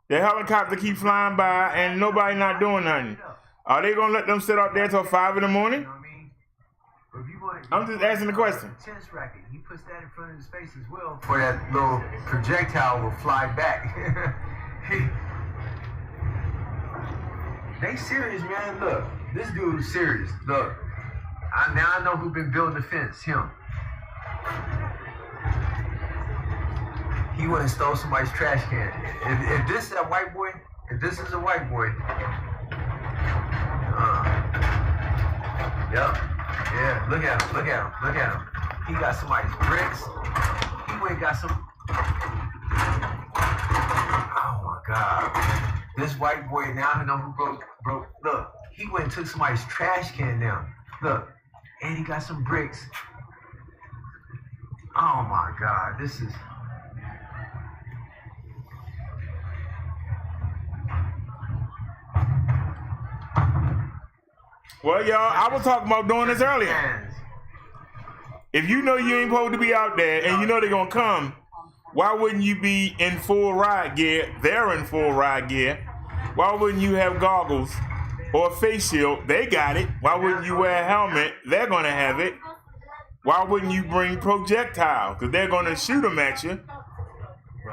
Speaker 1: The helicopter keep flying by and nobody not doing nothing. Are they going to let them sit out there till 5 in the morning? I'm just asking the question.
Speaker 3: Tennis racket. He puts that in front of his face as well. For that little projectile will fly back. They serious, man. Look, this dude is serious. Look, now I know who been building the fence. Him. He went and stole somebody's trash can. If this is a white boy, yep. Yeah, look at him. He got somebody's bricks. He went and got some. Oh my God. This white boy now, I know who broke. Look, he went and took somebody's trash can down. Look, and he got some bricks. Oh my God, this is.
Speaker 1: Well, y'all, I was talking about doing this earlier. If you know you ain't supposed to be out there and you know they're going to come, why wouldn't you be in full riot gear? They're in full riot gear. Why wouldn't you have goggles or a face shield? They got it. Why wouldn't you wear a helmet? They're going to have it. Why wouldn't you bring projectiles? Because they're going to shoot them at you.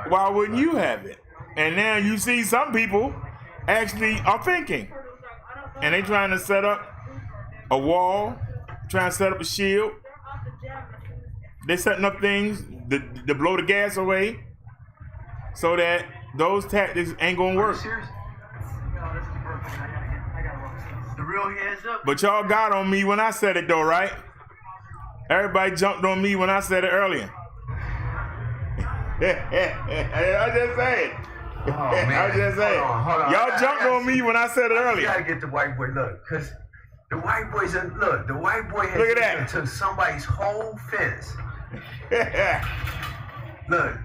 Speaker 1: Why wouldn't you have it? And now you see some people actually are thinking. And they trying to set up a wall, trying to set up a shield. They're setting up things to blow the gas away so that those tactics ain't going to work.
Speaker 19: The real heads up.
Speaker 1: But y'all got on me when I said it though, right? Everybody jumped on me when I said it earlier. I just saying.
Speaker 3: Oh, man.
Speaker 1: I was just saying.
Speaker 3: Hold on.
Speaker 1: Y'all jumped on me when I said it earlier.
Speaker 3: You gotta get the white boy, look, because the white boy's the white boy has
Speaker 1: Look at that.
Speaker 3: took somebody's whole fence. Look.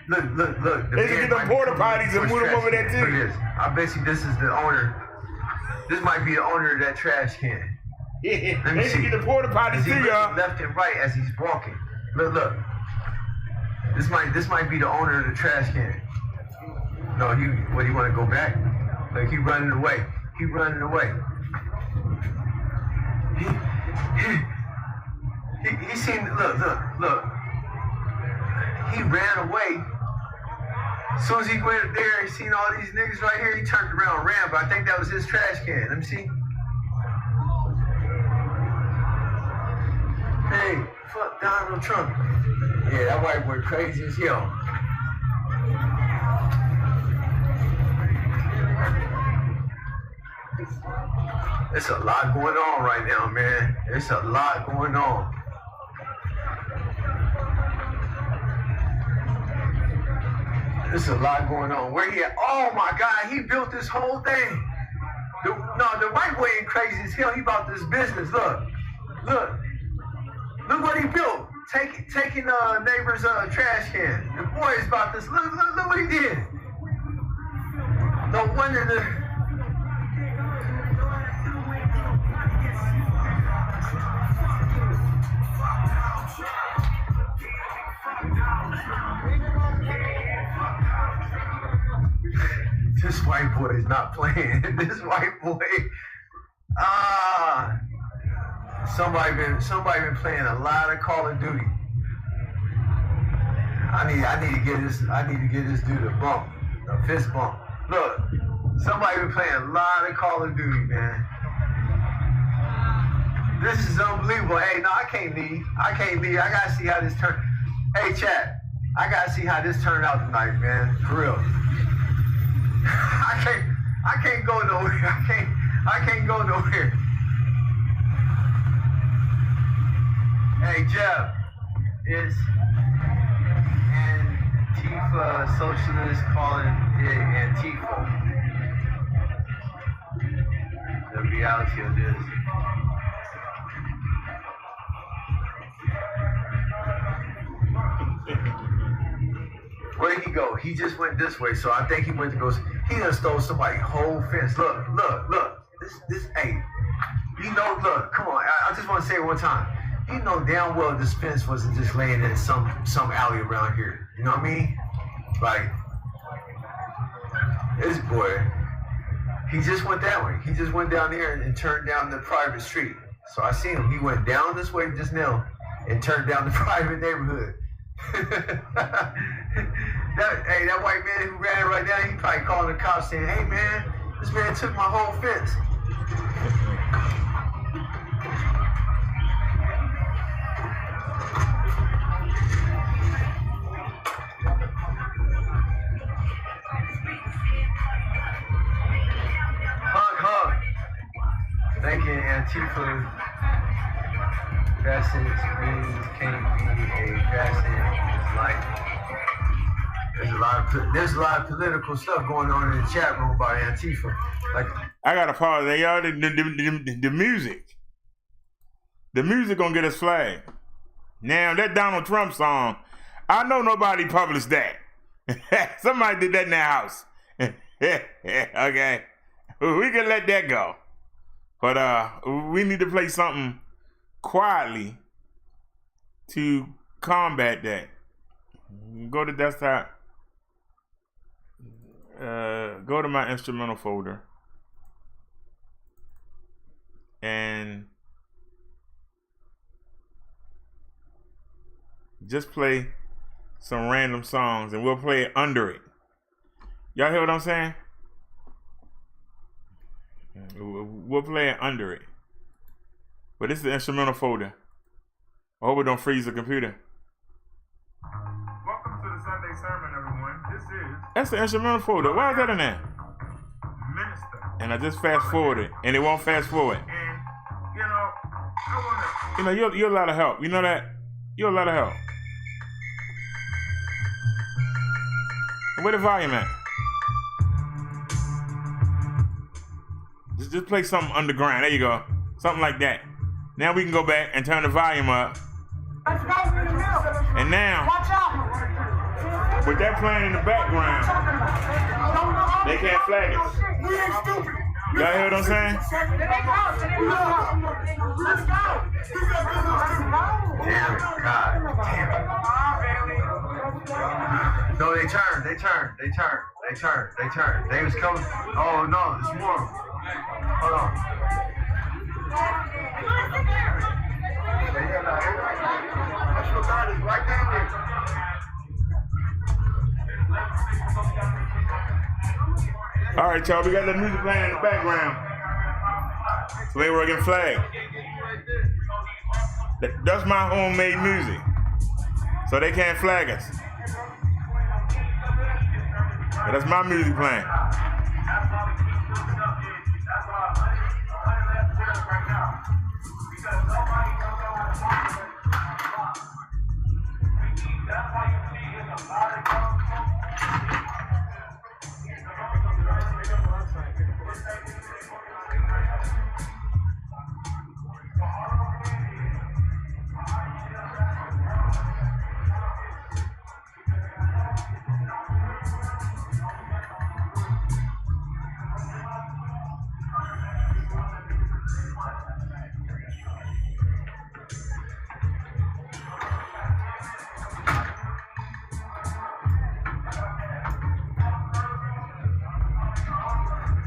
Speaker 1: They should get the porta potties and move them over there too.
Speaker 3: Look at this. I bet you this is the owner. This might be the owner of that trash can.
Speaker 1: They should get the porta potties too, y'all.
Speaker 3: Left and right as he's walking. Look. This might be the owner of the trash can. No, he want to go back? Like he running away. He running away. He seen. Look. He ran away. As soon as he went there, he seen all these niggas right here. He turned around and ran. But I think that was his trash can. Let me see. Hey, fuck Donald Trump. Yeah, that white boy crazy as hell. There's a lot going on right now, man. There's a lot going on. There's a lot going on. Where he at? Oh my God, he built this whole thing. The white boy ain't crazy as hell. He bought this business. Look what he built. Taking neighbor's trash can. The boy is about this. Look what he did. No wonder this white boy is not playing. This white boy, somebody been playing a lot of Call of Duty. I need to get this dude a fist bump. Look, somebody been playing a lot of Call of Duty, man. This is unbelievable. Hey, no, I can't leave. I gotta see how this turn. Hey, chat, I gotta see how this turned out tonight, man. For real. I can't go nowhere. I can't go nowhere. Hey, Jeff, it's Antifa socialists calling it Antifa. The reality of this. Where did he go? He just went this way, so I think he went to go. He done stole somebody's whole fence. Look. This, hey, you know, look, come on. I just want to say it one time. You know damn well this fence wasn't just laying in some alley around here. You know what I mean? Like, this boy, he just went that way. He just went down there and turned down the private street. So I seen him. He went down this way just now and turned down the private neighborhood. That white man who ran right now, he probably calling the cops saying, hey man, this man took my whole fence. Hug. Thank you, Antifa. Fasting means can't be a fasting. It's like there's a lot of political stuff going on in the chat room about Antifa. Like,
Speaker 1: I gotta pause there, y'all. The music gonna get us flagged. Now that Donald Trump song, I know nobody published that. Somebody did that in their house. Okay, we can let that go. But we need to play something quietly to combat that. Go to desktop. Go to my instrumental folder. And just play some random songs and we'll play it under it. Y'all hear what I'm saying? We'll play it under it. But this is the instrumental folder. I hope it don't freeze the computer.
Speaker 20: Welcome to the Sunday sermon, everyone. This is...
Speaker 1: That's the instrumental folder. Why is that in there?
Speaker 20: Minister.
Speaker 1: And I just fast forwarded, and it won't fast forward.
Speaker 20: And, you know, I want to...
Speaker 1: You're a lot of help. You know that? You're a lot of help. Where the volume at? Just play something underground. There you go. Something like that. Now we can go back and turn the volume up. And now, with that playing in the background, they can't flag us. Y'all hear what I'm saying?
Speaker 3: Damn it, God. Damn it. No, they turned. They was coming. Oh, no, there's more. Hold on. Right down there.
Speaker 1: All right, y'all, we got the music playing in the background. So they were getting flagged. That's my homemade music. So they can't flag us. But that's my music playing.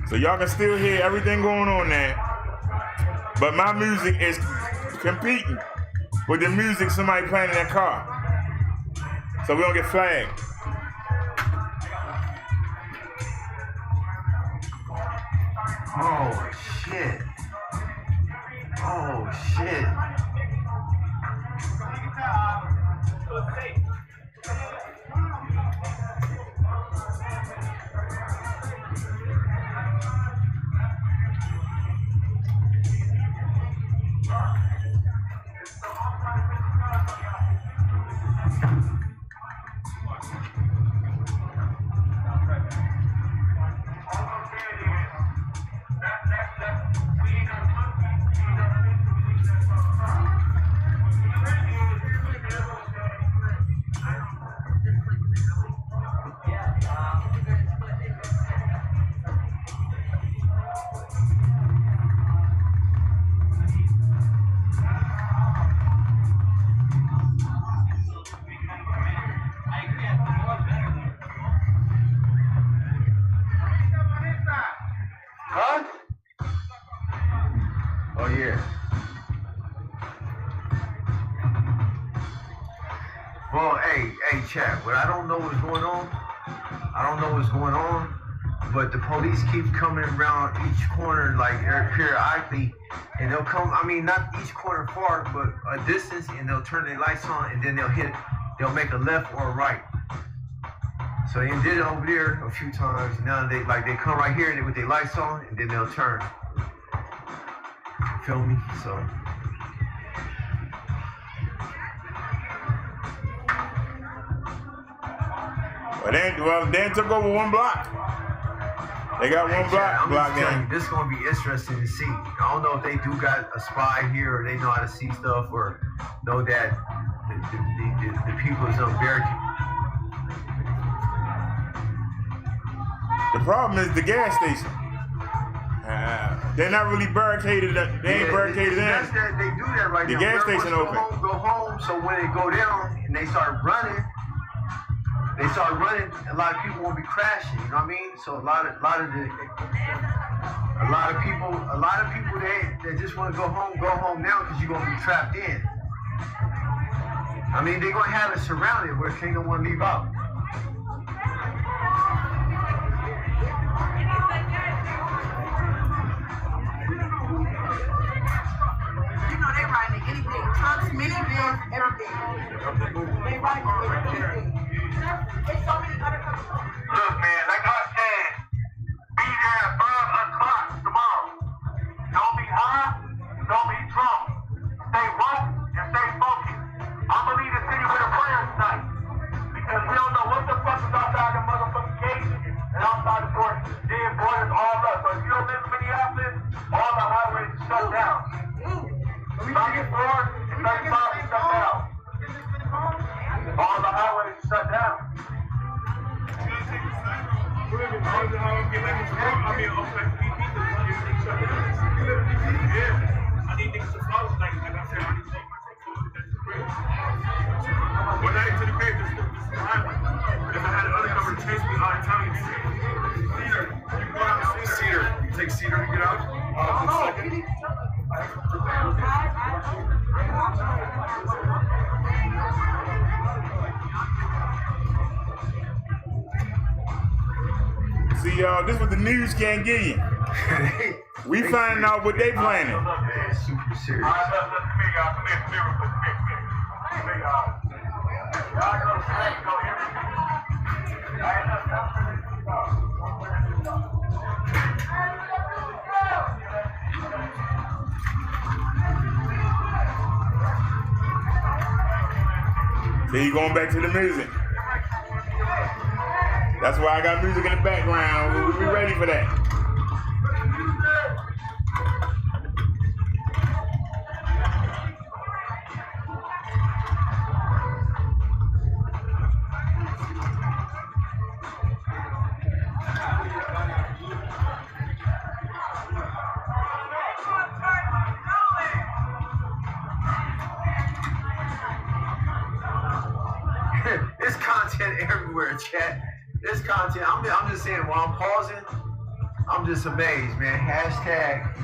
Speaker 1: So y'all can still hear everything going on there. But my music is competing with the music somebody playing in their car. So we don't get flagged.
Speaker 3: Oh, shit. Oh, shit. Huh? Oh, yeah. Well, hey, chat, but I don't know what's going on. But the police keep coming around each corner, like, periodically, and they'll come, I mean, not each corner far, but a distance, and they'll turn their lights on, and then they'll make a left or a right. So they did it over there a few times, and now they come right here and with their lights on, and then they'll turn. Feel me? So.
Speaker 1: Well, they took over one block. They got one block in.
Speaker 3: This is gonna be interesting to see. I don't know if they do got a spy here, or they know how to see stuff, or know that the people is unbarricaded.
Speaker 1: The problem is the gas station. They're not really barricaded. They ain't barricaded in.
Speaker 3: That's that, they do that right
Speaker 1: The
Speaker 3: now.
Speaker 1: gas station open.
Speaker 3: Go home. So when they go down and they start running, a lot of people will be crashing. You know what I mean? So a lot of people they just want to go home now because you're gonna be trapped in. I mean, they're gonna have it surrounded where they don't want to leave out.
Speaker 7: They riding anything, trucks, minivans, everything. They riding anything. There's so many other companies.
Speaker 6: Look, man, like I said, be there at 5 o'clock tomorrow. Don't be high, don't be drunk. Stay woke and stay focused. I'm gonna leave the city with a prayer tonight because we don't know what the fuck is outside the motherfucking gates and outside the borders. Dead borders, all up. So if you don't live in Minneapolis, all the highways are shut down. 34 and 35 is shut down. All the highways are shut down.
Speaker 20: I need niggas to follow tonight. Like I said, I need to take myself to the crib. When I get to the crib, this is the highway. If I had an undercover chase me all the time, Cedar, you go out Cedar. You take Cedar to get out. Second.
Speaker 1: See, y'all, this is what the news can't give you. We finding out what they planning.
Speaker 3: Yeah, super serious.
Speaker 6: All right, let's figure out. Come here real quick. Come here. Y'all go straight, go here. All right, let's go.
Speaker 1: See, you going back to the music. That's why I got music in the background. We ready for that.
Speaker 3: There's content everywhere, chat. There's content. I'm just saying, while I'm pausing, I'm just amazed, man. Hashtag.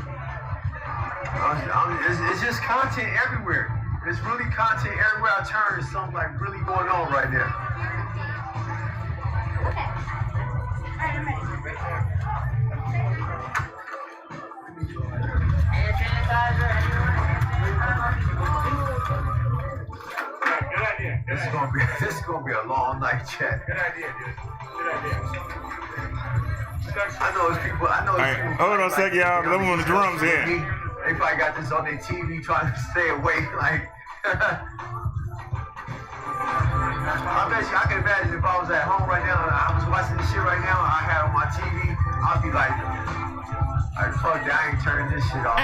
Speaker 3: It's just content everywhere. There's really content everywhere I turn. There's something like really going on right now.
Speaker 7: Okay. All right, I'm ready.
Speaker 20: Hand sanitizer, Good idea.
Speaker 3: This is gonna be a long night, chat.
Speaker 20: Good idea, dude. Good idea.
Speaker 3: I know it's people.
Speaker 1: All right, hold on a second, y'all, because I'm on the drums here.
Speaker 3: They probably got this on their TV trying to stay awake. Like, I bet you I can imagine if I was at home right now and I was watching this shit right now, I had on my TV, I'd be like, fuck that, I ain't turning this shit off.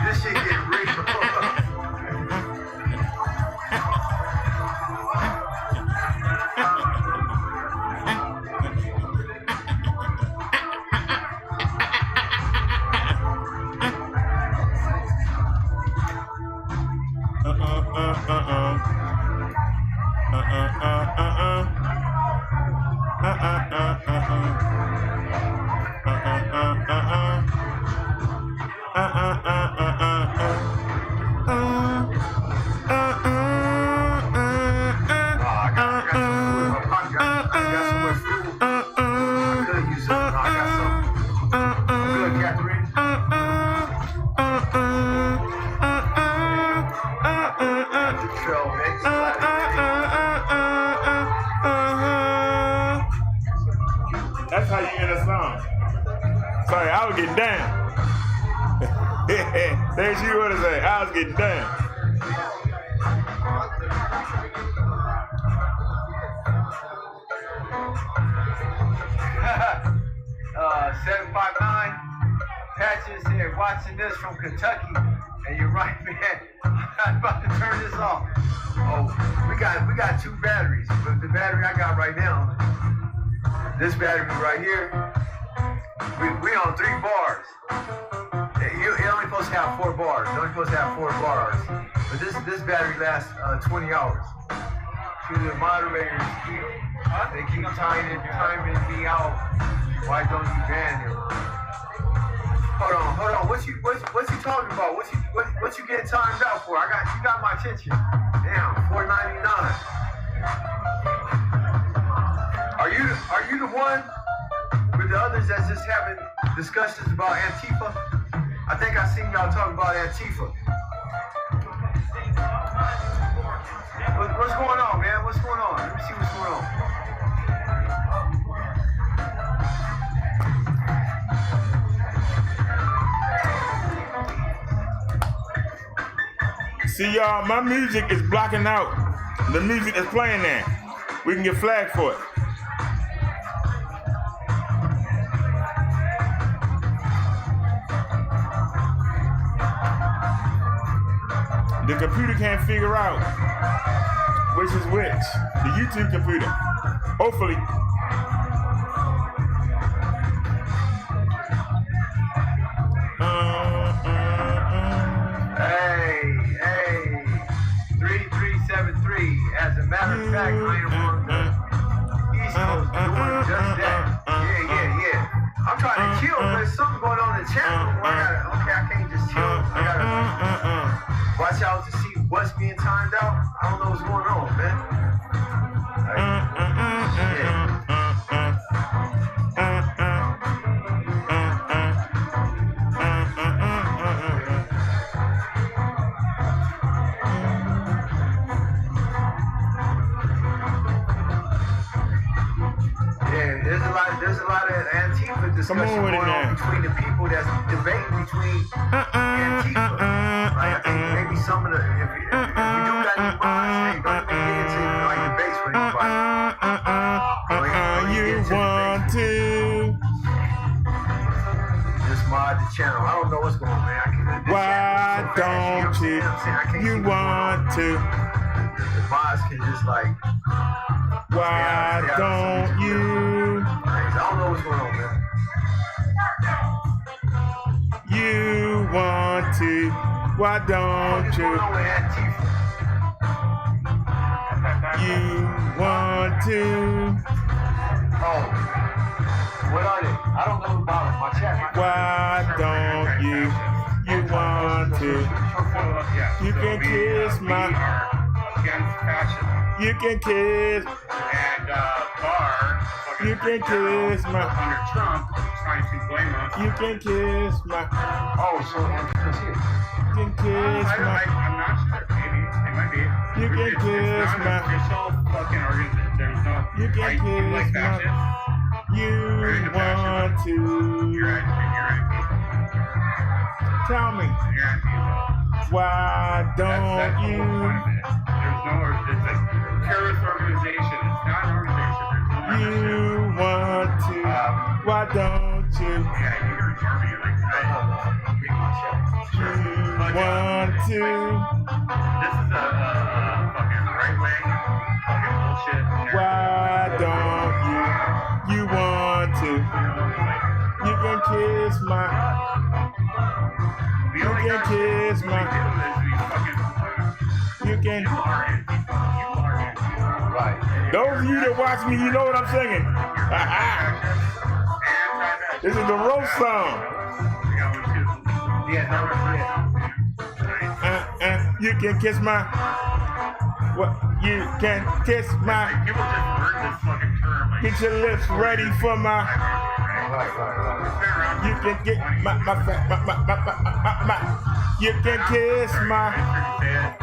Speaker 3: This shit getting real.
Speaker 1: That's how you end a song. Sorry, I was getting down. There's you what to say. I was getting down.
Speaker 3: uh, 759 Patches here watching this from Kentucky. And you're right, man. I'm about to turn this off. Oh, we got two batteries. But the battery I got right now, this battery right here, We on 3 bars. You only supposed to have 4 bars. You're only supposed to have 4 bars. But this battery lasts 20 hours. To the moderators, they keep timing me out. Why don't you ban it? Hold on. What you talking about? What you getting timed out for? You got my attention. Damn, $4.99. Are you the one with the others that's just having discussions about Antifa? I think I seen y'all talking about Antifa. What's going on, man? What's going on? Let me see what's going on.
Speaker 1: See, y'all, my music is blocking out the music that's playing there. We can get flagged for it. The computer can't figure out which is which. The YouTube computer. Hopefully.
Speaker 3: Hey, 3373. As a matter of fact, I am on the East Coast doing just that. Yeah. I'm trying to chill, but there's something going on in the channel. I can't just chill. I gotta watch out to see what's being timed out. I don't know what's going on, man. There's a lot of Antifa discussion going on between the people that's debating between Antifa. Like, I think maybe some of the, if we do got any mods, hey, don't get into like debates with anybody.
Speaker 1: You want to
Speaker 3: just mod the channel. I don't know what's going on, man.
Speaker 1: Why don't you want to?
Speaker 3: The mods can just like.
Speaker 1: Why don't you?
Speaker 3: I don't know what's going on, man.
Speaker 1: You want to? Why don't you? You want to?
Speaker 3: Oh, what are they? I don't know about them. My chat.
Speaker 1: Why don't you? You want to? You can kiss my.
Speaker 6: Against fascism.
Speaker 1: You can kiss.
Speaker 6: And Barr.
Speaker 1: You can kiss my.
Speaker 6: Under Trump, trying to blame us.
Speaker 1: You can kiss my.
Speaker 3: Oh, so Antifa's here.
Speaker 1: You can kiss my.
Speaker 6: I'm not sure. Maybe it might be.
Speaker 1: You can kiss
Speaker 6: it's not
Speaker 1: my.
Speaker 6: an official fucking organization. There's no.
Speaker 1: You can kiss my. You want to.
Speaker 6: You're right.
Speaker 1: Tell me.
Speaker 6: You're Antifa.
Speaker 1: Why don't
Speaker 6: that's the
Speaker 1: you?
Speaker 6: whole point of it. It's a terrorist organization. It's not an organization.
Speaker 1: You want to? Why don't you?
Speaker 6: Yeah, you're in Germany.
Speaker 1: You want to?
Speaker 6: This is a fucking right wing fucking bullshit.
Speaker 1: Why don't you? You want to? You can kiss my. You can kiss my. You can.
Speaker 3: Right.
Speaker 1: Those of you that watch me, you know what I'm singing. This is the roast song. You can kiss my. What? You can kiss my.
Speaker 6: People just learn this fucking term.
Speaker 1: Get your lips ready for my. You can get my. You can kiss my.
Speaker 3: Yeah.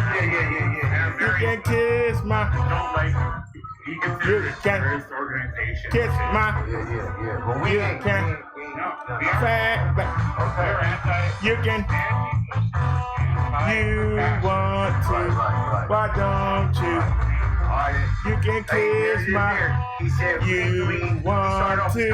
Speaker 1: You can kiss my.
Speaker 6: Don't like. You
Speaker 1: can
Speaker 6: terrorist organization.
Speaker 1: Kiss my.
Speaker 3: Yeah. Well, we
Speaker 1: You
Speaker 3: ain't.
Speaker 1: can. You can. You want to. Why don't you? You can kiss my.
Speaker 3: He said,
Speaker 1: You want to.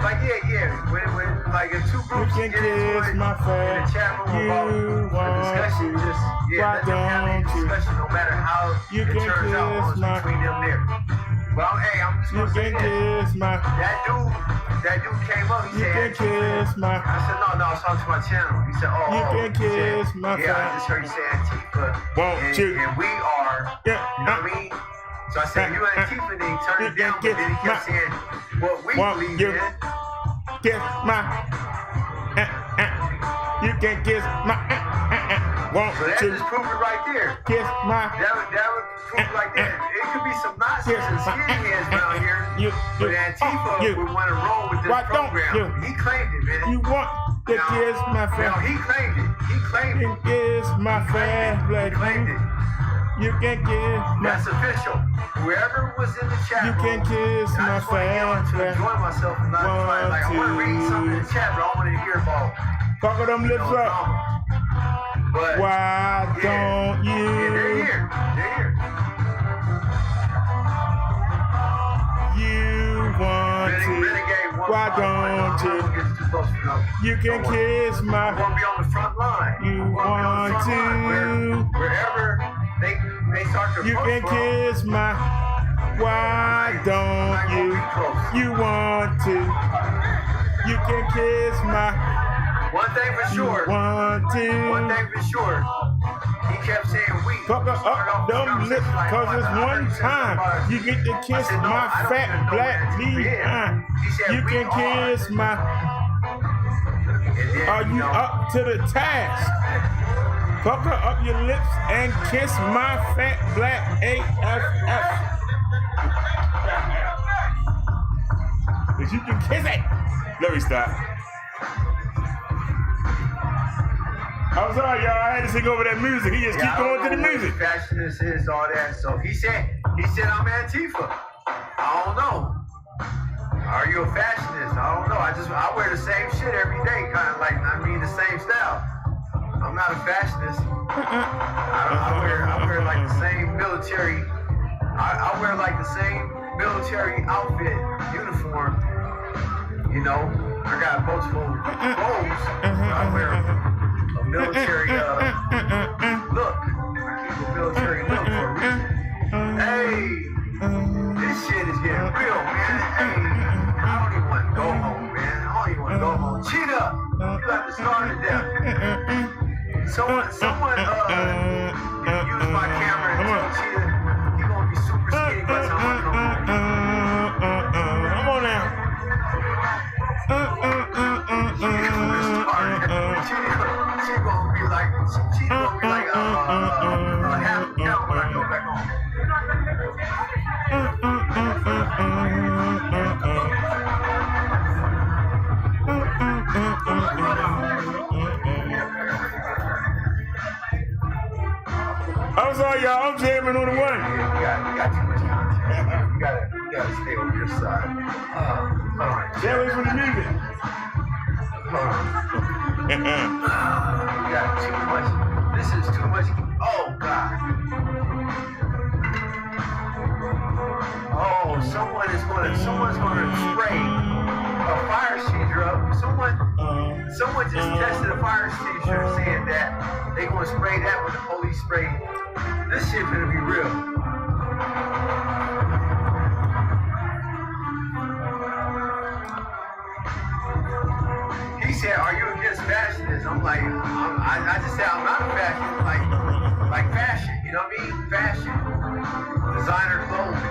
Speaker 3: Like, yeah. When like if two groups
Speaker 1: You can
Speaker 3: get into
Speaker 1: kiss
Speaker 3: it
Speaker 1: my
Speaker 3: in the
Speaker 1: face.
Speaker 3: chat room about
Speaker 1: You
Speaker 3: a
Speaker 1: want
Speaker 3: discussion,
Speaker 1: to.
Speaker 3: just
Speaker 1: Why
Speaker 3: let them have a
Speaker 1: don't you?
Speaker 3: discussion, no matter how
Speaker 1: You
Speaker 3: it
Speaker 1: can
Speaker 3: turns out
Speaker 1: kiss my.
Speaker 3: between them there. Well, hey, I'm just
Speaker 1: You
Speaker 3: gonna say
Speaker 1: can
Speaker 3: this.
Speaker 1: kiss my.
Speaker 3: That dude came up. He
Speaker 1: You
Speaker 3: said,
Speaker 1: can kiss my.
Speaker 3: I said, no, I was talking to my channel. He said, oh,
Speaker 1: You can
Speaker 3: he
Speaker 1: kiss
Speaker 3: said,
Speaker 1: my
Speaker 3: yeah, I
Speaker 1: fat.
Speaker 3: just heard you say Antifa.
Speaker 1: Won't you?
Speaker 3: And we are, you know what I mean? So I said, you Antifa, then he turned it down, but then he kept saying what we believe in.
Speaker 1: Kiss my. You can kiss my. Won't
Speaker 3: So that
Speaker 1: you?
Speaker 3: just proved it right there.
Speaker 1: Kiss my.
Speaker 3: That would prove it right there. It could be some Nazis and skinheads around here, but Antifa would want to roll with this program. He claimed it, man.
Speaker 1: You want to kiss my
Speaker 3: No,
Speaker 1: fat.
Speaker 3: he claimed it. He claimed
Speaker 1: You
Speaker 3: it.
Speaker 1: can kiss my fat black.
Speaker 3: He claimed it.
Speaker 1: You can kiss my.
Speaker 3: That's official. Whoever was in the chat
Speaker 1: You can
Speaker 3: room,
Speaker 1: kiss
Speaker 3: and I
Speaker 1: my
Speaker 3: just want to get on to
Speaker 1: fat.
Speaker 3: enjoy myself and not try. Like, I want to read something in the chat, but I want to hear about.
Speaker 1: Fuck them lips up.
Speaker 3: But
Speaker 1: why don't you?
Speaker 3: Yeah, they're here. They're here.
Speaker 1: You want to? Why don't you? You can kiss my.
Speaker 3: You want to be on the front line.
Speaker 1: You want to?
Speaker 3: Wherever they start to
Speaker 1: You can kiss my. Why don't you? You want to? You can kiss my.
Speaker 3: One thing for sure.
Speaker 1: Want to?
Speaker 3: One thing for sure. He kept saying we.
Speaker 1: Fuck up them lips, cause it's one time you get to kiss my fat black behind. You can kiss my. Are you up to the task? Pucker up your lips and kiss my fat black AFF. Cause you can kiss it. Let me stop. I'm sorry, y'all. I had to sing over that music. He just keep going to the music.
Speaker 3: Fashionist is all that. So he said I'm Antifa. I don't know. Are you a fashionist? I don't know. I wear the same shit every day, kind of like the same style. I'm not a fashionist. I wear like the same military. I wear like the same military outfit, uniform. You know, I got multiple clothes. I wear a military look. I keep a military look for a reason. Hey, this shit is getting real, man. Hey, I don't even want to go home, man. I don't even want to go home. Cheetah, you got to start it down. Someone, use my camera and tell Cheetah he's gonna be super skinny by the time I come home.
Speaker 1: Come on now.
Speaker 3: She's gonna be like half a pound when I go back home.
Speaker 1: I'm sorry, y'all. I'm jamming on the one.
Speaker 3: You got too much content. You gotta stay on your side.
Speaker 1: Stay away from the music.
Speaker 3: You got too much. This is too much. Oh God. Oh, someone's gonna spray a fire extinguisher up. Someone just tested a fire extinguisher saying that they gonna spray that when the police spray. This shit gonna be real. He said, "Are you against fashionists?" I'm like, I just said I'm not a fashion, like fashion. You know what I mean? Fashion, designer clothes.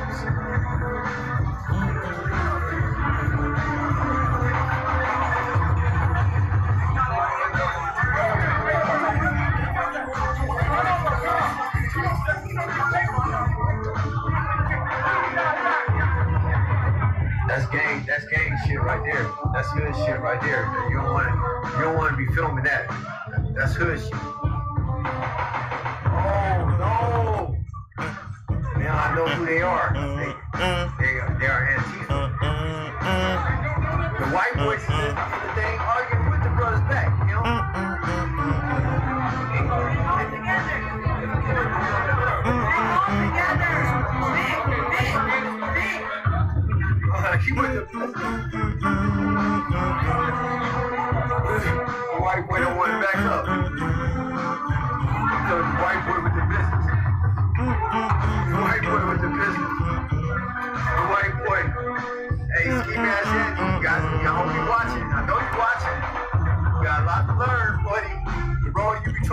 Speaker 3: That's gang shit right there. That's hood shit right there. You don't want to be filming that. That's hood shit. Oh no! Now I know who they are. They are Antifa. The white boys they ain't arguing with the brothers back, you know? The white boy don't want to back up.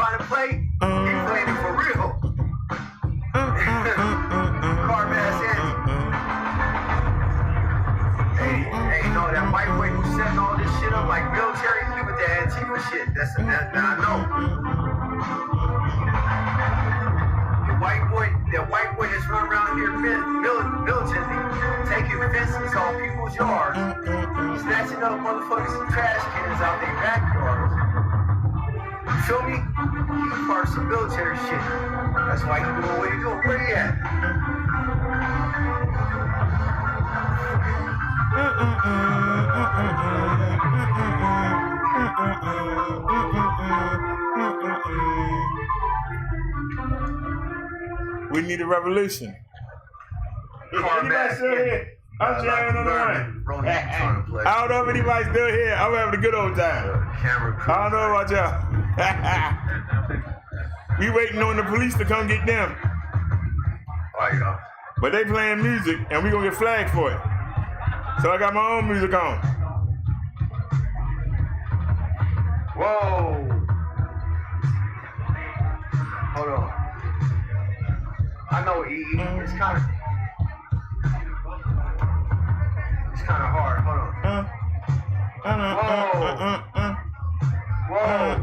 Speaker 3: trying to play, he playing it for real. Carb ass Andy. Hey, no, that white boy who's setting all this shit up like military, he with that Antifa shit. That I know. That white boy that's running around here militantly, taking fences off people's yards, snatching up motherfuckers and trash cans out their backyards. You feel me? He's part of some military shit. That's why he doing what he doing. Where he at?
Speaker 1: We need a revolution. Anybody still here? I'm jamming on the line. I don't know if anybody's still here. I'm having a good old time. I don't know about y'all. We waiting on the police to come get them. But they playing music and we gonna get flagged for it. So I got my own music on.
Speaker 3: Whoa. Hold on. I know EE. It's kind of hard. Hold on. Whoa.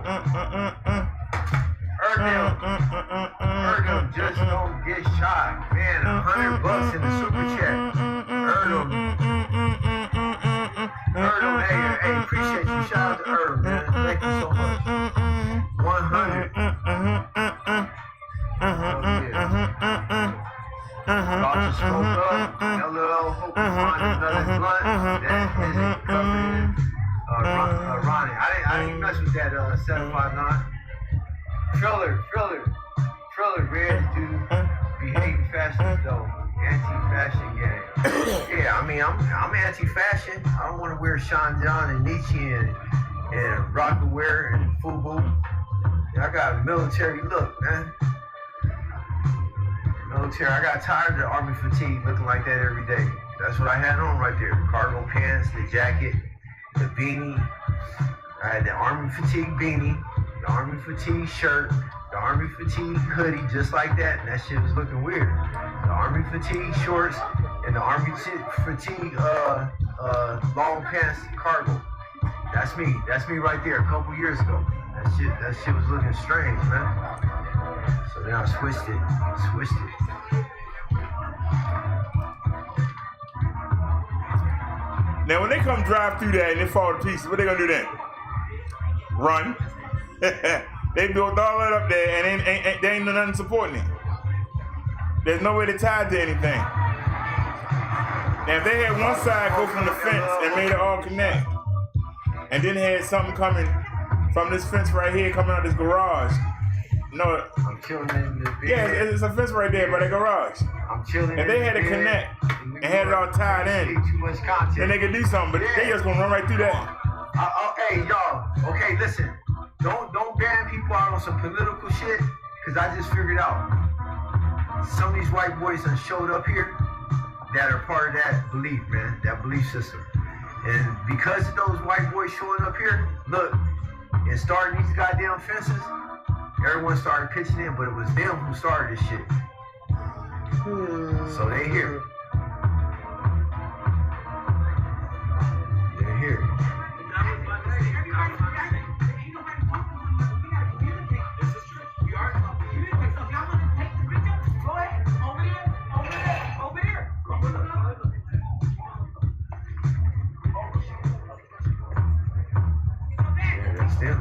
Speaker 3: Erdem just don't get shot. Man, $100 in the super chat. Erdem, hey, appreciate you. Shout out to Erdem, man. Thank you so much. 100. Y'all just spoke up. LOL, hope you find another blunt. That isn't covered. Ronnie, I didn't mess with that 759. Triller, red dude. Be hating fashion though. Anti-fashion gang. Yeah, I mean, I'm anti-fashion. I don't want to wear Sean John and Nietzsche and Rockaware and FUBU. I got a military look, man. Military. I got tired of the army fatigue looking like that every day. That's what I had on right there. The cargo pants, the jacket, the beanie. I had the army fatigue beanie, the army fatigue shirt, the army fatigue hoodie, just like that. And that shit was looking weird. The army fatigue shorts and the army fatigue long pants cargo. That's me. That's me right there a couple years ago. That shit was looking strange, man. So then I switched it.
Speaker 1: Now when they come drive through that and they fall to pieces, what they gonna do then? Run. They built all that up there and there ain't nothing supporting it. There's no way to tie it to anything. Now if they had one side go from the fence and made it all connect, and then had something coming from this fence right here coming out this garage. No,
Speaker 3: I'm chilling in the bed.
Speaker 1: Yeah, it's a fence right there by the garage.
Speaker 3: I'm chilling.
Speaker 1: If they had to connect and had it all tied in,
Speaker 3: too much content.
Speaker 1: then they could do something. But they just gonna run right through that.
Speaker 3: Hey y'all. Okay, listen. Don't ban people out on some political shit, cause I just figured out some of these white boys that showed up here that are part of that belief, man, that belief system. And because of those white boys showing up here, look, and starting these goddamn fences, everyone started pitching in, but it was them who started this shit. So they here. They're here. That's them.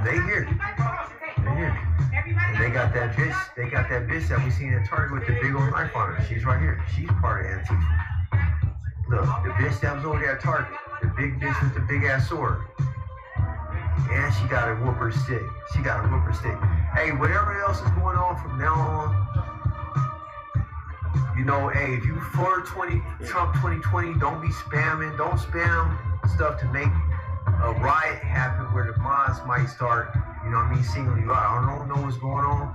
Speaker 3: They here. And they got that bitch that we seen at Target with the big old knife on her. She's right here. She's part of Antifa. Look, the bitch that was over there at Target. The big bitch with the big ass sword. And she got a whooper stick. Hey, whatever else is going on from now on, you know, hey, if you for Trump 2020, don't be spamming. Don't spam stuff to make a riot happen where the mods might start, you know what I mean, singling you out. I don't know what's going on.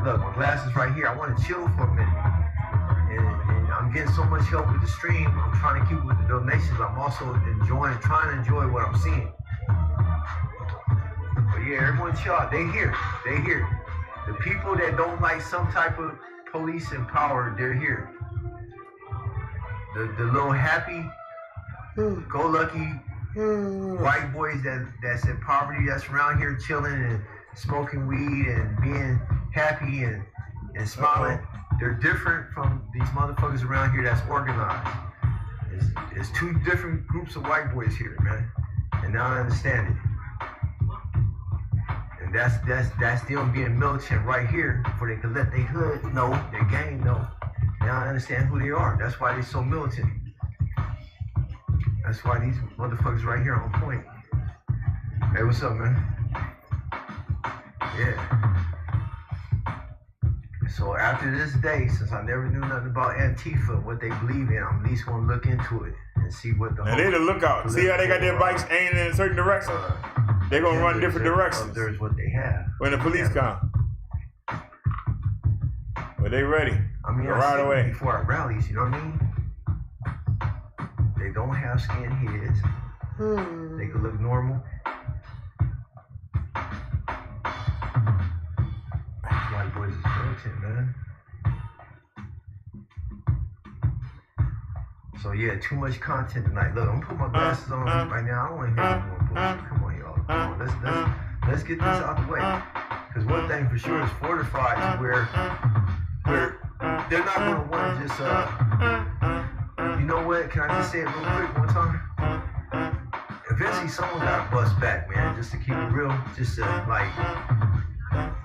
Speaker 3: Look, my glasses right here. I want to chill for a minute. And I'm getting so much help with the stream. I'm trying to keep with the donations. I'm also trying to enjoy what I'm seeing. But Yeah, everyone chill out. They here. They here. The people that don't like some type of police and power, they're here. The little happy, go lucky white boys that's in poverty, that's around here chilling and smoking weed and being happy and smiling. They're different from these motherfuckers around here that's organized. It's two different groups of white boys here, man. And now I understand it. And that's them being militant right here, before they can let their hood know, their gang know. Now I understand who they are. That's why they're so militant. That's why these motherfuckers right here on point. Hey, what's up, man? Yeah. So after this day, since I never knew nothing about Antifa, what they believe in, I'm at least gonna look into it and see what the.
Speaker 1: And they the lookout. See how they got their bikes aimed in a certain direction? They're gonna run different directions.
Speaker 3: There's what they have.
Speaker 1: When the police come. But they ready.
Speaker 3: I mean,
Speaker 1: right away.
Speaker 3: Before our rallies, you know what I mean? They don't have skin heads. They could look normal. White boys is militant, man. So yeah, too much content tonight. Look, I'm putting my glasses on right now. I don't want to hear any more bullshit. Come on, y'all. Come on, let's get this out the way. Because one thing for sure is fortified to where they're not going to want to just you know what? Can I just say it real quick one time? Eventually, someone got to bust back, man. Just to keep it real, just to like.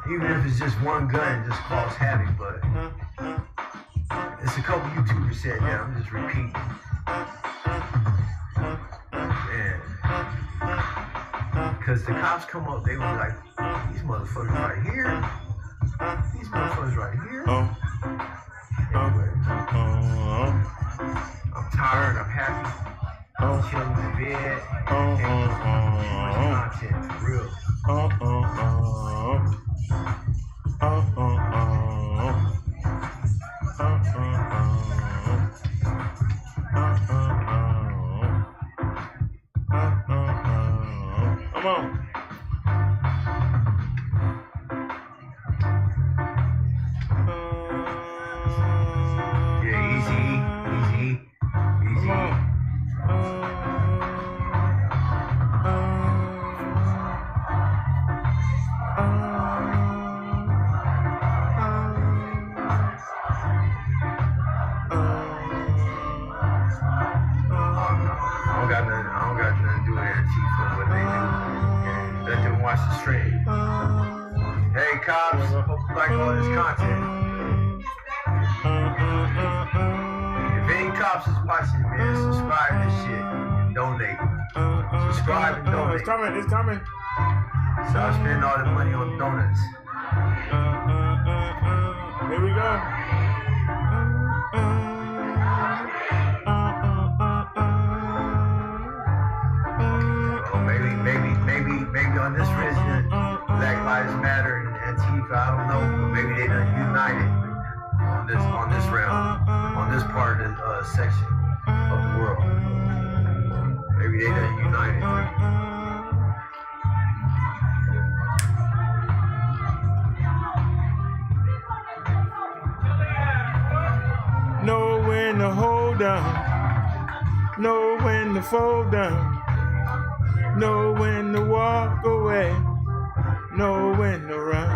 Speaker 3: Even if it's just one gun, just cause havoc, but it's a couple YouTubers said that. I'm just repeating. Man. Because the cops come up, they gonna be like, these motherfuckers right here. These motherfuckers right here. Anyway. I'm tired, I'm happy. I'm chilling in the bed. Content, for real.
Speaker 1: Come on.
Speaker 3: Yeah, easy. I don't got nothing to do with Antifa, what they do. Let them watch the stream. Hey, cops, hope you like all this content. If any cops is watching, man, subscribe to this shit and donate. Subscribe and donate.
Speaker 1: It's coming.
Speaker 3: So I spend all the money on donuts.
Speaker 1: Here we go.
Speaker 3: Maybe on this resident, Black Lives Matter and Antifa, I don't know, but maybe they done united on this round, on this part of the section of the world. Maybe they done united.
Speaker 1: Know when to hold down, know when to fold down. Know when to walk away, know when to run.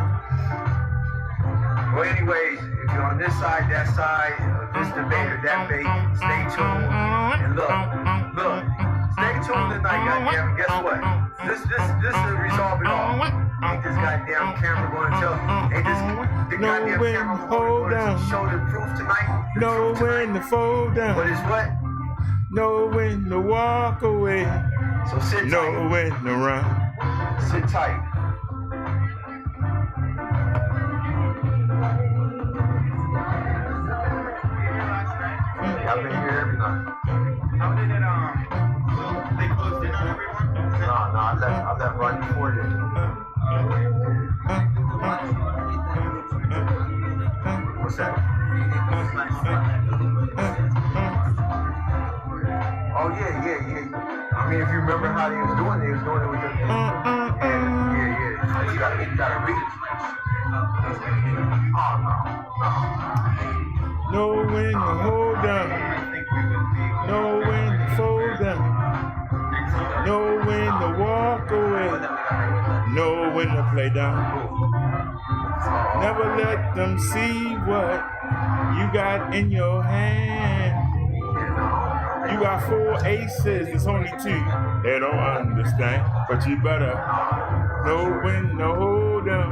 Speaker 3: Well, anyways, if you're on this side, that side, this debate or that debate, stay tuned. And look, stay tuned tonight, goddamn. Guess what? This will resolve it all. Ain't this goddamn camera going to tell? Ain't this the goddamn camera going to show the proof tonight?
Speaker 1: Know when to fold down.
Speaker 3: What is what?
Speaker 1: Know when to walk away.
Speaker 3: So sit tight.
Speaker 1: Know when to run.
Speaker 3: Sit tight. I've been here every night.
Speaker 16: How did it, they closed in on everyone?
Speaker 3: No, I left right before you. What's that? Oh, yeah. I mean, if you remember how they was doing it with the, and yeah,
Speaker 1: Know when to hold down. Know when to fold down. Know when to walk away. Know when to play down. Never let them see what you got in your hand. You got 4 aces, it's only 2. They don't understand, but you better know when to hold them.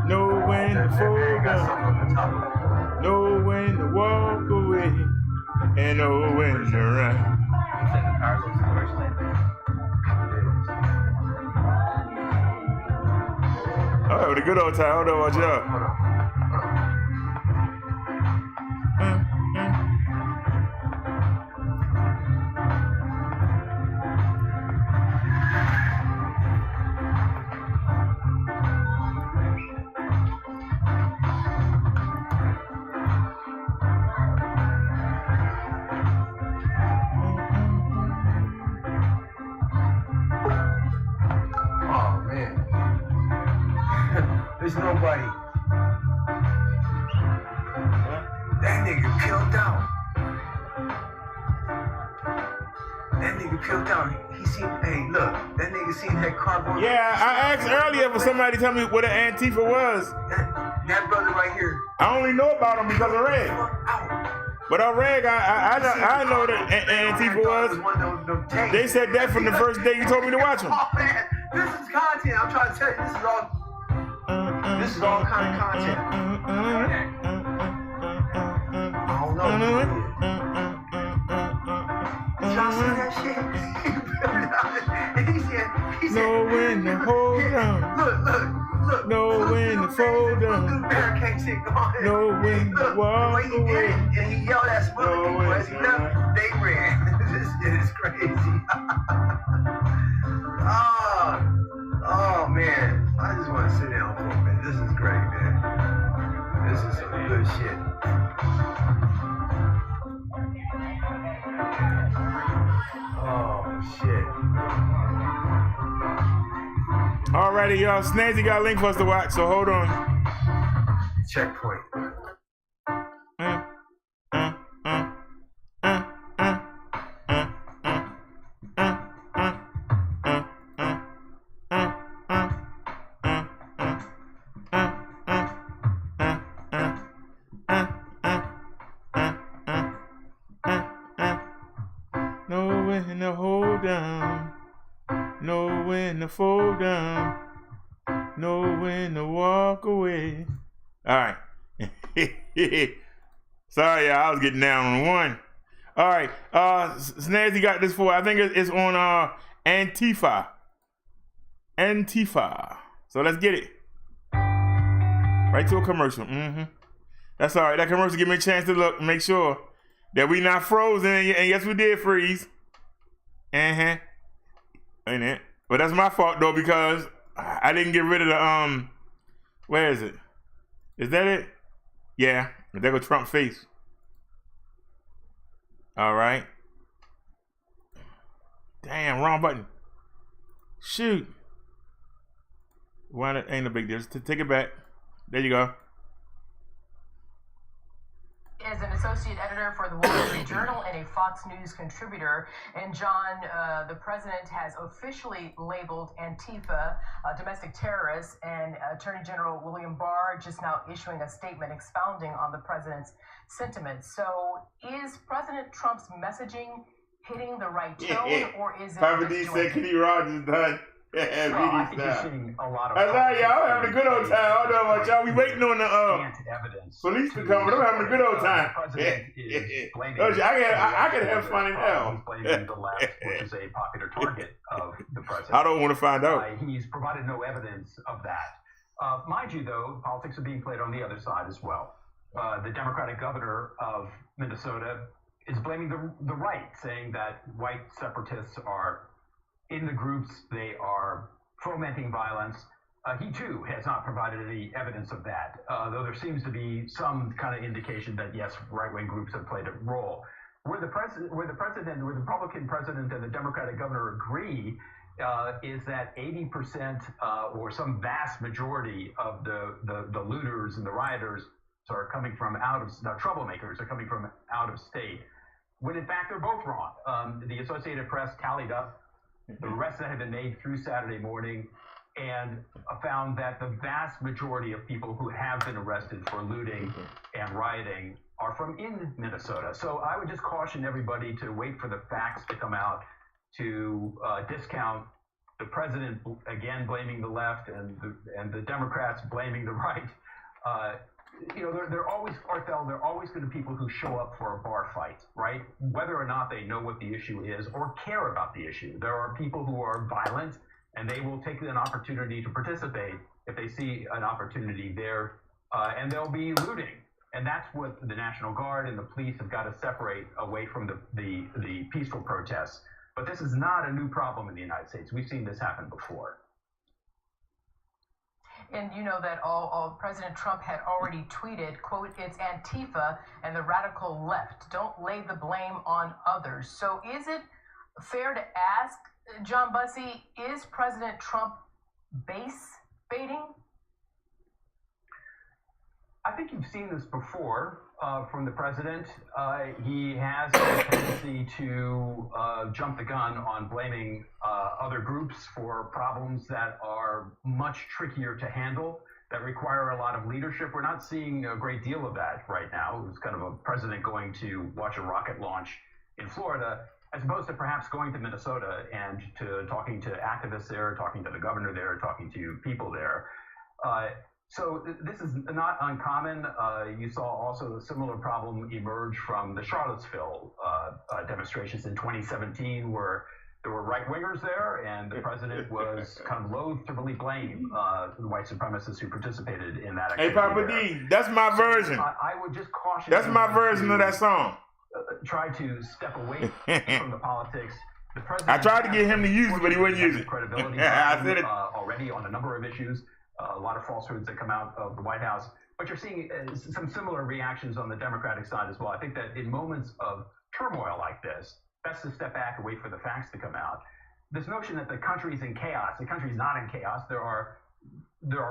Speaker 1: Know when to fold them. Know when to walk away. And know when to run. Oh, having a good old time. I don't know about y'all.
Speaker 3: There's nobody. That nigga peeled out. That nigga peeled out. He seen, hey, look, that nigga seen that cardboard.
Speaker 1: Yeah, I asked earlier for somebody to tell me what an Antifa was.
Speaker 3: That brother right here.
Speaker 1: I only know about him because of Reg. But on Reg, I know that Antifa was. They said that from the first day you told me to watch him.
Speaker 3: Oh man, this is content. I'm trying to tell you, this is all kind of content. I don't know. Did y'all see that shit? He said,
Speaker 1: know when to hold down.
Speaker 3: Look.
Speaker 1: Know when to fold down.
Speaker 3: Barricade shit going.
Speaker 1: Know when to walk
Speaker 3: away. And he yelled at some other people as he left. They ran. This shit is crazy. Oh man, I just want to sit down for a minute. This is great, man. This is some good shit. Oh shit.
Speaker 1: Alrighty, y'all. Snazzy got a link for us to watch, so hold on.
Speaker 3: Checkpoint.
Speaker 1: Know when to hold down. Know when to fold down. Know when to walk away. All right. Sorry, y'all. I was getting down on 1. All right. Snazzy got this for. I think it's on Antifa. Antifa. So let's get it. Right to a commercial. That's all right. That commercial give me a chance to look, make sure that we not frozen. And yes, we did freeze. Ain't it? But that's my fault though, because I didn't get rid of the where is it? Is that it? Yeah. There go Trump face. All right. Damn, wrong button. Shoot. Why ain't a big deal. Just take it back. There you go.
Speaker 21: Is an associate editor for the Wall Street Journal and a Fox News contributor. And John, the president has officially labeled Antifa domestic terrorists, and Attorney General William Barr just now issuing a statement expounding on the president's sentiments. So is President Trump's messaging hitting the right tone, or is it?
Speaker 1: Papa D said Kenny Rogers done.
Speaker 11: Well, I think you're seeing a lot of.
Speaker 1: I know y'all having a good old time. I don't know about y'all. We waiting on the police to come, but I'm having a good old time. I can have fun in hell.
Speaker 11: Blaming the left, which is a popular target of the president.
Speaker 1: I don't want to find out.
Speaker 11: He's provided no evidence of that. Mind you, though, politics are being played on the other side as well. The Democratic governor of Minnesota is blaming the right, saying that white separatists are in the groups, they are fomenting violence. He too has not provided any evidence of that, though there seems to be some kind of indication that yes, right-wing groups have played a role. Where the Republican president and the Democratic governor agree
Speaker 10: is that 80% or some vast majority of the looters and the rioters are coming from troublemakers are coming from out of state, when in fact they're both wrong. The Associated Press tallied up the arrests that had been made through Saturday morning and found that the vast majority of people who have been arrested for looting and rioting are from in Minnesota. So I would just caution everybody to wait for the facts to come out, to discount the president again blaming the left and the Democrats blaming the right. They're always, Arthel, there are always going to be people who show up for a bar fight, right? Whether or not they know what the issue is or care about the issue. There are people who are violent and they will take an opportunity to participate if they see an opportunity there, and they'll be looting. And that's what the National Guard and the police have got to separate away from the peaceful protests. But this is not a new problem in the United States. We've seen this happen before.
Speaker 21: And you know that all President Trump had already tweeted, quote, "It's Antifa and the radical left. Don't lay the blame on others." So is it fair to ask, John Bussey, is President Trump base baiting?
Speaker 10: I think you've seen this before from the president. He has a tendency to jump the gun on blaming other groups for problems that are much trickier to handle, that require a lot of leadership. We're not seeing a great deal of that right now. It was kind of a president going to watch a rocket launch in Florida, as opposed to perhaps going to Minnesota and to talking to activists there, talking to the governor there, talking to people there. So this is not uncommon. You saw also a similar problem emerge from the Charlottesville demonstrations in 2017, where there were right-wingers there, and the president was kind of loath to really blame the white supremacists who participated in that activity.
Speaker 1: Hey, Papa D, that's my version.
Speaker 10: I would just caution.
Speaker 1: That's my version of that song.
Speaker 10: Try to step away from the politics. The president
Speaker 1: I tried to get him to use it, but he wouldn't use it.
Speaker 10: Credibility
Speaker 1: I said it
Speaker 10: already on a number of issues. A lot of falsehoods that come out of the White House, but you're seeing some similar reactions on the Democratic side as well. I think that in moments of turmoil like this, best to step back and wait for the facts to come out. This notion that the country's in chaos, the country's not in chaos. There are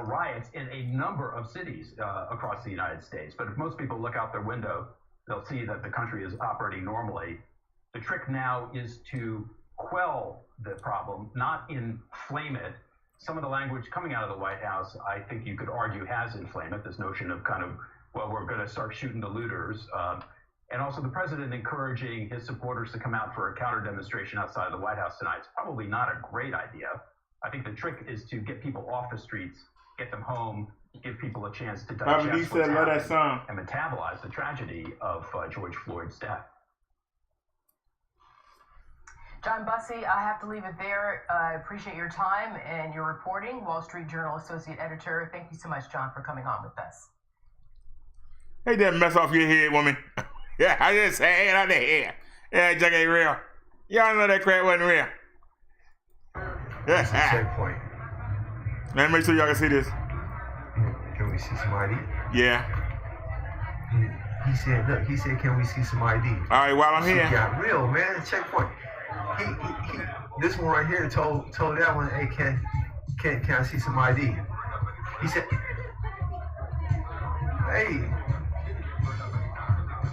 Speaker 10: riots in a number of cities across the United States, but if most people look out their window, they'll see that the country is operating normally. The trick now is to quell the problem, not inflame it. Some of the language coming out of the White House, I think you could argue, has inflamed it. This notion of kind of, well, we're going to start shooting the looters. And also the president encouraging his supporters to come out for a counter demonstration outside of the White House tonight is probably not a great idea. I think the trick is to get people off the streets, get them home, give people a chance to digest what's happened and metabolize the tragedy of George Floyd's death.
Speaker 21: John Bussey, I have to leave it there. I appreciate your time and your reporting. Wall Street Journal Associate Editor. Thank you so much, John, for coming on with us.
Speaker 1: Take that mess off your head, woman. Yeah, I just say, hey, out of here. Yeah, Jack ain't real. Y'all know that crap wasn't real.
Speaker 3: That's a checkpoint.
Speaker 1: Man, make sure y'all can see this.
Speaker 3: Can we see some ID?
Speaker 1: Yeah.
Speaker 3: He said, look, can we see some ID?
Speaker 1: All right, while I'm here.
Speaker 3: He got real, man. Checkpoint. He this one right here told that one, hey, can I see some ID? He said, hey,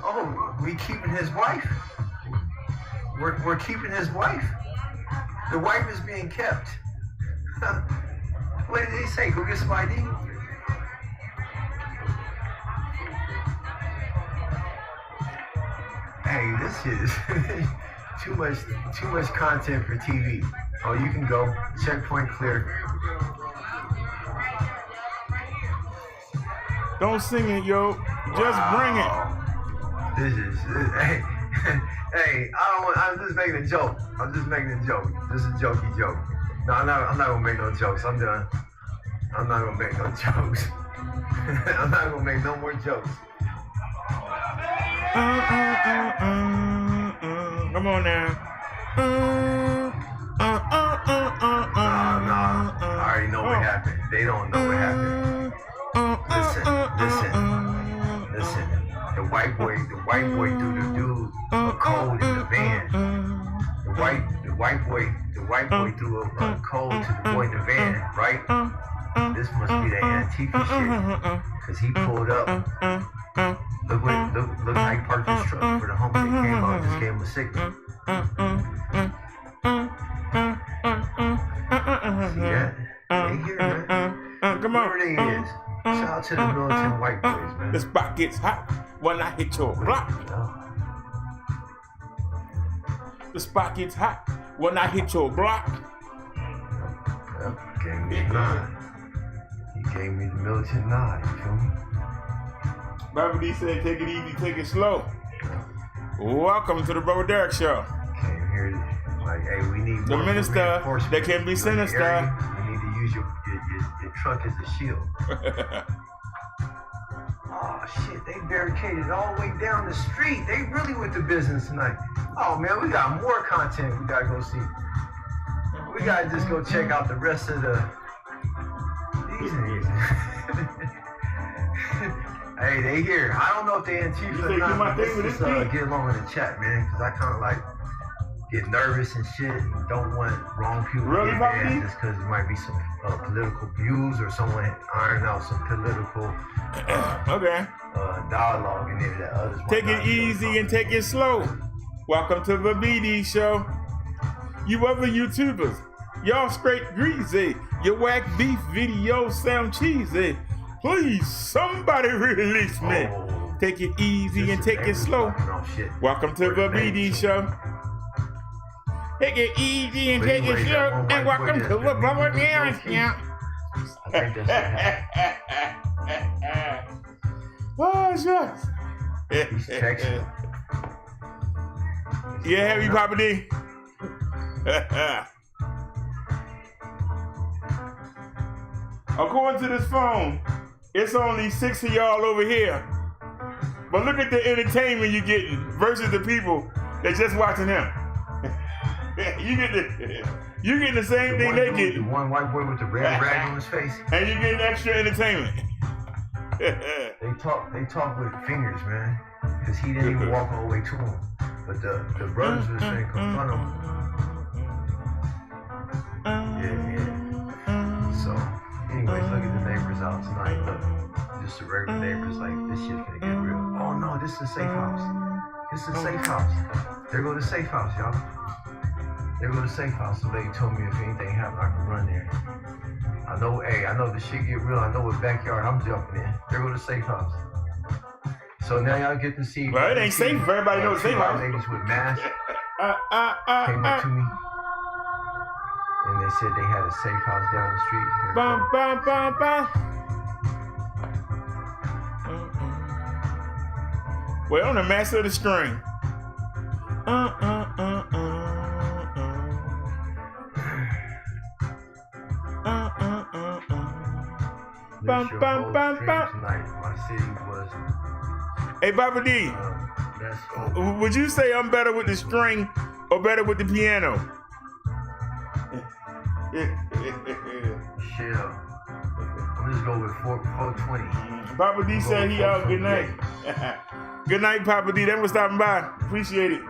Speaker 3: oh, we keeping his wife? We're keeping his wife? The wife is being kept. What did he say? Go get some ID? Hey, this is too much content for TV. Oh, you can go. Checkpoint clear.
Speaker 1: Don't sing it, yo. Just bring it.
Speaker 3: Hey, I'm just making a joke. This is a jokey joke. No, I'm not gonna make no jokes. I'm done. I'm not gonna make no jokes. I'm not gonna make no more jokes.
Speaker 1: Come on now.
Speaker 3: Nah. I already know what happened. They don't know what happened. Listen. The white boy threw the dude a code in the van. The white white boy threw a code to the boy in the van, right? This must be the Antifa shit, cause he pulled up. Look how he parked his truck for the homie that came out. Just gave him a signal. See that? They here, man.
Speaker 1: Come on.
Speaker 3: Where they is. Shout out to the militant white boys, man.
Speaker 1: The spot gets hot when I hit your block. The spot gets hot when I hit your block.
Speaker 3: Yep, gave me the nod. He gave me the militant nod, you feel me?
Speaker 1: Bobby D said, take it easy, take it slow. Welcome to the Brother Derrick Show.
Speaker 3: Came here like, hey, we need
Speaker 1: the minister that can be sinister.
Speaker 3: We need to use your truck as a shield. Oh shit, they barricaded all the way down the street. They really with the business tonight. Oh man, we got more content we gotta go see. We gotta just go check out the rest of the these niggas. Hey, they here. I don't know if they Antifa or not. Let's just get along in the chat, man, because I kind of like get nervous and shit and don't want wrong people to get mad just because there might be some political views or someone iron out some political dialogue in there that others
Speaker 1: Take it easy and take it slow. Welcome to the BD Show. You other YouTubers, y'all straight greasy. Your whack beef videos sound cheesy. Please, somebody release me. Take it easy and take it slow. Welcome to the BD Show. Take it easy and take it slow. And welcome to the Brother Derrick Show. Oh, shucks. Yeah, happy Papa D. According to this phone, it's only 6 of y'all over here. But look at the entertainment you're getting versus the people that just watching him. You get the same thing they get.
Speaker 3: The one white boy with the red rag on his face.
Speaker 1: And you getting extra entertainment.
Speaker 3: They talk with fingers, man. Because he didn't even walk all the way to him. But the brothers were saying confront him. Yeah. So, anyways, look at the neighbors out tonight. Look, just the regular neighbors like, this shit's gonna get real. Oh no, this is a safe house. This is a safe house. There go the safe house, y'all. There go the safe house. The lady told me if anything happened, I could run there. I know the shit get real. I know what backyard I'm jumping in. There go the safe house. So now y'all get to see.
Speaker 1: Well, it ain't safe if everybody knows safe house.
Speaker 3: Ladies with masks came up to me, and they said they had a safe house down the street.
Speaker 1: Well, on the master of the string.
Speaker 3: Tonight, my city was.
Speaker 1: Hey, Baba D, would you say I'm better with the string or better with the piano?
Speaker 3: Shit, I'm just go with 420.
Speaker 1: Papa D said he out. Good night. Good night, Papa D. Thanks for stopping by. Appreciate it.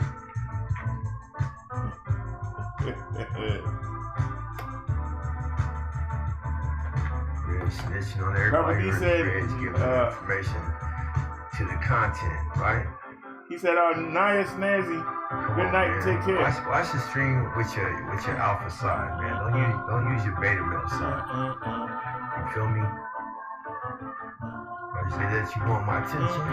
Speaker 3: Snitching on everybody.
Speaker 1: Papa D said,
Speaker 3: giving information to the content, right?
Speaker 1: He said, Naya Snazzy, good night and take care.
Speaker 3: Watch the stream with your alpha side, man. Don't use your beta male side. You feel me? I say that you want my attention.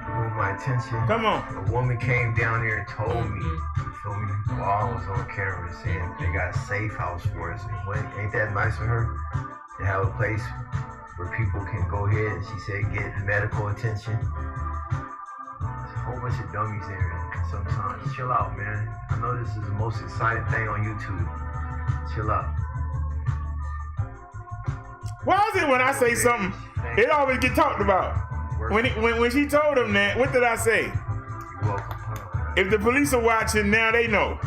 Speaker 3: You want my attention.
Speaker 1: Come on.
Speaker 3: A woman came down here and told me, you feel me, while I was on camera saying they got a safe house for us. Ain't that nice of her? To have a place where people can go ahead and she said get medical attention. There's a whole bunch of dummies in here sometimes. Chill out, man. I know this is the most exciting thing on YouTube. Chill out.
Speaker 1: Why is it when I say something, it always get talked about? When she told him that, what did I say? If the police are watching, now they know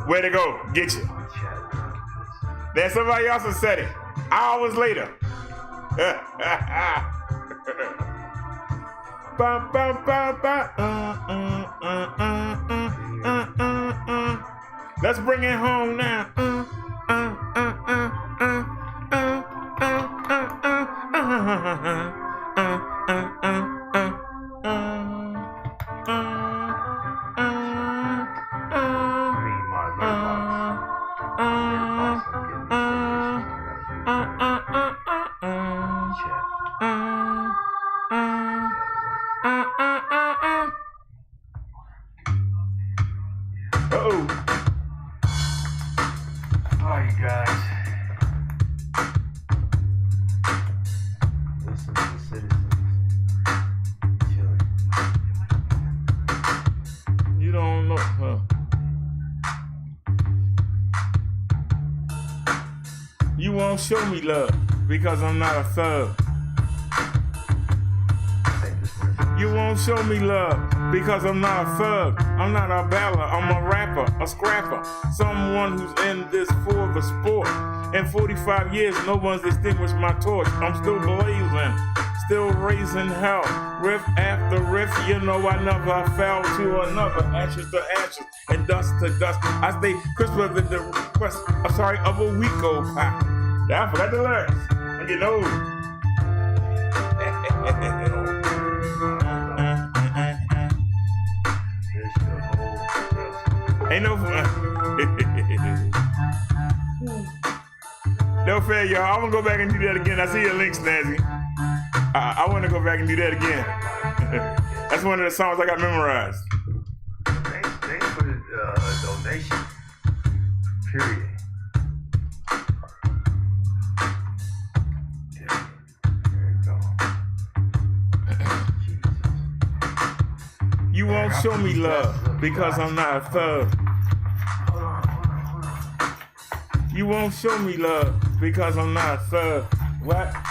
Speaker 1: where to go, get you. Then somebody else has said it hours later. Let's bring it home now.
Speaker 3: All right, you guys. Listen to the citizens. Chilling.
Speaker 1: You don't know, huh? You won't show me love because I'm not a thug. You won't show me love because I'm not a thug. I'm not a baller, I'm a rapper, a scrapper. Someone who's in this for the sport. In 45 years, no one's extinguished my torch. I'm still blazing, still raising hell. Riff after riff, you know I never fell to another. Ashes to ashes and dust to dust. I stay crisper than the request, of a week old pie. Yeah, I forgot the lyrics. I'm getting old. Ain't no no fair, y'all. I'm gonna go back and do that again. I see your links, Nancy. I want to go back and do that again. That's one of the songs I got memorized.
Speaker 3: Thanks for the donation. Period.
Speaker 1: You won't show me love because I'm not a thug. You won't show me love because I'm not a thug. What?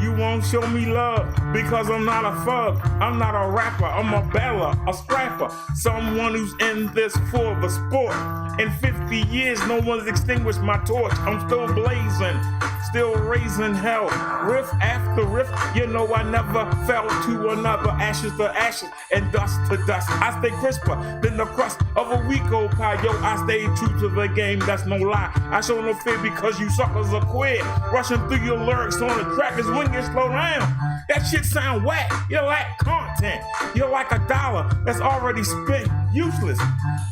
Speaker 1: You won't show me love because I'm not a thug. I'm not a rapper, I'm a baller, a scrapper. Someone who's in this for the sport. In 50 years, no one's extinguished my torch. I'm still blazing, still raising hell. Riff after riff, you know I never fell to another. Ashes to ashes and dust to dust. I stay crisper than the crust of a week old pie. Yo, I stay true to the game, that's no lie. I show no fear because you suckers are queer. Rushing through your lyrics on the track is when you slow down. That shit sound whack, you lack content. You're like $1 that's already spent, useless.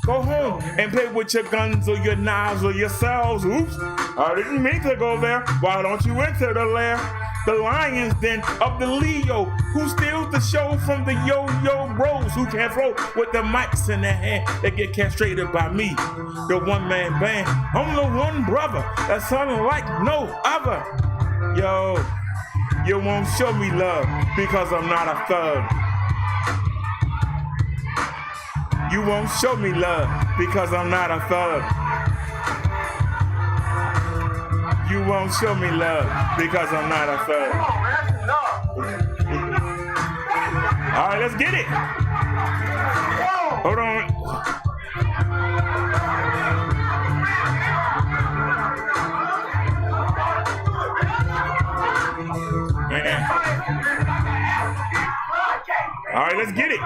Speaker 1: Go home and play with your guns or your knives or yourselves. Oops, I didn't mean to go there. Why don't you enter the lair? The lion's den of the Leo, who steals the show from the yo-yo bros who can't flow with the mics in their hand. They get castrated by me, the one-man band. I'm the one brother that sounds like no other. Yo, you won't show me love because I'm not a thug. You won't show me love because I'm not a thug. You won't show me love because I'm not a thug. All right, let's get it. Hold on. All right, let's get it.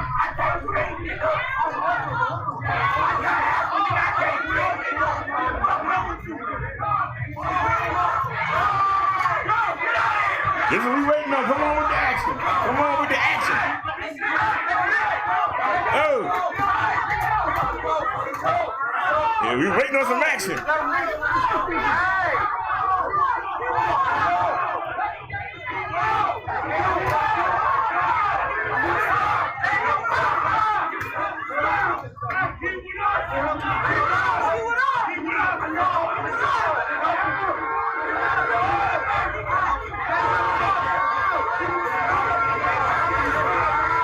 Speaker 1: This is what we waiting on. Come on with the action. Come on with the action. Oh. Yeah, we waiting on some action.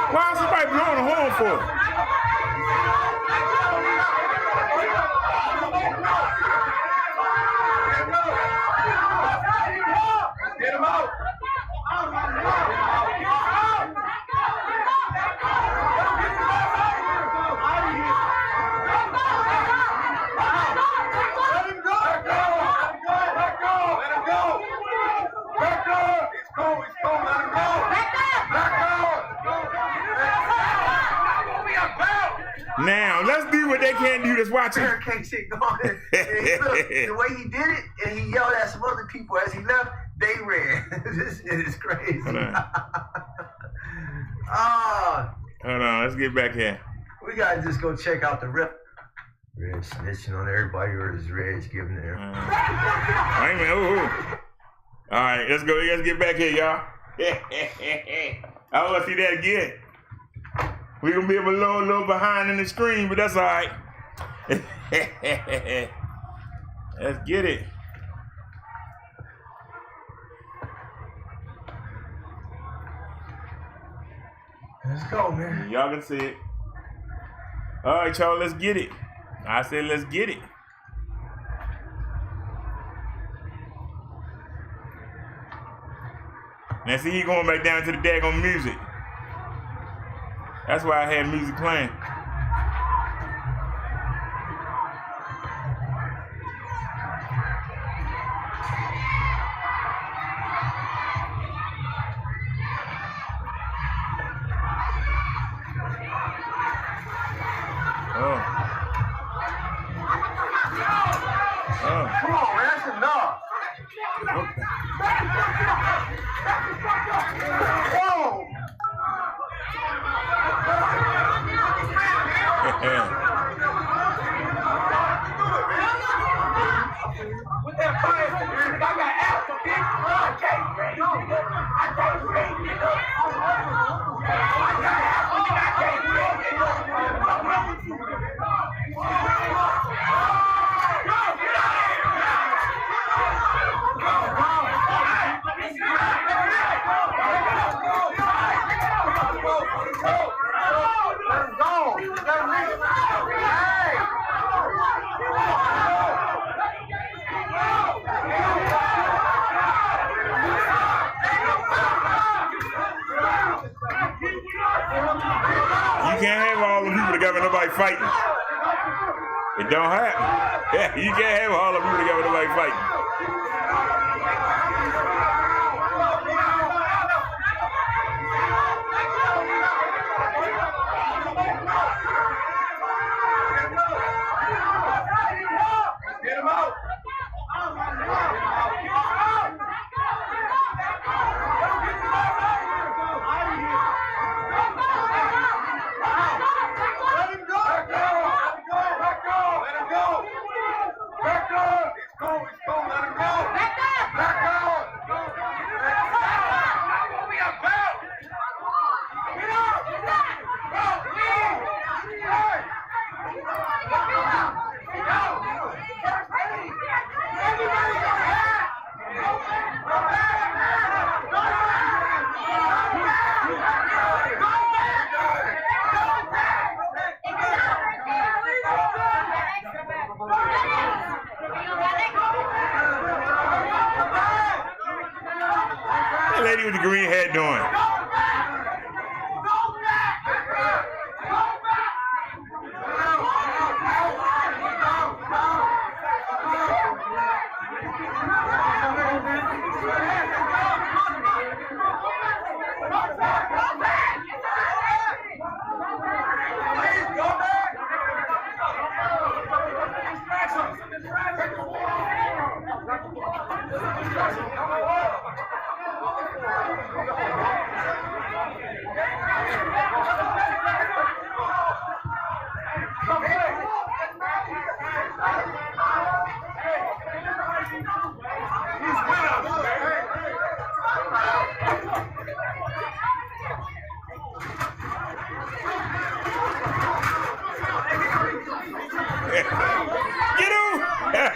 Speaker 1: Why is somebody blowing a horn for?
Speaker 6: Get him out.
Speaker 1: Now, let's do what they can't do this watching.
Speaker 3: Hurricane shit going. And look, the way he did it, and he yelled at some other people as he left, they ran. This shit is crazy.
Speaker 1: Hold on.
Speaker 3: Ah,
Speaker 1: Hold on, let's get back here.
Speaker 3: we gotta just go check out the rip. Red snitching on everybody, or is Red giving there?
Speaker 1: Wait a minute. Ooh. All right, let's go. Let's get back here, y'all. I want to see that again. We're going to be a little behind in the stream, but that's all right. Let's get it.
Speaker 3: Let's go, man.
Speaker 1: Y'all can see it. All right, y'all, let's get it. I said let's get it. Now see, he going back down to the daggone music. That's why I had music playing.
Speaker 3: Come on, man, that's enough. Whoa!
Speaker 8: With that fire, I got after big. I can't breathe. I can't breathe, nigga. I got after I can't breathe, nigga.
Speaker 1: You can't have all the people together, nobody fighting. It don't happen. Yeah, you can't have all the people together, nobody fighting.
Speaker 8: Get him out.
Speaker 1: That lady with the green hat doing? Get him!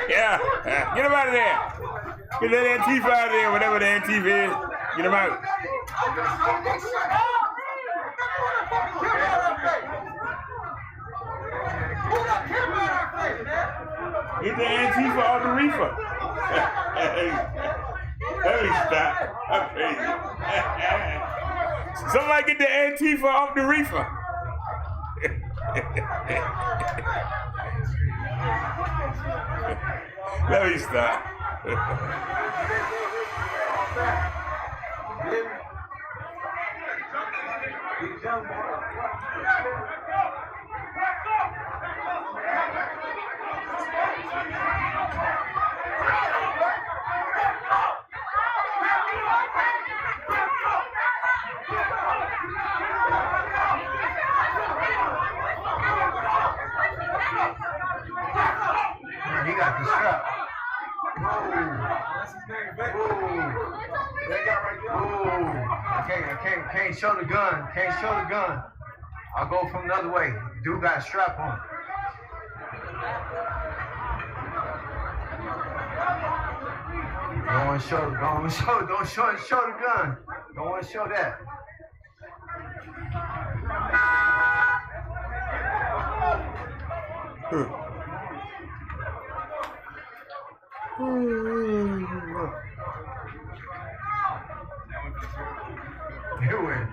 Speaker 1: Yeah, get him out of there. Get that Antifa out of there, whatever the Antifa is. Get him out. Get the Antifa off the reefer. Let me stop. I'm crazy. Somebody get the Antifa off the reefer. Let me stop.
Speaker 3: I can't show the gun. Can't show the gun. I'll go from the other way. Dude got a strap on. Don't want to show the gun. Don't show the gun. Don't want to show that. You win.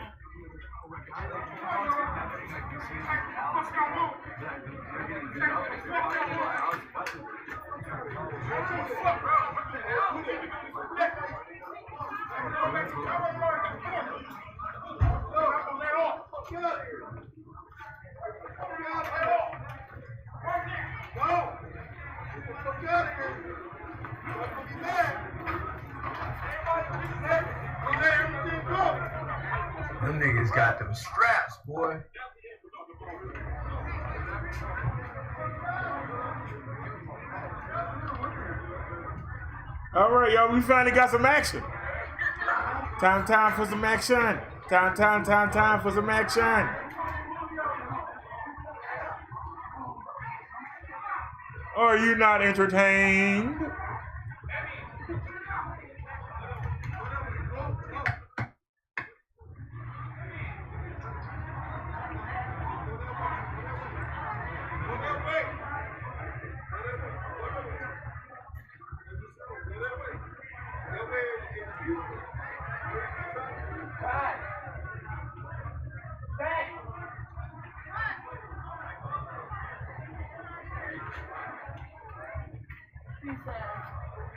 Speaker 3: Them niggas got them straps, boy.
Speaker 1: All right, y'all, we finally got some action. Time for some action. Time for some action. Are you not entertained?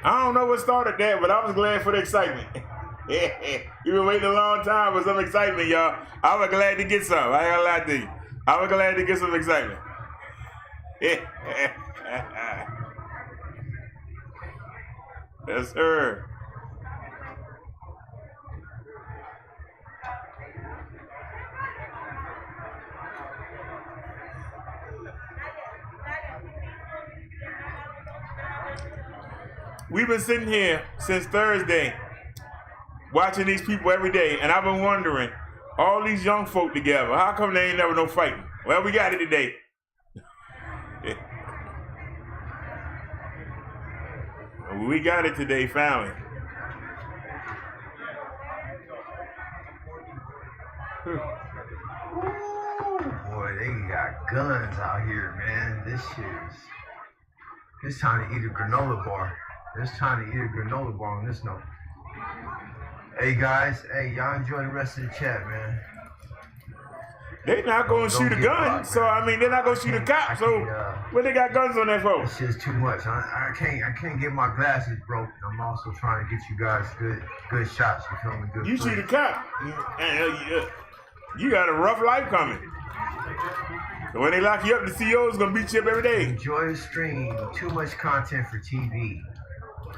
Speaker 1: I don't know what started that, but I was glad for the excitement. You've been waiting a long time for some excitement, y'all. I was glad to get some. I ain't gonna lie to you. I was glad to get some excitement. Yes, sir. We've been sitting here since Thursday watching these people every day, and I've been wondering, all these young folk together, how come they ain't never no fighting? Well, we got it today. We got it today, finally.
Speaker 3: Boy, they got guns out here, man. This shit is... It's time to eat a granola bar. It's time to eat a granola bar on this note. Hey guys, hey, y'all enjoy the rest of the chat, man.
Speaker 1: They not gonna shoot a gun, so I mean they're not gonna shoot a cop. So what they got guns on that for?
Speaker 3: This shit's too much. I can't get my glasses broke. I'm also trying to get you guys good shots. You feel me? Good.
Speaker 1: You shoot a cop, you got a rough life coming. So when they lock you up, the CEO's gonna beat you up every day.
Speaker 3: Enjoy the stream. Too much content for TV.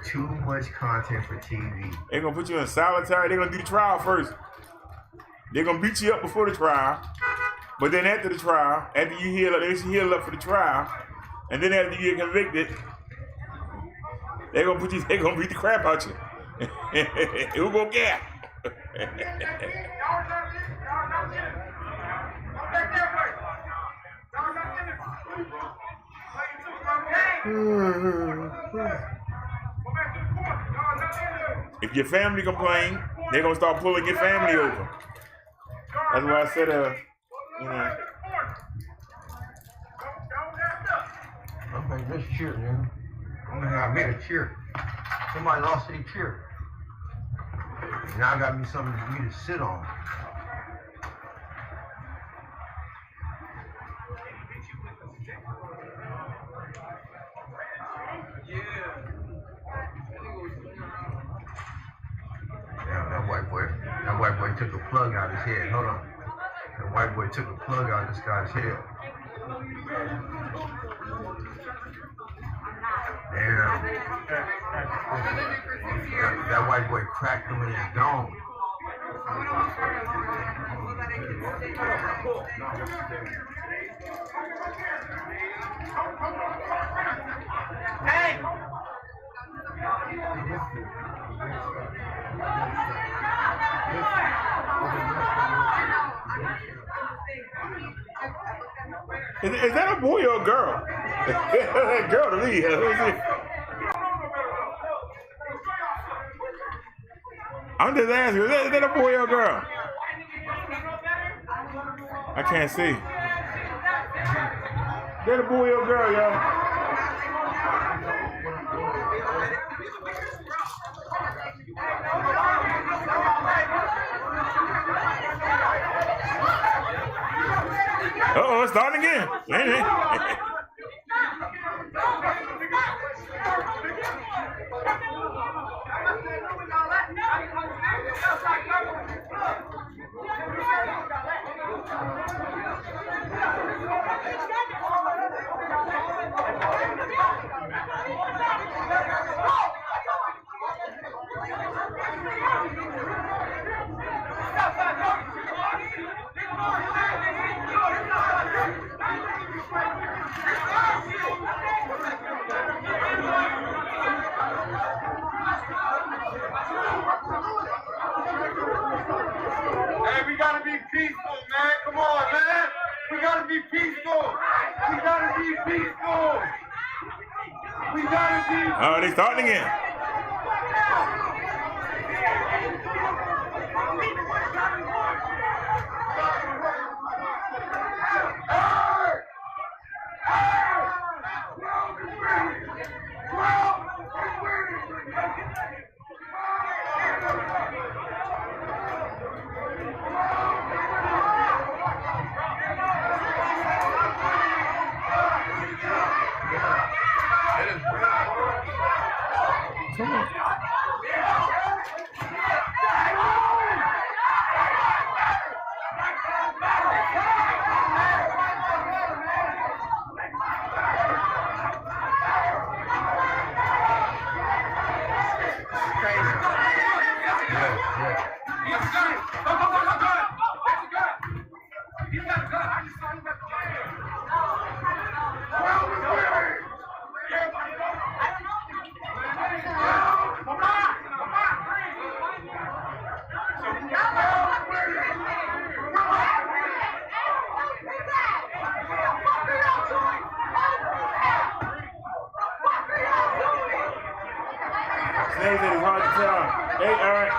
Speaker 3: Too much content for TV.
Speaker 1: They're gonna put you in solitary. They're gonna do the trial first. They're gonna beat you up before the trial. But then after the trial, after you heal up for the trial, and then after you get convicted, they're gonna beat the crap out you. Who gonna care? If your family complain, they're gonna start pulling your family over. That's why I said, you know.
Speaker 3: I'm gonna just cheer, man. I'm gonna make a cheer. Somebody lost their cheer. Now I got me something for me to sit on. That white boy took a plug out of his head. Hold on. That white boy took a plug out of this guy's head. Damn. That white boy cracked him in his dome.
Speaker 8: Hey!
Speaker 1: Is that a boy or a girl? That girl to me. Who is it? I'm just asking, is that a boy or a girl? I can't see. Is that a boy or a girl, y'all? Uh-oh, it's starting again.
Speaker 6: Hey, we gotta be peaceful, man. Come on, man. We gotta be peaceful. We gotta be peaceful. We gotta be.
Speaker 1: Oh, they starting again. Come on. Snake said it's hard to tell. Hey, Eric.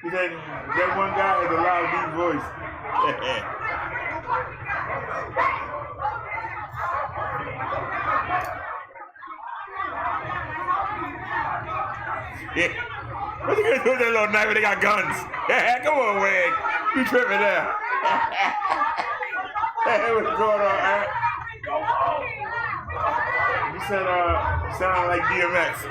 Speaker 1: He said that one guy has a loud, deep voice. Yeah. What you gonna do with that little knife when they got guns? Yeah, come on, Wig. You tripping there. Hey, what's going on, Eric? You said, sound like DMX.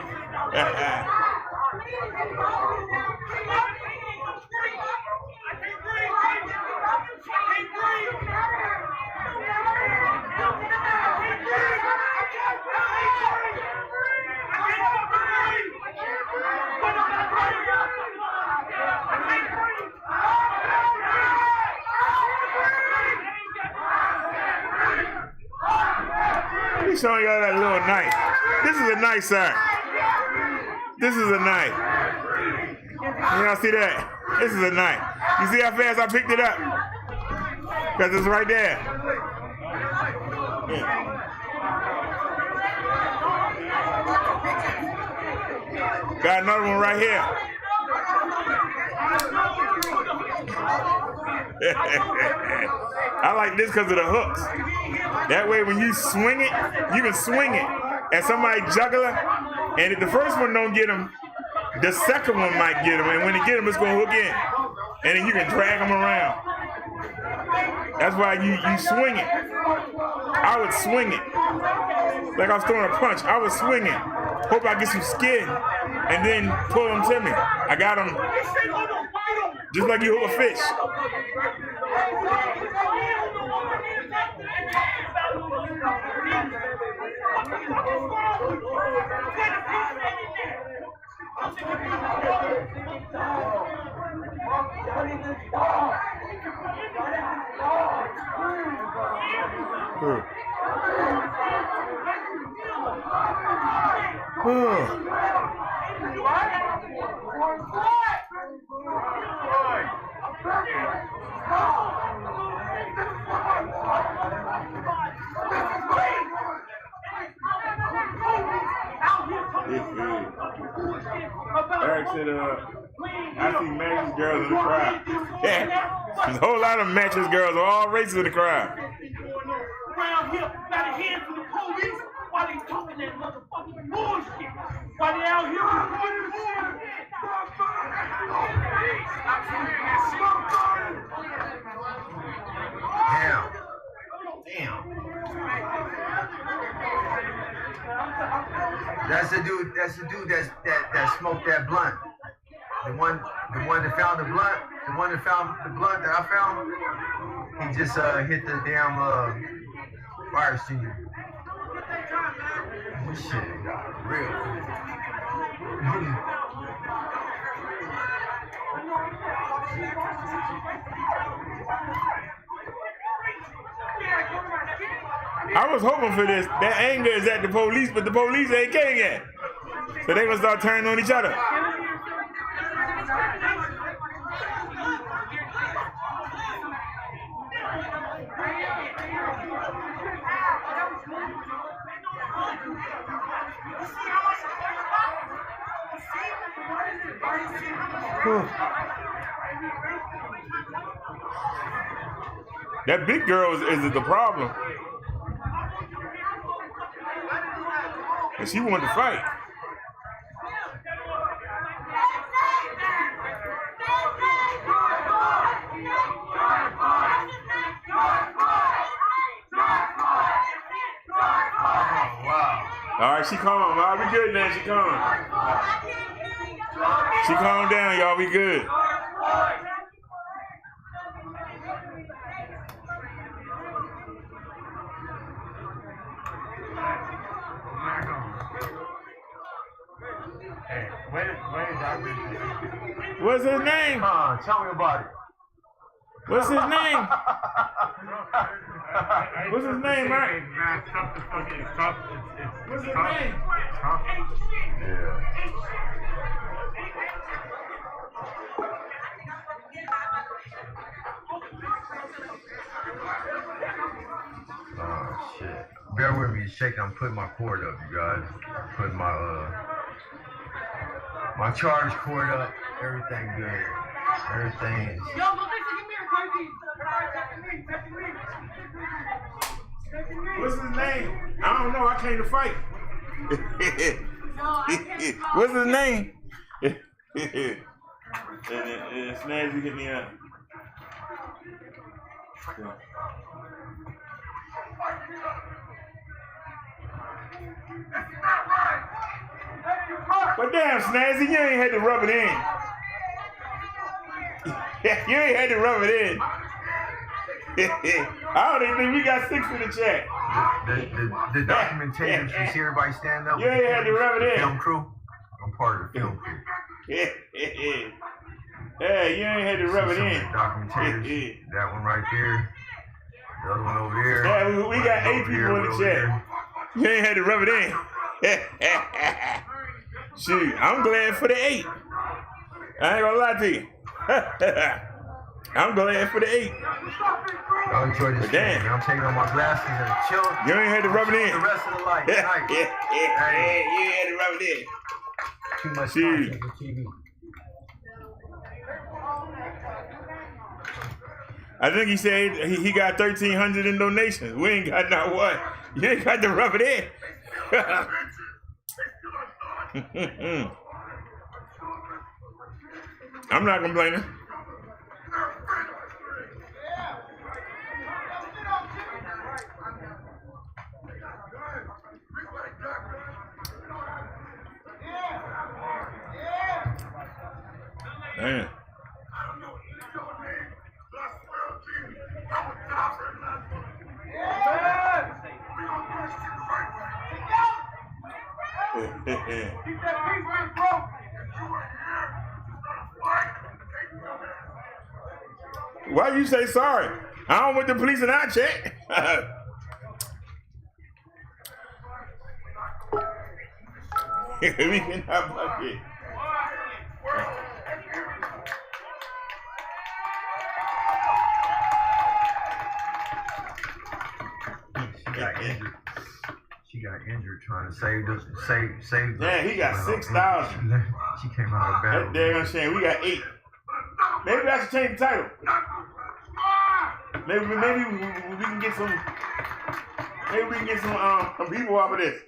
Speaker 1: He's showing y'all that little knife. This is a knife, sir. This is a knife. Y'all see that? This is a knife. You see how fast I picked it up? Because it's right there. Yeah. Got another one right here. I like this because of the hooks. That way when you swing it, you can swing it at somebody juggler, and if the first one don't get him, the second one might get him, and when it get him, it's gonna hook in, and then you can drag them around. That's why you swing it. I would swing it. Like I was throwing a punch, I was swinging. Hope I get some skin, and then pull them to me. I got them just like you hook a fish. Eric said, I see matches girls in the crowd. Yeah, there's a whole lot of matches girls of all races in the crowd.
Speaker 12: Around here, got a hand to the police while they talking that motherfucking bullshit. While they out here recording the shit.
Speaker 3: Damn. That's the dude that smoked that blunt. The one that found the blunt, that I found, he just hit the damn fire extinguisher. This shit got real.
Speaker 1: I was hoping for this. That anger is at the police, but the police ain't came yet. So they gonna start turning on each other. That big girl is the problem. And she wanted to fight. All right, she calm. All right, we good now. She calm. She calm down, y'all. We good.
Speaker 6: Hey, where is that?
Speaker 1: What's his name?
Speaker 18: Tell me about it.
Speaker 1: What's his name? What's his name, right? What's his name?
Speaker 18: Yeah.
Speaker 3: Oh shit. Bear with me a second. I'm putting my cord up, you guys. Putting my charge cord up. Everything good. Everything is.
Speaker 12: Yo, go take me.
Speaker 1: What's his name? I don't know. I came to fight. What's his name? and Snazzy hit me up. Yeah. But damn, Snazzy, you ain't had to rub it in. You ain't had to rub it in. I don't even think we got 6 in the chat.
Speaker 3: The documentators, you see everybody stand up?
Speaker 1: You ain't had to rub it in.
Speaker 3: Film crew? I'm part of the film crew.
Speaker 1: Yeah, you ain't had to rub it in.
Speaker 3: Documentators, that one right there. The other one over there.
Speaker 1: Yeah, we got 8 people in the chat. You ain't had to rub it in. Shoot, I'm glad for the 8. I ain't gonna lie to you. I'm glad for the 8.
Speaker 3: I enjoy this game. I'm taking off my glasses and chilling.
Speaker 1: You ain't had to rub it in.
Speaker 3: The rest of the life. Nice.
Speaker 1: You ain't had to rub it in.
Speaker 3: Too much content for TV.
Speaker 1: I think he said he got 1,300 in donations. We ain't got not one. You ain't got to rub it in. I'm not complaining. Man. Why you say sorry? I don't want the police in our check. We cannot bucket.
Speaker 3: She got injured trying to save.
Speaker 1: Yeah, he got 6,000.
Speaker 3: She came out of the
Speaker 1: That damn shame. We got 8. Maybe I should change the title. Maybe we can get some. Maybe we can get some people off of this.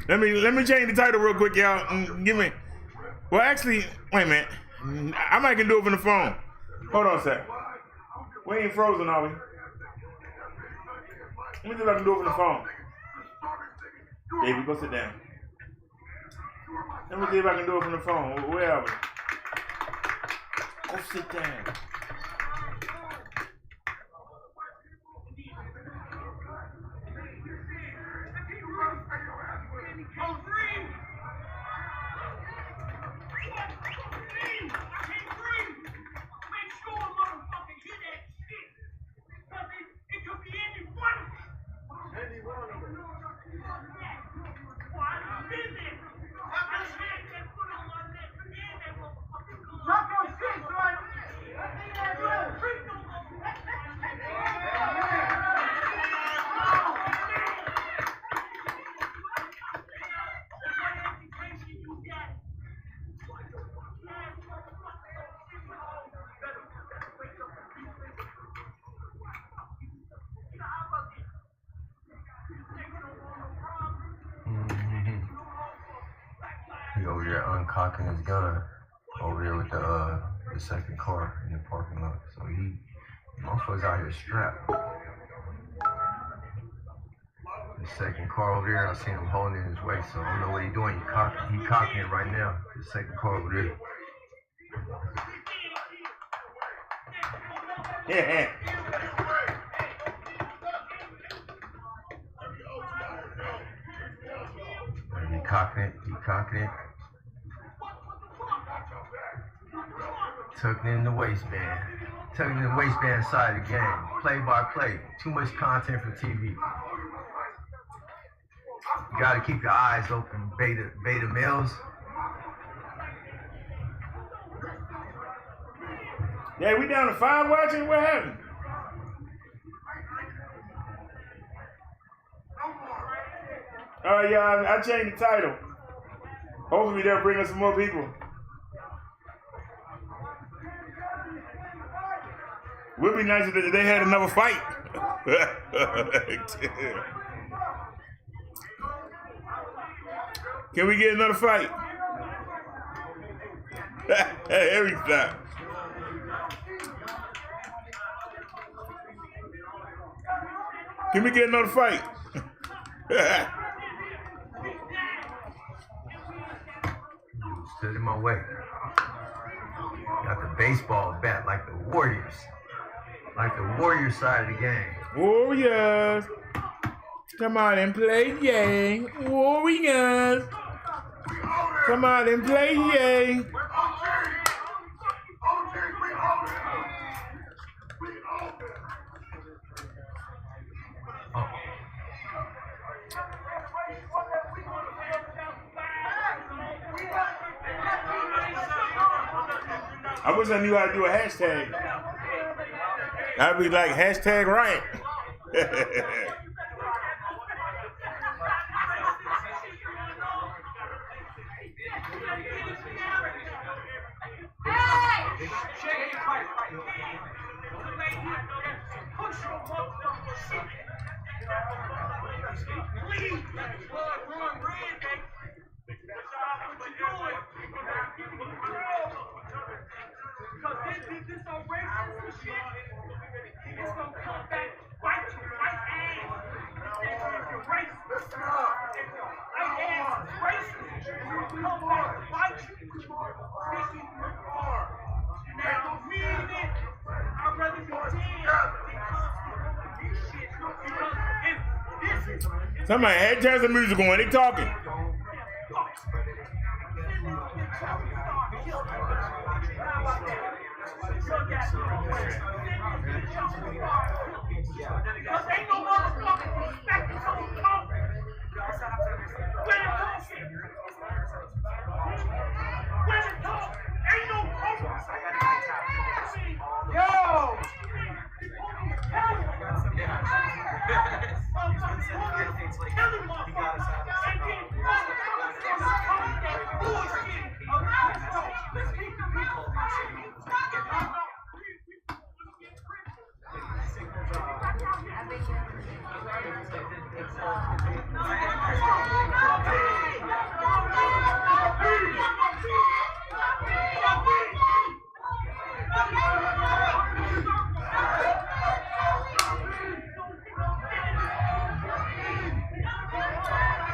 Speaker 1: Let me change the title real quick, y'all. Give me. Well, actually, wait a minute. I might can do it from the phone. Hold on a sec. We ain't frozen, are we? Let me see if I can do it from the phone. Baby, go sit down. Let me see if I can do it from the phone. Where are we? Go sit down.
Speaker 3: He over there uncocking his gun over there with the second car in the parking lot. So motherfuckers out here strapped. The second car over there, I seen him holding it in his waist, so I don't know what he's doing. He cocking it right now. The second car over there.
Speaker 1: Yeah.
Speaker 3: He cocking it. Tucking in the waistband. Tucking in the waistband side of the game. Play by play. Too much content for TV. You gotta keep your eyes open, beta males.
Speaker 1: Yeah, we down to 5 watching? What happened? Yeah, I changed the title. Hopefully they'll bring us some more people. Would be nice if they had another fight. Can we get another fight? Every time. Can we get another fight?
Speaker 3: Stood in my way. Got the baseball bat like the Warriors. Like the Warriors side of the game.
Speaker 1: Warriors. Come on and play, yay. Warriors. Come on and play, yay. I wish I knew how to do a hashtag. I'd be like, hashtag Riot. Somebody had turns the music on, they talking.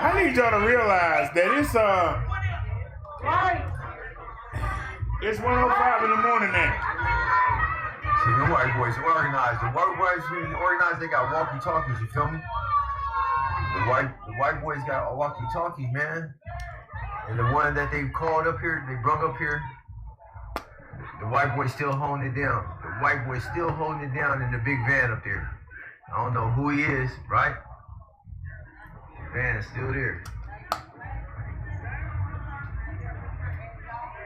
Speaker 1: I need y'all to realize that it's 1:05 in the morning now.
Speaker 3: See, the white boys are organized. The white boys really organized. They got walkie-talkies. You feel me? The white boys got a walkie-talkie, man. And the one that they called up here, they brought up here. The white boy's still holding it down. The white boy's still holding it down in the big van up there. I don't know who he is, right? The van is still there.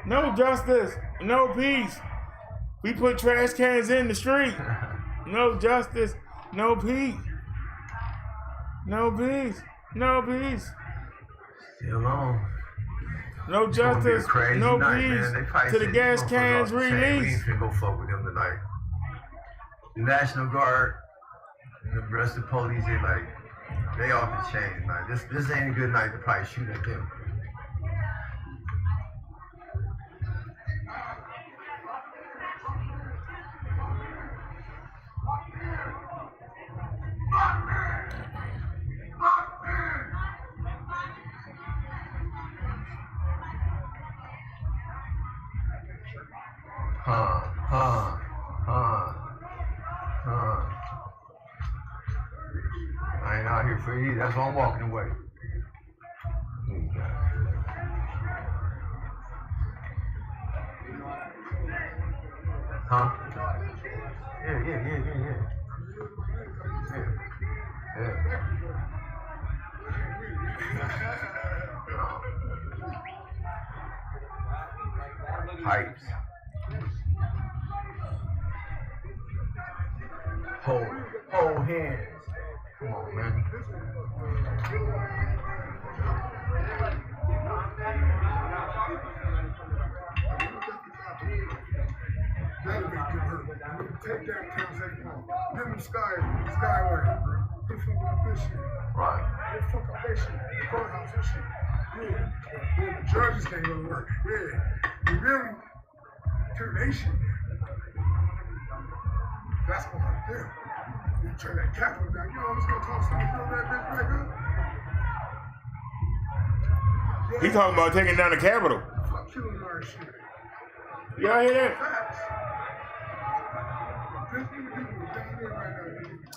Speaker 1: No justice, no peace. We put trash cans in the street. No justice, no peace. No peace, no peace.
Speaker 3: Still on.
Speaker 1: No justice, no peace to the gas cans
Speaker 3: We ain't
Speaker 1: release.
Speaker 3: finna go fuck with them tonight. The National Guard and the rest of the police, they off the chain tonight. This ain't a good night to probably shoot at them. I ain't out here for you. That's why I'm walking away. Huh? Yeah. Pipes. Hold hands. Come on, man.
Speaker 13: Take that conversation home. Give them skyway, bro. They fuck up this shit.
Speaker 3: Right.
Speaker 13: They fuck up that shit. The courthouse and shit. Yeah. The judges can't go to work. Yeah. You really turn that shit. That's what I do. You turn that capital down. You know, I'm just gonna talk something from that bitch back up. Yeah.
Speaker 1: He talking about taking down the Capitol.
Speaker 13: Fuck killing our shit.
Speaker 1: Y'all hear that?
Speaker 13: Facts.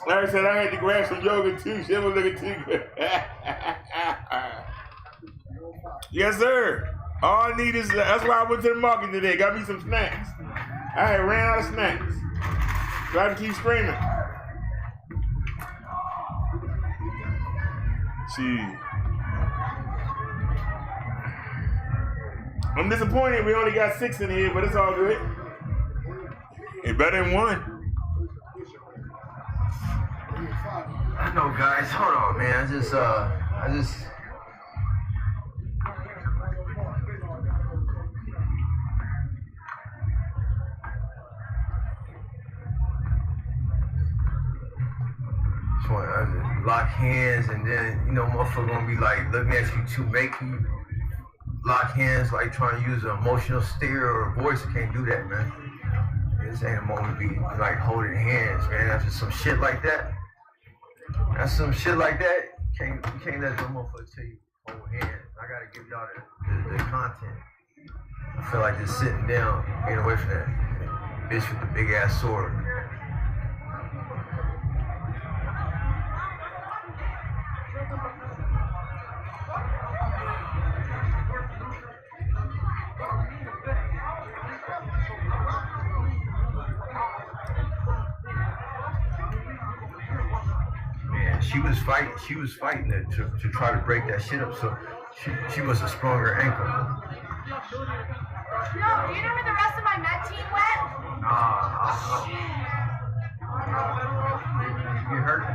Speaker 1: Larry said I had to grab some yoga too. Shit was looking too good. Yes, sir. All I need is, that's why I went to the market today. Got me some snacks. I had ran out of snacks. So I had to keep screaming. Gee. I'm disappointed we only got 6 in here, but it's all good. It's better than 1.
Speaker 3: I know, guys. Hold on, man. I just lock hands, and then, you know, motherfucker gonna be like looking at you to make you lock hands, like trying to use an emotional stare or a voice. You can't do that, man. This ain't a moment to be like holding hands, man. After some shit like that. That's some shit like that. You can't let no motherfucker tell you hold hands. I gotta give y'all the content. I feel like just sitting down, getting away from that bitch with the big ass sword. She was fighting it to try to break that shit up, so she was a stronger ankle.
Speaker 22: No, do you know where the rest of my med team went?
Speaker 3: You hurt?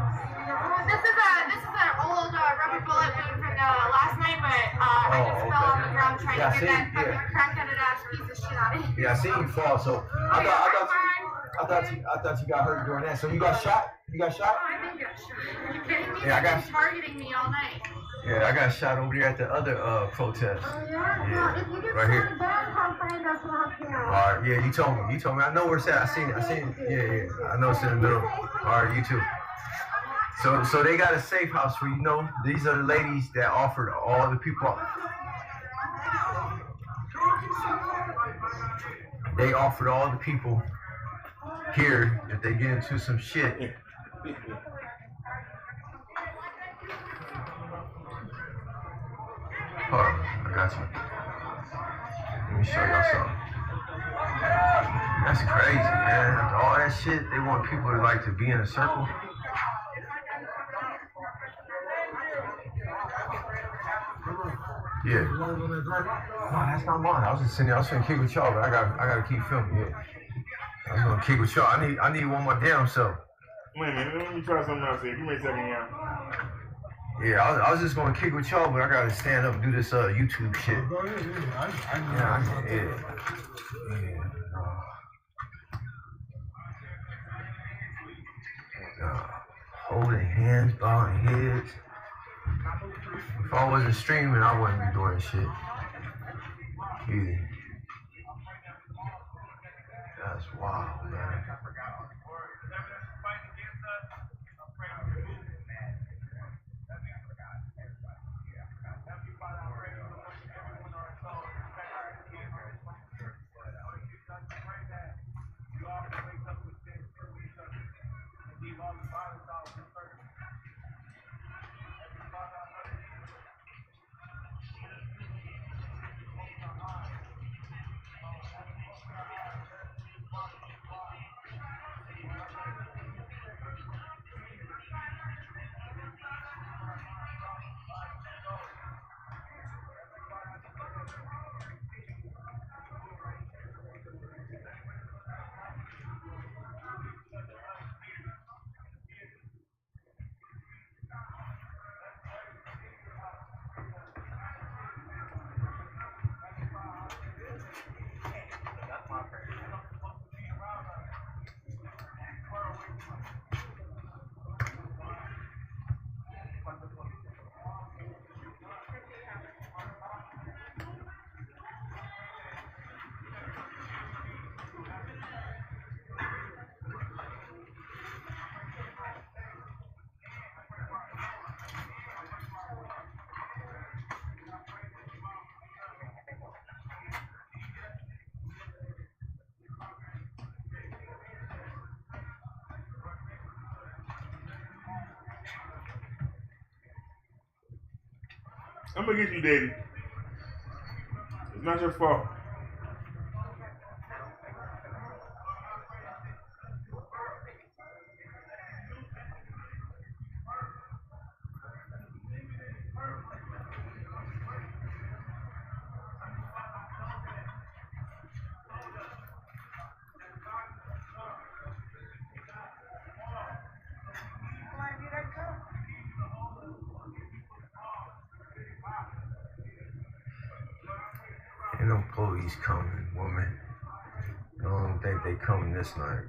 Speaker 22: This is an old rubber bullet wound from last night, but I just fell on the ground trying to get that fucking crack-headed ass piece of shit out of here.
Speaker 3: Yeah, I seen you fall, so I thought you got hurt during that. So you got shot? You got shot?
Speaker 22: didn't get shot. Are you kidding me?
Speaker 3: Yeah, I got-
Speaker 22: They've been targeting me all night.
Speaker 3: Yeah, I got shot over there at the other protest.
Speaker 22: Oh, yeah?
Speaker 3: Yeah,
Speaker 22: Well, if you get
Speaker 3: right
Speaker 22: shot
Speaker 3: here.
Speaker 22: again, come find us. We'll help you out.
Speaker 3: All right, yeah, you told me. I know where it's at. I seen it. Yeah. I know it's in the middle. All right, you too. So they got a safe house where, you know, these are the ladies that offered all the people. They offered all the people here if they get into some shit. Hold on, I got you. Let me show y'all something. That's crazy, man. All that shit, they want people to like to be in a circle. Yeah. No, that's not mine. I was just sitting there. I was finna kick with y'all, but I gotta keep filming. Yeah. I was gonna kick with y'all. I need one more damn self.
Speaker 1: Wait a minute, let me try something else here. Give me a second, yeah.
Speaker 3: Yeah, I was just gonna kick with y'all, but I gotta stand up and do this YouTube shit. Holding hands, bowing heads. If I wasn't streaming, I wouldn't be doing shit. Either. That's wild, man.
Speaker 1: I'm gonna get you, Daddy. It's not your fault.
Speaker 3: Ain't no police coming, woman. I don't think they coming this night.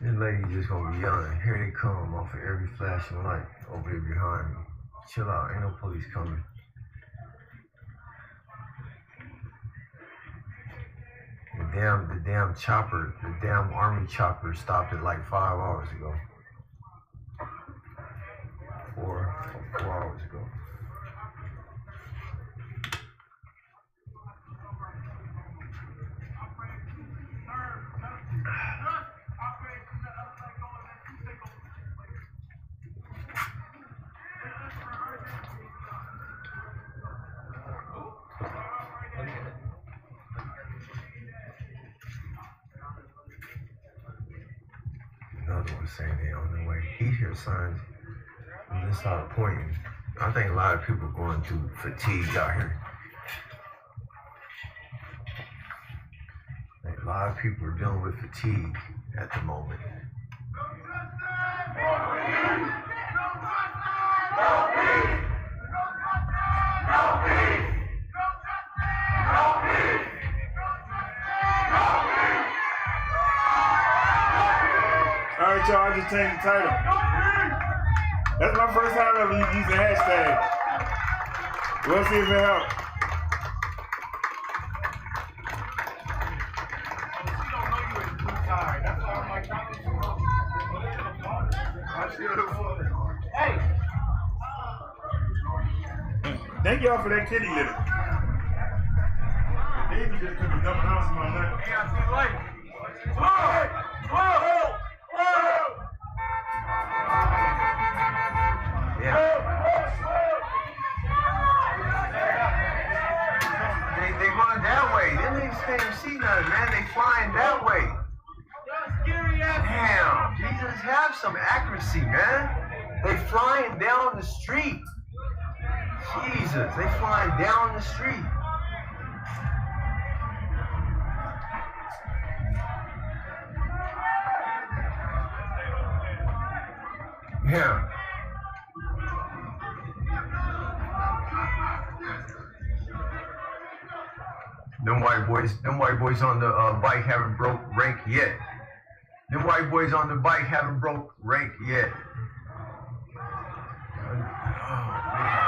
Speaker 3: This lady just gonna be yelling. Here they come off of every flashing light over here behind me. Chill out, ain't no police coming. The damn chopper, the damn army chopper stopped it like 5 hours ago. 4 hours ago. Another one saying they on their way. He hears signs. And they start pointing. I think a lot of people going through fatigue out here. Like a lot of people are dealing with fatigue at the moment.
Speaker 1: All right, y'all, I just changed the title. That's my first time ever using hashtag. We'll see if it helps.
Speaker 12: Hey.
Speaker 1: Thank y'all for that kitty litter. Baby just took a double ounce of my nut.
Speaker 12: Hey, I see light. Whoa! Whoa! Whoa!
Speaker 3: Yeah. They going that way. Them niggas can't see nothing, man. They flying that way. Damn, Jesus, have some accuracy, man. They flying down the street. Jesus, they flying down the street. Yeah. Them white boys on the bike haven't broke rank yet. Them white boys on the bike haven't broke rank yet. Oh, man.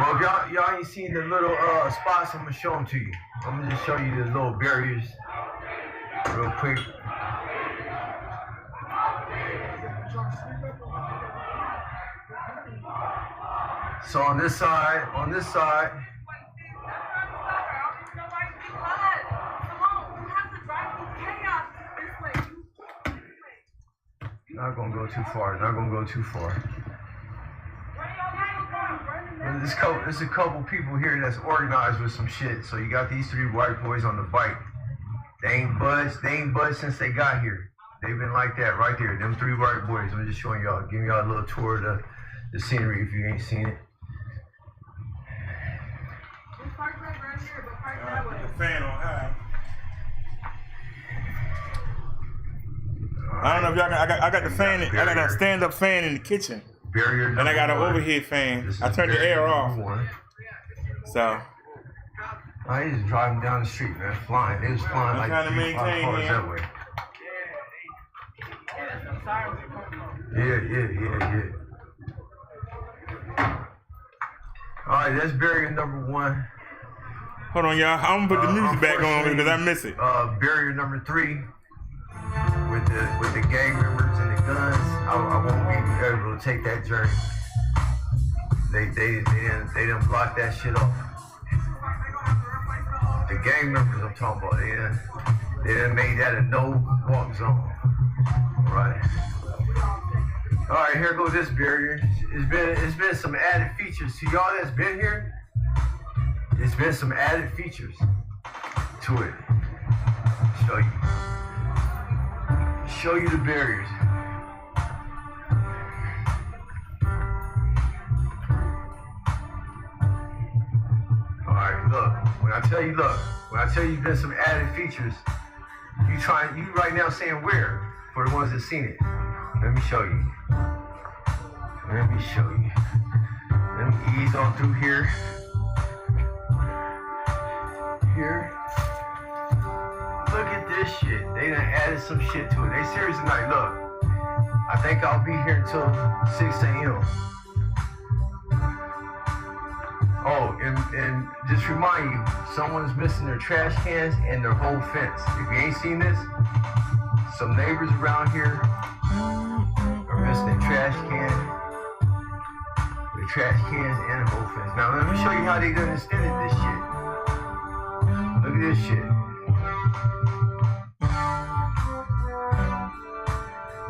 Speaker 3: Well, if y'all ain't seen the little spots, I'm gonna show them to you. I'm gonna just show you the little barriers real quick. So on this side, not gonna go too far. There's a couple people here that's organized with some shit. So you got these three white boys on the bike. They ain't budged since they got here. They've been like that right there. Them three white boys. I'm just showing y'all, giving y'all a little tour of the scenery if you ain't seen it.
Speaker 1: The fan on high. I don't know if y'all got, I got the fan, I got a stand-up fan in the kitchen. And I got an overhead fan. I turned the air off. So.
Speaker 3: I just driving down the street, man, flying. They was flying like 3-5 cars that way. Yeah. All right, that's barrier number 1.
Speaker 1: Hold on, y'all. I'm gonna put the music back on because I miss it.
Speaker 3: Barrier number 3 with the gang members and the guns. I won't be able to take that journey. They done blocked that shit off. The gang members I'm talking about, they done made that a no walk zone. All right, here goes this barrier. It's been some added features to y'all that's been here. It's been some added features to it. Show you the barriers. All right, look. When I tell you there's some added features, you right now saying where for the ones that seen it. Let me show you. Let me ease on through here. Look at this shit. They done added some shit to it. They serious tonight. Look, I think I'll be here until 6 a.m. Oh, and just remind you, someone's missing their trash cans and their whole fence. If you ain't seen this, some neighbors around here are missing their trash cans and the whole fence. Now let me show you how they done extended this shit. Look at this shit.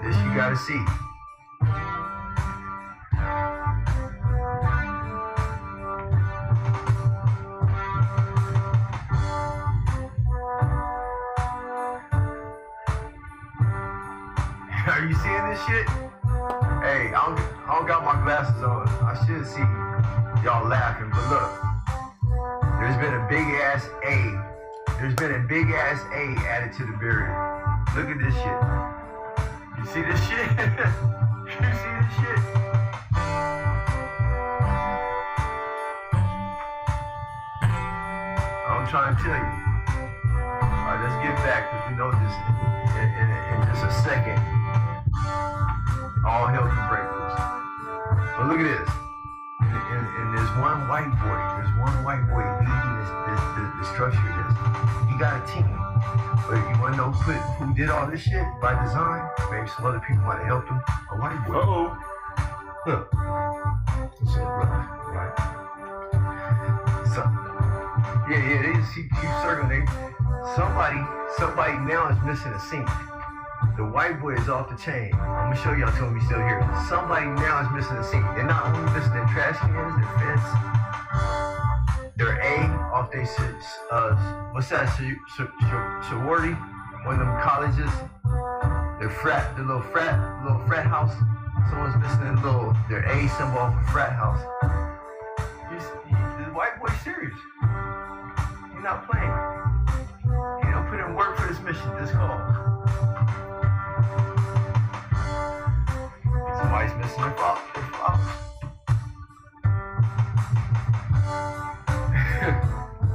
Speaker 3: This you gotta see. Are you seeing this shit? Hey, I don't got my glasses on. I should see y'all laughing, but look. There's been a big ass A. There's been a big ass A added to the barrier. Look at this shit. You see this shit? You see this shit? I'm trying to tell you. All right, let's get back because we know this in just a second. All hell can break loose. But look at this. And there's one white boy. There's one white boy leading the structure of this. He got a team. But you want to know who did all this shit by design? Maybe some other people might have helped him. A white boy.
Speaker 1: Uh-oh.
Speaker 3: Look. What's up, brother? Right. So, yeah, they just keep circling. Somebody now is missing a sink. The white boy is off the chain. I'm gonna show y'all to him he's still here. Somebody now is missing a sink. They're not only missing their trash cans, their fence, their A off their what's that? Sorority? One of them colleges. The little frat house. Someone's missing their A symbol off a frat house. The white boy's serious. He's not playing. He don't put in work for this mission, this cause. Somebody's missing their flowers.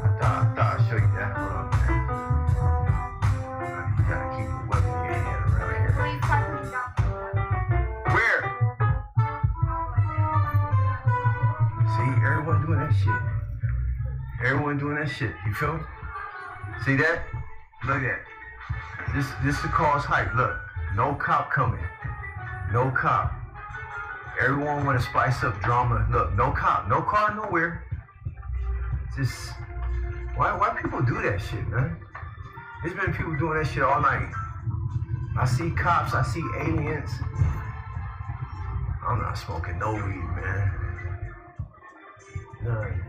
Speaker 3: I thought I'd show you that. You gotta keep a weapon in your hand around here. Where? See, everyone doing that shit. Everyone doing that shit. You feel me? See that? Look at that. This is cause hype. Look, no cop coming. No cop. Everyone want to spice up drama. Look, no cop, no car, nowhere. Just why people do that shit, man? There's been people doing that shit all night. I see cops, I see aliens. I'm not smoking no weed, man. None.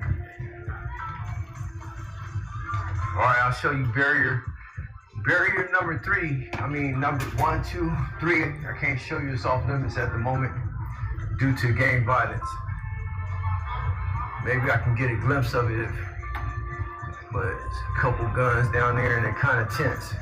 Speaker 3: All right, I'll show you barrier number 3. I mean, number 1, 2, 3. I can't show you, it's off limits at the moment due to gang violence. Maybe I can get a glimpse of it, but it's a couple guns down there and they're kind of tense.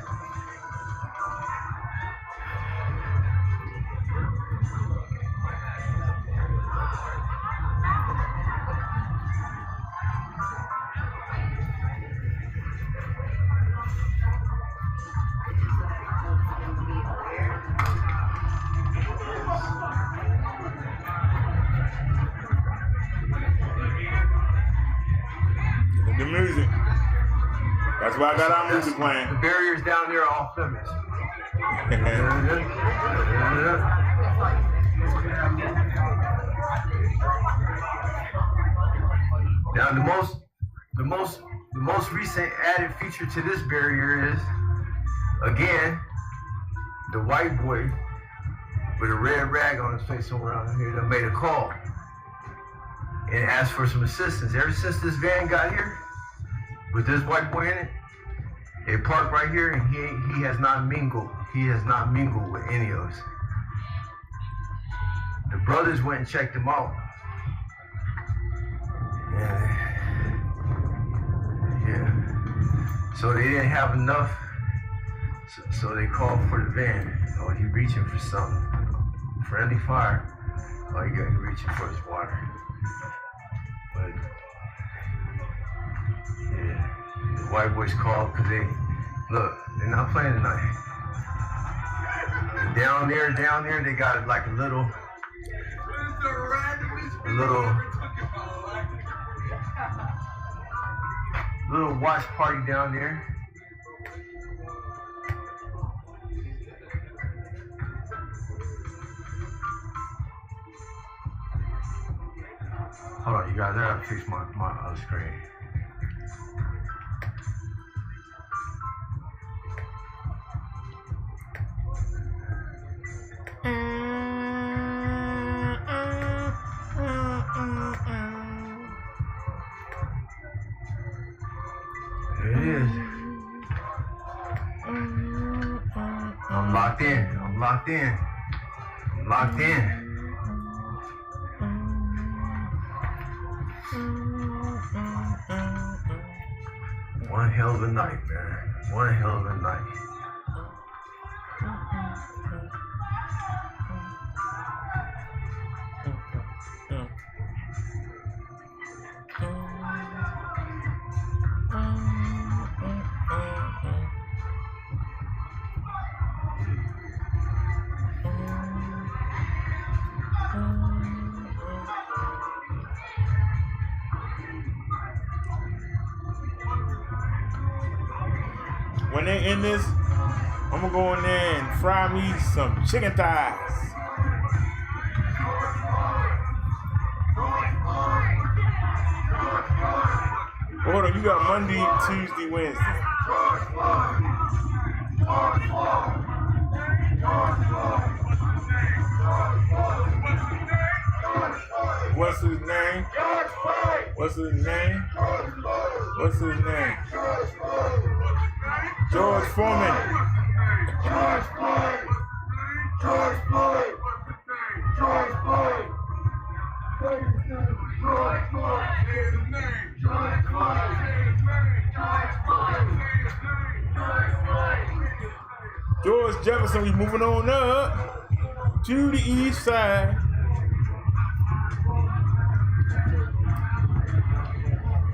Speaker 1: The music. That's why I got our music playing.
Speaker 3: The barriers down there are off limits. Now the most recent added feature to this barrier is, again, the white boy with a red rag on his face somewhere around here that made a call and asked for some assistance. Ever since this van got here, with this white boy in it, it parked right here, and he has not mingled. He has not mingled with any of us. The brothers went and checked him out. Yeah. So they didn't have enough. So they called for the van. Oh, he reaching for something. Friendly fire. Oh, he reaching for his water. But yeah, the white boys called because they're not playing tonight. And down there, they got like a little watch party down there. Hold on, you guys, I gotta fix my other screen. There it is. I'm locked in. One hell of a night, man. One hell of a night.
Speaker 1: When they end this, I'm gonna go in there and fry me some chicken thighs. Hold on, you got Monday, Tuesday, Wednesday. What's his name? What's his name? What's his name? George Foreman. George Floyd. George Floyd. George Floyd. George Floyd. George Floyd. George Jefferson, we moving on up to the east side.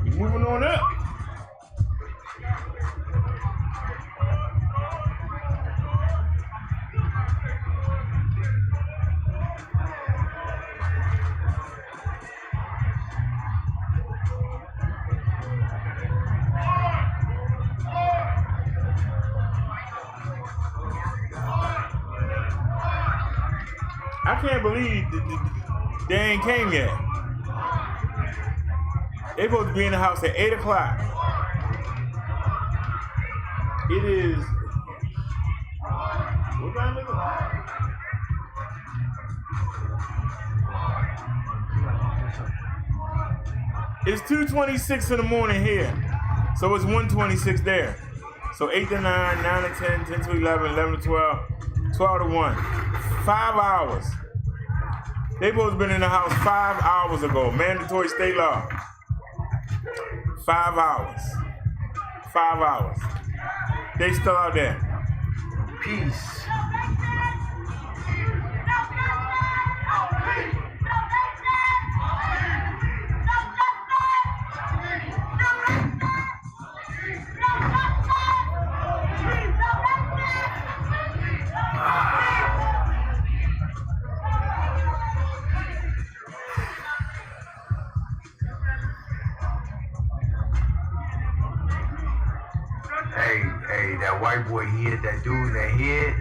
Speaker 1: We moving on up. I can't believe they ain't came yet. They supposed to be in the house at 8 o'clock. It is. What time is it? It's 2:26 in the morning here. So it's 1:26 there. So 8 to 9, 9 to 10, 10 to 11, 11 to 12, 12 to 1. 5 hours. They supposed to been in the house 5 hours ago. Mandatory state law. 5 hours. 5 hours. They still out there.
Speaker 3: Peace. Hey, that white boy, he hit that dude in the head.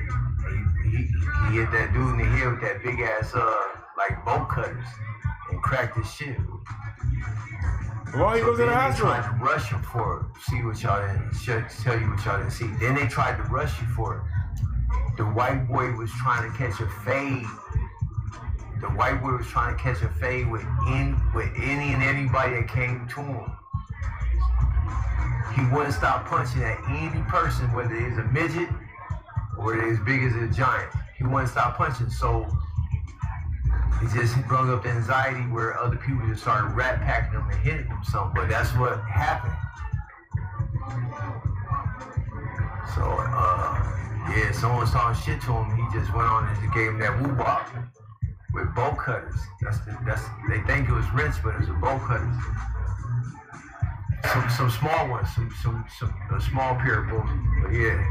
Speaker 3: He hit that dude in the head with that big ass, like bolt cutters and cracked his shit.
Speaker 1: Why he goes to the hospital?
Speaker 3: They tried to rush him for it. See what y'all didn't, tell you what y'all didn't see. Then they tried to rush you for it. The white boy was trying to catch a fade. The white boy was trying to catch a fade with any and anybody that came to him. He wouldn't stop punching at any person, whether it's a midget or they're as big as a giant. He wouldn't stop punching, so it just brought up the anxiety where other people just started rat packing him and hitting him something. But that's what happened. So, yeah, someone was talking shit to him. He just went on and just gave him that woo-wop with bolt cutters. They think it was wrench, but it was a bolt cutters. Some small ones, a small pair of bolts. But yeah,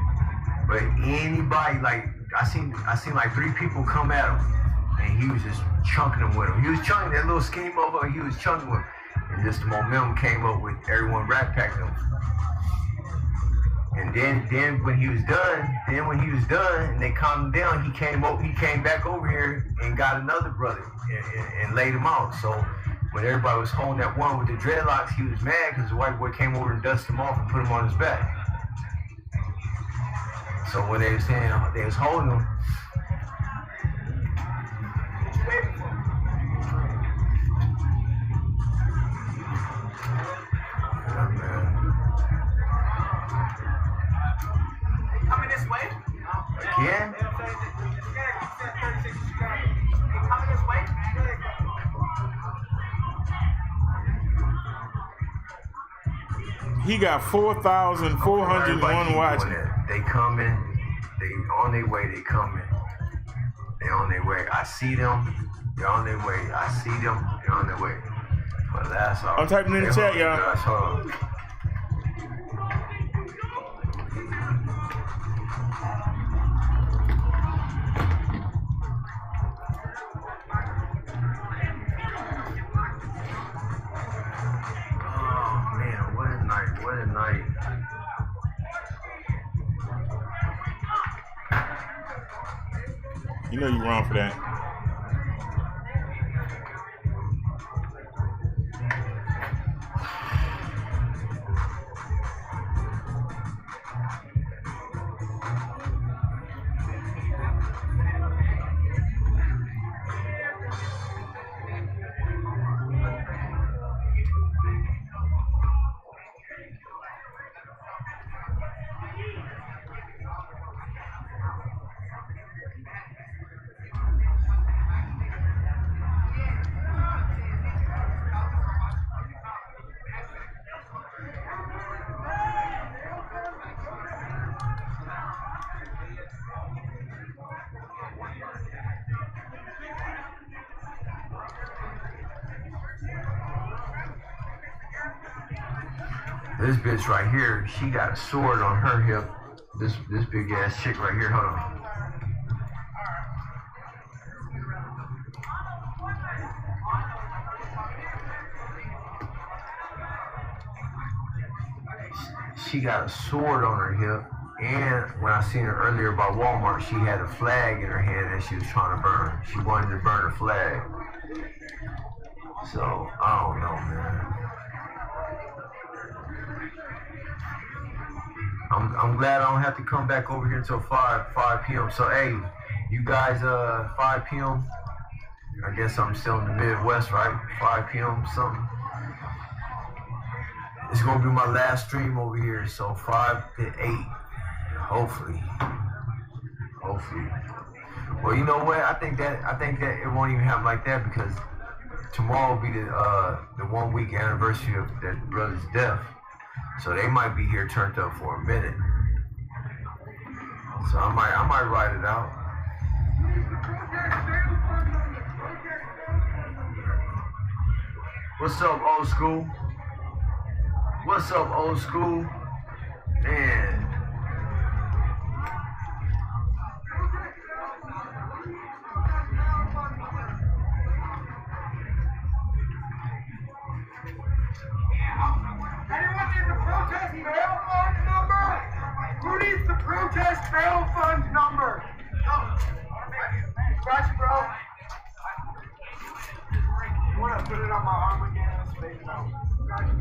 Speaker 3: but anybody, like I seen like 3 people come at him, and he was just chunking them with him. He was chunking that little skinny motherfucker. He was chunking with him, and just the momentum came up with everyone rat packing him. And then when he was done, and they calmed him down, he came back over here and got another brother and laid him out. So when everybody was holding that one with the dreadlocks, he was mad because the white boy came over and dusted him off and put him on his back. So when they was saying they was holding him,
Speaker 8: Coming this way?
Speaker 3: again?
Speaker 8: Coming this way?
Speaker 1: He got 4,401 watching.
Speaker 3: They coming. They on their way. They coming. They on their way. I see them. They're on their way. I see them. They're on their way. But that's all.
Speaker 1: I'm typing in the chat, y'all.
Speaker 3: That's all.
Speaker 1: You know you wrong for that.
Speaker 3: This bitch right here, she got a sword on her hip. This big ass chick right here, hold on. She got a sword on her hip, and when I seen her earlier by Walmart, she had a flag in her hand that she was trying to burn. She wanted to burn a flag. So, I don't know, man. I'm glad I don't have to come back over here until 5 p.m. So, hey, you guys, 5 p.m., I guess I'm still in the Midwest, right? 5 p.m. something. It's gonna be my last stream over here, so 5 to 8, hopefully. Well, you know what? I think that it won't even happen like that because tomorrow will be the 1 week anniversary of that brother's death. So they might be here turned up for a minute. So I might ride it out. What's up, old school? What's up, old school? Man.
Speaker 8: Anyone need the protest bail fund number? Who needs the protest bail fund number? Got you, bro. You want to put it on my arm again? Let's fake it out. Got you.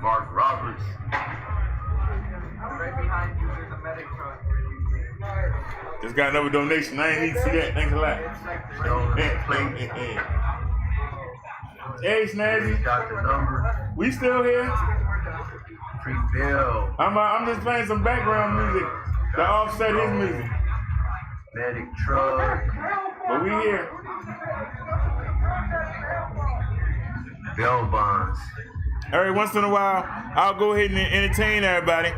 Speaker 3: Mark Roberts.
Speaker 8: Right behind you, there's a medic truck.
Speaker 1: Just got another donation. I ain't need to see that. Thanks a lot. Hey, Snazzy.
Speaker 3: Got the number.
Speaker 1: We still here.
Speaker 3: Free bill.
Speaker 1: I'm just playing some background music to offset his music.
Speaker 3: Medic truck.
Speaker 1: But we here.
Speaker 3: Bail bonds.
Speaker 1: Every once in a while, I'll go ahead and entertain everybody.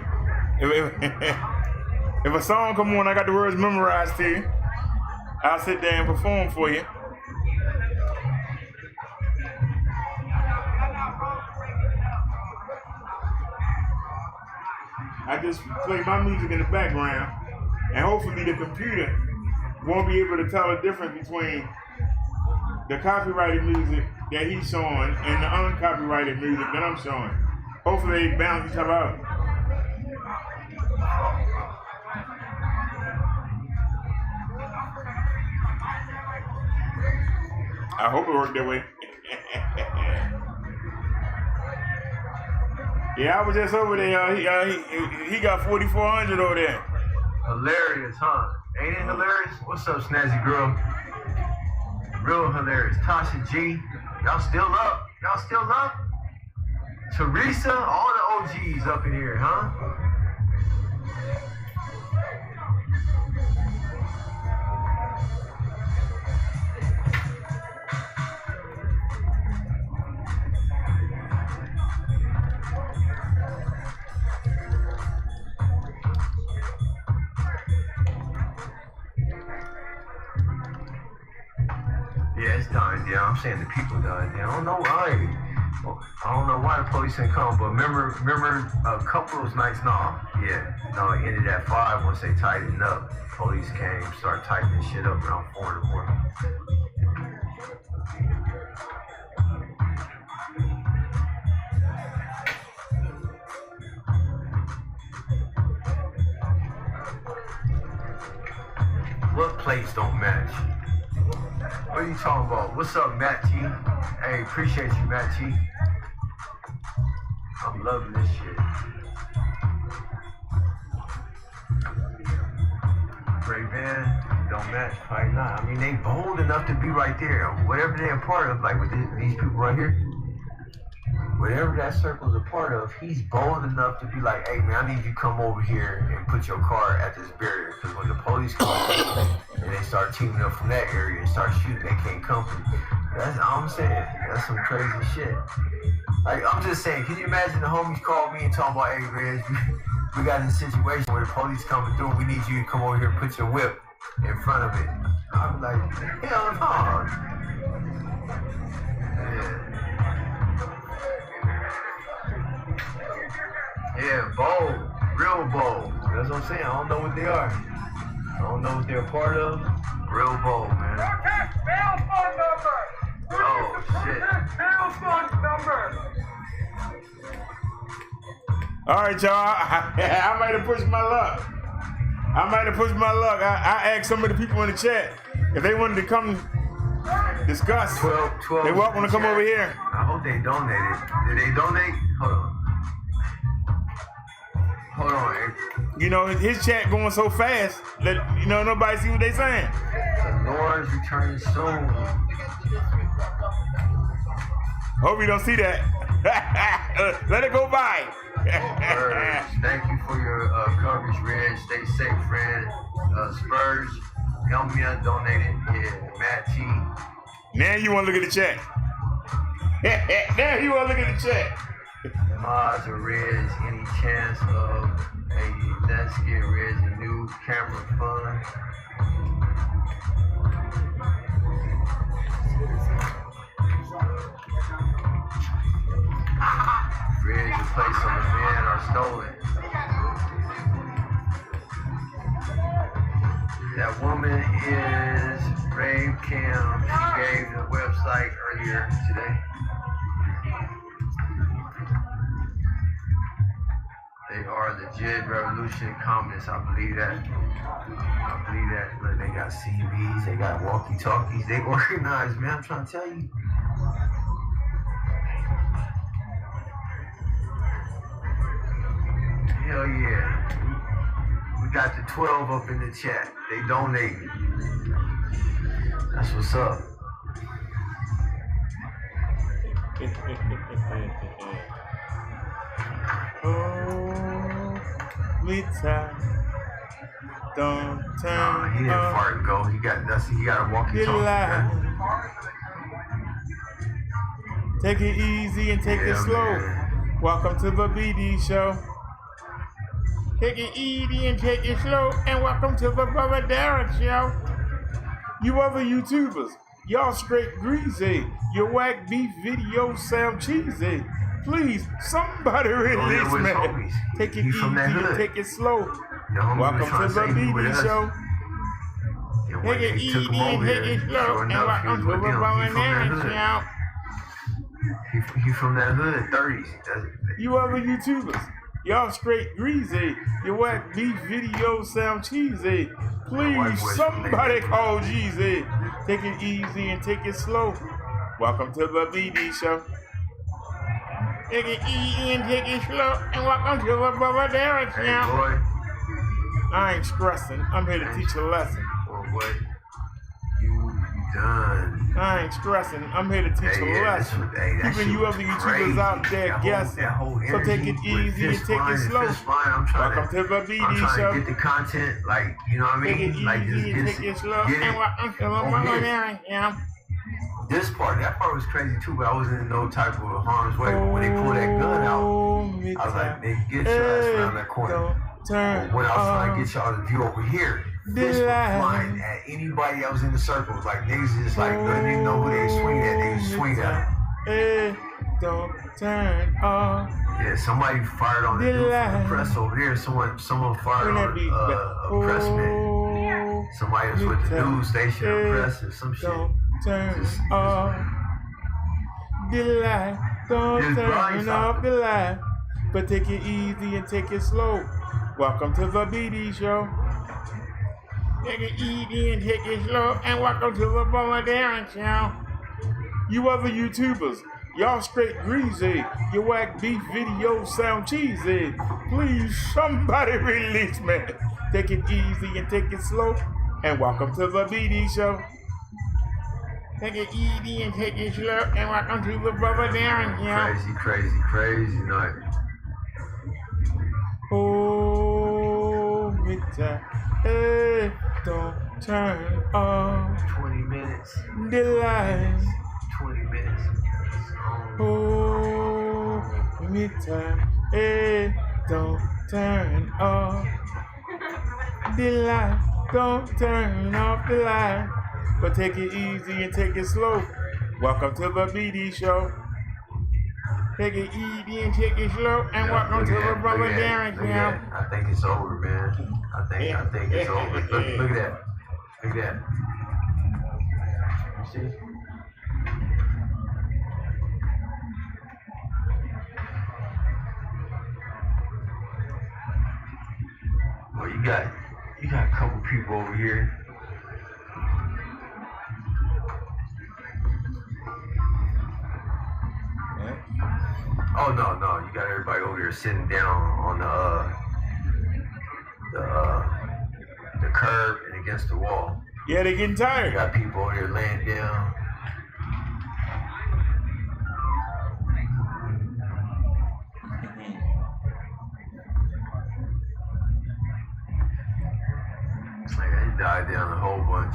Speaker 1: If a song come on, I got the words memorized to you. I'll sit there and perform for you. I just play my music in the background, and hopefully the computer won't be able to tell the difference between the copyrighted music that he's showing and the uncopyrighted music that I'm showing. Hopefully they balance each other out. I hope it worked that way. Yeah, I was just over there. He got 4,400 over there.
Speaker 3: Hilarious, huh? Ain't it hilarious? What's up, Snazzy girl? Real hilarious. Tasha G, y'all still up? Y'all still up? Teresa, all the OGs up in here, huh? Yeah, it's dying down. I'm saying the people dying down. I don't know why. I don't know why the police didn't come, but remember a couple of those nights, it ended at 5 once they tightened up. Police came, started tightening shit up around 4 in the morning. What plates don't match? What are you talking about? What's up, Matt T? Hey, appreciate you, Matt T. I'm loving this shit. Ray Ban, don't match, probably not. I mean, they bold enough to be right there. Whatever they're a part of, like with these people right here, whatever that circle's a part of, he's bold enough to be like, hey man, I need you to come over here and put your car at this barrier. Because when the police come and they start teaming up from that area and start shooting, they can't come from you. That's all I'm saying. That's some crazy shit. Like, I'm just saying, can you imagine the homies called me and talking about, hey man, we got in a situation where the police coming through and we need you to come over here and put your whip in front of it. I'm like, hell no. Yeah, bold, real bold. That's what I'm saying. I don't know what they are. I don't know what they're a part of. Real bold, man.
Speaker 12: Bail fund number.
Speaker 3: Oh shit.
Speaker 12: Bail fund number.
Speaker 1: All right, y'all. I might have pushed my luck. I asked some of the people in the chat if they wanted to come discuss.
Speaker 3: 12
Speaker 1: they welcome to come over here.
Speaker 3: I hope they donated. Did they donate? Hold on.
Speaker 1: You know, his chat going so fast that, you know, nobody see what they saying.
Speaker 3: The Lord's returning soon.
Speaker 1: Hope you don't see that. Let it go by.
Speaker 3: Thank you for your coverage, Red. Stay safe, friend. Spurs, Elmia donated. Yeah, Matt T.
Speaker 1: Now you want to look at the chat. Now you want to look at the chat.
Speaker 3: Mods or Reds, any chance of let's get Reds a new camera fund? Reds replaced on the van are stolen. That woman is Rave Cam. She gave the website earlier today. They are legit revolution communists. I believe that. Look, they got CBs, they got walkie-talkies. They organized, man. I'm trying to tell you. Hell yeah. We got the 12 up in the chat. They donated. That's what's up.
Speaker 1: Don't turn.
Speaker 3: He didn't fart and go. He got a walkie-talkie.
Speaker 1: Take it easy and take it slow. Man. Welcome to the BD show. Take it easy and take it slow. And welcome to the Brother Derrick show. You other YouTubers, y'all straight greasy. Your whack beef videos sound cheesy. Please, somebody release me. Take it easy and take it slow. Welcome to the BD show. Take it easy and take it slow. And welcome to the Brother Derrick show.
Speaker 3: He from that hood, 30s.
Speaker 1: You other YouTubers, y'all straight greasy. Your whack beef videos sound cheesy. Please, somebody call Jeezy. Take it easy and take it slow. Welcome to the BD show. Take it easy and take it slow. And welcome to the Brother Derrick show.
Speaker 3: Hey, boy.
Speaker 1: I ain't stressing. I'm here to teach a lesson.
Speaker 3: Well, what? You done.
Speaker 1: I ain't stressing. I'm here to teach a lesson. Keeping you other YouTubers out there guessing. So take it easy and take it slow. Welcome to the BD show.
Speaker 3: Get the content, like, you know what I mean?
Speaker 1: Take it
Speaker 3: like,
Speaker 1: easy and take it slow. And welcome to the Brother Derrick show.
Speaker 3: That part was crazy too, but I wasn't in no type of harm's way. But when they pulled that gun out, I was like, they get your ass around that corner. When I was trying to get y'all to view over here, this was flying at anybody that was in the circle. Like, niggas just like, they didn't know who they swing at, they just swing at them.
Speaker 1: don't turn off.
Speaker 3: Yeah, somebody fired on the dude from the press over here. Someone fired on a pressman. Somebody was with the news station or press or some shit.
Speaker 1: Don't turn off the light. Don't turn off the light. But take it easy and take it slow. Welcome to the BD show. Take it easy and take it slow. And welcome to the Volunteering show. You other YouTubers, y'all straight greasy. Your whack beef videos sound cheesy. Please, somebody release me. Take it easy and take it slow. And welcome to the BD show. Take it easy and take it slow. And welcome to the Brother Darren show.
Speaker 3: Crazy night.
Speaker 1: Oh, midnight. Hey, don't turn off
Speaker 3: 20 minutes.
Speaker 1: The lights.
Speaker 3: 20 minutes.
Speaker 1: Oh, midnight. Hey, don't turn off the light. Don't turn off the light. But take it easy and take it slow. Welcome to the BD show. Take it easy and take it slow. And welcome to the Brother Darren show.
Speaker 3: I think it's over, man. I think it's over. Look at that. Look at that. You see? Well, you got a couple people over here. Oh no, you got everybody over here sitting down on the curb and against the wall.
Speaker 1: Yeah, they're getting tired.
Speaker 3: You got people over here laying down. It died down a whole bunch.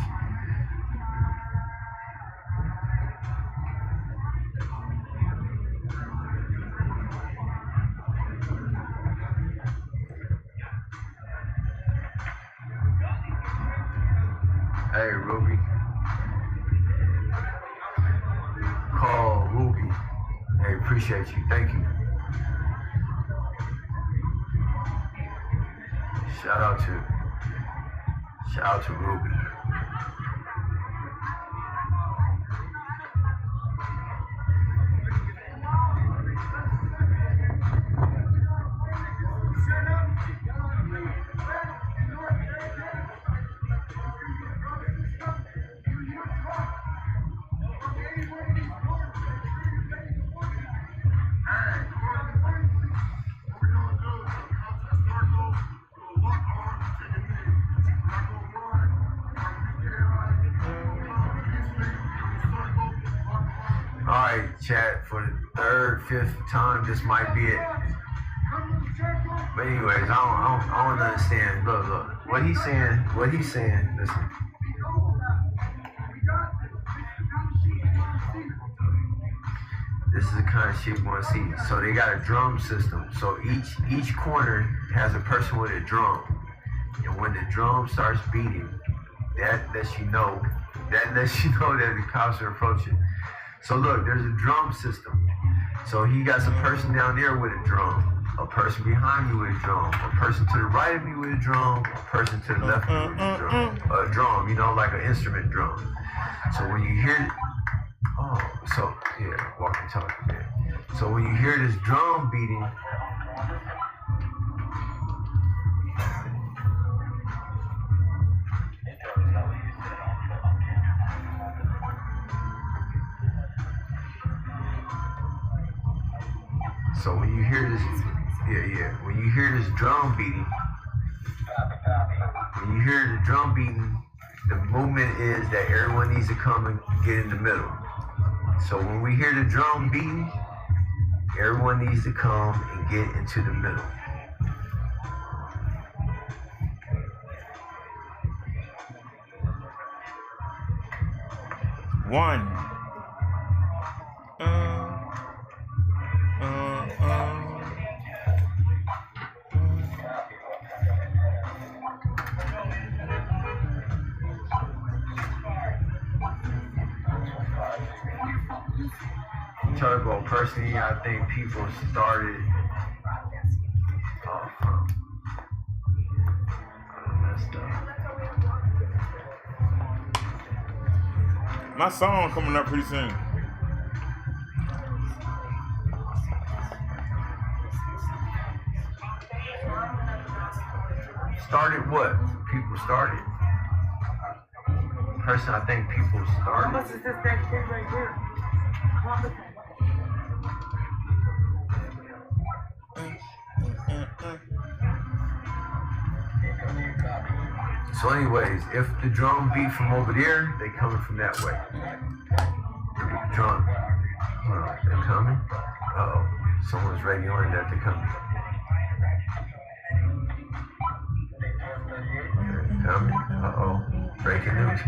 Speaker 3: Hey, Ruby. Call Ruby. Hey, appreciate you. Thank you. Shout out to Ruby. Alright, chat, for the third, fifth time, this might be it. But anyways, I don't understand. Look, what he's saying, listen. This is the kind of shit you want to see. So they got a drum system. So each corner has a person with a drum. And when the drum starts beating, that lets you know that the cops are approaching. So look, there's a drum system. So he got some person down there with a drum, a person behind me with a drum, a person to the right of me with a drum, a person to the left of me with a drum. A drum, like an instrument drum. So when you hear walking talk. Yeah. So when you hear this drum beating, when you hear this drum beating, the movement is that everyone needs to come and get in the middle. So when we hear the drum beating, everyone needs to come and get into the middle.
Speaker 1: One.
Speaker 3: Turbo. Personally, I think people started. Oh, fuck. I messed up.
Speaker 1: My song coming up pretty soon.
Speaker 3: Started what? People started. Person, I think people started.
Speaker 8: How much is this next thing right here?
Speaker 3: So anyways, if the drum beat from over there, they coming from that way. The drum. They're coming? Uh-oh. Someone's radioing that they're coming. They're coming? Uh-oh. Breaking news.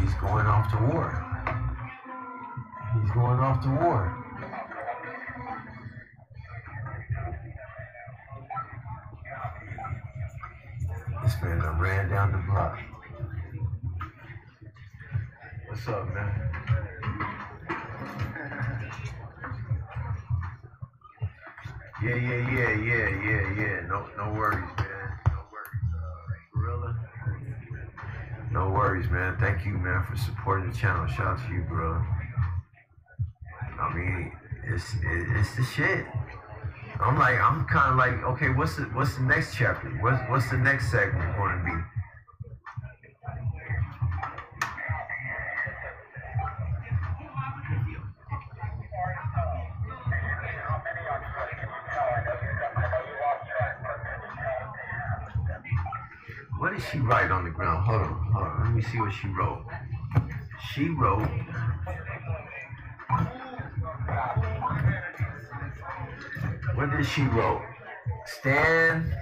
Speaker 3: He's going off to war. He's going off to war. This man done ran down the block. What's up, man? Yeah. No worries, man. No worries, Gorilla. No worries, man. Thank you, man, for supporting the channel. Shout out to you, bro. I mean, it's the shit. I'm kind of like, okay, what's the next chapter? What's the next segment going to be? What did she write on the ground? Hold on. Let me see what she wrote. She wrote. What did she wrote? Stand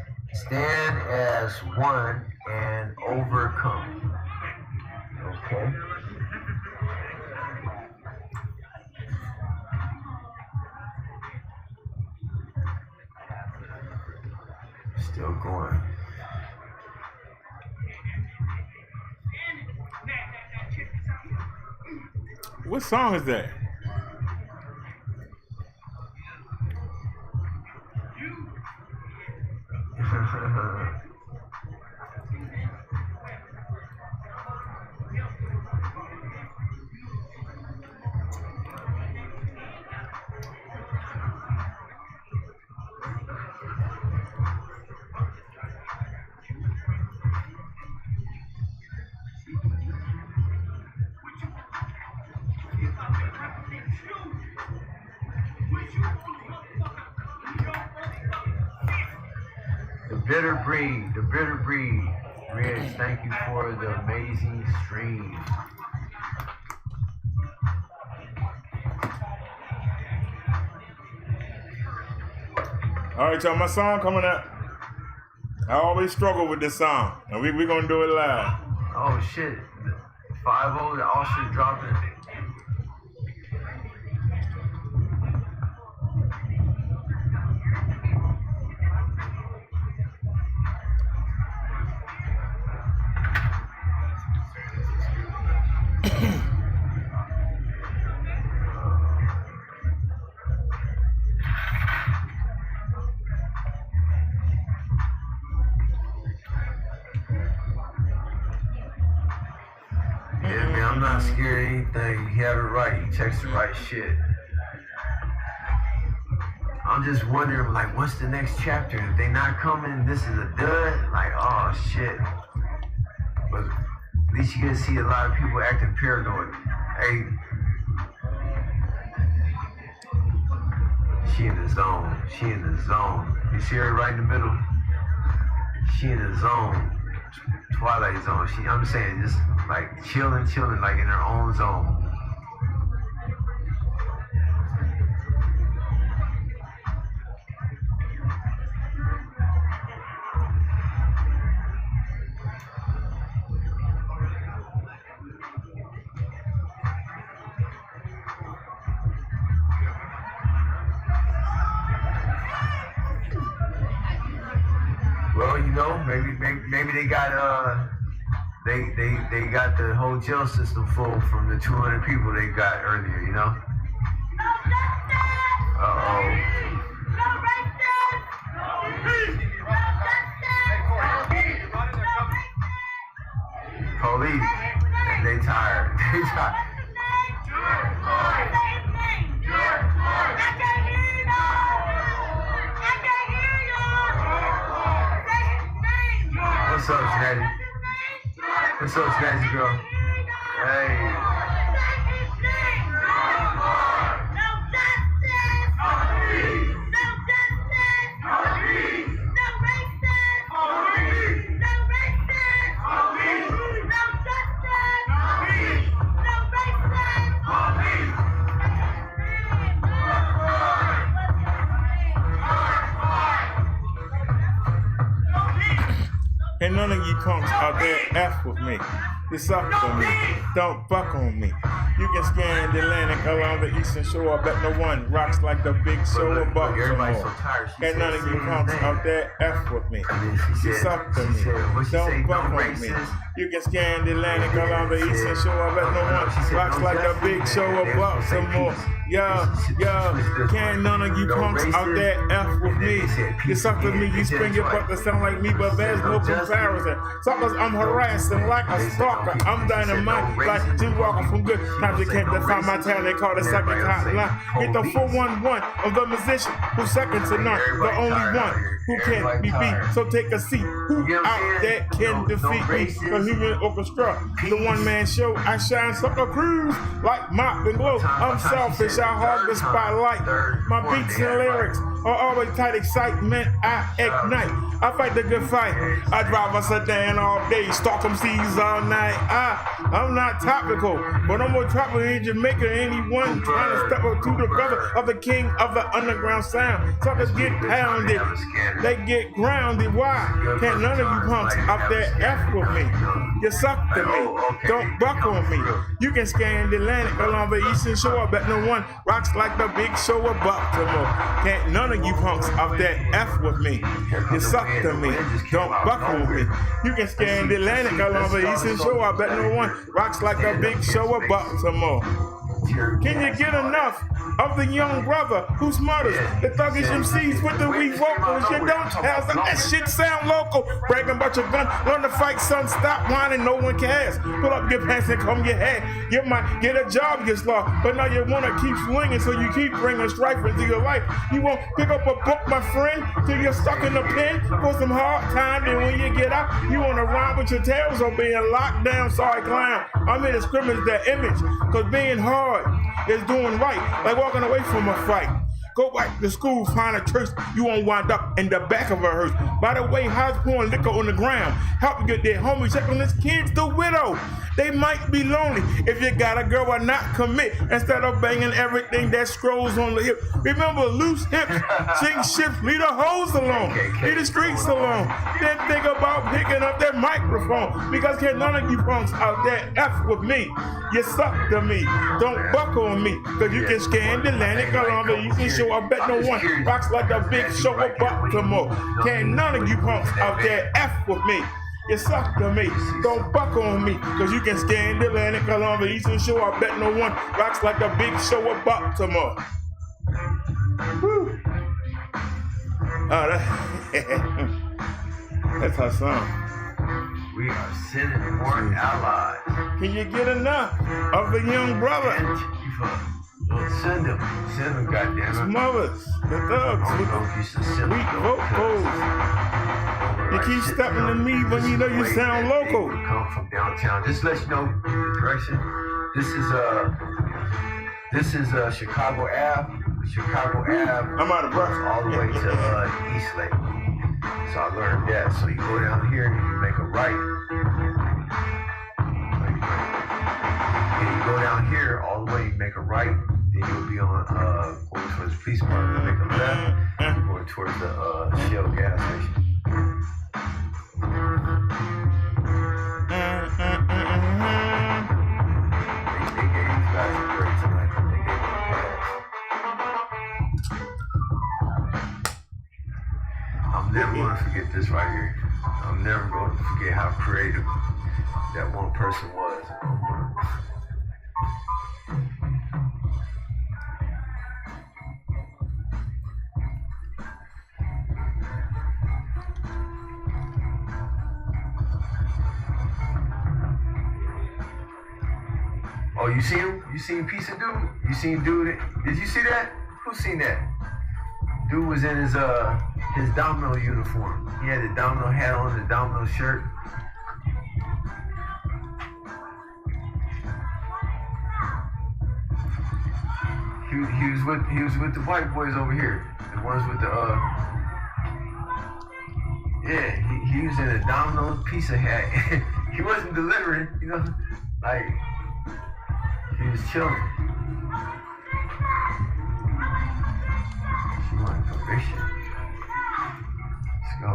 Speaker 3: as one and overcome. Okay. Still going.
Speaker 1: What song is that?
Speaker 3: The bitter breed. Riots, thank you for the amazing stream.
Speaker 1: All right, y'all, my song coming up. I always struggle with this song, and we're going to do it live.
Speaker 3: Oh, shit. 5-0, the Usher dropping. Yeah, man, I'm not scared of anything. You have it right. You text the right shit. I'm just wondering, like, what's the next chapter? If they not coming, this is a dud. Like, oh shit. But at least you get to see a lot of people acting paranoid. Hey, she in the zone. She in the zone. You see her right in the middle? She in the zone. Twilight zone. I'm saying just like chilling, like in her own zone. maybe they got they got the whole jail system full from the 200 people they got earlier, you know? Police, they tired. They tired. What's up, Snazzy? What's up, Snazzy girl? Hey.
Speaker 1: And none of you punks out there F with me. You suck for me. Don't fuck on me. You can scan the Atlantic along the eastern shore. I bet no one rocks like the big show of Baltimore. And none of you punks out there F with me. You suck for me. Don't fuck on me. You can scan the Atlantic along the eastern shore. I bet no one rocks like the big show of Baltimore. Yo, can't none of you punks out there F with me. You suck with me, you spring your butt to sound like me, but there's no comparison. Suckers, I'm harassing like a stalker. I'm dynamite like Jim Walker from Good Times. You can't define my talent, they call it second time line. Get the 411 of the musician who's second to none, the only one who can't be beat. So take a seat. Who out there can defeat me? The human orchestra, the one-man show. I shine sucker cruise like mop and glow. I'm selfish. I hog the spotlight. My beats and lyrics are always tight excitement. I ignite. I fight the good fight. I drive a sedan all day, stalk them seas all night. I'm not topical, but I'm more tropical in Jamaica. Anyone trying to step up to the brother of the king of the underground sound. Suckers get pounded. They get grounded. Why? Can't none of you punks out there F with me. You suck to me. Don't buck on me. You can scan the Atlantic along the eastern shore. I bet no one rocks like the big show of Baltimore. Can't none of you punks out there F with me. You suck to me. Don't buck on me. You can scan the Atlantic along the eastern shore. I bet no one rocks like the big show of Baltimore. Can you get enough of the young brother who smutters the thuggish MCs with the weak vocals? You don't tell them that shit sound local. Bragging about your gun, learn to fight, son. Stop whining, no one cares. Pull up your pants and comb your hair. You might get a job, get slow, but now you wanna keep swinging, so you keep bringing strife into your life. You won't pick up a book, my friend, till you're stuck in the pen for some hard time. And when you get out, you wanna rhyme with your tails on being locked down. Sorry, clown. I'm here to scrimmage that image, cause being hard is doing right, like walking away from a fight. Go back to school, find a church, you won't wind up in the back of a hearse. By the way, how's pouring liquor on the ground? Help you get their homies, check on this kid's the widow. They might be lonely if you got a girl or not commit. Instead of banging everything that scrolls on the hip. Remember, loose hips, sing ships, leave the hoes alone, leave the streets alone. Then think about picking up that microphone, because can't none of you punks out there F with me. You suck to me. Don't buck on me, cause you can scan the Atlantic along the eastern shore. I bet no one rocks like a big show of Baltimore. Can't none of you punks out there F with me. You suck to me. Don't buck on me, cause you can scan the Atlantic along the eastern shore. I bet no one rocks like a big show of Baltimore. Woo. Oh, that's our song.
Speaker 3: We are sending more allies.
Speaker 1: Can you get enough of the young brother?
Speaker 3: Send them, goddamn.
Speaker 1: Smothers, the thugs with the weak vocals. You keep stepping to me when you know you sound local.
Speaker 3: Come from downtown. Just let you know the direction. This is Chicago Ave. Chicago Ave.
Speaker 1: I'm out of breath.
Speaker 3: All the way to East Lake. So I learned that. So you go down here and you make a right. And you go down here all the way, you make a right. Then you'll be on going towards the police department, make a left, going towards the Shell gas station. They gave these guys a break tonight. They gave them a pass. I'm never gonna forget this right here. I'm bro, to forget how creative that one person was. Oh, you see him? You seen Piece of Dude? You seen Dude? Did you see that? Who seen that? Dude was in his domino uniform. He had the domino hat on, the domino shirt. He was with the white boys over here. The ones with the yeah, he was in a domino pizza hat. He wasn't delivering, you know, like he was chilling. She wanted conviction. Let's go.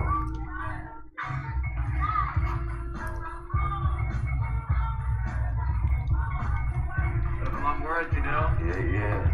Speaker 16: That's a long word, you know?
Speaker 3: Yeah.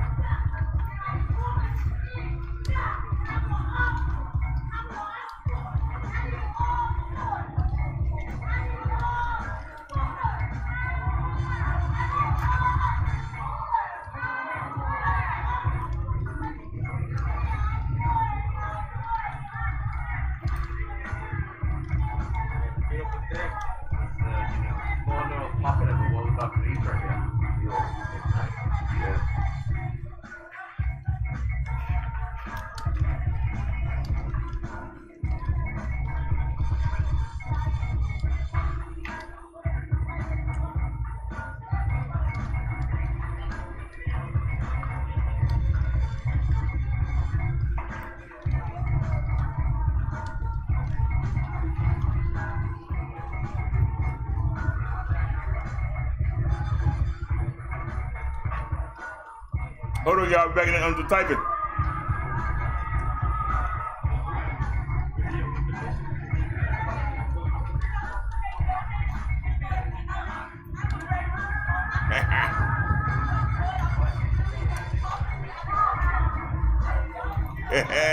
Speaker 1: Hold on, y'all. Back in under typing.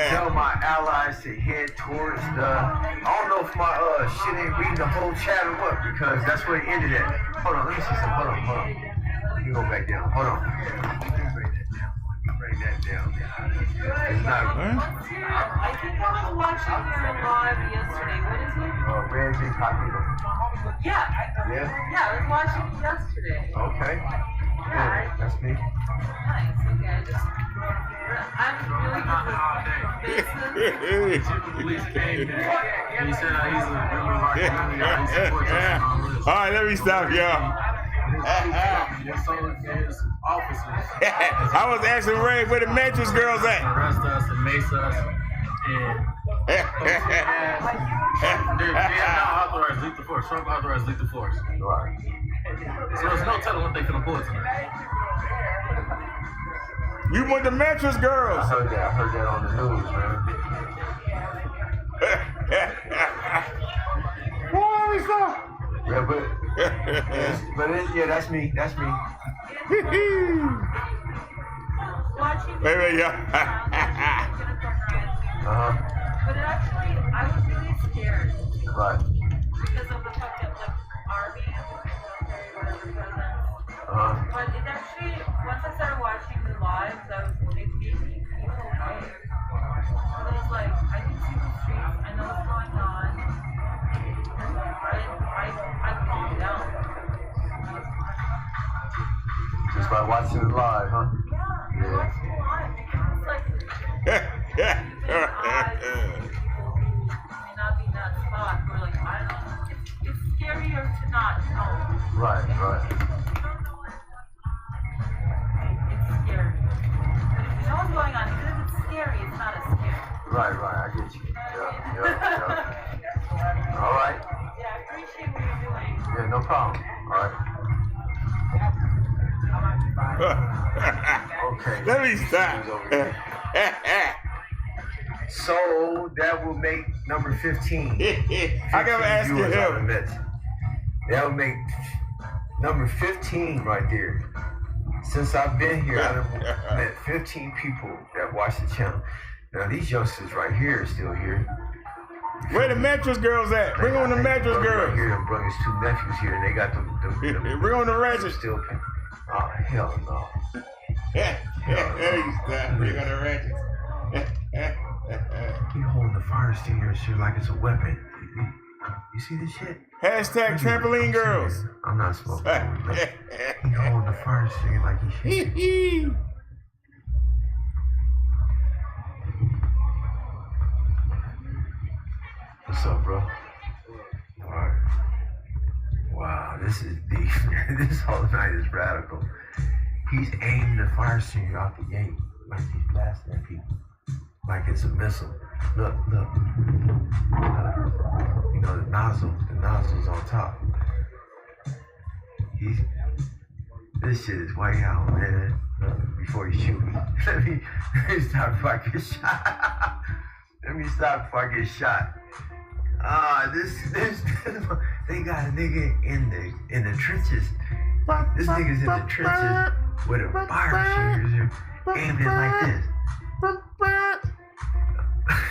Speaker 3: Tell my allies to head towards the. I don't know if my shit ain't reading the whole chat or what, because that's where it ended at. Hold on, let me see something. Hold on. Let me go back down. Hold on. Bring that down. It's not.
Speaker 2: I think I was watching your live yesterday. What is it?
Speaker 3: Red Incognito.
Speaker 2: Yeah.
Speaker 3: Yeah?
Speaker 2: Yeah, I was watching it yesterday.
Speaker 3: Okay.
Speaker 2: Yeah.
Speaker 3: That's me.
Speaker 2: Nice. Okay. I'm really good with business.
Speaker 16: Police came in. He said he's a member of our community. He supports us on all this.
Speaker 1: All right, let me stop, y'all.
Speaker 16: His officers.
Speaker 1: I was asking Ray where the mattress girls at.
Speaker 16: Arrest us and mace us. And they're not authorized lethal force. Trump authorized lethal force.
Speaker 3: Right.
Speaker 16: So there's no telling what they finna pull tonight.
Speaker 1: You want the mattress girls?
Speaker 3: I heard that on the news, man.
Speaker 1: Boy, stop.
Speaker 3: Yeah, that's me. That's me.
Speaker 1: Wait, yeah.
Speaker 2: But actually, I was really scared.
Speaker 3: Right.
Speaker 2: Because of the fact that, like, army and military were present. But it actually, once I started watching the lives, it made me feel okay. It was like, I can see the streets, I know what's going on. I calmed down.
Speaker 3: Just by watching it live, huh?
Speaker 2: Yeah, watching it live. It's like, may not be that spot where, like, I don't know. It's scarier to not know.
Speaker 3: Right.
Speaker 2: It's scary. But if you know what's going on, even if it's scary, it's not as scary.
Speaker 3: Right, I get you. Yeah. All right.
Speaker 2: Yeah, I appreciate what you're doing.
Speaker 3: Yeah, no problem. All right. Okay.
Speaker 1: Let me stop.
Speaker 3: So that will make number 15.
Speaker 1: I gotta ask you him.
Speaker 3: That would make number 15 right there. Since I've been here, I've met 15 people that watch the channel. Now these youngsters right here are still here.
Speaker 1: Where the mattress girls at? Bring on the mattress girls.
Speaker 3: Here, them brought his 2 nephews here, and they got them.
Speaker 1: Bring on the ratchet.
Speaker 3: Still paying. Oh hell no.
Speaker 1: Yeah, you stop. Bring on the ratchet.
Speaker 3: He holding the fire extinguisher shit like it's a weapon. You see this shit?
Speaker 1: Hashtag trampoline girls.
Speaker 3: I'm not smoking. He holding the fire extinguisher like he shit. What's up, bro? Alright. Wow, this is deep. This whole night is radical. He's aiming the fire extinguisher out the gate like he's blasting at people. Like it's a missile. Look. You know, the nozzle's on top. This shit is way out, man. Before you shoot me. Let me stop before I get shot. Let me stop before I get shot. They got a nigga in the trenches. This nigga's in the trenches with a fire extinguisher aiming like this.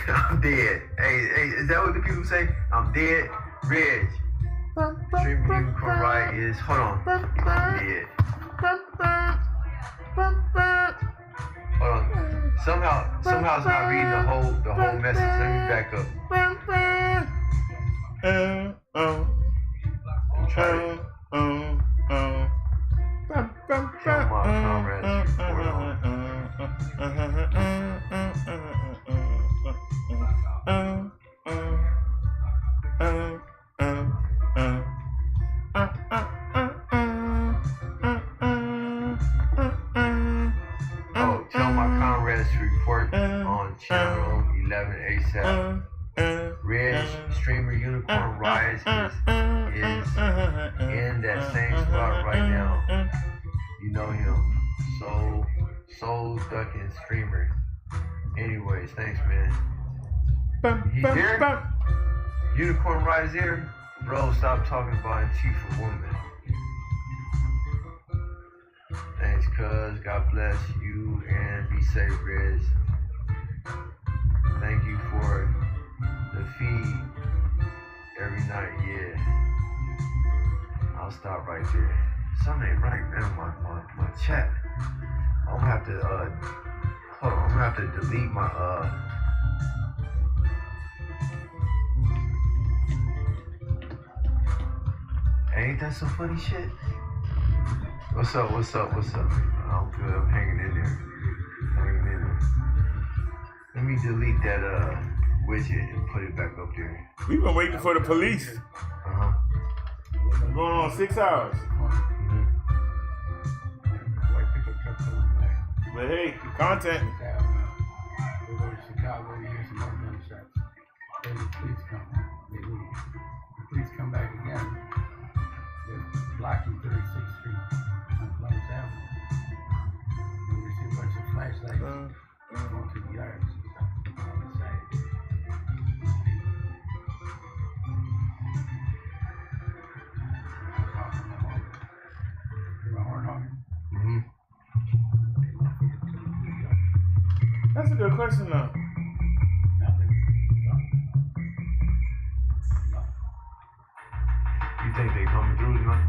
Speaker 3: I'm dead. Hey, is that what the people say? I'm dead. Reg. Stream Unicorn Riot is. Hold on. I'm dead. Hold on. Somehow it's not reading the whole message. Let me back up. I'm trying to show my comrades report on. Tell my comrades to report on channel 11 ASAP. Reg, streamer Unicorn Rise is in that same spot right now. You know him. Soul ducking streamer. Anyways, thanks, man. He's here? Unicorn Rise here? Bro, stop talking about a chief of woman. Thanks, cuz. God bless you and be safe, Reg. Thank you for the feed every night, yeah. I'll stop right there. Something ain't right, man. My chat. I'm gonna have to hold on, I'm gonna have to delete my Ain't that some funny shit? What's up? I'm good, I'm hanging in there. Let me delete that widget and put it back up there.
Speaker 1: We've been waiting for the police. Going on 6 hours. But hey, content.
Speaker 14: We'll go to Chicago to hear some more gunshots. Then the police come. They leave. The police come back again. They're blocking 36th Street on Columbus Avenue. And we see a bunch of flashlights going to the yards and stuff on the side.
Speaker 1: That's a good question, though.
Speaker 3: You think they coming through tonight?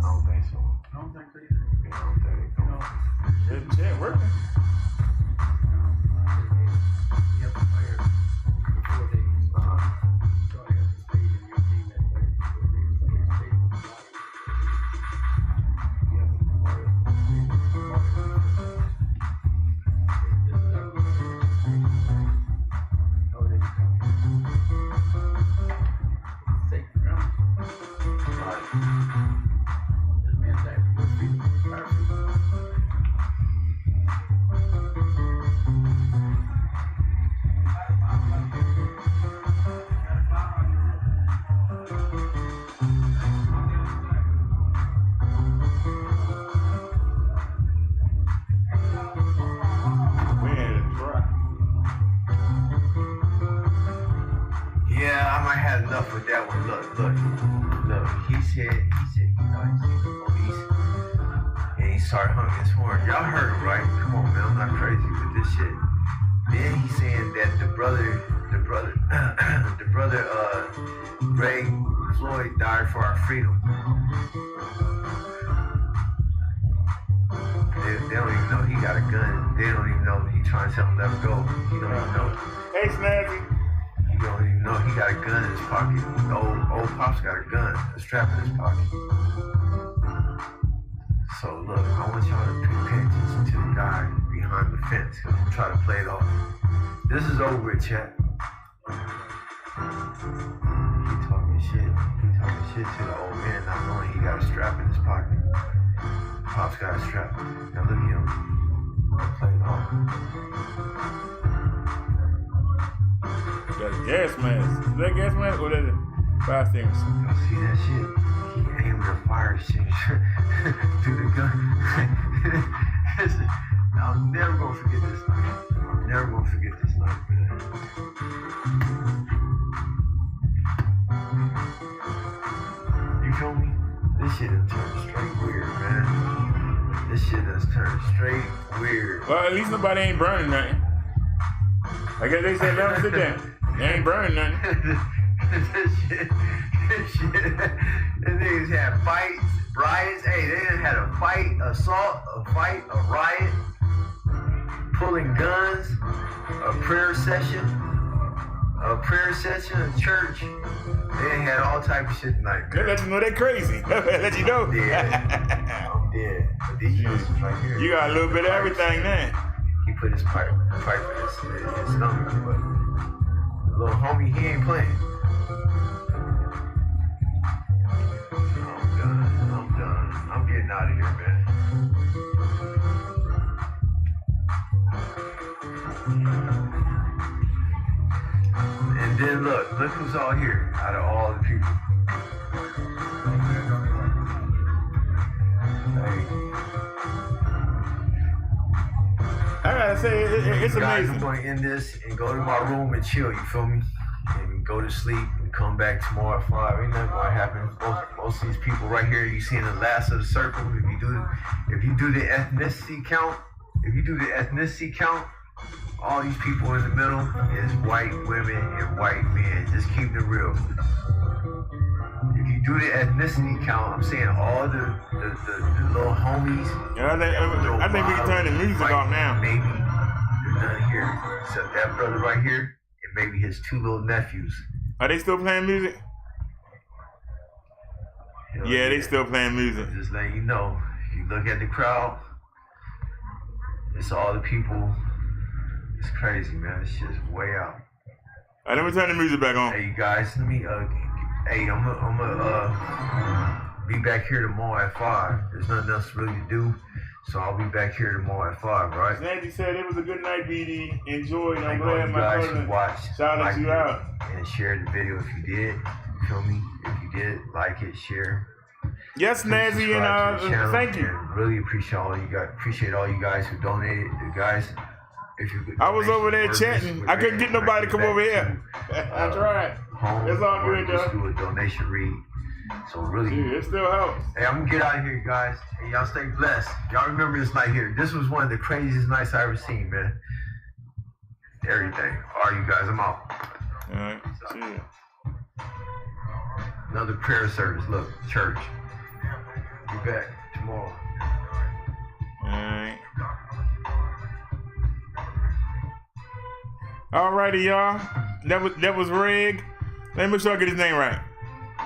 Speaker 3: I don't think so.
Speaker 14: I don't think they do.
Speaker 3: Yeah, I don't think they coming.
Speaker 1: Yeah, working.
Speaker 14: You have to fire for 4 days. So I have to stay in your team that way for 4 days. So they stay in the body. You have to fire.
Speaker 3: Yeah, I might have enough with that one. Look. He said he thought he seen the police, and he started honking his horn. Y'all heard him, right? Come on, man, I'm not crazy with this shit. Then he's saying that the brother the brother Floyd died for our freedom. They don't even know he got a gun. They don't even know he trying to tell them let him go. He don't even know.
Speaker 1: Hey, Snazzy.
Speaker 3: He don't even know he got a gun in his pocket. Old Pops got a gun, a strap in his pocket. So look, I want y'all to pay attention to the guy behind the fence. I'm trying to play it off. This is over with, chat. He talking shit. He talking shit to the old man, not knowing he got a strap in his pocket. Pops got a strap. Now look at him. Play it off.
Speaker 1: Got a gas mask. Is that gas mask or that fire extinguisher?
Speaker 3: Y'all see that shit? He aimed a fire extinguisher through the gun. I'm never gonna forget this night. I'm never gonna forget this night, man. You feel me? This shit has turned straight weird, man. This shit has turned straight weird.
Speaker 1: Well, at least nobody ain't burning nothing. I guess they said let them sit down. They ain't burning nothing.
Speaker 3: This shit. The niggas had fights, riots. Hey, they done had a fight, assault, a fight, a riot, pulling guns, a prayer session in church. They had all type of shit tonight.
Speaker 1: They let you know they crazy. Let you know.
Speaker 3: I'm dead. But these uses right here.
Speaker 1: You got a little bit of everything now.
Speaker 3: He put his pipe in his stomach, but the little homie, he ain't playing. I'm done. I'm getting out of here, man. And then look who's all here out of all the people.
Speaker 1: I gotta say, it's amazing.
Speaker 3: I'm going to end this and go to my room and chill, you feel me? And go to sleep and come back tomorrow at 5. Ain't nothing going to happen. Most of these people right here, you see in the last of the circle, if you do the ethnicity count, all these people in the middle is white women and white men. Just keep it real. If you do the ethnicity count, I'm saying all the little homies.
Speaker 1: Yeah, I think we can turn the music off now.
Speaker 3: Maybe there's none here except that brother right here and maybe his 2 little nephews.
Speaker 1: Are they still playing music? Yeah, they still playing music.
Speaker 3: Just letting you know, if you look at the crowd, it's all the people. It's crazy, man. It's just way out.
Speaker 1: All right, let me turn the music back on.
Speaker 3: Hey, you guys, let me, I'm gonna be back here tomorrow at 5. There's nothing else really to do, so I'll be back here tomorrow at 5, right?
Speaker 1: Nancy said it was a good night, BD. Enjoyed. I'm
Speaker 3: glad
Speaker 1: glad my cousin shouted you out.
Speaker 3: And share the video if you did. You feel me? If you did, like it, share.
Speaker 1: Yes, Nancy, and thank you.
Speaker 3: And really appreciate all you guys who donated. The guys,
Speaker 1: I was over there chatting. I couldn't get nobody to come over here. I tried. It's all good, though.
Speaker 3: Just do a donation read. So really,
Speaker 1: it still helps.
Speaker 3: Hey, I'm gonna get out of here, guys. Hey, y'all stay blessed. Y'all remember this night here. This was one of the craziest nights I ever seen, man. Everything. All right, you guys, I'm out.
Speaker 1: All right. See ya.
Speaker 3: Another prayer service. Look, church. Be back tomorrow.
Speaker 1: Alright. Alrighty, y'all. That was Reg. Let me make sure I get his name right.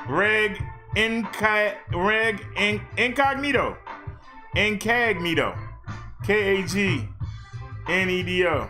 Speaker 1: Reg Incognito. Incognito. Kagnedo.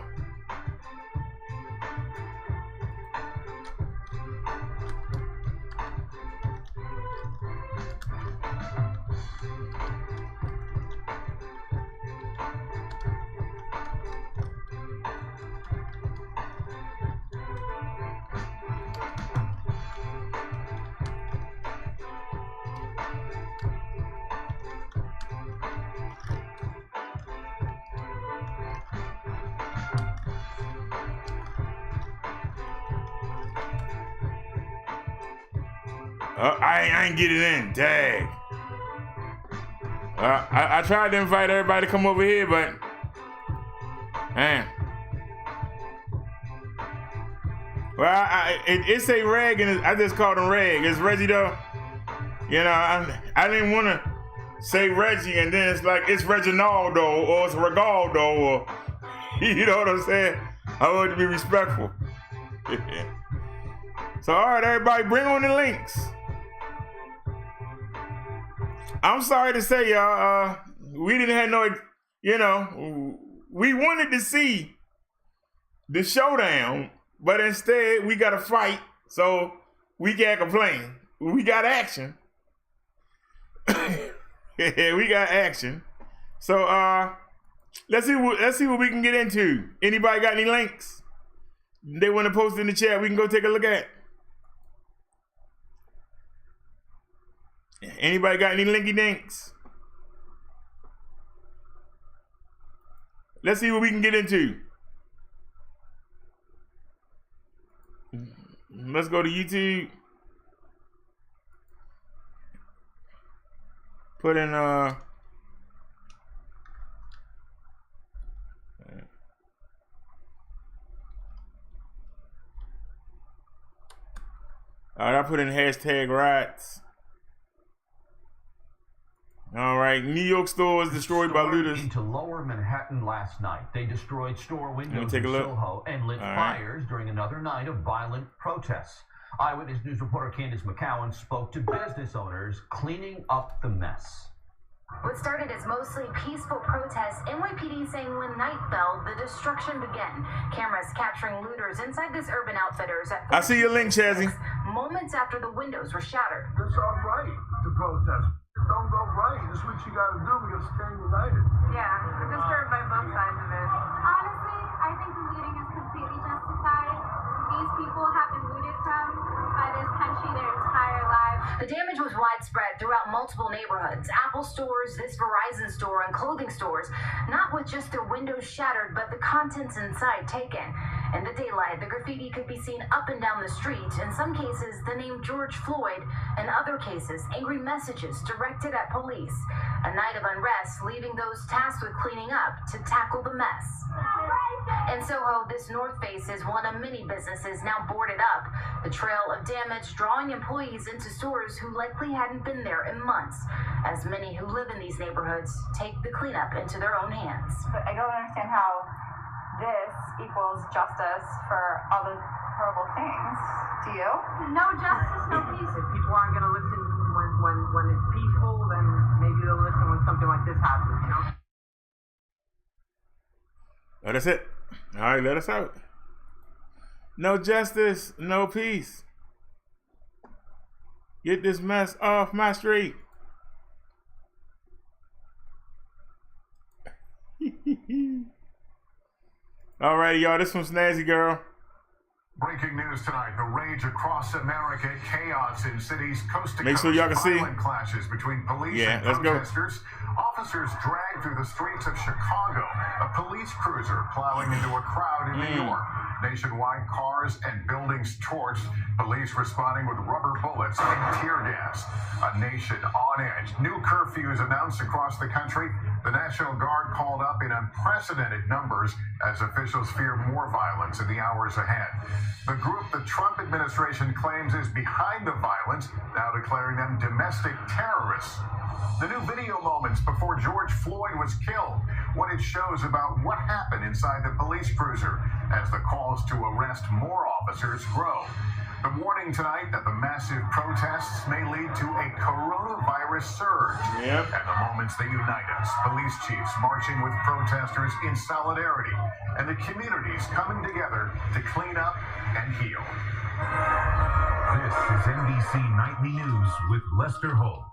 Speaker 1: I ain't get it in. Dang. I tried to invite everybody to come over here, but man, Well, it's a Reg, and I just called him Reg. It's Reggie though. You know, I didn't want to say Reggie, and then it's like it's Reginaldo or it's Regaldo, or you know what I'm saying. I want to be respectful. So, all right, everybody, bring on the links. I'm sorry to say, y'all, we didn't have no, you know, we wanted to see the showdown, but instead we got a fight, so we can't complain. We got action. Yeah, we got action. So, let's see what we can get into. Anybody got any links they want to post in the chat? We can go take a look at. Anybody got any linky dinks? Let's see what we can get into. Let's go to YouTube. Put in all right, I put in hashtag riots. All right, New York stores destroyed by looters.
Speaker 4: Into Lower Manhattan last night. They destroyed store windows in Soho and lit fires during another night of violent protests. Eyewitness News reporter Candace McCowan spoke to business owners cleaning up the mess.
Speaker 15: What started as mostly peaceful protests, NYPD saying when night fell, the destruction began. Cameras capturing looters inside this Urban Outfitters at
Speaker 1: I see your link, Chazzy.
Speaker 15: moments after the windows were shattered.
Speaker 23: It's all right to protest. Don't go right. This is what you gotta do. We gotta stay united.
Speaker 22: Yeah, we're disturbed by both sides of it. Honestly, I think the looting is completely justified. These people have been looted from by this country their entire lives.
Speaker 15: The damage was widespread throughout multiple neighborhoods. Apple stores, this Verizon store, and clothing stores. Not with just their windows shattered, but the contents inside taken. In the daylight, the graffiti could be seen up and down the street. In some cases, the name George Floyd. In other cases, angry messages directed at police. A night of unrest, leaving those tasked with cleaning up to tackle the mess. In Soho, this North Face is one of many businesses now boarded up. The trail of damage drawing employees into stores who likely hadn't been there in months, as many who live in these neighborhoods take the cleanup into their own hands.
Speaker 2: But I don't understand how this equals justice for all the horrible things. Do you?
Speaker 22: No justice, no peace.
Speaker 24: If people aren't going to listen when it's peaceful, then maybe they'll listen when something like this happens, you know?
Speaker 1: Oh, that's it. All right, let us out. No justice, no peace. Get this mess off my street. All righty, y'all. This one's Snazzy Girl.
Speaker 25: Breaking news tonight: the rage across America, chaos in cities coast to
Speaker 1: Make
Speaker 25: coast.
Speaker 1: sure y'all can see.
Speaker 25: Violent clashes between police and
Speaker 1: let's go.
Speaker 25: protesters. Officers dragged through the streets of Chicago. A police cruiser plowing into a crowd in New York. Nationwide, cars and buildings torched. Police responding with rubber bullets and tear gas. A nation on edge. New curfews announced across the country. The National Guard called up in unprecedented numbers as officials fear more violence in the hours ahead. The group the Trump administration claims is behind the violence, now declaring them domestic terrorists. The new video moments before George Floyd was killed, what it shows about what happened inside the police cruiser as the calls to arrest more officers grow. The warning tonight that the massive protests may lead to a coronavirus surge. And the moments that unite us, police chiefs marching with protesters in solidarity, and the communities coming together to clean up and heal.
Speaker 26: This is NBC Nightly News with Lester Holt.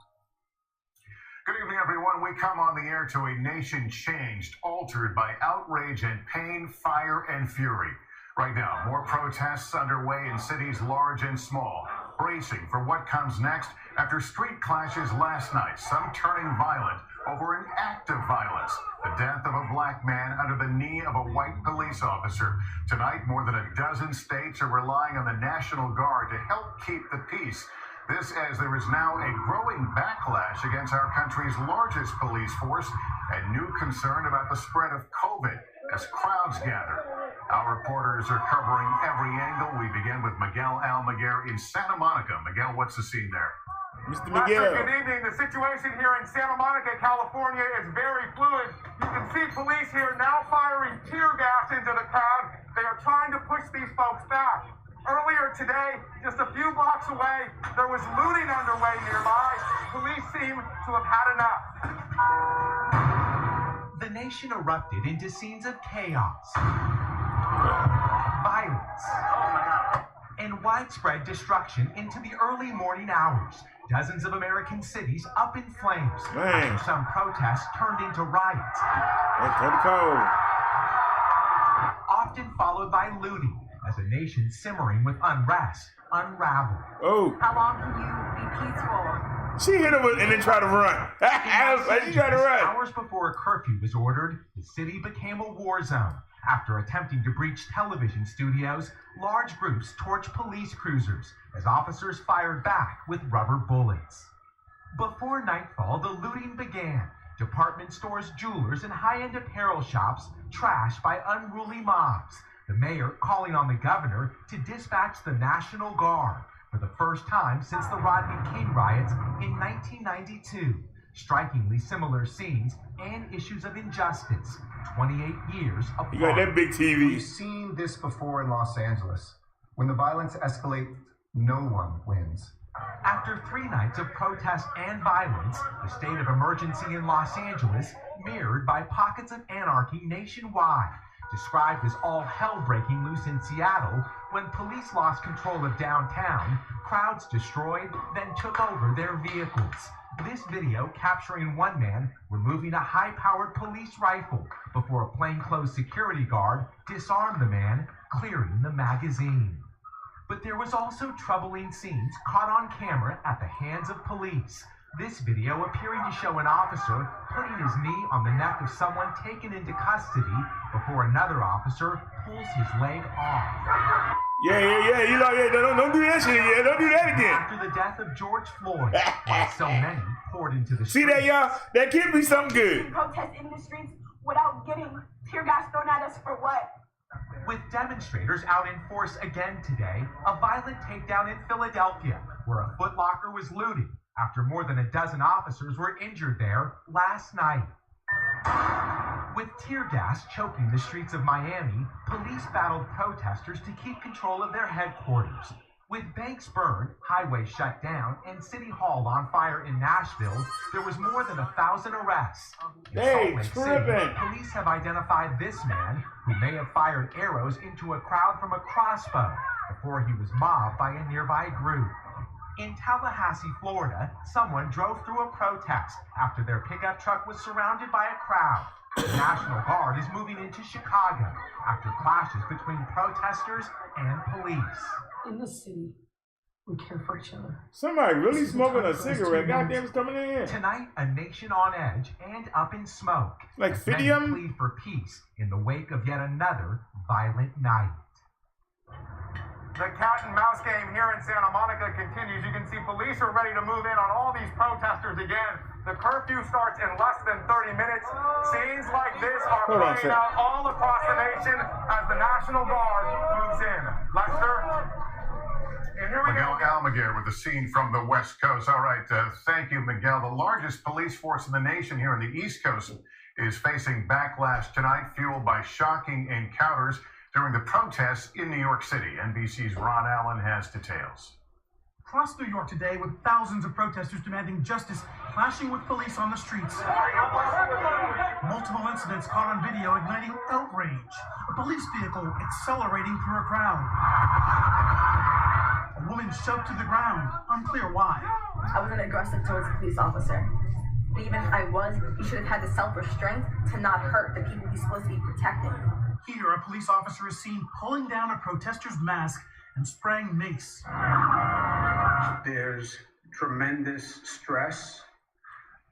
Speaker 25: Good evening, everyone. We come on the air to a nation changed, altered by outrage and pain, fire and fury. Right now, more protests underway in cities large and small, bracing for what comes next after street clashes last night, some turning violent over an act of violence, the death of a black man under the knee of a white police officer. Tonight, more than a dozen states are relying on the National Guard to help keep the peace. This as there is now a growing backlash against our country's largest police force and new concern about the spread of COVID as crowds gather. Our reporters are covering every angle. We begin with Miguel Almaguer in Santa Monica. Miguel, what's the scene there?
Speaker 1: Mr.
Speaker 6: Lester,
Speaker 1: Miguel.
Speaker 6: good evening. The situation here in Santa Monica, California is very fluid. You can see police here now firing tear gas into the crowd. They are trying to push these folks back. Earlier today, just a few blocks away, there was looting underway nearby. Police seem to have had enough.
Speaker 5: The nation erupted into scenes of chaos, violence, and widespread destruction into the early morning hours. Dozens of American cities up in flames after some protests turned into riots. Often followed by looting as a nation simmering with unrest unraveled.
Speaker 1: Oh.
Speaker 5: How long can you be peaceful?
Speaker 1: She hit him and then tried to run. She tried to run.
Speaker 5: Hours before a curfew was ordered, the city became a war zone. After attempting to breach television studios, large groups torched police cruisers as officers fired back with rubber bullets. Before nightfall, the looting began. Department stores, jewelers, and high-end apparel shops trashed by unruly mobs. The mayor calling on the governor to dispatch the National Guard for the first time since the Rodney King riots in 1992. Strikingly similar scenes and issues of injustice, 28 years apart.
Speaker 1: You got that big TV.
Speaker 7: We've seen this before in Los Angeles. When the violence escalates, no one wins.
Speaker 5: After 3 nights of protest and violence, the state of emergency in Los Angeles mirrored by pockets of anarchy nationwide. Described as all hell breaking loose in Seattle, when police lost control of downtown, crowds destroyed, then took over their vehicles. This video capturing one man removing a high-powered police rifle before a plainclothes security guard disarmed the man, clearing the magazine. But there was also troubling scenes caught on camera at the hands of police. This video appearing to show an officer putting his knee on the neck of someone taken into custody before another officer pulls his leg off.
Speaker 1: Yeah. You know, don't do that shit again. Don't do that again.
Speaker 5: After the death of George Floyd, while so many poured into the streets.
Speaker 1: See that, y'all? That could be something good.
Speaker 9: Protest in the streets without getting tear gas thrown at us for what?
Speaker 5: With demonstrators out in force again today, a violent takedown in Philadelphia, where a Foot Locker was looted after more than a dozen officers were injured there last night. With tear gas choking the streets of Miami, police battled protesters to keep control of their headquarters. With banks burned, highways shut down, and City Hall on fire in Nashville, there was more than 1,000 arrests. In Salt Lake City, police have identified this man, who may have fired arrows into a crowd from a crossbow before he was mobbed by a nearby group. In Tallahassee, Florida, someone drove through a protest after their pickup truck was surrounded by a crowd. The National Guard is moving into Chicago after clashes between protesters and police.
Speaker 9: In the city, we care for each other.
Speaker 1: Somebody really smoking a cigarette. Goddamn, it's coming in.
Speaker 5: Tonight, a nation on edge and up in smoke.
Speaker 1: Like
Speaker 5: as many plead for peace in the wake of yet another violent night.
Speaker 6: The cat and mouse game here in Santa Monica continues. You can see police are ready to move in on all these protesters again. The curfew starts in less than 30 minutes. Scenes like this are playing out all across the nation as the National Guard moves in. Lester? And here we
Speaker 25: Miguel Almaguer with the scene from the West Coast. All right, thank you, Miguel. The largest police force in the nation here on the East Coast is facing backlash tonight, fueled by shocking encounters during the protests in New York City. NBC's Ron Allen has details.
Speaker 17: Across New York today, with thousands of protesters demanding justice, clashing with police on the streets. Multiple incidents caught on video igniting outrage. A police vehicle accelerating through a crowd. A woman shoved to the ground, unclear why.
Speaker 19: I wasn't aggressive towards the police officer. But even if I was, he should have had the self-restraint to not hurt the people he's supposed to be protecting.
Speaker 17: Here, a police officer is seen pulling down a protester's mask and spraying mace.
Speaker 20: There's tremendous stress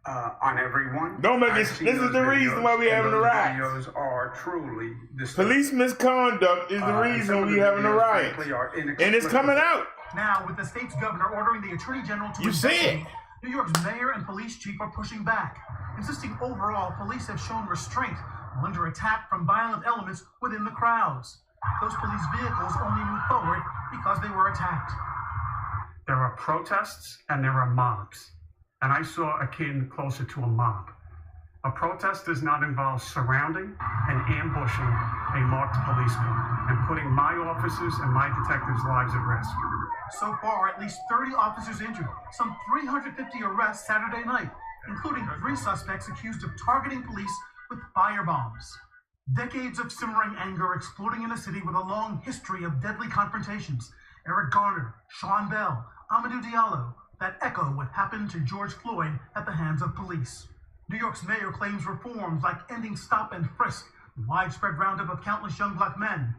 Speaker 20: on everyone.
Speaker 1: Don't make it. This is the reason why we having the riots.
Speaker 20: Videos are truly disturbing.
Speaker 1: Police misconduct is the reason we having the riots, and it's coming out.
Speaker 17: Now, with the state's governor ordering the attorney general to investigate, New York's mayor and police chief are pushing back, insisting overall police have shown restraint under attack from violent elements within the crowds. Those police vehicles only moved forward because they were attacked.
Speaker 20: There are protests and there are mobs. And I saw akin closer to a mob. A protest does not involve surrounding and ambushing a marked policeman and putting my officers and my detectives' lives at risk.
Speaker 17: So far, at least 30 officers injured, some 350 arrests Saturday night, including 3 suspects accused of targeting police with firebombs. Decades of simmering anger exploding in a city with a long history of deadly confrontations. Eric Garner, Sean Bell, Amadou Diallo, that echo what happened to George Floyd at the hands of police. New York's mayor claims reforms like ending stop and frisk, widespread roundup of countless young black men,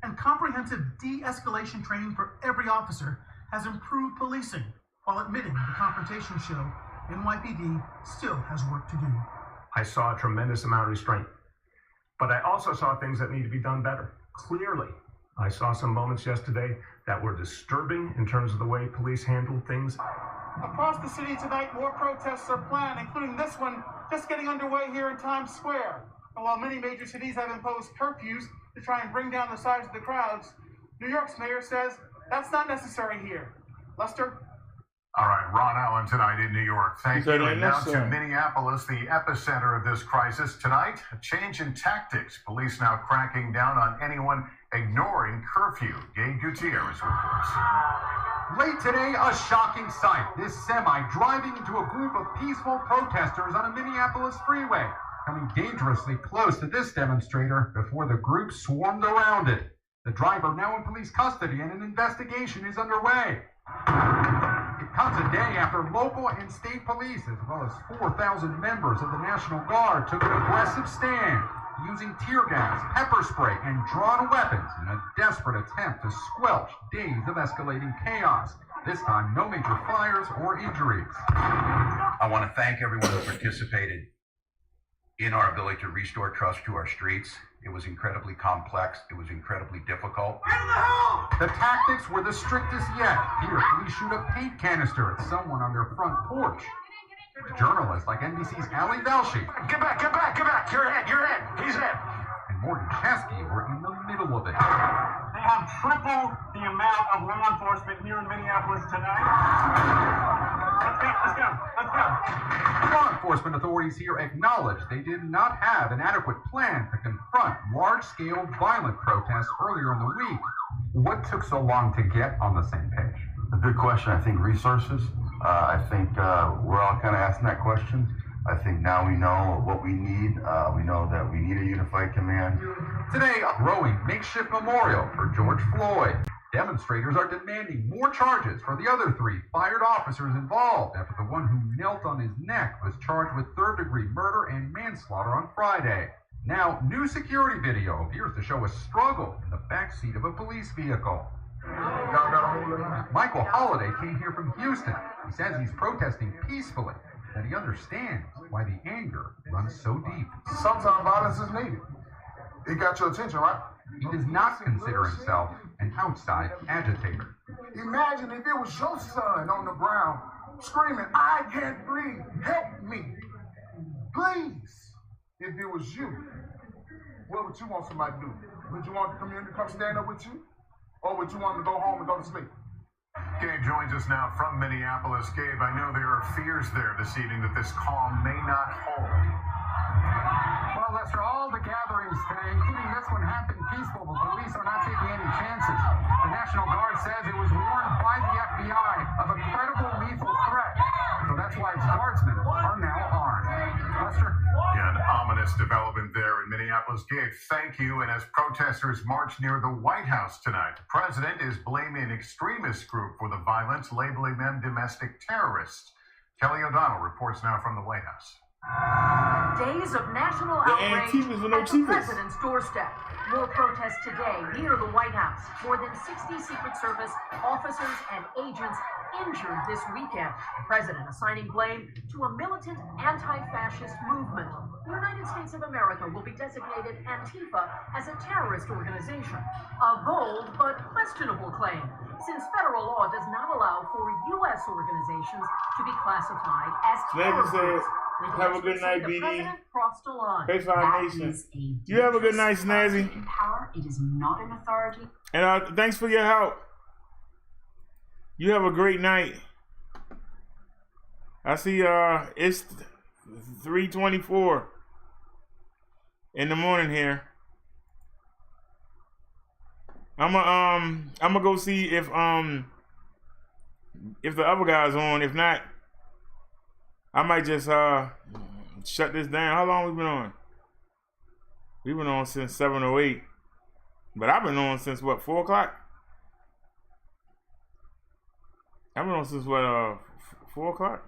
Speaker 17: and comprehensive de-escalation training for every officer has improved policing, while admitting the confrontation show NYPD still has work to do.
Speaker 10: I saw a tremendous amount of restraint, but I also saw things that need to be done better. Clearly, I saw some moments yesterday that were disturbing in terms of the way police handled things.
Speaker 17: Across the city tonight, more protests are planned, including this one just getting underway here in Times Square. And while many major cities have imposed curfews to try and bring down the size of the crowds, New York's mayor says that's not necessary here. Lester?
Speaker 25: All right, Ron Allen tonight in New York. Thank you. And now to Minneapolis, the epicenter of this crisis. Tonight, a change in tactics. Police now cracking down on anyone ignoring curfew. Gabe Gutierrez reports.
Speaker 5: Late today, a shocking sight. This semi driving into a group of peaceful protesters on a Minneapolis freeway, coming dangerously close to this demonstrator before the group swarmed around it. The driver now in police custody and an investigation is underway. It comes a day after local and state police, as well as 4,000 members of the National Guard, took an aggressive stand, using tear gas, pepper spray, and drawn weapons in a desperate attempt to squelch days of escalating chaos. This time, no major fires or injuries.
Speaker 11: I want to thank everyone who participated in our ability to restore trust to our streets. It was incredibly complex. It was incredibly difficult.
Speaker 5: The tactics were the strictest yet. Here, police shoot a paint canister at someone on their front porch. Journalists like NBC's Ali Velshi.
Speaker 17: Get back! You're in! He's in!
Speaker 5: And Morgan Chesky were in the middle of it.
Speaker 17: They have tripled the amount of law enforcement here in Minneapolis tonight. Let's go.
Speaker 5: Law enforcement authorities here acknowledge they did not have an adequate plan to confront large-scale violent protests earlier in the week. What took so long to get on the same page?
Speaker 12: A good question. I think resources. I think we're all kind of asking that question. I think now we know what we need. We know that we need a unified command.
Speaker 5: Today, a growing makeshift memorial for George Floyd. Demonstrators are demanding more charges for the other 3 fired officers involved after the one who knelt on his neck was charged with third-degree murder and manslaughter on Friday. Now, new security video appears to show a struggle in the backseat of a police vehicle. Michael Holliday came here from Houston. He says he's protesting peacefully, that he understands why the anger runs so deep.
Speaker 23: Sometimes violence is needed. It got your attention, right?
Speaker 5: He does not consider himself an outside agitator.
Speaker 23: Imagine if it was your son on the ground screaming, "I can't breathe, help me, please." If it was you, what would you want somebody to do? Would you want the community to come stand up with you? Or would you want them to go home and go to sleep?
Speaker 25: Gabe joins us now from Minneapolis. Gabe, I know there are fears there this evening that this calm may not hold.
Speaker 14: Well, Lester, all the gatherings today, including this one, have been peaceful, but police are not taking any chances. The National Guard says it was warned by the FBI of a credible lethal threat. So that's why its guardsmen are now armed. Lester?
Speaker 25: Yeah, an ominous development there in Minneapolis. Gabe, thank you. And as protesters march near the White House tonight, the president is blaming an extremist group for the violence, labeling them domestic terrorists. Kelly O'Donnell reports now from the White House.
Speaker 13: Days of national outrage at the president's doorstep. More protests today near the White House. More than 60 Secret Service officers and agents injured this weekend. The president assigning blame to a militant anti-fascist movement. The United States of America will be designated Antifa as a terrorist organization. A bold but questionable claim, since federal law does not allow for U.S. organizations to be classified as terrorists.
Speaker 1: Have a good night, BD.
Speaker 13: Crossed a line.
Speaker 1: Face Nation. You have a good night, Snazzy.
Speaker 13: Power It is not an authority.
Speaker 1: And thanks for your help. You have a great night. I see it's 3:24 in the morning here. I'm gonna go see if the other guy's on. If not, I might just shut this down. How long we been on? We've been on since 7:08. But I've been on since what, 4 o'clock? I've been on since what, 4 o'clock?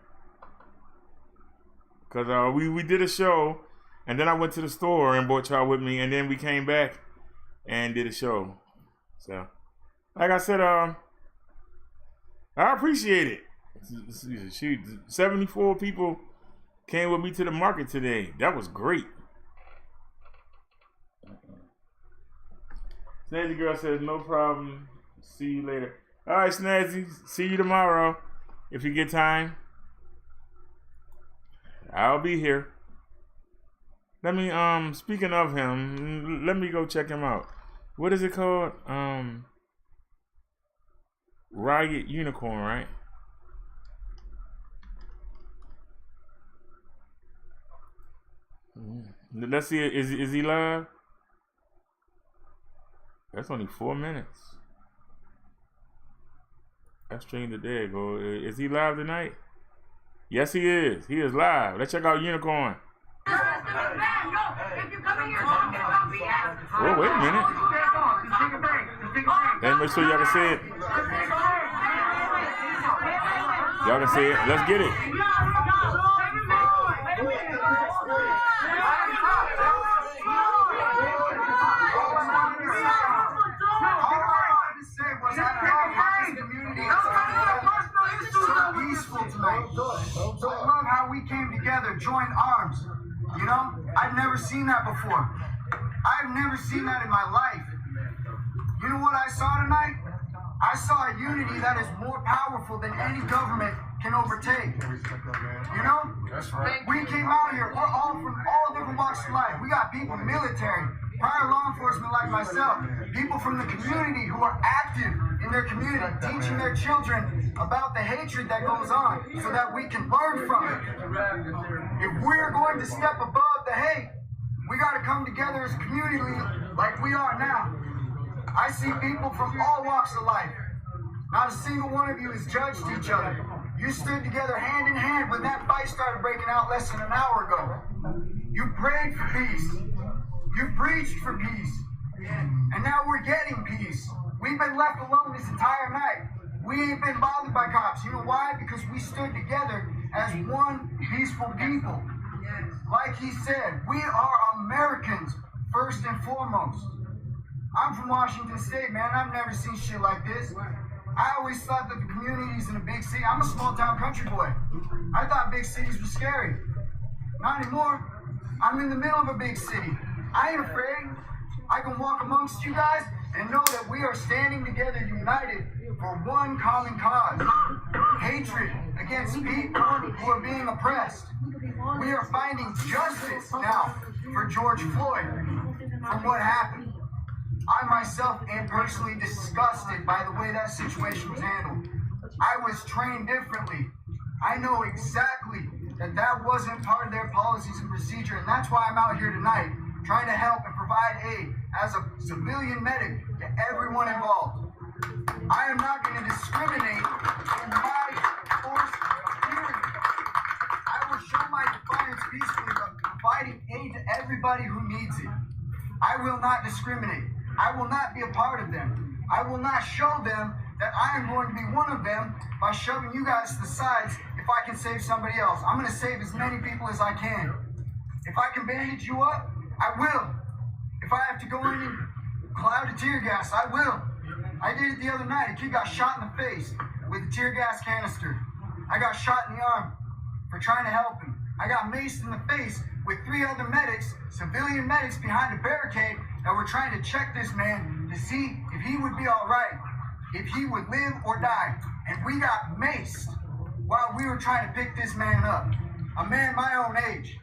Speaker 1: Cause we did a show, and then I went to the store and brought y'all with me, and then we came back and did a show. So, like I said, I appreciate it. Shoot, 74 people came with me to the market today. That was great. Snazzy Girl says, no problem. See you later. All right, Snazzy. See you tomorrow. If you get time, I'll be here. Let me, speaking of him, let me go check him out. What is it called? Riot Unicorn, right? Let's see, is he live? That's only 4 minutes. I streamed it there. Go. Is he live tonight? Yes, he is. He is live. Let's check out Unicorn. Oh, wait a minute. Let me make sure y'all can see it. Y'all can see it. Let's get it.
Speaker 3: So I love how we came together, joined arms. You know, I've never seen that before. I've never seen that in my life. You know what I saw tonight? I saw a unity that is more powerful than any government can overtake. You know? That's right. We came out here, we're all from all different walks of life. We got people military, prior law enforcement like myself, people from the community who are active in their community, teaching their children about the hatred that goes on so that we can learn from it. If we're going to step above the hate, we got to come together as a community like we are now. I see people from all walks of life. Not a single one of you has judged each other. You stood together hand in hand when that fight started breaking out less than an hour ago. You prayed for peace. You preached for peace. And now we're getting peace. We've been left alone this entire night. We ain't been bothered by cops. You know why? Because we stood together as one peaceful people. Like he said, we are Americans first and foremost. I'm from Washington State, man. I've never seen shit like this. I always thought that the communities in a big city, I'm a small town country boy. I thought big cities were scary. Not anymore. I'm in the middle of a big city. I ain't afraid. I can walk amongst you guys and know that we are standing together united for one common cause. Hatred against people who are being oppressed. We are finding justice now for George Floyd from what happened. I myself am personally disgusted by the way that situation was handled. I was trained differently. I know exactly that that wasn't part of their policies and procedure, and that's why I'm out here tonight, trying to help and provide aid as a civilian medic to everyone involved. I am not going to discriminate in my force of hearing. I will show my defiance peacefully by providing aid to everybody who needs it. I will not discriminate. I will not be a part of them. I will not show them that I am going to be one of them by shoving you guys to the sides if I can save somebody else. I'm going to save as many people as I can. If I can bandage you up, I will. If I have to go in and cloud of tear gas, I will. I did it the other night. A kid got shot in the face with a tear gas canister. I got shot in the arm for trying to help him. I got maced in the face with 3 other medics, civilian medics behind a barricade that were trying to check this man to see if he would be all right, if he would live or die. And we got maced while we were trying to pick this man up. A man my own age.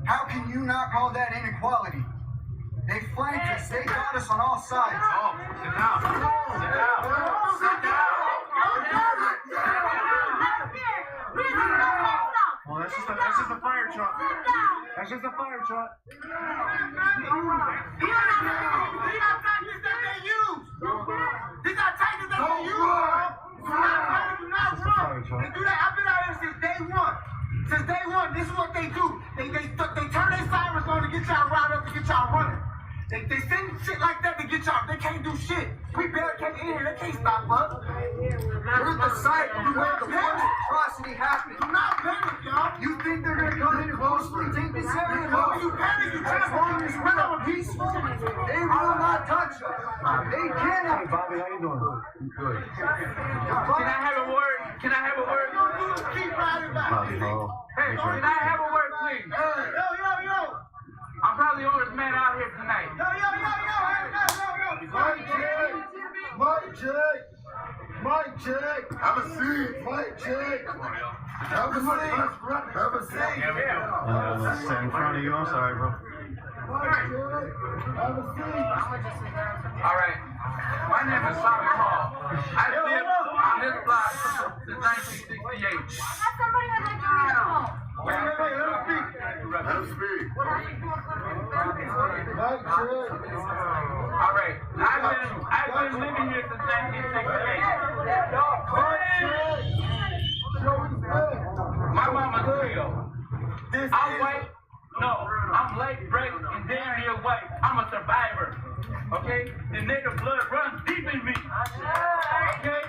Speaker 3: How can you not call that inequality? They flanked us. They got us on all sides.
Speaker 6: Oh, sit down. Sit down. Sit down.
Speaker 3: Well, that's just a fire truck. That's just a fire truck.
Speaker 6: These are tactics that they use. Do not run. They do that. I've been out here since day one. Since day one, this is what they do. They turn their sirens on to get y'all riled up, to get y'all running. They send shit like that to get y'all. They can't do shit. We barricade in here. They can't stop us.
Speaker 3: Where's the site where the atrocity happened?
Speaker 6: Do not panic, y'all.
Speaker 3: You think they're gonna come in closely? Take this area.
Speaker 6: No, you panic. You
Speaker 3: As long as we're peaceful, they will not touch us. They cannot. Hey, Bobby, how you doing? Good.
Speaker 6: Can I have a word? Can I have a word? Keep riding back. Hey, can I have a word, please? Yo. I'm probably the oldest man out here tonight. Yo.
Speaker 23: Mike check. Have a seat. Mike check. Have a seat. Have a seat.
Speaker 4: Sit in front of you. I'm sorry, bro.
Speaker 23: Mike check. Have a seat.
Speaker 6: All right. My name is Simon Hall. I've lived on this block since 1968.
Speaker 22: Somebody would like to read a poem.
Speaker 23: Let him speak. Mike check.
Speaker 6: All right. I've been living here since 1968. My mama's Creole. I'm white. No, I'm light, bright, and damn near white. I'm a survivor. Okay? The native blood runs deep in me. Okay?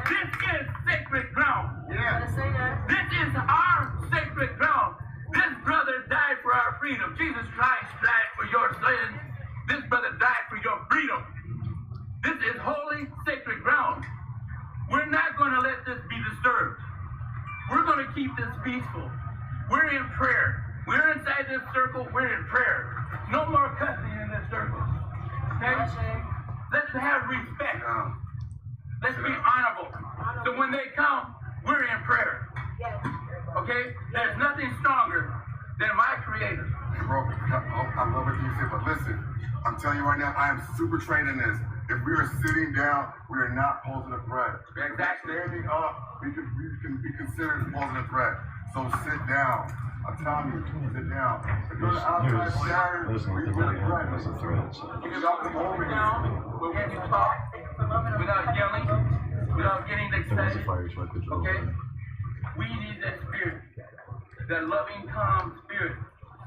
Speaker 6: This is sacred ground. This is our sacred ground. This brother died for our freedom. Jesus Christ died for your sins. This brother died for your freedom. This is holy, sacred ground. We're not going to let this be disturbed. We're going to keep this peaceful. We're in prayer. We're inside this circle. We're in prayer. No more cussing in this circle. Okay? Let's have respect. Let's be honorable. So when they come, we're in prayer. Okay? There's nothing stronger than my Creator.
Speaker 23: Bro, I love what you said, but listen, I'm telling you right now, I am super trained in this. If we are sitting down, we are not posing a threat.
Speaker 6: Exactly.
Speaker 23: Standing up, we can be considered posing a threat. So sit down. I'm telling you, sit down. If you're outside sharing, we put a threat.
Speaker 4: That's a threat.
Speaker 6: You can down where we can talk without yelling, without getting excited. Okay? We need that spirit, that loving, calm spirit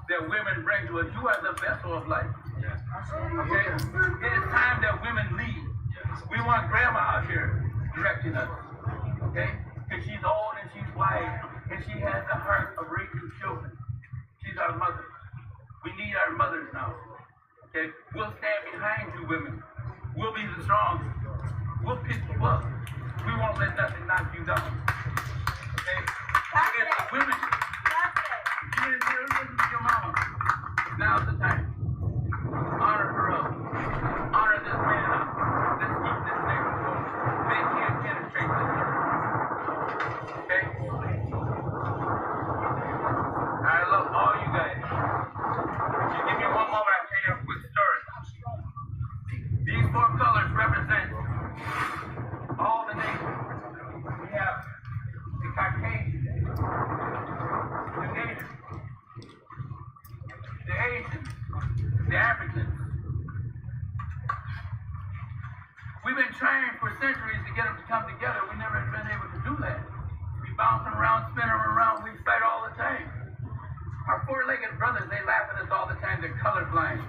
Speaker 6: that women bring to us. You are the vessel of life. Okay? It is time that women lead. We want grandma out here directing us. Okay? Because she's old and she's wise and she has the heart of raising children. She's our mother. We need our mothers now. Okay? We'll stand behind you women. We'll be the strongest. We'll pick you up. We won't let nothing knock you down. Okay? If the women, you didn't listen to your mama. Now's the time. Honor her up. Honor this man up. Let's keep this neighbor going. They can't penetrate this circle. Okay? I love all you guys. If you give me one moment, I'll tell you a quick story. These four colors represent all the nations. We have the Caucasian, the Native, the Asians, the Africans. We've been trying for centuries to get them to come together. We never have been able to do that. We bounce them around, spin them around, we fight all the time. Our four-legged brothers, they laugh at us all the time. They're colorblind.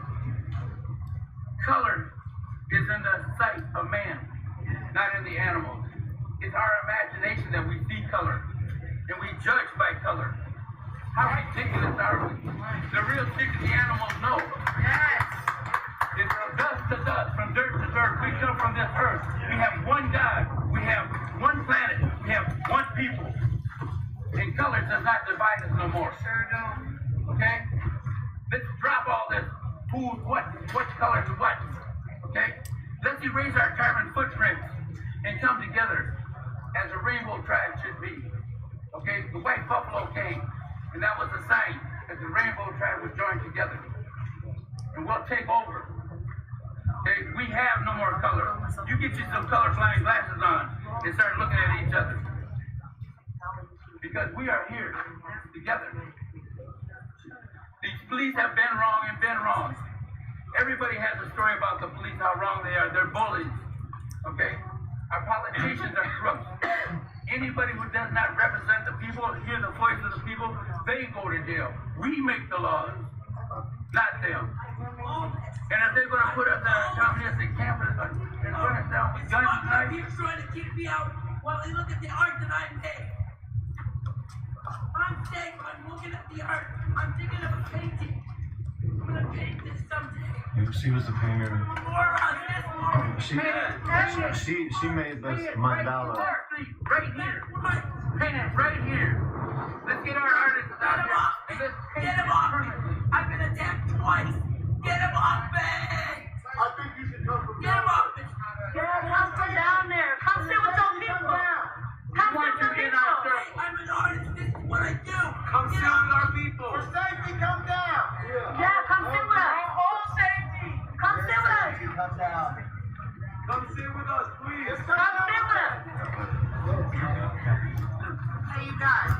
Speaker 6: Color is in the sight of man, not in the animals. It's our imagination that we see color, and we judge by color. How ridiculous are we? The real secret the animals know. Yes! It's from dust to dust, from dirt to dirt. We come from this earth. We have one God. We have one planet. We have one people. And color does not divide us no more. Sure don't. Okay? Let's drop all this. Who's what color is what. Okay? Let's erase our carbon footprints and come together as a rainbow tribe should be. Okay? The white buffalo came, and that was a sign that the rainbow tribe was joined together. And
Speaker 2: we'll take over. Okay? We have no more color. You get you some colorblind glasses on and start looking at each other. Because we are here together. These police have been wrong and been wrong. Everybody has a story about the police, how wrong they are. They're bullies. Okay? Our politicians are crooks. Anybody who does not represent the people, hear the voice of the people, they go to jail. We make the laws, not them. And if they're going to put us on a communistic campus and run us down with guns tonight,
Speaker 8: You're trying to keep me out while they look at the art that I made. I'm staying, I'm looking at the art. I'm thinking of a painting. I'm going to paint this someday.
Speaker 4: She was the painter. She made this mandala.
Speaker 2: right here. Paint it right here. Let's get our artists out here and let's paint
Speaker 8: Get him off me. I've been attacked twice. Get him off me.
Speaker 23: I think you should come from
Speaker 8: Get him off me. Come from down there. Come sit with those people. Come sit with those people. I'm an artist. This is what I do.
Speaker 2: Come sit with our people.
Speaker 23: For safety, come down.
Speaker 8: Yeah, come sit with us. All safety. Come sit with us.
Speaker 23: Come down.
Speaker 2: Come sit with us, please.
Speaker 8: Come sit with us. Hey, you guys.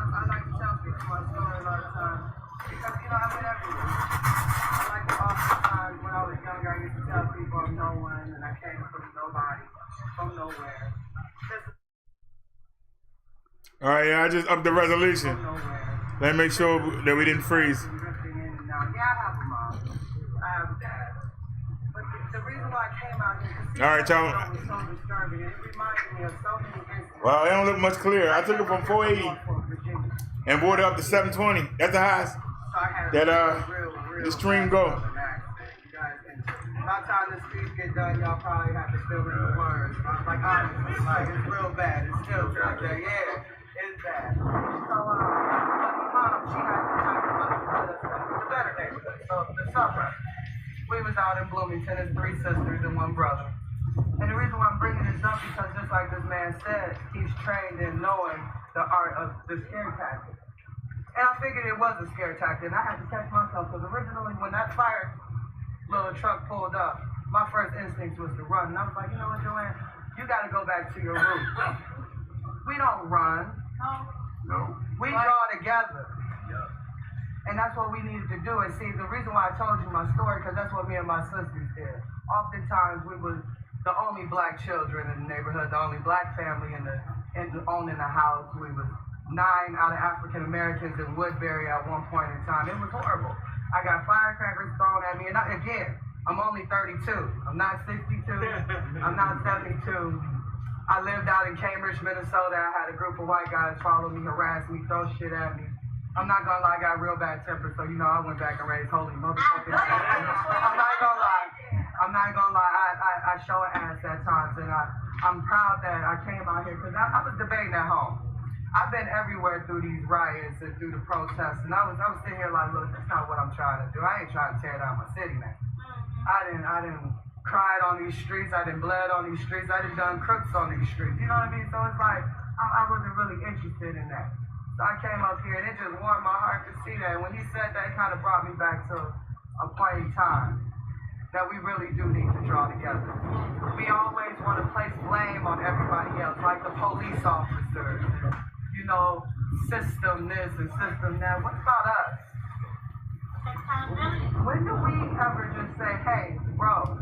Speaker 24: I like to tell people my story a lot of times because, you know, I've been everywhere. I like to oftentimes, when I was younger, I used to tell people I'm no one and I came from nobody, from nowhere.
Speaker 1: All right, yeah, I just upped the resolution. Let me make sure that we didn't freeze.
Speaker 24: Yeah, I have a mom. I have a dad. But the reason why I came out here to see
Speaker 1: All right, y'all.
Speaker 24: was so disturbing, and it reminded me of so many incidents.
Speaker 1: Well, it don't look much clearer. I took it from 480 and brought it up to 720. That's the highest that the stream go.
Speaker 24: By the time the speech get done, y'all probably have to fill in the words. Like, honestly, like, it's real bad. It's still like that. Yeah, it's bad. So, my mom, she had to talk about the better neighborhood. So, the suburbs. We was out in Bloomington. There's 3 sisters and 1 brother. And the reason why I'm bringing this up because just like this man said, he's trained in knowing the art of the scare tactic. And I figured it was a scare tactic. And I had to catch myself because originally when that fire little truck pulled up, my first instinct was to run. And I was like, you know what, Joanne? You got to go back to your roots. We don't run.
Speaker 12: No.
Speaker 24: We draw together. And that's what we needed to do. And see, the reason why I told you my story, because that's what me and my sisters did. Oftentimes, we was the only black children in the neighborhood, the only black family in owning the house. We was 9 out of African Americans in Woodbury at one point in time. It was horrible. I got firecrackers thrown at me, and again, I'm only 32. I'm not 62. I'm not 72. I lived out in Cambridge, Minnesota. I had a group of white guys follow me, harass me, throw shit at me. I'm not gonna lie, I got real bad temper, so you know I went back and raised holy motherfucking I'm not gonna lie. I show an ass at times, and I'm proud that I came out here because I was debating at home. I've been everywhere through these riots and through the protests, and I was sitting here like, look, that's not what I'm trying to do. I ain't trying to tear down my city, man. I didn't cried on these streets. I didn't bled on these streets. I done crooks on these streets. You know what I mean? So it's like I wasn't really interested in that. So I came up here, and it just warmed my heart to see that. And when he said that, it kind of brought me back to a point in time that we really do need to draw together. We always want to place blame on everybody else, like the police officers, you know, system this and system that. What about us? When do we ever just say, hey, bro,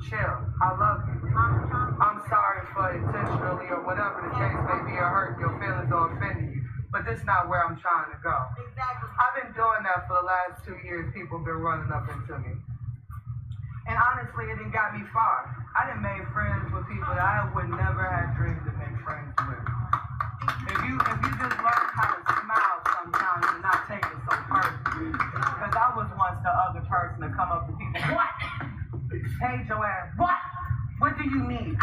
Speaker 24: chill, I love you. I'm sorry for intentionally or whatever the case may be or hurt your feelings or offending you. But this is not where I'm trying to go. Exactly. I've been doing that for the last 2 years. People have been running up into me. And honestly, it didn't got me far. I done made friends with people that I would never have dreamed to make friends with. If you just learn how to smile sometimes and not take it so personally. Because I was once the other person to come up to people, what? Hey, Joanne, what? What do you need?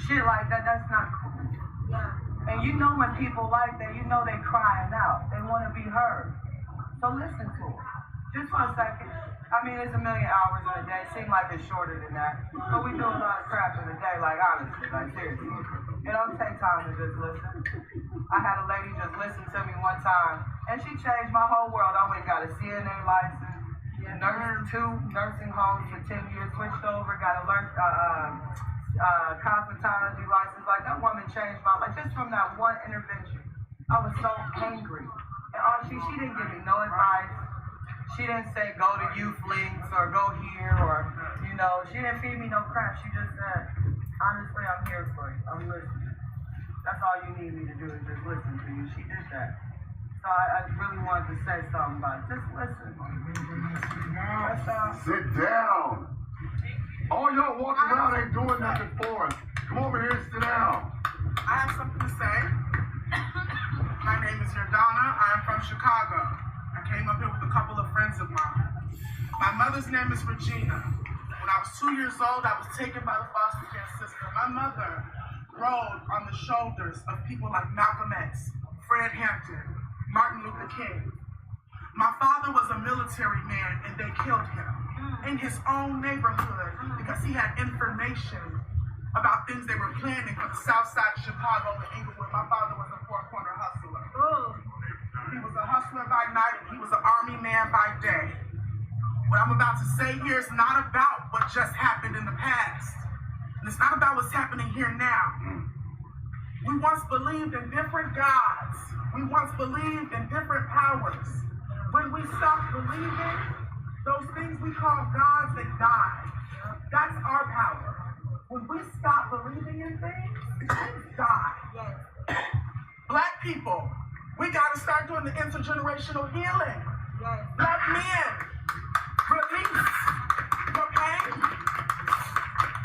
Speaker 24: Shit like that, that's not cool. Yeah. And you know when people like that, you know they crying out. They want to be heard. So listen to them. Just for a second. I mean, it's 1 million hours in a day. It seems like it's shorter than that. But we do a lot of crap in a day, like honestly, like seriously. It don't take time to just listen. I had a lady just listen to me one time, and she changed my whole world. I went and got a CNA license, nursed 2 nursing homes for 10 years, switched over, got a cosmetology license. Like, that woman changed my life just from that one intervention. I was so angry. And all she didn't give me no advice. She didn't say go to youth links or go here or, you know, she didn't feed me no crap. She just said, honestly, I'm here for you. I'm listening. That's all you need me to do is just listen to you. She did that. So I really wanted to say something about it. Just listen. That's all.
Speaker 23: Sit down. All y'all walking around ain't doing nothing for us. Come over here and sit down.
Speaker 7: I have something to say. My name is Jordana. I'm from Chicago. I came up here with a couple of friends of mine. My mother's name is Regina. When I was 2 years old, I was taken by the foster care system. My mother rode on the shoulders of people like Malcolm X, Fred Hampton, Martin Luther King. My father was a military man and they killed him in his own neighborhood because he had information about things they were planning for the south side of Chicago and Inglewood. My father was a four-corner hustler. He was a hustler by night and he was an army man by day. What I'm about to say here is not about what just happened in the past. And it's not about what's happening here now. We once believed in different gods. We once believed in different powers. When we stopped believing, those things we call gods, they died. That's our power. When we stop believing in things, things die. Black people, we gotta start doing the intergenerational healing. Black men, release your pain.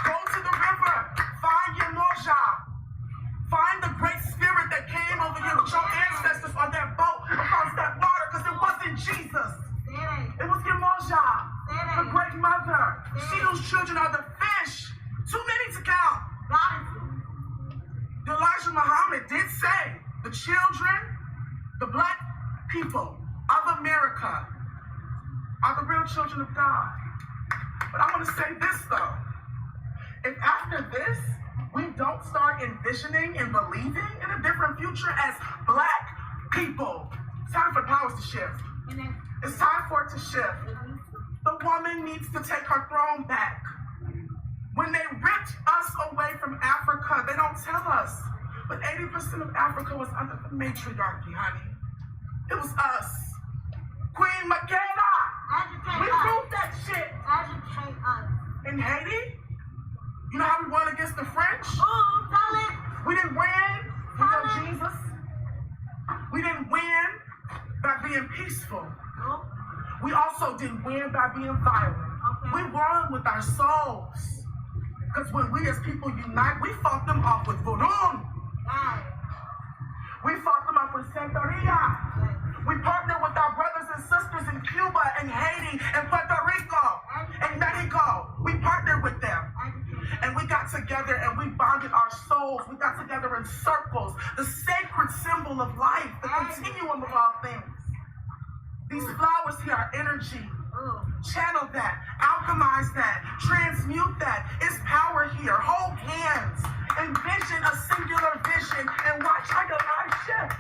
Speaker 7: Go to the river, find your Moja. Find the great spirit that came over here with your ancestors on that boat across that water, because it wasn't Jesus. It was your Moja, the great mother. She whose children are the fish. Too many to count. Elijah Muhammad did say the children, the black people of America are the real children of God. But I want to say this though. If after this, we don't start envisioning and believing in a different future as black people, it's time for powers to shift. It's time for it to shift. The woman needs to take her throne back. When they ripped us away from Africa, they don't tell us, but 80% of Africa was under the matriarchy, honey. It was us. Queen Makeda! We proved that shit.
Speaker 22: Educate us.
Speaker 7: In Haiti, you know how we won against the French?
Speaker 22: Oh, tell it.
Speaker 7: We didn't win because of Jesus. We didn't win by being peaceful.
Speaker 22: Nope.
Speaker 7: We also didn't win by being violent. We won with our souls. Because when we as people unite, we fought them off with voodoo. We fought them off with Santeria. We partnered with our brothers and sisters in Cuba and Haiti and Puerto Rico and Mexico. We partnered with them. And we got together and we bonded our souls. We got together in circles. The sacred symbol of life, the continuum of all things. These flowers here are energy. Channel that, alchemize that, transmute that. It's power here. Hold hands, envision a singular vision, and watch how your life shift.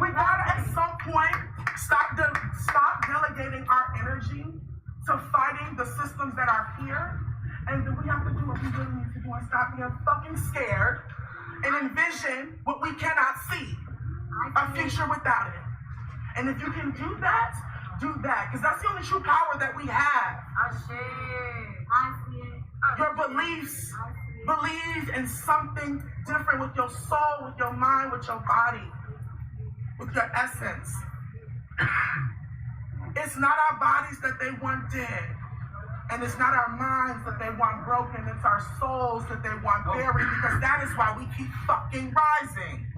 Speaker 7: We gotta at some point stop delegating our energy to fighting the systems that are here, and then we have to do what we really need to do and stop being fucking scared and envision what we cannot see, a future without it. And if you can do that, because that's the only true power that we have.
Speaker 22: I see it.
Speaker 7: Your beliefs. Believe in something different with your soul, with your mind, with your body, with your essence. It's not our bodies that they want dead. And it's not our minds that they want broken. It's our souls that they want buried, because that is why we keep fucking rising.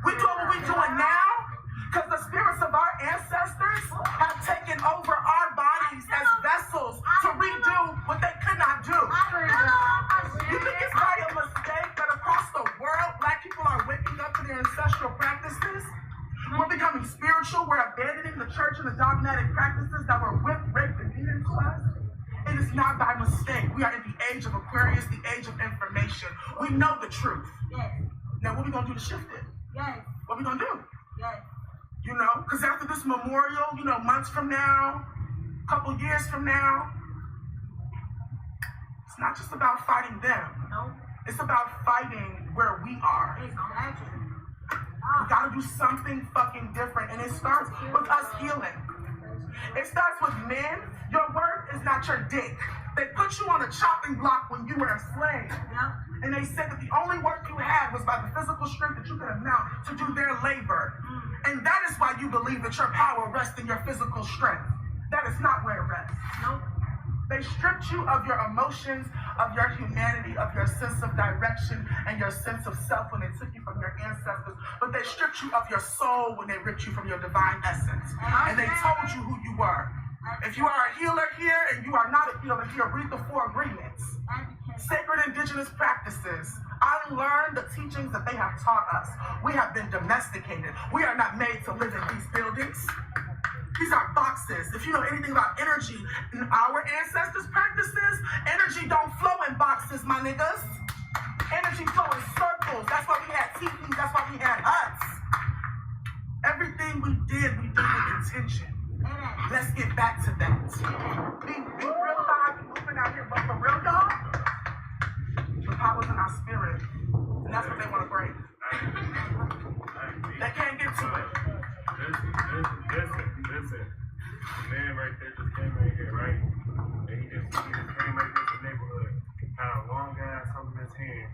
Speaker 7: We doing what we doing now because the spirits of our ancestors have taken over our bodies as vessels to redo what they could not do. You think it's probably a mistake that across the world, black people are waking up to their ancestral practices? We're becoming spiritual. We're abandoning the church and the dogmatic practices that were whipped, raped, and beaten to us. It is not by mistake. We are in the age of Aquarius, the age of information. We know the truth.
Speaker 8: Yes.
Speaker 7: Now, what are we going to do to shift it?
Speaker 8: Yes.
Speaker 7: What are we going to do?
Speaker 8: Yes.
Speaker 7: You know, because after this memorial, you know, months from now, a couple years from now, it's not just about fighting them.
Speaker 8: No.
Speaker 7: It's about fighting where we are.
Speaker 8: It's on action.
Speaker 7: We gotta do something fucking different, and it starts with us healing. It starts with men. Your worth is not your dick. They put you on a chopping block when you were a slave.
Speaker 8: Yeah.
Speaker 7: And they said that the only work you had was by the physical strength that you could amount to do their labor. And that is why you believe that your power rests in your physical strength. That is not where it rests.
Speaker 8: Nope.
Speaker 7: They stripped you of your emotions, of your humanity, of your sense of direction, and your sense of self when they took you from your ancestors. But they stripped you of your soul when they ripped you from your divine essence. And they told you who you were. If you are a healer here and you are not a healer here, read the 4 agreements. Sacred indigenous practices. Unlearn the teachings that they have taught us. We have been domesticated. We are not made to live in these buildings. These are boxes. If you know anything about energy in our ancestors' practices, energy don't flow in boxes, my niggas. Energy flow in circles. That's why we had teepees. That's why we had huts. Everything we did with intention. Let's get back to that. Be real God, be moving out here, but for real God, the power's in our spirit. And that's what they want to break. They can't get to it.
Speaker 9: Listen. The man right there just came right here, right? And he just came right into the neighborhood, had a long ass up in his hand,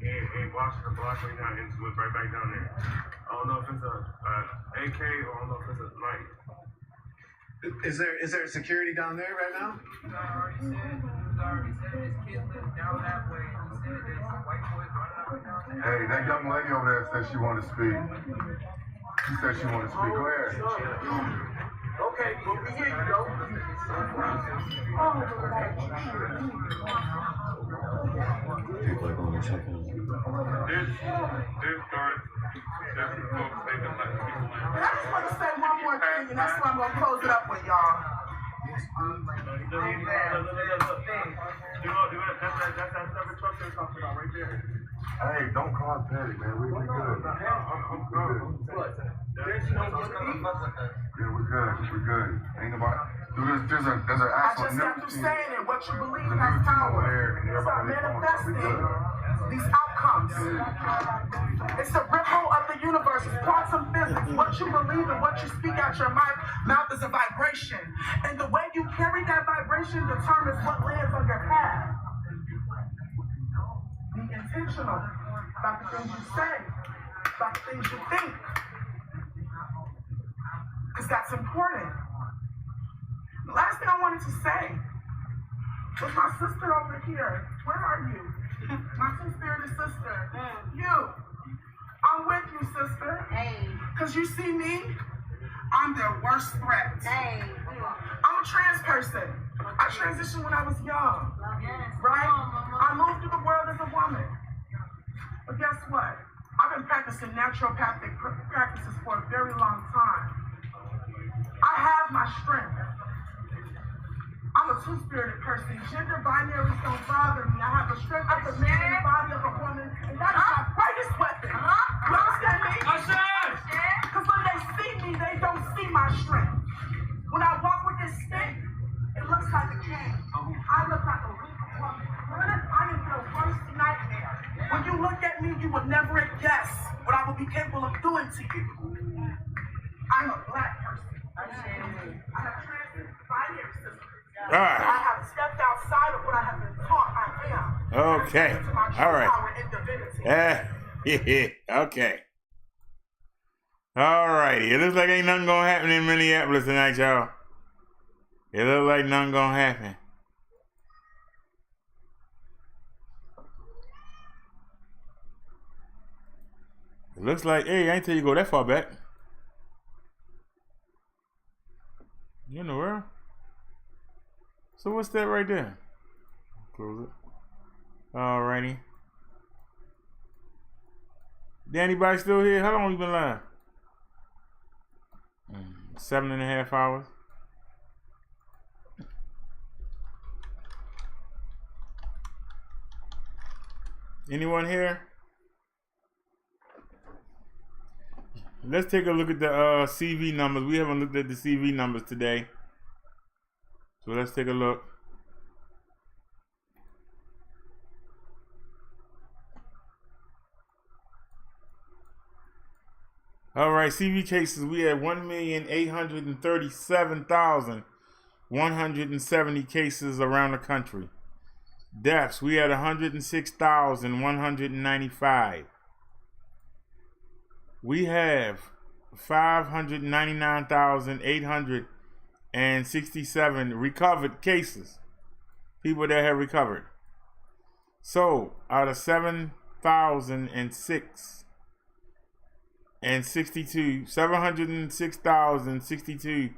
Speaker 9: and watching the block right now and just went right back down there. I don't know if it's a AK or I don't know if it's a light.
Speaker 4: Is there security down there right now?
Speaker 2: He's already said his kids live down that way. He said there's some white boys running up and down there.
Speaker 23: Hey, that young lady over there said she wanted to speak. She said she wanted to speak. Go ahead.
Speaker 7: Okay, well, we hear you, though. And I just want to say one more thing, and that's why I'm going to close it up with y'all.
Speaker 9: That's that separate truck they're talking about right there.
Speaker 23: Hey, don't call us petty, man. We good.
Speaker 9: We're good.
Speaker 23: Yeah, we're good. Ain't nobody. There's an
Speaker 7: I
Speaker 23: actual
Speaker 7: just have to
Speaker 23: news
Speaker 7: say that what you believe
Speaker 23: There's a
Speaker 7: has
Speaker 23: news team over
Speaker 7: power.
Speaker 23: there, and
Speaker 7: Start
Speaker 23: everybody
Speaker 7: manifesting these outcomes. It's the ripple of the universe. It's quantum physics. What you believe and what you speak out your mouth is a vibration. And the way you carry that vibration determines what lands on your path. Be intentional about the things you say, about the things you think. Because that's important. The last thing I wanted to say was my sister over here. Where are you? My two-spirited sister. You. I'm with you, sister.
Speaker 8: Hey.
Speaker 7: Because you see me, I'm their worst threat.
Speaker 8: Hey.
Speaker 7: I'm a trans person. I transitioned when I was young. Right? I moved through the world as a woman. But guess what? I've been practicing naturopathic practices for a very long time. I have my strength. I'm a two-spirited person. Gender binaries don't bother me. I have the strength of a man and the body of a woman, and that is my greatest weapon. You understand me? Because when they see me, they don't see my strength. When I walk with this stick, it looks like a king. I look like a weak woman. I am your worst nightmare. When you look at me, you would never guess what I will be capable of doing to you. I'm a black person. I have trans-binary systems.
Speaker 1: All right.
Speaker 7: I have stepped outside of what I have been taught I am.
Speaker 1: Okay. All right. Okay. All righty. It looks like ain't nothing gonna happen in Minneapolis tonight, y'all. It looks like nothing gonna happen. It looks like, hey, I ain't tell you go that far back. You in the world? So what's that right there? Close it. Alrighty. Anybody still here? How long you been live? 7.5 hours. Anyone here? Let's take a look at the CV numbers. We haven't looked at the CV numbers today. So let's take a look. All right, CV cases, we had 1,837,170 cases around the country. Deaths, we had 106,195. We have 599,867 recovered cases. People that have recovered. So, out of 706,062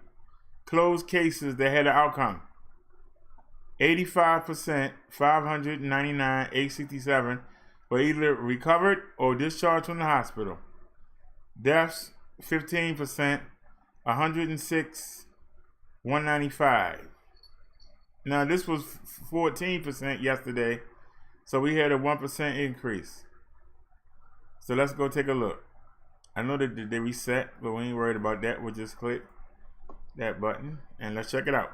Speaker 1: closed cases that had an outcome. 85%, 599,867 were either recovered or discharged from the hospital. Deaths, 15%, 106,195. Now this was 14% yesterday, so we had a 1% increase. So let's go take a look. I know that they reset, but we ain't worried about that. We'll just click that button and let's check it out.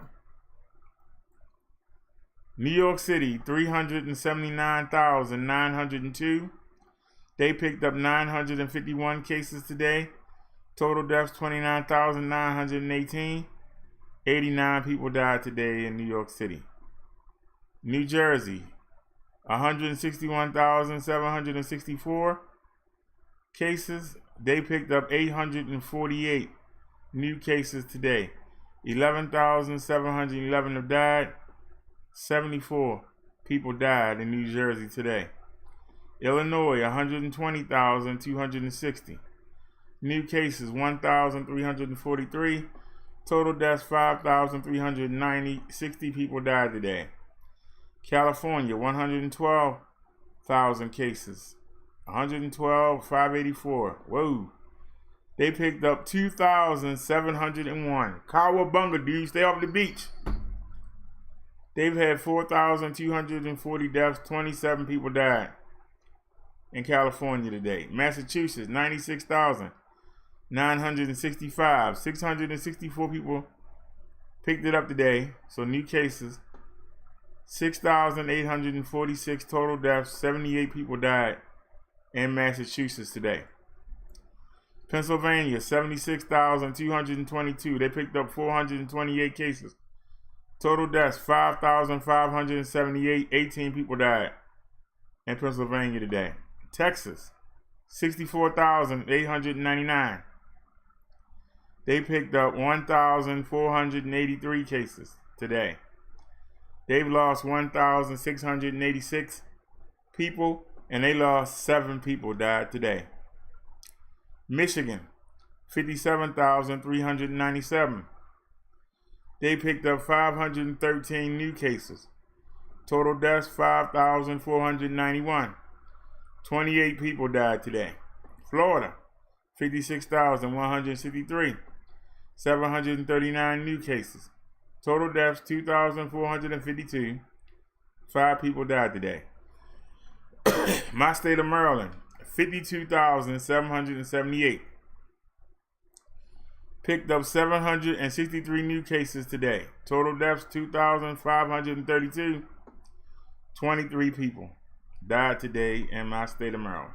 Speaker 1: New York City, 379,902. They picked up 951 cases today. Total deaths, 29,918. 89 people died today in New York City. New Jersey, 161,764 cases. They picked up 848 new cases today. 11,711 have died. 74 people died in New Jersey today. Illinois, 120,260. New cases, 1,343. Total deaths, 5,390. 60 people died today. California, 112,000 cases. 112,584. Whoa. They picked up 2,701. Cowabunga, dude. Stay off the beach. They've had 4,240 deaths. 27 people died in California today. Massachusetts, 96,965. 664 people picked it up today. So new cases. 6,846 total deaths. 78 people died in Massachusetts today. Pennsylvania, 76,222. They picked up 428 cases. Total deaths, 5,578. 18 people died in Pennsylvania today. Texas, 64,899. They picked up 1,483 cases today. They've lost 1,686 people, and they lost 7 people died today. Michigan, 57,397. They picked up 513 new cases. Total deaths, 5,491. 28 people died today. Florida, 56,163. 739 new cases. Total deaths, 2,452. 5 people died today. My state of Maryland, 52,778. Picked up 763 new cases today. Total deaths, 2,532. 23 people died today in my state of Maryland.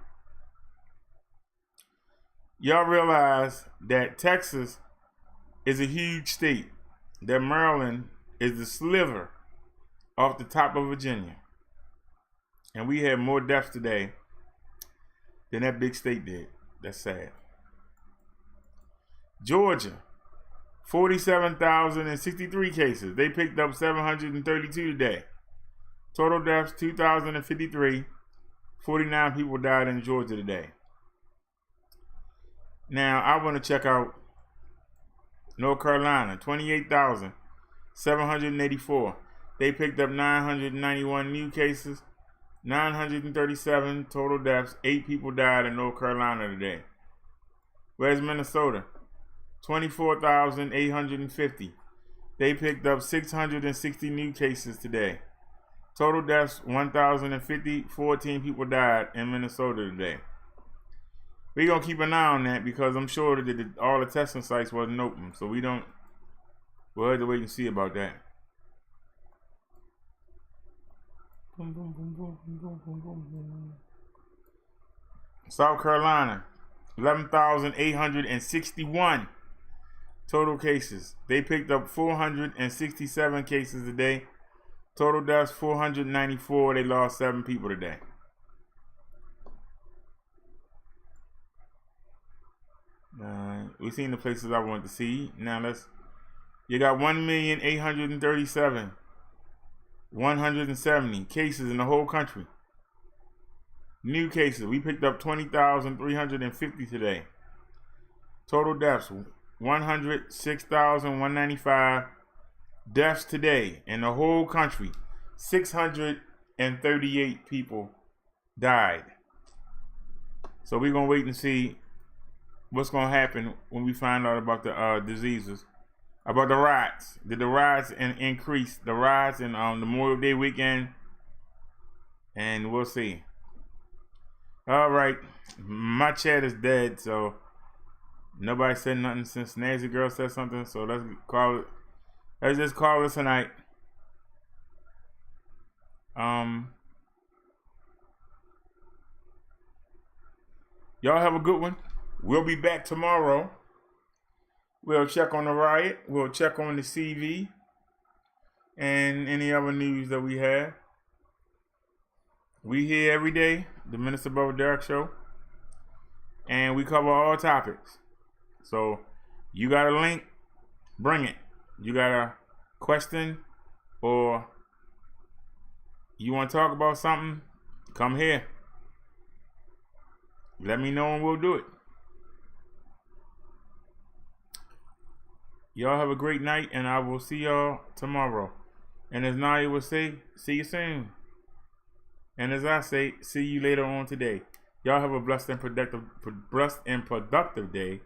Speaker 1: Y'all realize that Texas is a huge state, that Maryland is the sliver off the top of Virginia. And we had more deaths today than that big state did. That's sad. Georgia, 47,063 cases. They picked up 732 today. Total deaths, 2,053. 49 people died in Georgia today. Now, I want to check out North Carolina, 28,784. They picked up 991 new cases. 937 total deaths. 8 people died in North Carolina today. Where's Minnesota? 24,850. They picked up 660 new cases today. Total deaths, 1,050. 14 people died in Minnesota today. We're going to keep an eye on that because I'm sure that all the testing sites wasn't open. So we'll have to wait and see about that. South Carolina, 11,861 total cases. They picked up 467 cases today. Total deaths, 494. They lost 7 people today. We've seen the places I want to see. Now you got 1,837,170 cases in the whole country. New cases, we picked up 20,350 today. Total deaths, 106,195 deaths today in the whole country. 638 people died. So we're going to wait and see what's going to happen when we find out about the diseases. About the riots. Did the riots increase? The riots in the Memorial Day weekend? And we'll see. All right. My chat is dead, so nobody said nothing since Nancy Girl said something. So let's just call it tonight. Y'all have a good one. We'll be back tomorrow. We'll check on the riot. We'll check on the CV and any other news that we have. We here every day, the Minister Brother Derrick Show, and we cover all topics. So you got a link, bring it. You got a question or you want to talk about something, come here. Let me know and we'll do it. Y'all have a great night, and I will see y'all tomorrow. And as Naya will say, see you soon. And as I say, see you later on today. Y'all have a blessed and productive day.